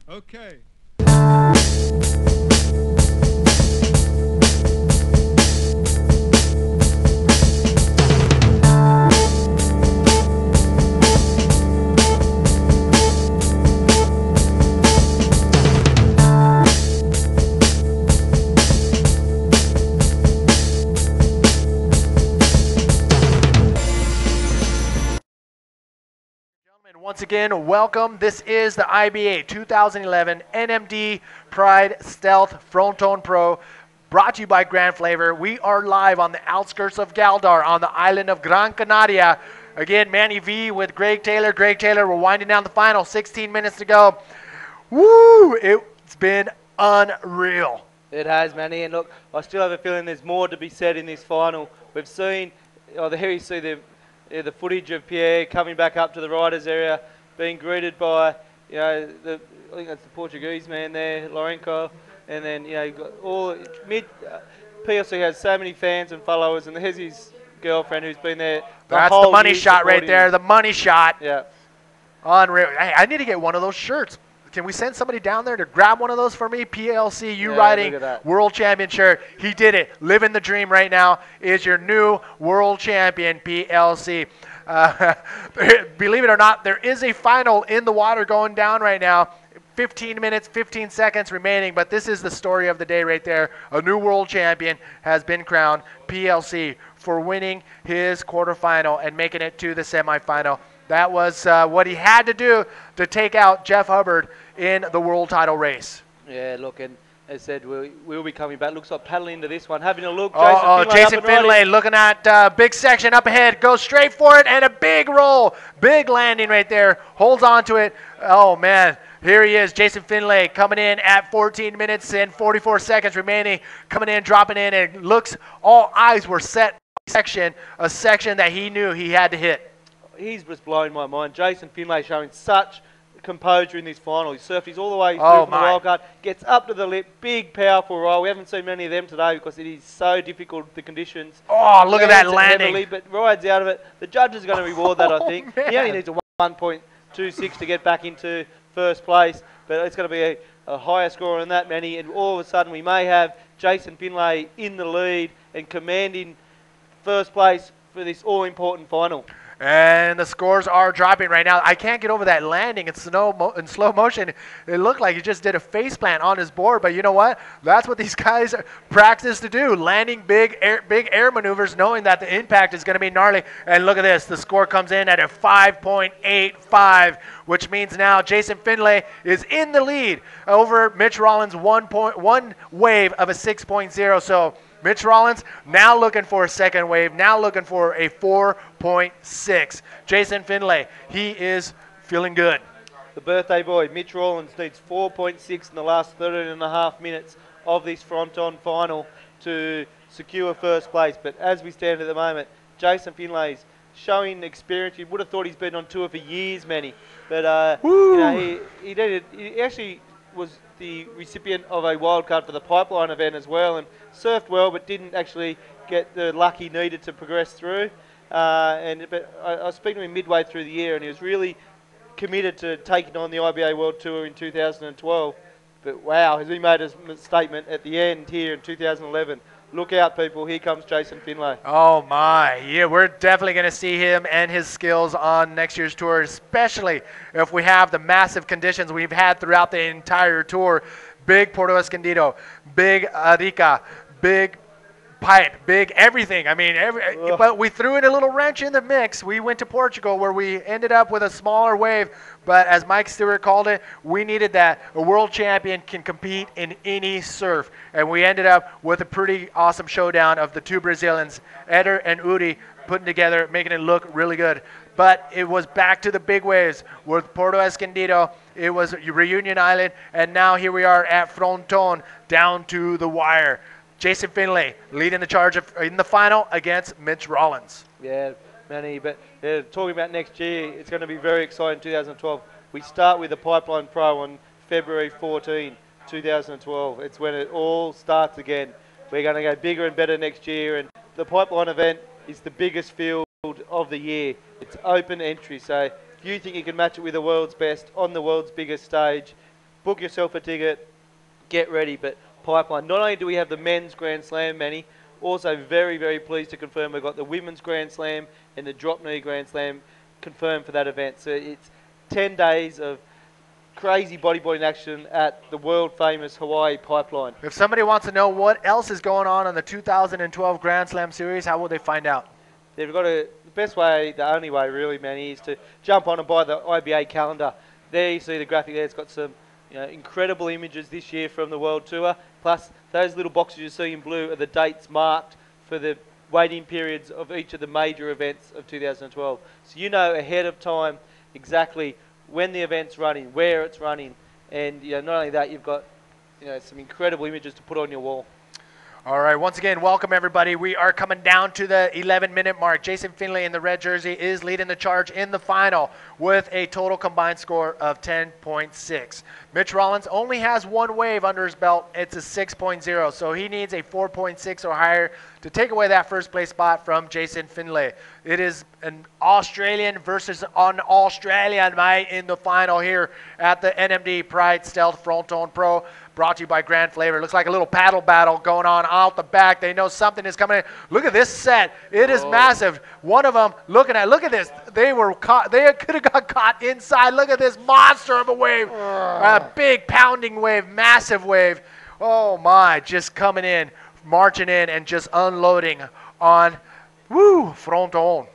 Okay. Once again, welcome. This is the IBA 2011 NMD Pride Stealth Fronton Pro, brought to you by Grand Flavor. We are live on the outskirts of Galdar on the island of Gran Canaria. Again, Manny V with Greg Taylor. Greg Taylor, we're winding down the final. 16 minutes to go. Woo! It's been unreal. It has, Manny. And look, I still have a feeling there's more to be said in this final. We've seen, there you see the footage of Pierre coming back up to the riders area, being greeted by, I think that's the Portuguese man there, Lourenco, and then, you've got all PLC has so many fans and followers, and there's his girlfriend who's been there. That's the money shot right there, the money shot. Yeah. Unreal. Hey, I need to get one of those shirts. Can we send somebody down there to grab one of those for me? PLC, you riding world champion shirt. He did it. Living the dream right now. Is your new world champion, PLC. Believe it or not, there is a final in the water going down right now. 15 minutes, 15 seconds remaining, but this is the story of the day right there. A new world champion has been crowned, PLC, for winning his quarterfinal and making it to the semifinal. That was what he had to do to take out Jeff Hubbard in the world title race. Yeah, look, and as I said, we'll be coming back. Looks like paddling into this one. Having a look, Jason Finlay looking at big section up ahead. Goes straight for it, and a big roll. Big landing right there. Holds on to it. Oh, man. Here he is, Jason Finlay, coming in at 14 minutes and 44 seconds remaining. Coming in, dropping in, and looks, all eyes were set on a section that he knew he had to hit. He's just blowing my mind. Jason Finlay showing such composure in this final. He surfed his all the way through from the wild card, gets up to the lip, big, powerful roll. We haven't seen many of them today because it is so difficult, the conditions. Oh, look at that landing. Heavily, but rides out of it. The judges are going to reward that, I think. Man. He only needs a 1.26 to get back into first place, but it's going to be a higher score than that, Manny, and all of a sudden we may have Jason Finlay in the lead and commanding first place for this all-important final. And the scores are dropping right now. I can't get over that landing in slow motion. It looked like he just did a face plant on his board, but you know what? That's what these guys practice to do, landing big air maneuvers, knowing that the impact is going to be gnarly. And look at this. The score comes in at a 5.85, which means now Jason Finlay is in the lead over Mitch Rollins' 1 wave of a 6.0. So Mitch Rollins now looking for a second wave, now looking for a 4.6. Jason Finlay, he is feeling good. The birthday boy, Mitch Rollins, needs 4.6 in the last 13.5 minutes of this Fronton final to secure first place. But as we stand at the moment, Jason Finlay's showing experience. You would have thought he's been on tour for years, Manny. But he actually was the recipient of a wild card for the Pipeline event as well, and surfed well, but didn't actually get the luck he needed to progress through. But I was speaking to him midway through the year, and he was really committed to taking on the IBA World Tour in 2012. But wow, has he made a statement at the end here in 2011. Look out, people. Here comes Jason Finlay. Oh, my. Yeah, we're definitely going to see him and his skills on next year's tour, especially if we have the massive conditions we've had throughout the entire tour. Big Puerto Escondido, big Arica, big pipe, big everything. I mean, but we threw in a little wrench in the mix. We went to Portugal where we ended up with a smaller wave. But as Mike Stewart called it, we needed that. A world champion can compete in any surf. And we ended up with a pretty awesome showdown of the two Brazilians, Eder and Uri, putting together, making it look really good. But it was back to the big waves with Puerto Escondido. It was Reunion Island. And now here we are at Fronton, down to the wire. Jason Finlay leading the charge in the final against Mitch Rollins. Yeah, Manny, but talking about next year, it's going to be very exciting 2012. We start with the Pipeline Pro on February 14, 2012. It's when it all starts again. We're going to go bigger and better next year, and the Pipeline event is the biggest field of the year. It's open entry, so if you think you can match it with the world's best on the world's biggest stage, book yourself a ticket, get ready. But Pipeline, not only do we have the men's Grand Slam, Manny, also very, very pleased to confirm we've got the women's Grand Slam and the drop knee Grand Slam confirmed for that event. So it's 10 days of crazy bodyboarding action at the world famous Hawaii Pipeline. If somebody wants to know what else is going on in the 2012 Grand Slam Series, how will they find out? They've got to best way, the only way really, Manny, is to jump on and buy the IBA calendar. There you see the graphic there. It's got some incredible images this year from the World Tour. Plus, those little boxes you see in blue are the dates marked for the waiting periods of each of the major events of 2012. So you know ahead of time exactly when the event's running, where it's running, and not only that, you've got some incredible images to put on your wall. All right, once again, welcome everybody. We are coming down to the 11-minute mark. Jason Finlay in the red jersey is leading the charge in the final with a total combined score of 10.6. Mitch Rollins only has one wave under his belt. It's a 6.0, so he needs a 4.6 or higher to take away that first place spot from Jason Finlay. It is an Australian versus an Australian, mate, in the final here at the NMD Pride Stealth Fronton Pro. Brought to you by Grand Flavor. Looks like a little paddle battle going on out the back. They know something is coming in. Look at this set. It is massive. One of them, look at this. They were caught. They could have got caught inside. Look at this monster of a wave. A big pounding wave, massive wave. Oh my, just coming in, marching in, and just unloading on, Fronton.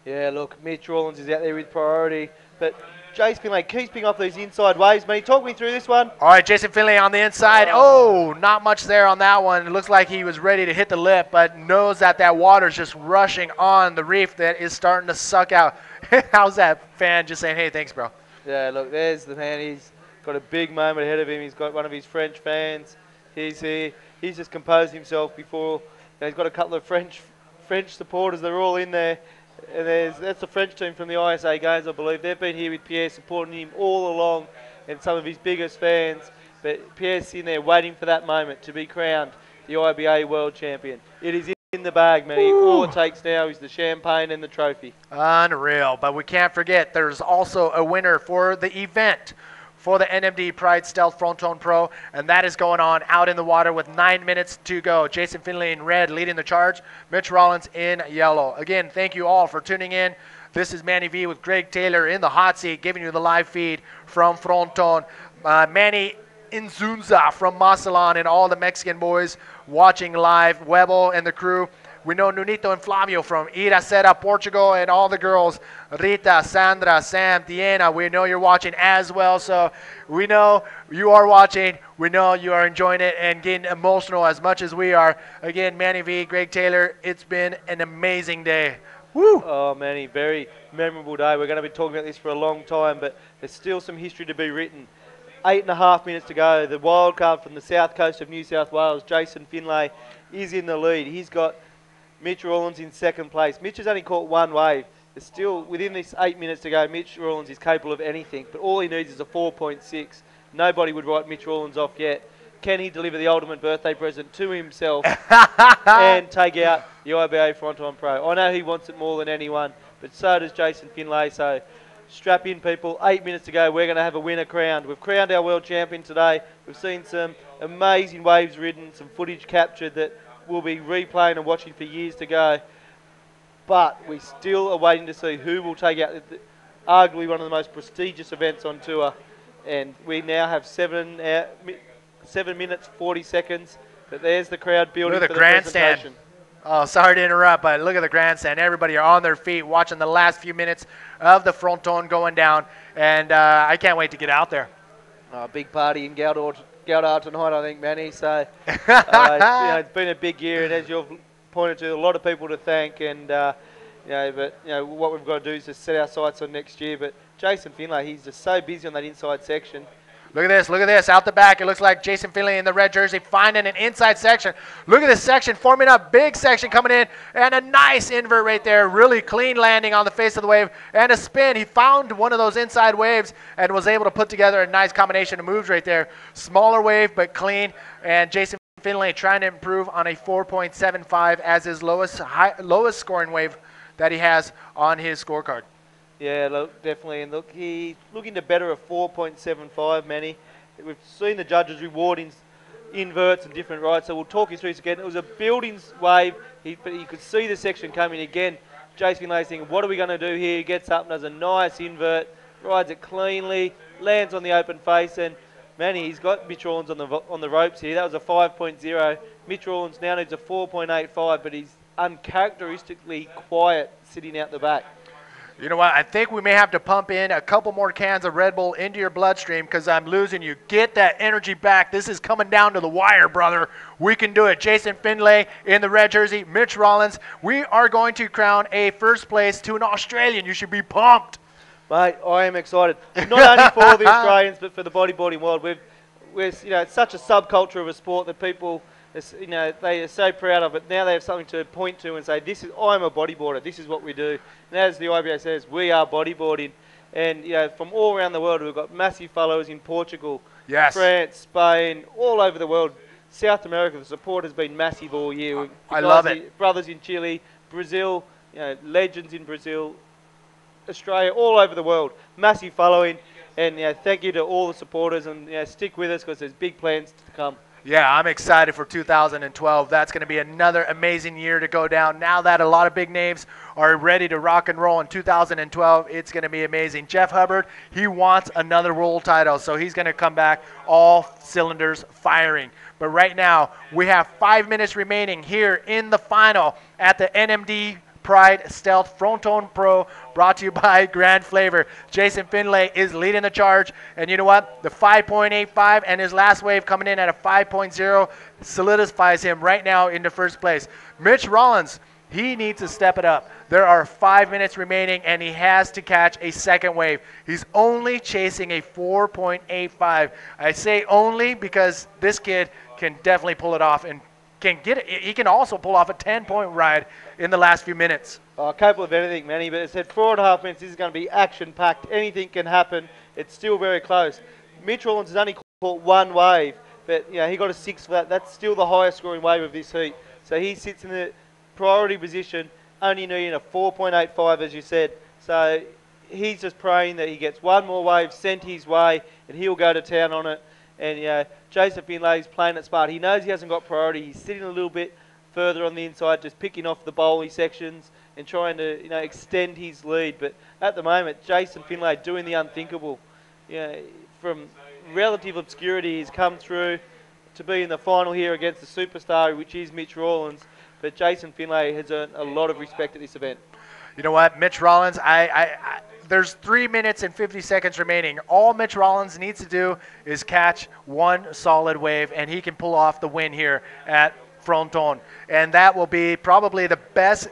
Yeah, look, Mitch Rollins is out there with priority, but Jason Finlay keeps picking off those inside waves. Mate, talk me through this one. All right, Jason Finlay on the inside. Oh, not much there on that one. It looks like he was ready to hit the lip, but knows that that water's just rushing on the reef that is starting to suck out. How's that fan just saying, hey, thanks, bro? Yeah, look, there's the man. He's got a big moment ahead of him. He's got one of his French fans. He's here. He's just composed himself before. He's got a couple of French supporters. They're all in there. And that's the French team from the ISA Games, I believe. They've been here with Pierre, supporting him all along, and some of his biggest fans. But Pierre's in there waiting for that moment to be crowned the IBA World Champion. It is in the bag, man. All it takes now is the champagne and the trophy. Unreal. But we can't forget there's also a winner for the event for the NMD Pride Stealth Fronton Pro, and that is going on out in the water with 9 minutes to go. Jason Finlay in red leading the charge, Mitch Rollins in yellow. Again, thank you all for tuning in. This is Manny V with Greg Taylor in the hot seat, giving you the live feed from Fronton. Manny Inzunza from Masalan and all the Mexican boys watching live, Webel and the crew. We know Nunito and Flavio from Iracema, Portugal, and all the girls, Rita, Sandra, Sam, Diana. We know you're watching as well, so we know you are watching. We know you are enjoying it and getting emotional as much as we are. Again, Manny V, Greg Taylor, it's been an amazing day. Woo! Oh, Manny, very memorable day. We're going to be talking about this for a long time, but there's still some history to be written. 8.5 minutes to go. The wild card from the south coast of New South Wales, Jason Finlay, is in the lead. He's got Mitch Rollins in second place. Mitch has only caught one wave. There's still, within this 8 minutes to go, Mitch Rollins is capable of anything, but all he needs is a 4.6. Nobody would write Mitch Rollins off yet. Can he deliver the ultimate birthday present to himself and take out the IBA Fronton Pro? I know he wants it more than anyone, but so does Jason Finlay. So strap in, people. 8 minutes to go. We're going to have a winner crowned. We've crowned our world champion today. We've seen some amazing waves ridden, some footage captured that we'll be replaying and watching for years to go. But we still are waiting to see who will take out arguably one of the most prestigious events on tour. And we now have 7 minutes, 40 seconds. But there's the crowd building for the grandstand. presentation. Oh, sorry to interrupt, but look at the grandstand. Everybody are on their feet watching the last few minutes of the Fronton going down. And I can't wait to get out there. Oh, big party in Galdar tonight, I think, Manny. So it's been a big year, and as you've pointed to, a lot of people to thank. And what we've got to do is just set our sights on next year. But Jason Finlay, he's just so busy on that inside section. Look at this, out the back. It looks like Jason Finlay in the red jersey finding an inside section. Look at this section forming up, big section coming in, and a nice invert right there. Really clean landing on the face of the wave, and a spin. He found one of those inside waves and was able to put together a nice combination of moves right there. Smaller wave, but clean, and Jason Finlay trying to improve on a 4.75 as his lowest scoring wave that he has on his scorecard. Yeah, look, definitely. And look, he's looking to better a 4.75, Manny. We've seen the judges rewarding inverts and different rides, so we'll talk you through this again. It was a buildings wave, but you could see the section coming again. Jason Finlay's thinking, what are we going to do here? He gets up and does a nice invert, rides it cleanly, lands on the open face, and Manny, he's got Mitch Rollins on the ropes here. That was a 5.0. Mitch Rollins now needs a 4.85, but he's uncharacteristically quiet sitting out the back. You know what? I think we may have to pump in a couple more cans of Red Bull into your bloodstream because I'm losing you. Get that energy back. This is coming down to the wire, brother. We can do it. Jason Finlay in the red jersey, Mitch Rollins. We are going to crown a first place to an Australian. You should be pumped. Mate, I am excited. Not only for the Australians, but for the bodyboarding world. We're it's such a subculture of a sport that people, they are so proud of it. Now they have something to point to and say, I'm a bodyboarder. This is what we do. And as the IBA says, we are bodyboarding. And from all around the world, we've got massive followers in Portugal, yes, France, Spain, all over the world. South America, the support has been massive all year. I love it. Brothers in Chile, Brazil, legends in Brazil, Australia, all over the world. Massive following. And thank you to all the supporters, and stick with us because there's big plans to come. Yeah, I'm excited for 2012. That's going to be another amazing year to go down. Now that a lot of big names are ready to rock and roll in 2012, it's going to be amazing. Jeff Hubbard, he wants another world title, so he's going to come back all cylinders firing. But right now, we have 5 minutes remaining here in the final at the NMD Pride Stealth Fronton Pro, brought to you by Grand Flavor. Jason Finlay is leading the charge, and you know what? The 5.85 and his last wave coming in at a 5.0 solidifies him right now into first place. Mitch Rollins, he needs to step it up. There are 5 minutes remaining, and he has to catch a second wave. He's only chasing a 4.85. I say only because this kid can definitely pull it off and can get it. He can also pull off a 10-point ride in the last few minutes. Capable of anything, Manny, but it said 4.5 minutes. This is going to be action-packed. Anything can happen. It's still very close. Mitch Rollins has only caught one wave, but he got a 6 for that. That's still the highest scoring wave of this heat. So he sits in the priority position, only needing a 4.85, as you said. So he's just praying that he gets one more wave sent his way, and he'll go to town on it. And Jason Finlay's playing it smart. He knows he hasn't got priority. He's sitting a little bit further on the inside, just picking off the bowling sections and trying to extend his lead. But at the moment, Jason Finlay doing the unthinkable. From relative obscurity, he's come through to be in the final here against the superstar, which is Mitch Rollins. But Jason Finlay has earned a lot of respect at this event. You know what, Mitch Rollins, there's 3 minutes and 50 seconds remaining. All Mitch Rollins needs to do is catch one solid wave, and he can pull off the win here at Fronton. And that will be probably the best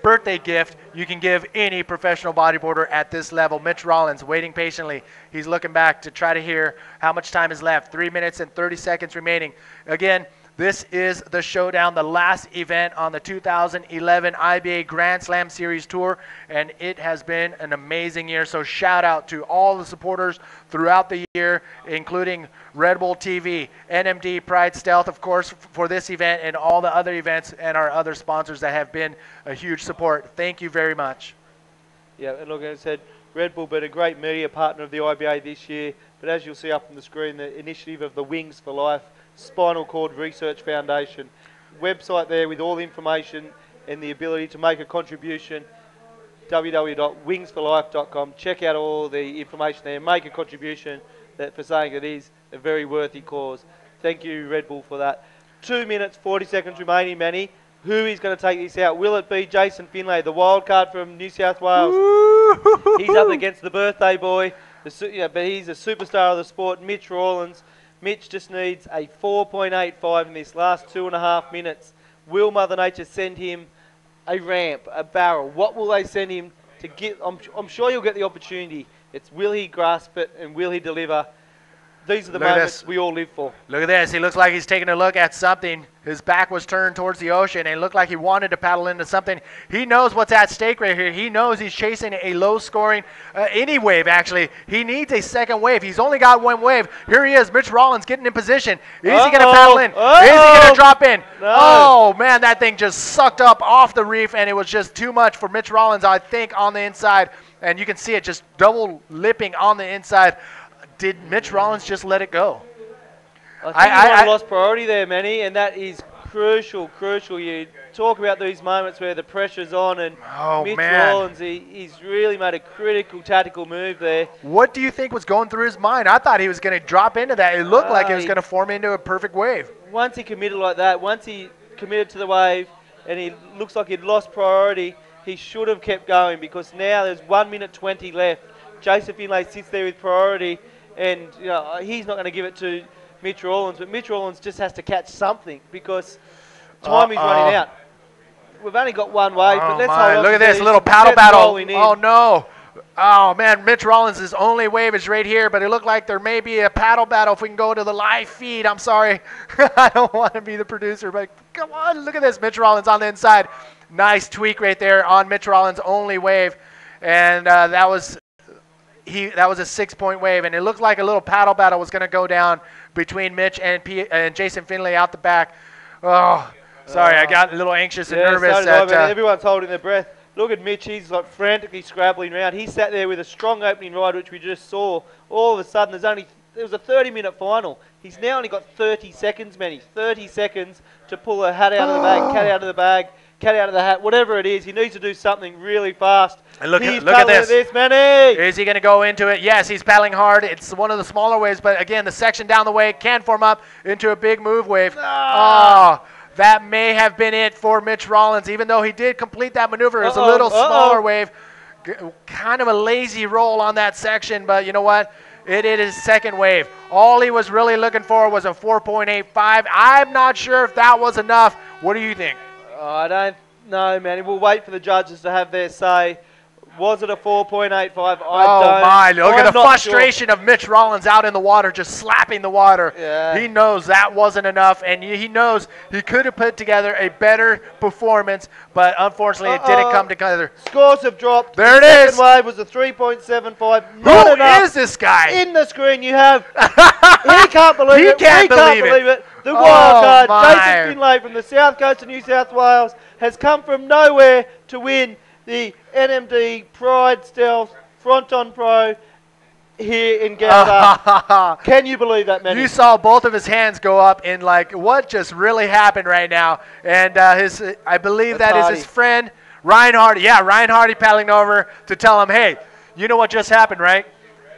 birthday gift you can give any professional bodyboarder at this level. Mitch Rollins waiting patiently. He's looking back to try to hear how much time is left. 3 minutes and 30 seconds remaining. Again, this is the showdown, the last event on the 2011 IBA Grand Slam Series Tour, and it has been an amazing year. So shout out to all the supporters throughout the year, including Red Bull TV, NMD, Pride Stealth, of course, for this event and all the other events, and our other sponsors that have been a huge support. Thank you very much. Yeah, and look, as I said, Red Bull been a great media partner of the IBA this year, but as you'll see up on the screen, the initiative of the Wings for Life Spinal Cord Research Foundation. Website there with all the information and the ability to make a contribution, www.wingsforlife.com. Check out all the information there. Make a contribution for saying it is a very worthy cause. Thank you, Red Bull, for that. 2 minutes, 40 seconds remaining, Manny. Who is going to take this out? Will it be Jason Finlay, the wild card from New South Wales? He's up against the birthday boy, but he's a superstar of the sport, Mitch Rollins. Mitch just needs a 4.85 in this last 2.5 minutes. Will Mother Nature send him a ramp, a barrel? What will they send him to get? I'm sure you'll get the opportunity. It's will he grasp it and will he deliver? These are the moments we all live for. Look at this. He looks like he's taking a look at something. His back was turned towards the ocean, and it looked like he wanted to paddle into something. He knows what's at stake right here. He knows he's chasing a low-scoring, any wave, actually. He needs a second wave. He's only got one wave. Here he is, Mitch Rollins getting in position. Is he going to paddle in? Is he going to drop in? No. Oh, man, that thing just sucked up off the reef, and it was just too much for Mitch Rollins, I think, on the inside. And you can see it just double-lipping on the inside. Did Mitch Rollins just let it go? I think he might have lost priority there, Manny, and that is crucial. You talk about these moments where the pressure's on, and Mitch Rollins, he's really made a critical tactical move there. What do you think was going through his mind? I thought he was going to drop into that. It looked like it was going to form into a perfect wave. Once he committed like that, once he committed to the wave, and he looks like he'd lost priority. He should have kept going because now there's 1 minute 20 left. Jason Finlay sits there with priority, and he's not going to give it to Mitch Rawlins, but Mitch Rawlins just has to catch something because time is running out. We've only got one wave, but let's hold on. Look at this little paddle battle. Oh, no. Oh, man, Mitch Rollins' only wave is right here, but it looked like there may be a paddle battle if we can go to the live feed. I'm sorry. I don't want to be the producer, but come on, look at this. Mitch Rollins on the inside. Nice tweak right there on Mitch Rollins' only wave, and that was a 6-point wave, and it looked like a little paddle battle was going to go down between Mitch and Jason Finlay out the back. Oh, sorry, I got a little anxious and nervous. Everyone's holding their breath. Look at Mitch, he's like frantically scrabbling around. He sat there with a strong opening ride, which we just saw. All of a sudden, there was a 30-minute final. He's now only got 30 seconds, Manny. 30 seconds to pull a hat out of the bag, cat out of the bag, cat out of the hat, whatever it is. He needs to do something really fast. And look at this. Manny. Is he going to go into it? Yes, he's paddling hard. It's one of the smaller waves, but again, the section down the way can form up into a big move wave. Oh, that may have been it for Mitch Rollins, even though he did complete that maneuver. It was a little smaller wave. Kind of a lazy roll on that section, but you know what? It is his second wave. All he was really looking for was a 4.85. I'm not sure if that was enough. What do you think? I don't know, man. We'll wait for the judges to have their say. Was it a 4.85? Oh, my. Look at the frustration of Mitch Rollins out in the water, just slapping the water. Yeah. He knows that wasn't enough, and he knows he could have put together a better performance, but unfortunately it didn't come together. Scores have dropped. There it is. is. Second wave was a 3.75. Who is this guy? In the screen you have. He can't believe it. He can't believe it. The wild card, Jason Finlay from the south coast of New South Wales, has come from nowhere to win the NMD Pride Stealth Fronton Pro here in Gouda. Can you believe that, man? You saw both of his hands go up in like, what just really happened right now? And I believe that is his friend, Ryan Hardy. Yeah, Ryan Hardy paddling over to tell him, hey, you know what just happened, right?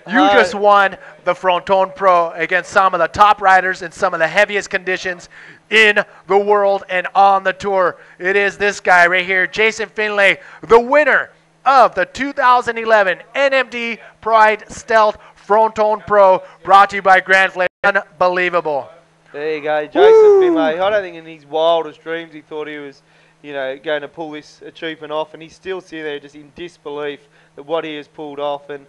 You just won the Fronton Pro against some of the top riders in some of the heaviest conditions in the world and on the tour. It is this guy right here, Jason Finlay, the winner of the 2011 NMD Pride Stealth Fronton Pro, brought to you by Grand Flavor. Unbelievable. There you go, Jason Finlay. I don't think in his wildest dreams he thought he was, going to pull this achievement off, and he's still sitting there just in disbelief at what he has pulled off. And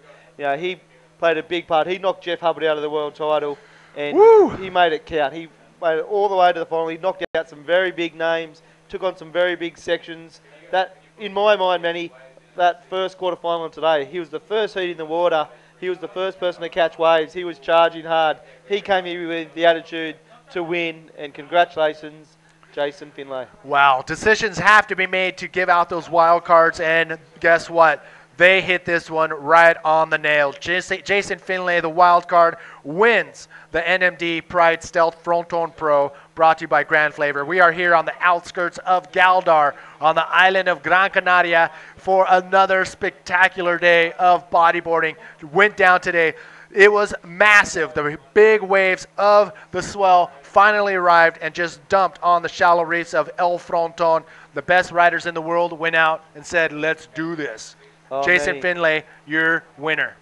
he played a big part. He knocked Jeff Hubbard out of the world title, and he made it count. He made it all the way to the final. He knocked out some very big names, took on some very big sections. That, in my mind, Manny, that first quarterfinal today, he was the first heat in the water. He was the first person to catch waves. He was charging hard. He came here with the attitude to win, and congratulations, Jason Finlay. Wow, decisions have to be made to give out those wild cards, and guess what? They hit this one right on the nail. Jason Finlay, the wild card, wins the NMD Pride Stealth Fronton Pro, brought to you by Grand Flavor. We are here on the outskirts of Galdar on the island of Gran Canaria for another spectacular day of bodyboarding. Went down today. It was massive. The big waves of the swell finally arrived and just dumped on the shallow reefs of El Fronton. The best riders in the world went out and said, let's do this. Jason Finlay, your winner.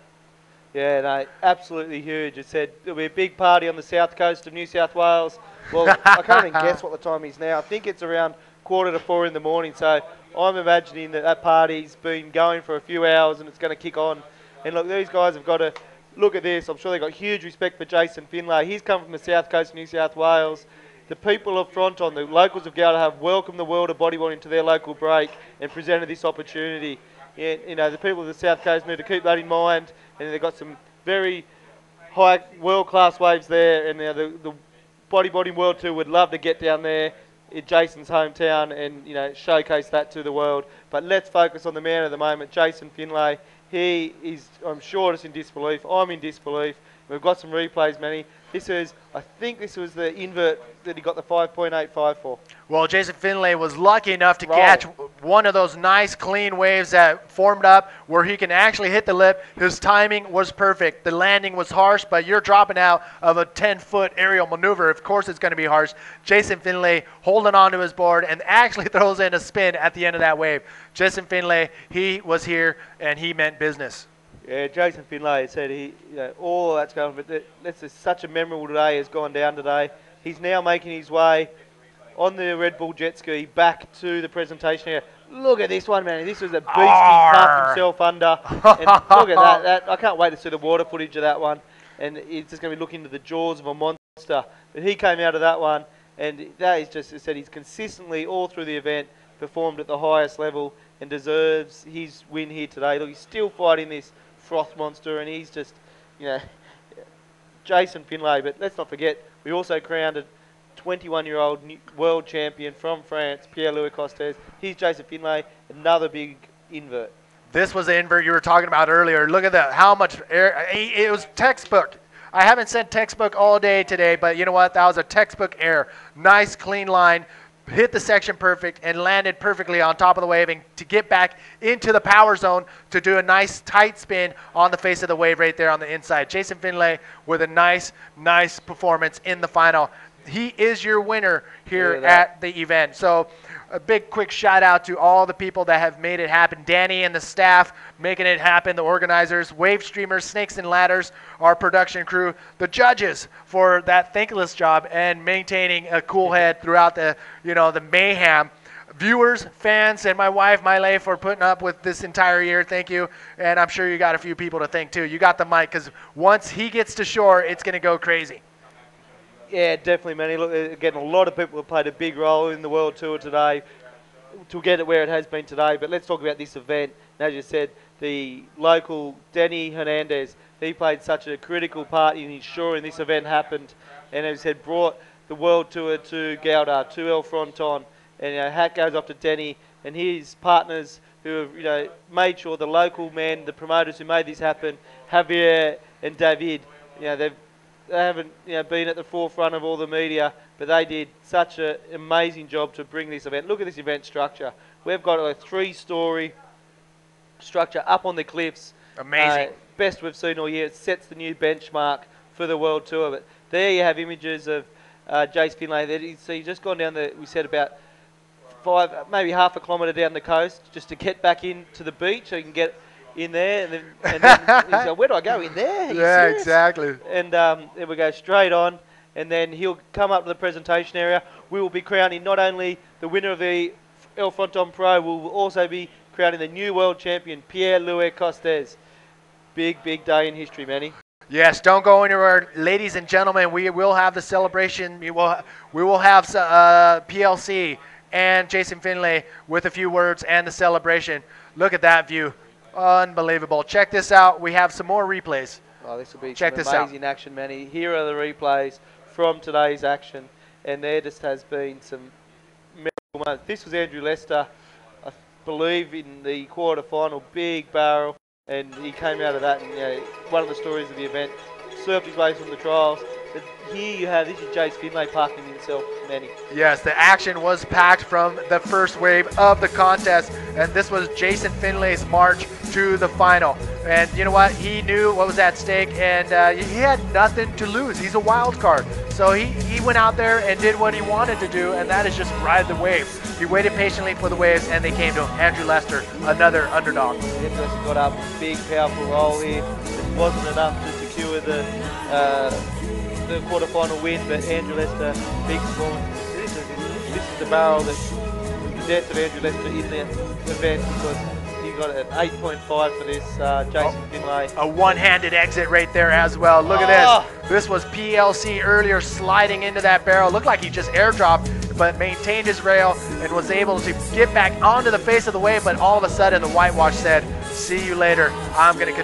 Yeah, no, absolutely huge. It said there'll be a big party on the south coast of New South Wales. Well, I can't even guess what the time is now. I think it's around 3:45 in the morning. So I'm imagining that party's been going for a few hours and it's going to kick on. And look, these guys have got to look at this. I'm sure they've got huge respect for Jason Finlay. He's come from the south coast of New South Wales. The people of Fronton, the locals of Gouda, have welcomed the world of bodyboarding to their local break and presented this opportunity. Yeah, the people of the South Coast need to keep that in mind, and they've got some very high, world-class waves there, and the bodyboarding world tour would love to get down there in Jason's hometown and showcase that to the world. But let's focus on the man of the moment, Jason Finlay. He is, I'm sure, just in disbelief. I'm in disbelief. We've got some replays, Manny. I think this was the invert that he got the 5.85 for. Well, Jason Finlay was lucky enough to catch one of those nice clean waves that formed up where he can actually hit the lip. His timing was perfect. The landing was harsh, but you're dropping out of a 10-foot aerial maneuver. Of course it's going to be harsh. Jason Finlay holding on to his board and actually throws in a spin at the end of that wave. Jason Finlay, he was here and he meant business. Yeah, Jason Finlay said all that's going on, but that's just such a memorable day has gone down today. He's now making his way on the Red Bull jet ski back to the presentation area. Look at this one, man. This was a beast. He puffed himself under. And look at that. I can't wait to see the water footage of that one. And he's just going to be looking into the jaws of a monster. But he came out of that one, and that is just, as I said, he's consistently all through the event performed at the highest level and deserves his win here today. Look, he's still fighting this froth monster, and he's just, Jason Finlay. But let's not forget, we also crowned a 21-year-old world champion from France, Pierre-Louis Costes. Here's Jason Finlay, another big invert. This was the invert you were talking about earlier. Look at that, how much air. It was textbook. I haven't said textbook all day today, but you know what? That was a textbook air. Nice, clean line. Hit the section perfect and landed perfectly on top of the wave and to get back into the power zone to do a nice tight spin on the face of the wave right there on the inside. Jason Finlay with a nice performance in the final. He is your winner here at the event. So a big quick shout out to all the people that have made it happen. Danny and the staff making it happen, the organizers, wave streamers, snakes and ladders, our production crew, the judges for that thankless job and maintaining a cool head throughout the, the mayhem. Viewers, fans, and my wife, Miley, for putting up with this entire year. Thank you. And I'm sure you got a few people to thank too. You got the mic because once he gets to shore, it's going to go crazy. Yeah, definitely, Manny. Look, again, a lot of people have played a big role in the World Tour today to get it where it has been today. But let's talk about this event. And as you said, the local Denny Hernandez, he played such a critical part in ensuring this event happened. And as I said, brought the World Tour to Gouda, to El Fronton. And hat goes off to Denny and his partners who have made sure the local men, the promoters who made this happen, Javier and David, they haven't been at the forefront of all the media, but they did such an amazing job to bring this event. Look at this event structure. We've got a 3-story structure up on the cliffs. Amazing. Best we've seen all year. It sets the new benchmark for the World Tour. But there you have images of Jace Finlay. So he's just gone down we said about 5, maybe half a kilometre down the coast just to get back into the beach so he can get in there, and then he's like, where do I go? In there? Yeah, serious? Exactly. And then we go straight on, and then he'll come up to the presentation area. We will be crowning not only the winner of the El Fronton Pro, we will also be crowning the new world champion, Pierre-Louis Costes. Big day in history, Manny. Yes, don't go anywhere. Ladies and gentlemen, we will have the celebration. We will have PLC and Jason Finlay with a few words and the celebration. Look at that view. Unbelievable. Check this out. We have some more replays. Oh, this will be some amazing action, Manny. Here are the replays from today's action, and there just has been some memorable moments. This was Andrew Lester, I believe, in the quarter-final, big barrel, and he came out of that, and one of the stories of the event, surfed his way from the trials. But here you have, this is Jace Finlay parking himself, Manny. Yes, the action was packed from the first wave of the contest, and this was Jason Finlay's march to the final. And you know what? He knew what was at stake, and he had nothing to lose. He's a wild card. So he went out there and did what he wanted to do, and that is just ride the wave. He waited patiently for the waves, and they came to him. Andrew Lester, another underdog. Andrew Lester got up with a big, powerful roll here. It wasn't enough to secure the quarterfinal win, but Andrew Lester, big performance. This is the barrel that was the death of Andrew Lester in the event because he got an 8.5 for this, Jason Finlay. A one-handed exit right there as well. Look at this. This was PLC earlier sliding into that barrel. Looked like he just airdropped, but maintained his rail and was able to get back onto the face of the wave, but all of a sudden the whitewash said, see you later. I'm going to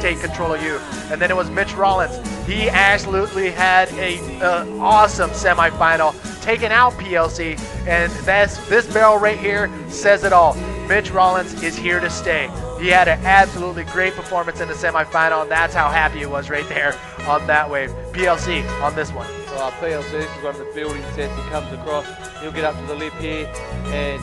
take control of you. And then it was Mitch Rollins. He absolutely had an awesome semifinal, taking out PLC, and this barrel right here says it all. Mitch Rollins is here to stay. He had an absolutely great performance in the semifinal, and that's how happy he was right there on that wave. PLC on this one. Well, PLC, this is one of the building sets he comes across. He'll get up to the lip here, and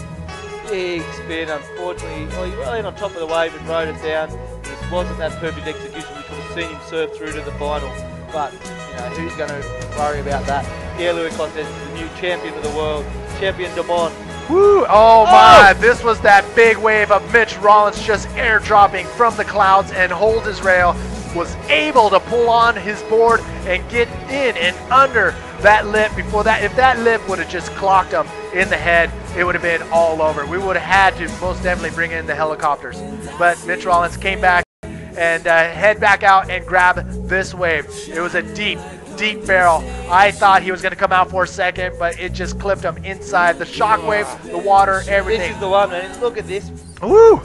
big spin. Unfortunately, well, he went on top of the wave and rode it down. This wasn't that perfect execution. We could have seen him serve through to the final. But, you know, who's going to worry about that? Pierre-Louis Contest is the new champion of the world. Champion de Monde. Woo! Oh my! This was that big wave of Mitch Rollins just airdropping from the clouds and hold his rail. Was able to pull on his board and get in and under that lip before that. If that lip would have just clocked him in the head, it would have been all over. We would have had to most definitely bring in the helicopters. But Mitch Rollins came back and head back out and grab this wave. It was a deep barrel. I thought he was going to come out for a second, but it just clipped him inside. The shockwave, the water, everything. This is the one, man. Look at this. Woo!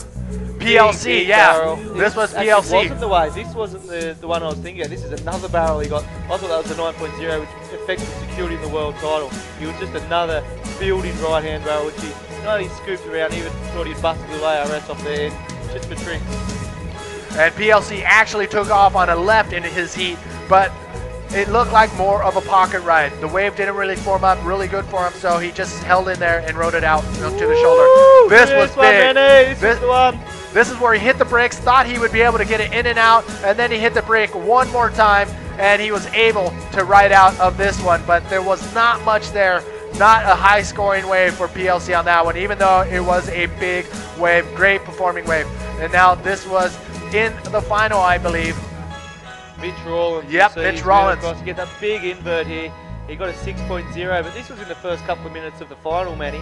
PLC, big yeah. barrel. This was actually PLC. wasn't the wave. This wasn't the one I was thinking of. This is another barrel he got. I thought that was the 9.0, which effectively secured him the world title. He was just another fielding right-hand barrel, which he not only scooped around, even thought he'd busted the ARS off there just for tricks. And PLC actually took off on a left in his heat, but it looked like more of a pocket ride. The wave didn't really form up really good for him, so he just held in there and rode it out to the shoulder. This was big. This is the one. This is where he hit the brakes, thought he would be able to get it in and out, and then he hit the brake one more time, and he was able to ride out of this one. But there was not much there, not a high-scoring wave for PLC on that one, even though it was a big wave, great performing wave. And now this was in the final, I believe. Mitch Rollins. Yep, Mitch Rollins. To get that big invert here. He got a 6.0, but this was in the first couple of minutes of the final, Manny.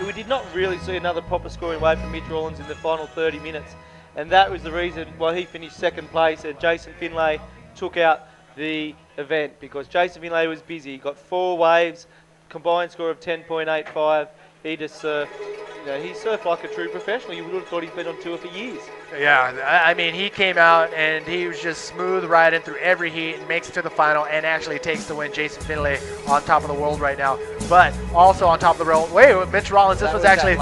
We did not really see another proper scoring wave from Mitch Rollins in the final 30 minutes. And that was the reason why he finished second place and Jason Finlay took out the event, because Jason Finlay was busy. He got 4 waves, combined score of 10.85. He just surfed. You know, he surfed like a true professional. You would have thought he's been on tour for years. Yeah, I mean, he came out and he was just smooth riding through every heat and makes it to the final and actually takes the win. Jason Finlay on top of the world right now. But also on top of the world, wait, Mitch Rollins, this was actually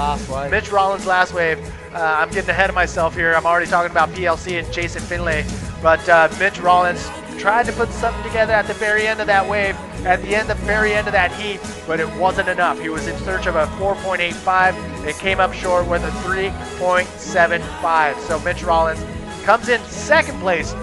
Mitch Rollins' last wave. I'm getting ahead of myself here. I'm already talking about PLC and Jason Finlay. But Mitch Rollins tried to put something together at the very end of that wave, at the very end of that heat, but it wasn't enough. He was in search of a 4.85. It came up short with a 3.75. So Mitch Rollins comes in second place.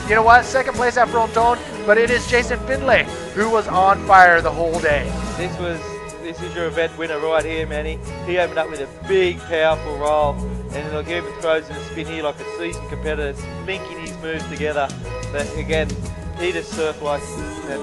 You know what? Second place at Fronton, but it is Jason Finlay who was on fire the whole day. This is your event winner right here, Manny. He opened up with a big, powerful roll, and like even throws in a spin here like a seasoned competitor, linking his moves together. But again, he just surfed like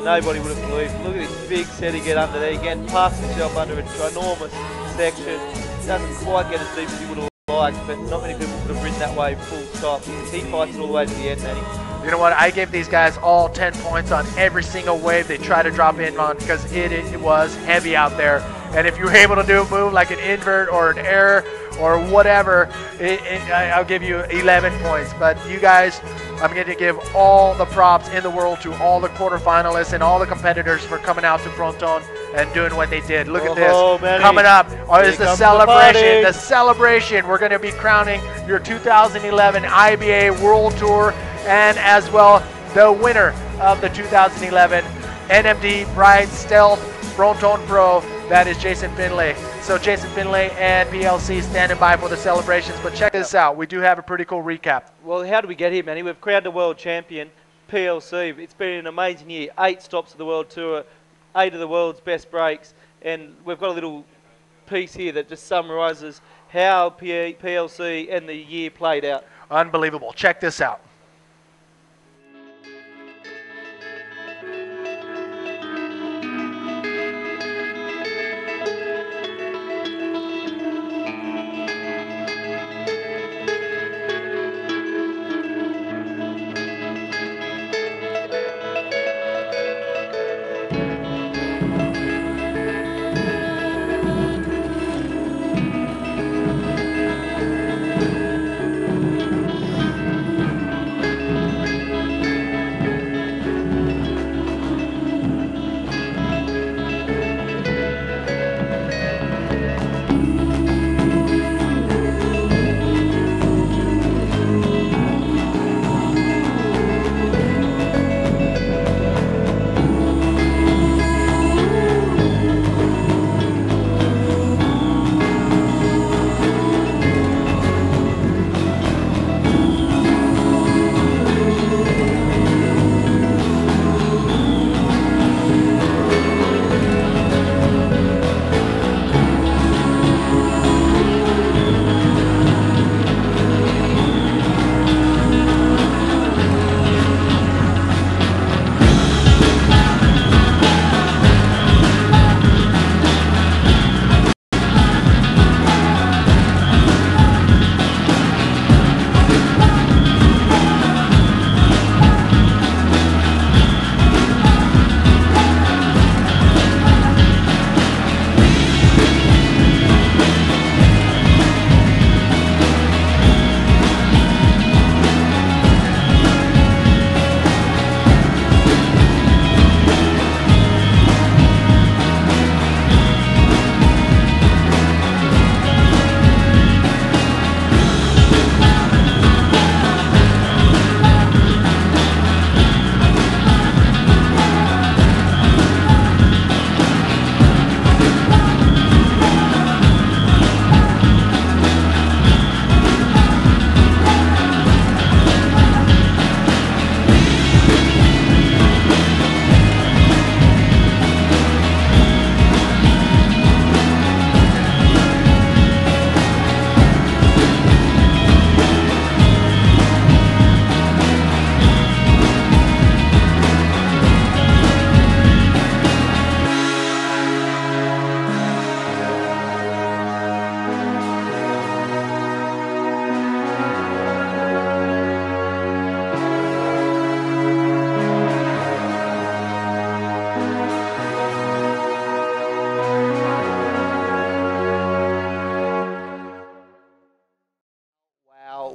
nobody would have believed. Look at this big set he get under there. Again, passed himself under a ginormous section. Doesn't quite get as deep as he would have liked, but not many people could have ridden that wave full stop. He fights it all the way to the end, Manny. You know what? I gave these guys all 10 points on every single wave they try to drop in on, because it was heavy out there. And if you were able to do a move like an invert or an error or whatever, I'll give you 11 points. But you guys, I'm going to give all the props in the world to all the quarterfinalists and all the competitors for coming out to Fronton and doing what they did. Look at this. Coming up is the celebration. The celebration. We're going to be crowning your 2011 IBA World Tour, and as well the winner of the 2011 NMD Pride Stealth Fronton Pro. That is Jason Finlay. So Jason Finlay and PLC standing by for the celebrations. But check this out. We do have a pretty cool recap. Well, how do we get here, Manny? We've crowned the world champion, PLC. It's been an amazing year. 8 stops of the World Tour, 8 of the world's best breaks. And we've got a little piece here that just summarises how PLC and the year played out. Unbelievable. Check this out.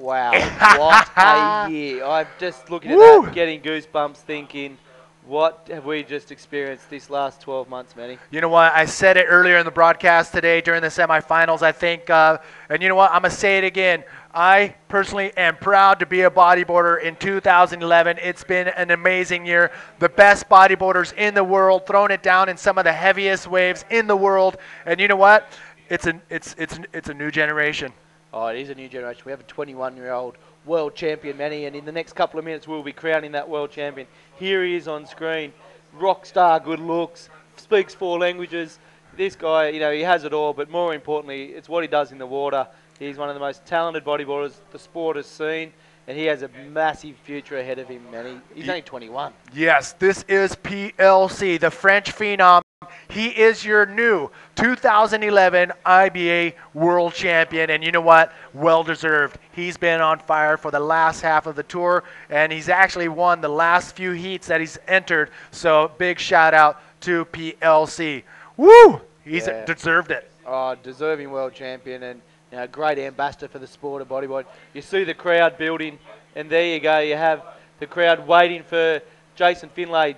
Wow, what a year. I'm just looking at Woo! that, getting goosebumps, thinking, what have we just experienced this last 12 months, Manny? You know what? I said it earlier in the broadcast today during the semifinals, I think. And you know what? I'm going to say it again. I personally am proud to be a bodyboarder in 2011. It's been an amazing year. The best bodyboarders in the world, throwing it down in some of the heaviest waves in the world. And you know what? It's a new generation. Oh, it is a new generation. We have a 21-year-old world champion, Manny, and in the next couple of minutes we'll be crowning that world champion. Here he is on screen. Rock star, good looks, speaks 4 languages. This guy, you know, he has it all, but more importantly, it's what he does in the water. He's one of the most talented bodyboarders the sport has seen, and he has a massive future ahead of him, Manny. He's only 21. Yes, this is PLC, the French phenom. He is your new 2011 IBA World Champion, and you know what? Well deserved. He's been on fire for the last half of the tour, and he's actually won the last few heats that he's entered, so big shout out to PLC. Woo! He's deserved it. Oh, deserving world champion, and you know, great ambassador for the sport of bodyboard. You see the crowd building, and there you go. You have the crowd waiting for Jason Finlay.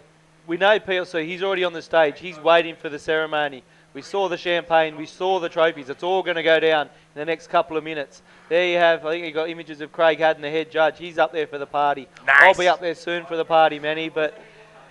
We know PLC, he's already on the stage. He's waiting for the ceremony. We saw the champagne. We saw the trophies. It's all going to go down in the next couple of minutes. There you have, I think you got images of Craig Haddon, the head judge. He's up there for the party. Nice. I'll be up there soon for the party, Manny, but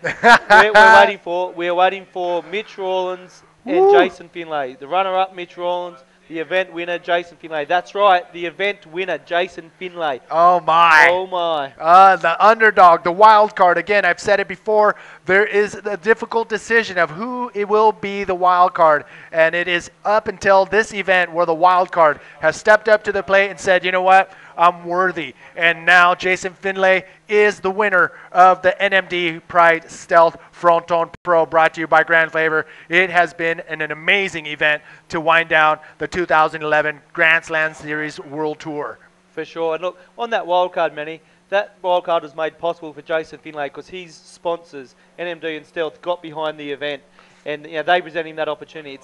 we're waiting for Mitch Rawlins and Jason Finlay. The runner-up, Mitch Rawlins. The event winner, Jason Finlay. That's right, the event winner, Jason Finlay. Oh, my. Oh, my. The underdog, the wild card. Again, I've said it before, there is a difficult decision of who it will be the wild card. And it is up until this event where the wild card has stepped up to the plate and said, you know what, I'm worthy. And now Jason Finlay is the winner of the NMD Pride Stealth Fronton Pro, brought to you by Grand Flavor. It has been an amazing event to wind down the 2011 Grand Slam Series World Tour. For sure. And look, on that wildcard, Manny, that wildcard was made possible for Jason Finlay because his sponsors, NMD and Stealth, got behind the event, and you know, they present him that opportunity.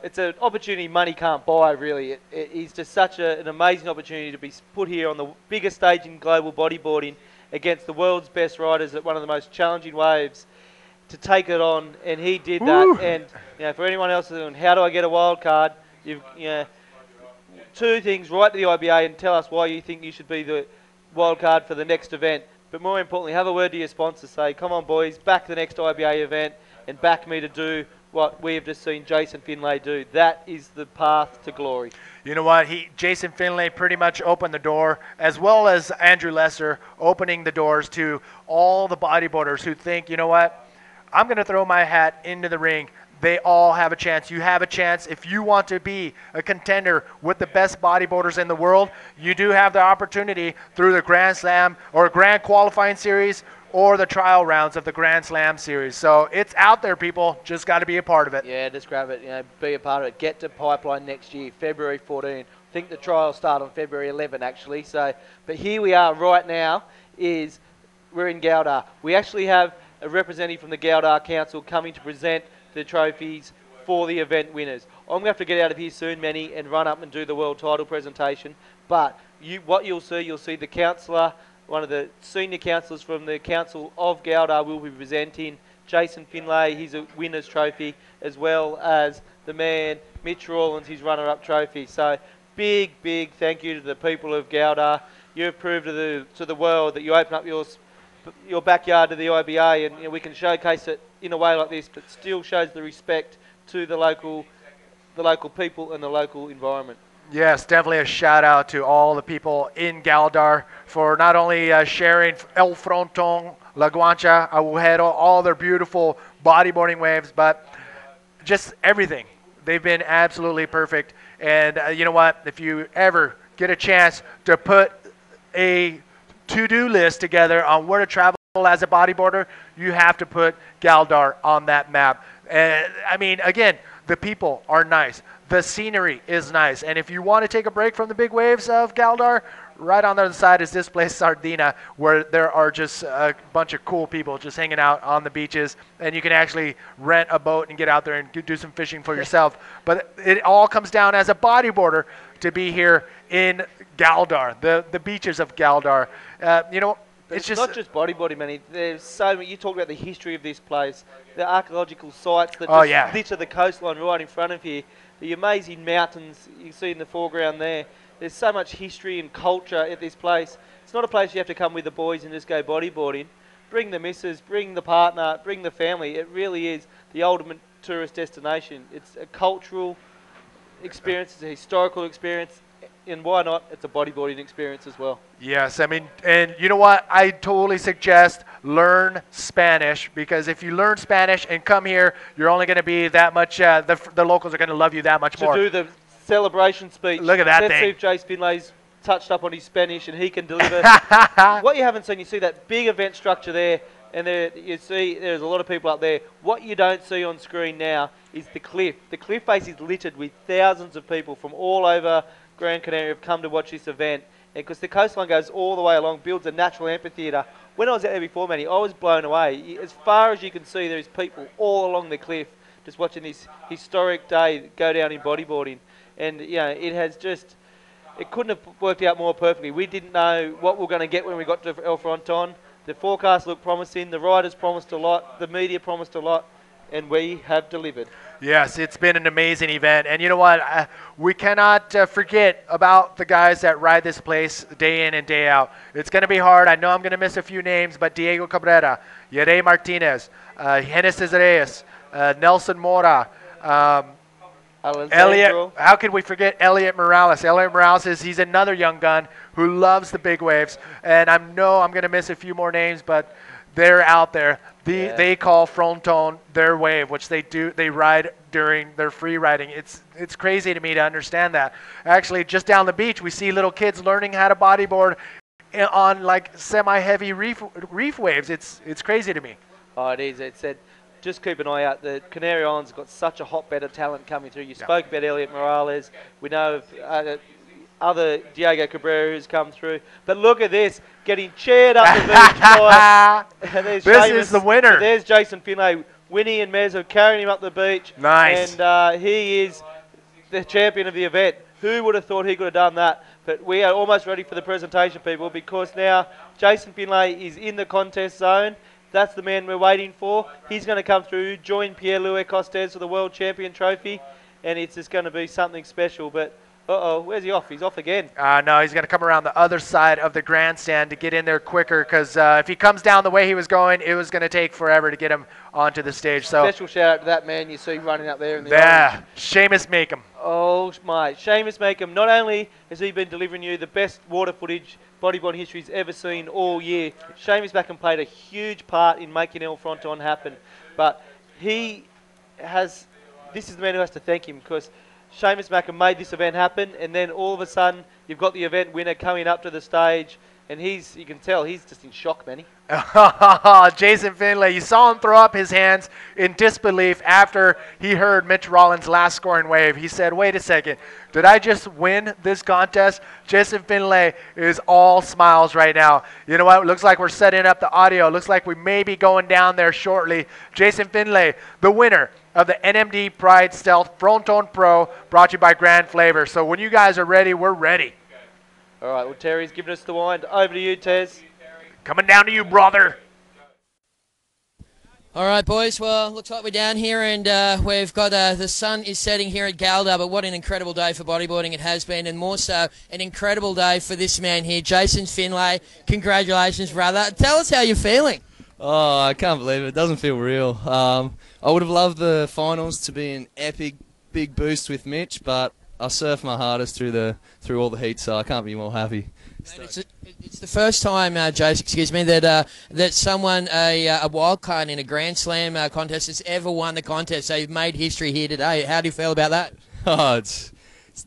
It's an opportunity money can't buy, really. It's just such an amazing opportunity to be put here on the biggest stage in global bodyboarding against the world's best riders at one of the most challenging waves, to take it on, and he did that. And you know, for anyone else doing, how do I get a wild card? You know, 2 things: write to the IBA and tell us why you think you should be the wild card for the next event. But more importantly, have a word to your sponsors. Say, come on, boys, back the next IBA event and back me to do what we have just seen Jason Finlay do. That is the path to glory. You know what? Jason Finlay pretty much opened the door, as well as Andrew Lesser opening the doors to all the bodyboarders who think, you know what, I'm going to throw my hat into the ring. They all have a chance. You have a chance. If you want to be a contender with the best bodyboarders in the world, you do have the opportunity through the Grand Slam or Grand Qualifying Series or the trial rounds of the Grand Slam Series. So it's out there, people. Just got to be a part of it. Yeah, just grab it. You know, be a part of it. Get to Pipeline next year, February 14. I think the trials start on February 11, actually. So, but here we are right now. We're in Galdar. We actually have a representative from the Galdar Council coming to present the trophies for the event winners. I'm going to have to get out of here soon, Manny, and run up and do the world title presentation. But what you'll see the councillor, one of the senior councillors from the Council of Galdar, will be presenting Jason Finlay his winner's trophy, as well as the man Mitch Rawlins his runner-up trophy. So big thank you to the people of Galdar. You've proved to the world that you open up your backyard to the IBA, and you know, we can showcase it in a way like this, but still shows the respect to the local people and the local environment. Yes, definitely a shout out to all the people in Galdar for not only sharing El Fronton, La Guancha, Agujero, all their beautiful bodyboarding waves, but just everything. They've been absolutely perfect. And you know what? If you ever get a chance to put a to-do list together on where to travel as a bodyboarder, you have to put Galdar on that map. I mean, again, the people are nice. The scenery is nice. And if you want to take a break from the big waves of Galdar, right on the other side is this place, Sardina, where there are just a bunch of cool people just hanging out on the beaches, and you can actually rent a boat and get out there and do some fishing for yourself. But it all comes down as a bodyboarder to be here in Galdar, the beaches of Galdar. You know, it's just not just bodyboarding, man. There's so many. You talk about the history of this place, the archaeological sites that just litter the coastline right in front of you, the amazing mountains you see in the foreground there. There's so much history and culture at this place. It's not a place you have to come with the boys and just go bodyboarding. Bring the missus, bring the partner, bring the family. It really is the ultimate tourist destination. It's a cultural experience, it's a historical experience, and why not? It's a bodyboarding experience as well. Yes, I mean, and you know what? I totally suggest learn Spanish, because if you learn Spanish and come here, you're only going to be that much, the locals are going to love you that much more. To do the celebration speech. Look at that Let's thing. see if Jace Finlay's touched up on his Spanish and he can deliver. What you haven't seen, you see that big event structure there, and there you see there's a lot of people up there. What you don't see on screen now is the cliff. The cliff face is littered with thousands of people from all over Gran Canaria have come to watch this event, because the coastline goes all the way along, builds a natural amphitheatre. When I was out there before, Manny, I was blown away. As far as you can see, there's people all along the cliff just watching this historic day go down in bodyboarding. And, you know, it couldn't have worked out more perfectly. We didn't know what we were going to get when we got to El Fronton. The forecast looked promising, the riders promised a lot, the media promised a lot, and we have delivered. Yes, it's been an amazing event. And you know what? We cannot forget about the guys that ride this place day in and day out. It's going to be hard. I know I'm going to miss a few names, but Diego Cabrera, Yere Martinez, Genesis Reyes, Nelson Mora, Elliot. How could we forget Elliot Morales? Elliot Morales he's another young gun who loves the big waves. And I know I'm going to miss a few more names, but they're out there. They call Fronton their wave, which they do. They ride during their free riding. It's crazy to me to understand that. Actually, just down the beach, we see little kids learning how to bodyboard on like semi-heavy reef waves. It's crazy to me. Oh, it is. It said, just keep an eye out. The Canary Islands have got such a hotbed of talent coming through. You spoke about Elliot Morales. We know of other Diego Cabrera who's come through. But look at this, getting cheered up the beach by. This is the winner. So there's Jason Finlay. Winnie and Mez are carrying him up the beach. Nice. And he is the champion of the event. Who would have thought he could have done that? But we are almost ready for the presentation, people, because now Jason Finlay is in the contest zone. That's the man we're waiting for. He's going to come through, join Pierre-Louis Costes for the World Champion Trophy, and it's just going to be something special. But where's he off? He's off again. No, he's going to come around the other side of the grandstand to get in there quicker, because if he comes down the way he was going, it was going to take forever to get him onto the stage. So special shout out to that man you see running up there in the orange. Seamus Makem. Oh my, Seamus Makem. Not only has he been delivering you the best water footage bodyboard history's ever seen all year, Seamus Makem played a huge part in making El Fronton happen. But this is the man who has to thank him, because Seamus Makem made this event happen, and then all of a sudden you've got the event winner coming up to the stage, and you can tell he's just in shock, Manny. Jason Finlay, you saw him throw up his hands in disbelief after he heard Mitch Rollins' last scoring wave. He said, wait a second, did I just win this contest? Jason Finlay is all smiles right now. You know what? It looks like we're setting up the audio. It looks like we may be going down there shortly. Jason Finlay, the winner of the NMD Pride Stealth Fronton Pro, brought to you by Grand Flavor. So when you guys are ready, we're ready. All right, well, Terry's giving us the wind. Over to you, Tez. Coming down to you, brother. All right, boys. Well, looks like we're down here, and we've got the sun is setting here at Galdar, but what an incredible day for bodyboarding it has been, and more so an incredible day for this man here, Jason Finlay. Congratulations, brother. Tell us how you're feeling. Oh, I can't believe it. It doesn't feel real. I would have loved the finals to be an epic big boost with Mitch, but I surfed my hardest through all the heat, so I can't be more happy. It's the first time, Jace, that someone, a wild card in a Grand Slam contest has ever won the contest. So you've made history here today. How do you feel about that? Oh, it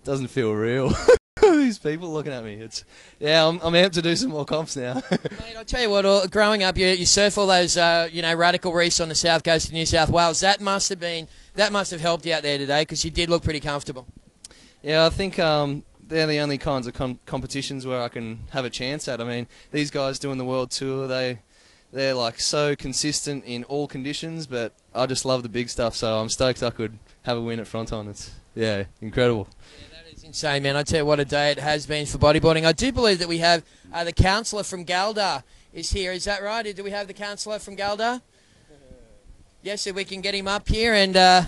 doesn't feel real. These people looking at me. I'm amped to do some more comps now. Mate, I'll tell you what. Growing up, you surf all those radical reefs on the south coast of New South Wales. That must have helped you out there today, because you did look pretty comfortable. Yeah, I think they're the only kinds of competitions where I can have a chance at. I mean, these guys doing the world tour, they're like so consistent in all conditions, but I just love the big stuff, so I'm stoked I could have a win at Fronton. It's, yeah, incredible. Yeah, that is insane, man. I tell you what a day it has been for bodyboarding. I do believe that we have the counsellor from Galdar is here. Is that right? Do we have the counsellor from Galdar? Yes, if we can get him up here, and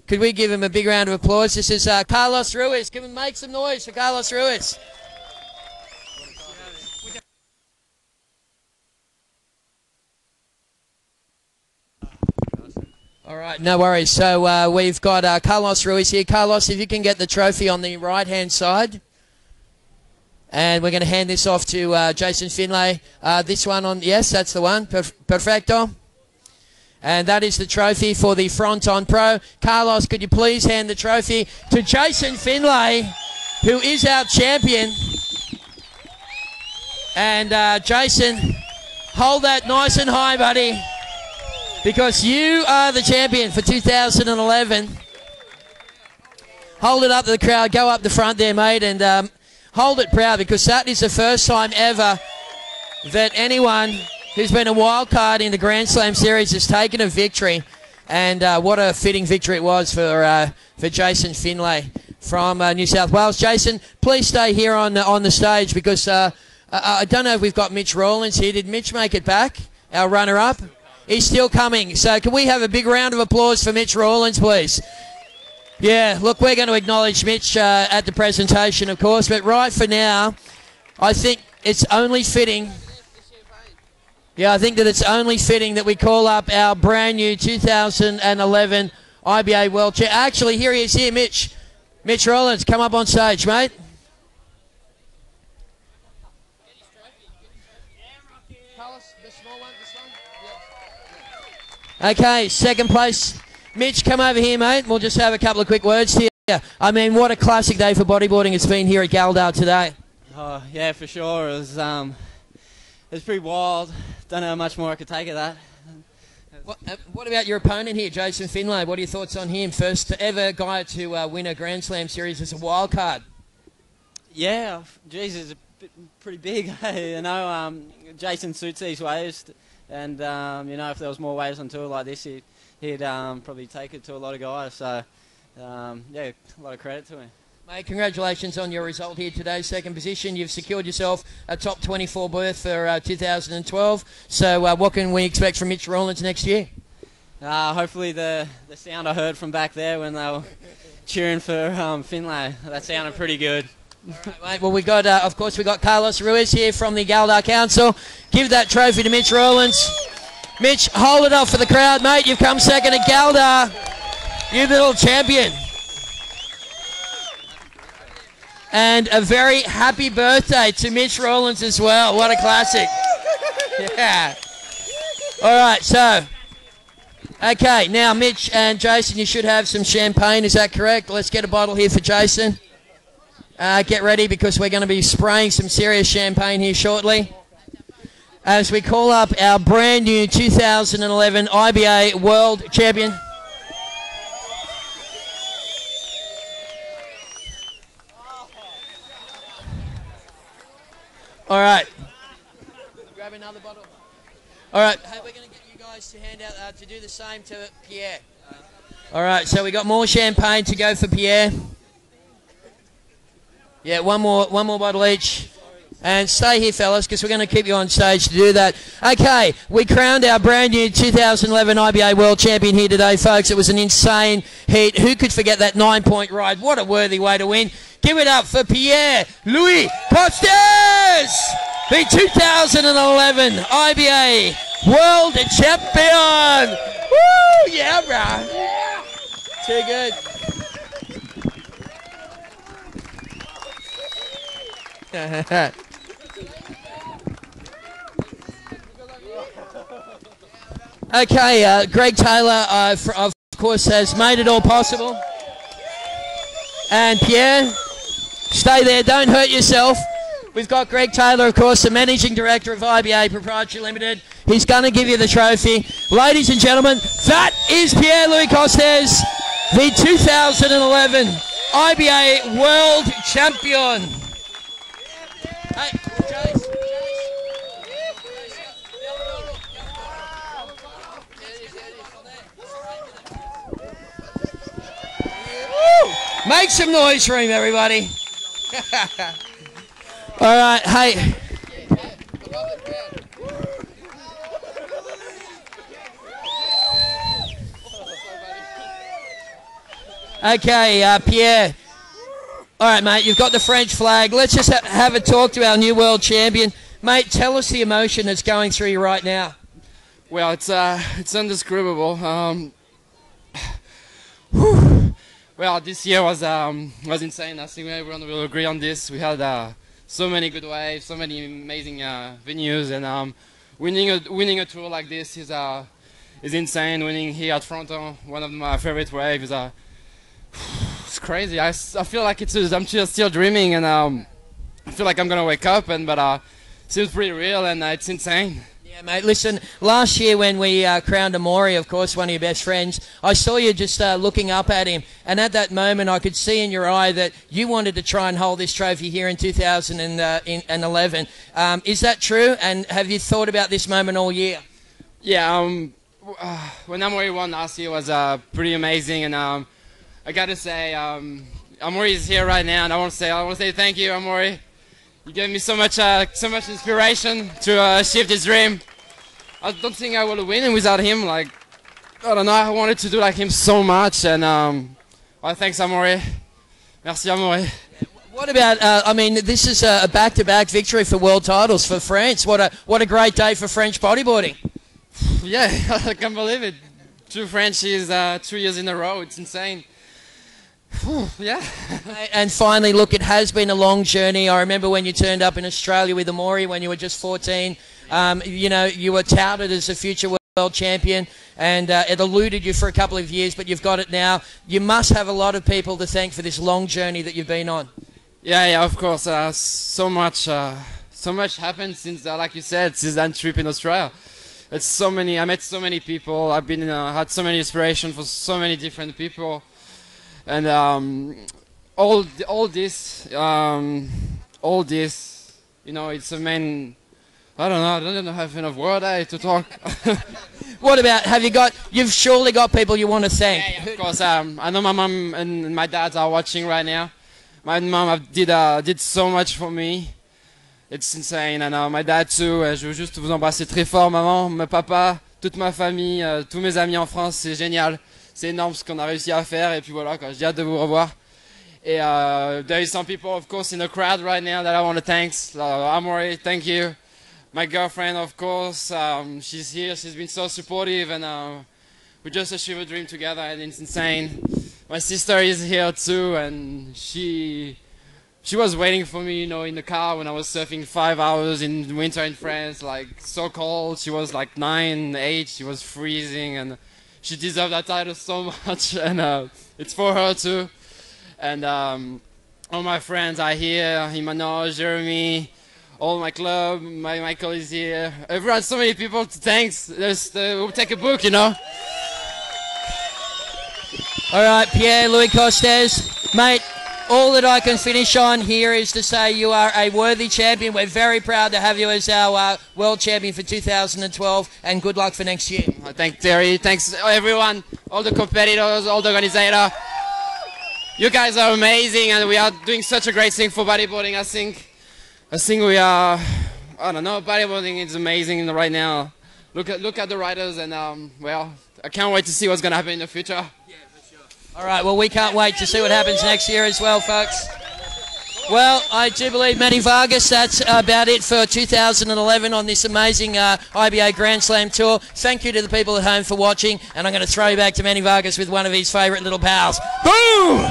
could we give him a big round of applause? This is Carlos Ruiz. Can we make some noise for Carlos Ruiz? All right, no worries. So we've got Carlos Ruiz here. Carlos, if you can get the trophy on the right-hand side. And we're going to hand this off to Jason Finlay. This one on, yes, that's the one. Perfecto. And that is the trophy for the Fronton Pro. Carlos, could you please hand the trophy to Jason Finlay, who is our champion. And Jason, hold that nice and high, buddy, because you are the champion for 2011. Hold it up to the crowd. Go up the front there, mate, and hold it proud, because that is the first time ever that anyone who's been a wild card in the Grand Slam Series has taken a victory. And what a fitting victory it was for Jason Finlay from New South Wales. Jason, please stay here on the stage, because I don't know if we've got Mitch Rawlins here. Did Mitch make it back, our runner-up? He's still coming. So can we have a big round of applause for Mitch Rawlins, please? Yeah, look, we're going to acknowledge Mitch at the presentation, of course, but right for now, I think it's only fitting. Yeah, I think that it's only fitting that we call up our brand new 2011 IBA World Chair. Actually, here he is here, Mitch. Mitch Rawlins, come up on stage, mate. Okay, second place. Mitch, come over here, mate. We'll just have a couple of quick words here. I mean, what a classic day for bodyboarding it's been here at Galdar today. Oh, yeah, for sure. It was pretty wild. Don't know how much more I could take of that. What about your opponent here, Jason Finlay? What are your thoughts on him? First ever guy to win a Grand Slam Series as a wild card. Yeah, geez, it's pretty big. You know, Jason suits these waves, and you know, if there was more waves on tour like this, he'd probably take it to a lot of guys. So, yeah, a lot of credit to him. Mate, congratulations on your result here today. Second position. You've secured yourself a top 24 berth for 2012. So what can we expect from Mitch Rawlins next year? Hopefully the sound I heard from back there when they were cheering for Finlay, that sounded pretty good. Right, mate. Well, we got, of course, we got Carlos Ruiz here from the Galdar Council. Give that trophy to Mitch Rawlins. Mitch, hold it up for the crowd, mate. You've come second at Galdar. You little champion. And a very happy birthday to Mitch Rawlins as well. What a classic. Yeah. All right, so. Okay, now Mitch and Jason, you should have some champagne. Is that correct? Let's get a bottle here for Jason. Get ready, because we're going to be spraying some serious champagne here shortly, as we call up our brand new 2011 IBA World Champion. All right. Grab another bottle. All right. Hey, we're going to get you guys to hand out to do the same to Pierre. All right. So we got more champagne to go for Pierre. Yeah, one more bottle each. And stay here, fellas, because we're going to keep you on stage to do that. Okay, we crowned our brand new 2011 IBA World Champion here today, folks. It was an insane heat. Who could forget that 9-point ride? What a worthy way to win. Give it up for Pierre-Louis Costes, the 2011 IBA World Champion. Woo, yeah, bro. Too good. Okay, Greg Taylor, of course, has made it all possible. And Pierre, stay there, don't hurt yourself. We've got Greg Taylor, of course, the Managing Director of IBA Proprietary Limited. He's going to give you the trophy. Ladies and gentlemen, that is Pierre-Louis Costes, the 2011 IBA World Champion. Hey, Jace. Make some noise for him, everybody. All right, hey. Okay, Pierre. All right, mate, you've got the French flag. Let's just have a talk to our new world champion. Mate, tell us the emotion that's going through you right now. Well, it's indescribable. Well, this year was insane. I think everyone will agree on this. We had so many good waves, so many amazing venues, and winning a tour like this is insane. Winning here at Fronton, one of my favorite waves, it's crazy. I feel like I'm still dreaming, and I feel like I'm gonna wake up, but it seems pretty real, and it's insane. Yeah, mate, listen, last year when we crowned Amaury, of course, one of your best friends, I saw you just looking up at him, and at that moment I could see in your eye that you wanted to try and hold this trophy here in 2011. Is that true, and have you thought about this moment all year? Yeah, when Amaury won last year was pretty amazing, and I gotta say, Amaury is here right now, and I want to say thank you, Amaury. You gave me so much inspiration to achieve this dream. I don't think I would have won without him. Like, I don't know, I wanted to do like him so much, and well, thanks, Amaury. Merci, Amaury. What about? I mean, this is a back-to-back victory for world titles for France. What a great day for French bodyboarding. Yeah, I can't believe it. 2 Frenchies, 2 years in a row. It's insane. Yeah. And finally, look, it has been a long journey. I remember when you turned up in Australia with Amaury when you were just 14. You know, you were touted as a future world champion, and it eluded you for a couple of years, but you've got it now. You must have a lot of people to thank for this long journey that you've been on. Yeah, of course. So much happened since, like you said, since that trip in Australia. It's so many. I met so many people. I've been had so many inspiration for so many different people. And all this, you know, it's a main. I don't have enough word to talk. What about? You've surely got people you want to thank. Yeah, of course. I know my mom and my dad are watching right now. My mom did so much for me. It's insane. And my dad too. Je veux juste vous embrasser très fort, maman, mon papa, toute ma famille, tous mes amis en France. C'est génial. C'est énorme ce qu'on a réussi à faire, et puis voilà, quoi. J'ai hâte de vous revoir. Et there is some people, of course, in the crowd right now that I want to thank. Amaury, thank you. My girlfriend, of course, she's here. She's been so supportive, and we just achieved a dream together, and it's insane. My sister is here too, and she was waiting for me, you know, in the car when I was surfing 5 hours in winter in France, like so cold. She was like 9, 8. She was freezing, and she deserved that title so much, and it's for her too. And all my friends are here, Emmanuel, Jeremy, all my club, Michael is here. Everyone, so many people to thanks. We'll take a book, you know. All right, Pierre Louis Costes, mate. All that I can finish on here is to say you are a worthy champion. We're very proud to have you as our world champion for 2012, and good luck for next year. Thanks, Terry. Thanks, everyone, all the competitors, all the organizers. You guys are amazing, and we are doing such a great thing for bodyboarding. I think we are. I don't know. Bodyboarding is amazing right now. Look at the riders, and well, I can't wait to see what's going to happen in the future. All right, well, we can't wait to see what happens next year as well, folks. Well, I do believe, Manny Vargas, that's about it for 2011 on this amazing IBA Grand Slam Tour. Thank you to the people at home for watching, and I'm going to throw you back to Manny Vargas with one of his favourite little pals. Boom!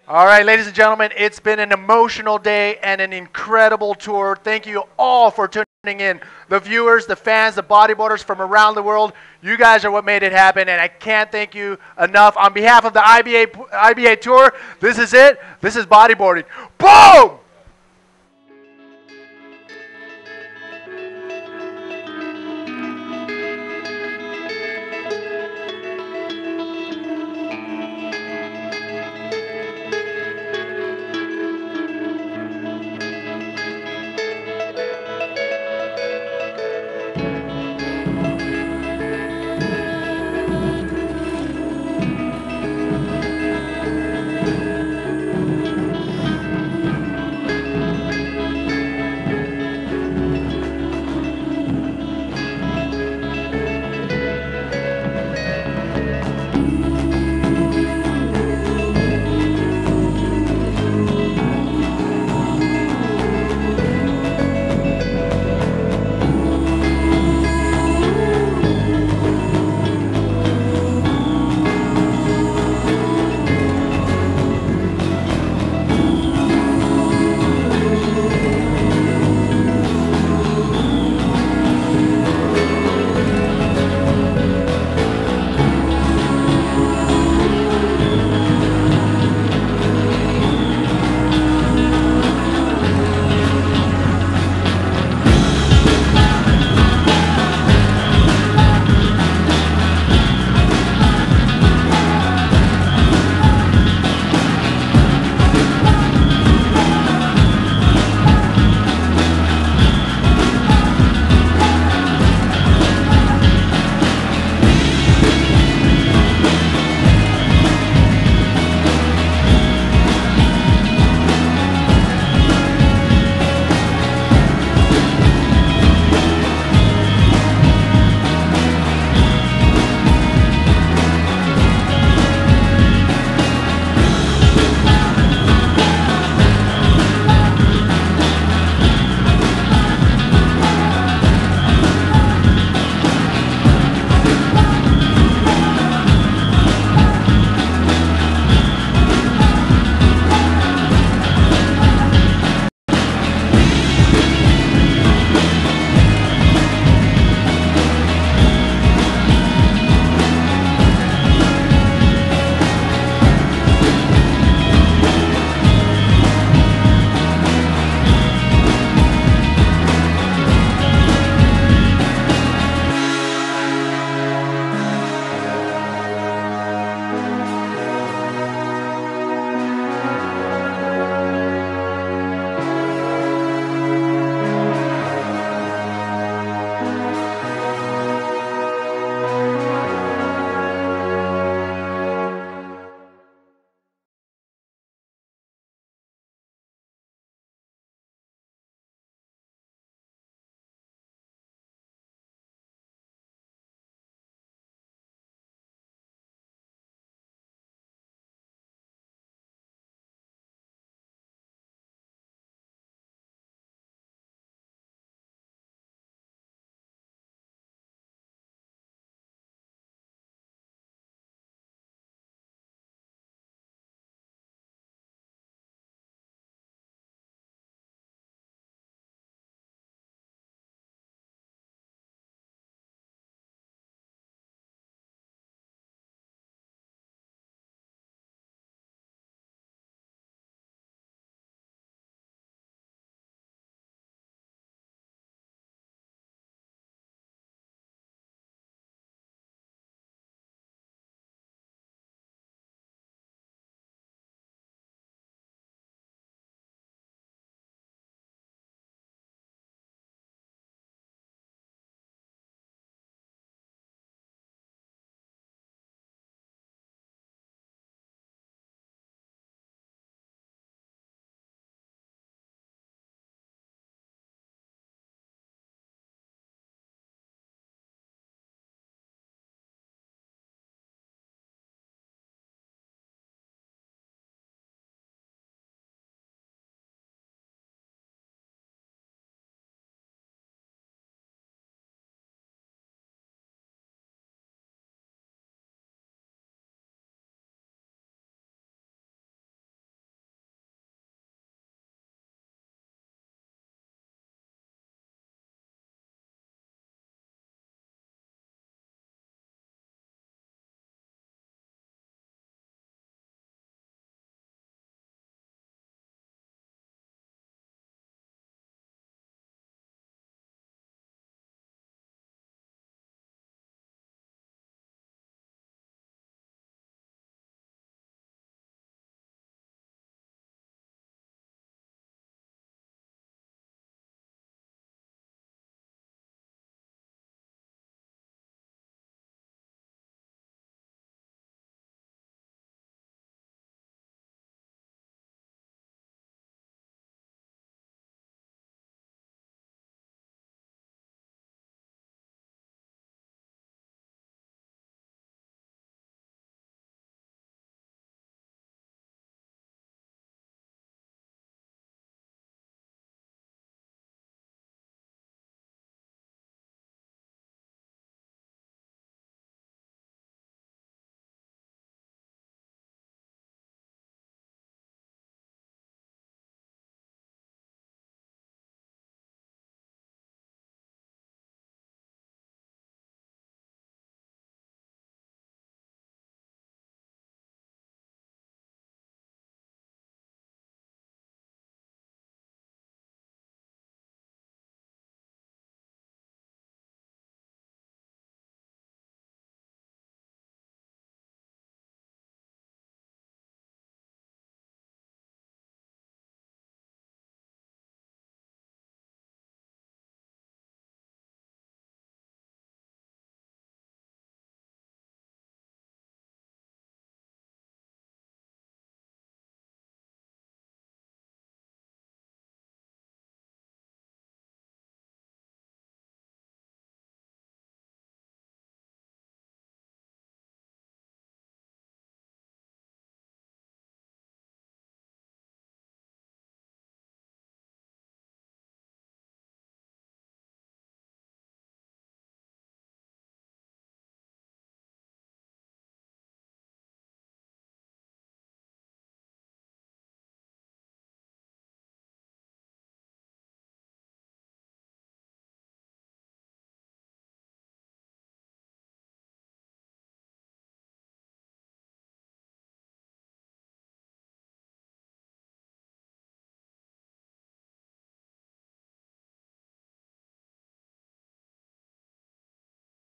All right, ladies and gentlemen, it's been an emotional day and an incredible tour. Thank you all for tuning in. The viewers, the fans, the bodyboarders from around the world, you guys are what made it happen, and I can't thank you enough. On behalf of the IBA Tour, this is it. This is bodyboarding. Boom!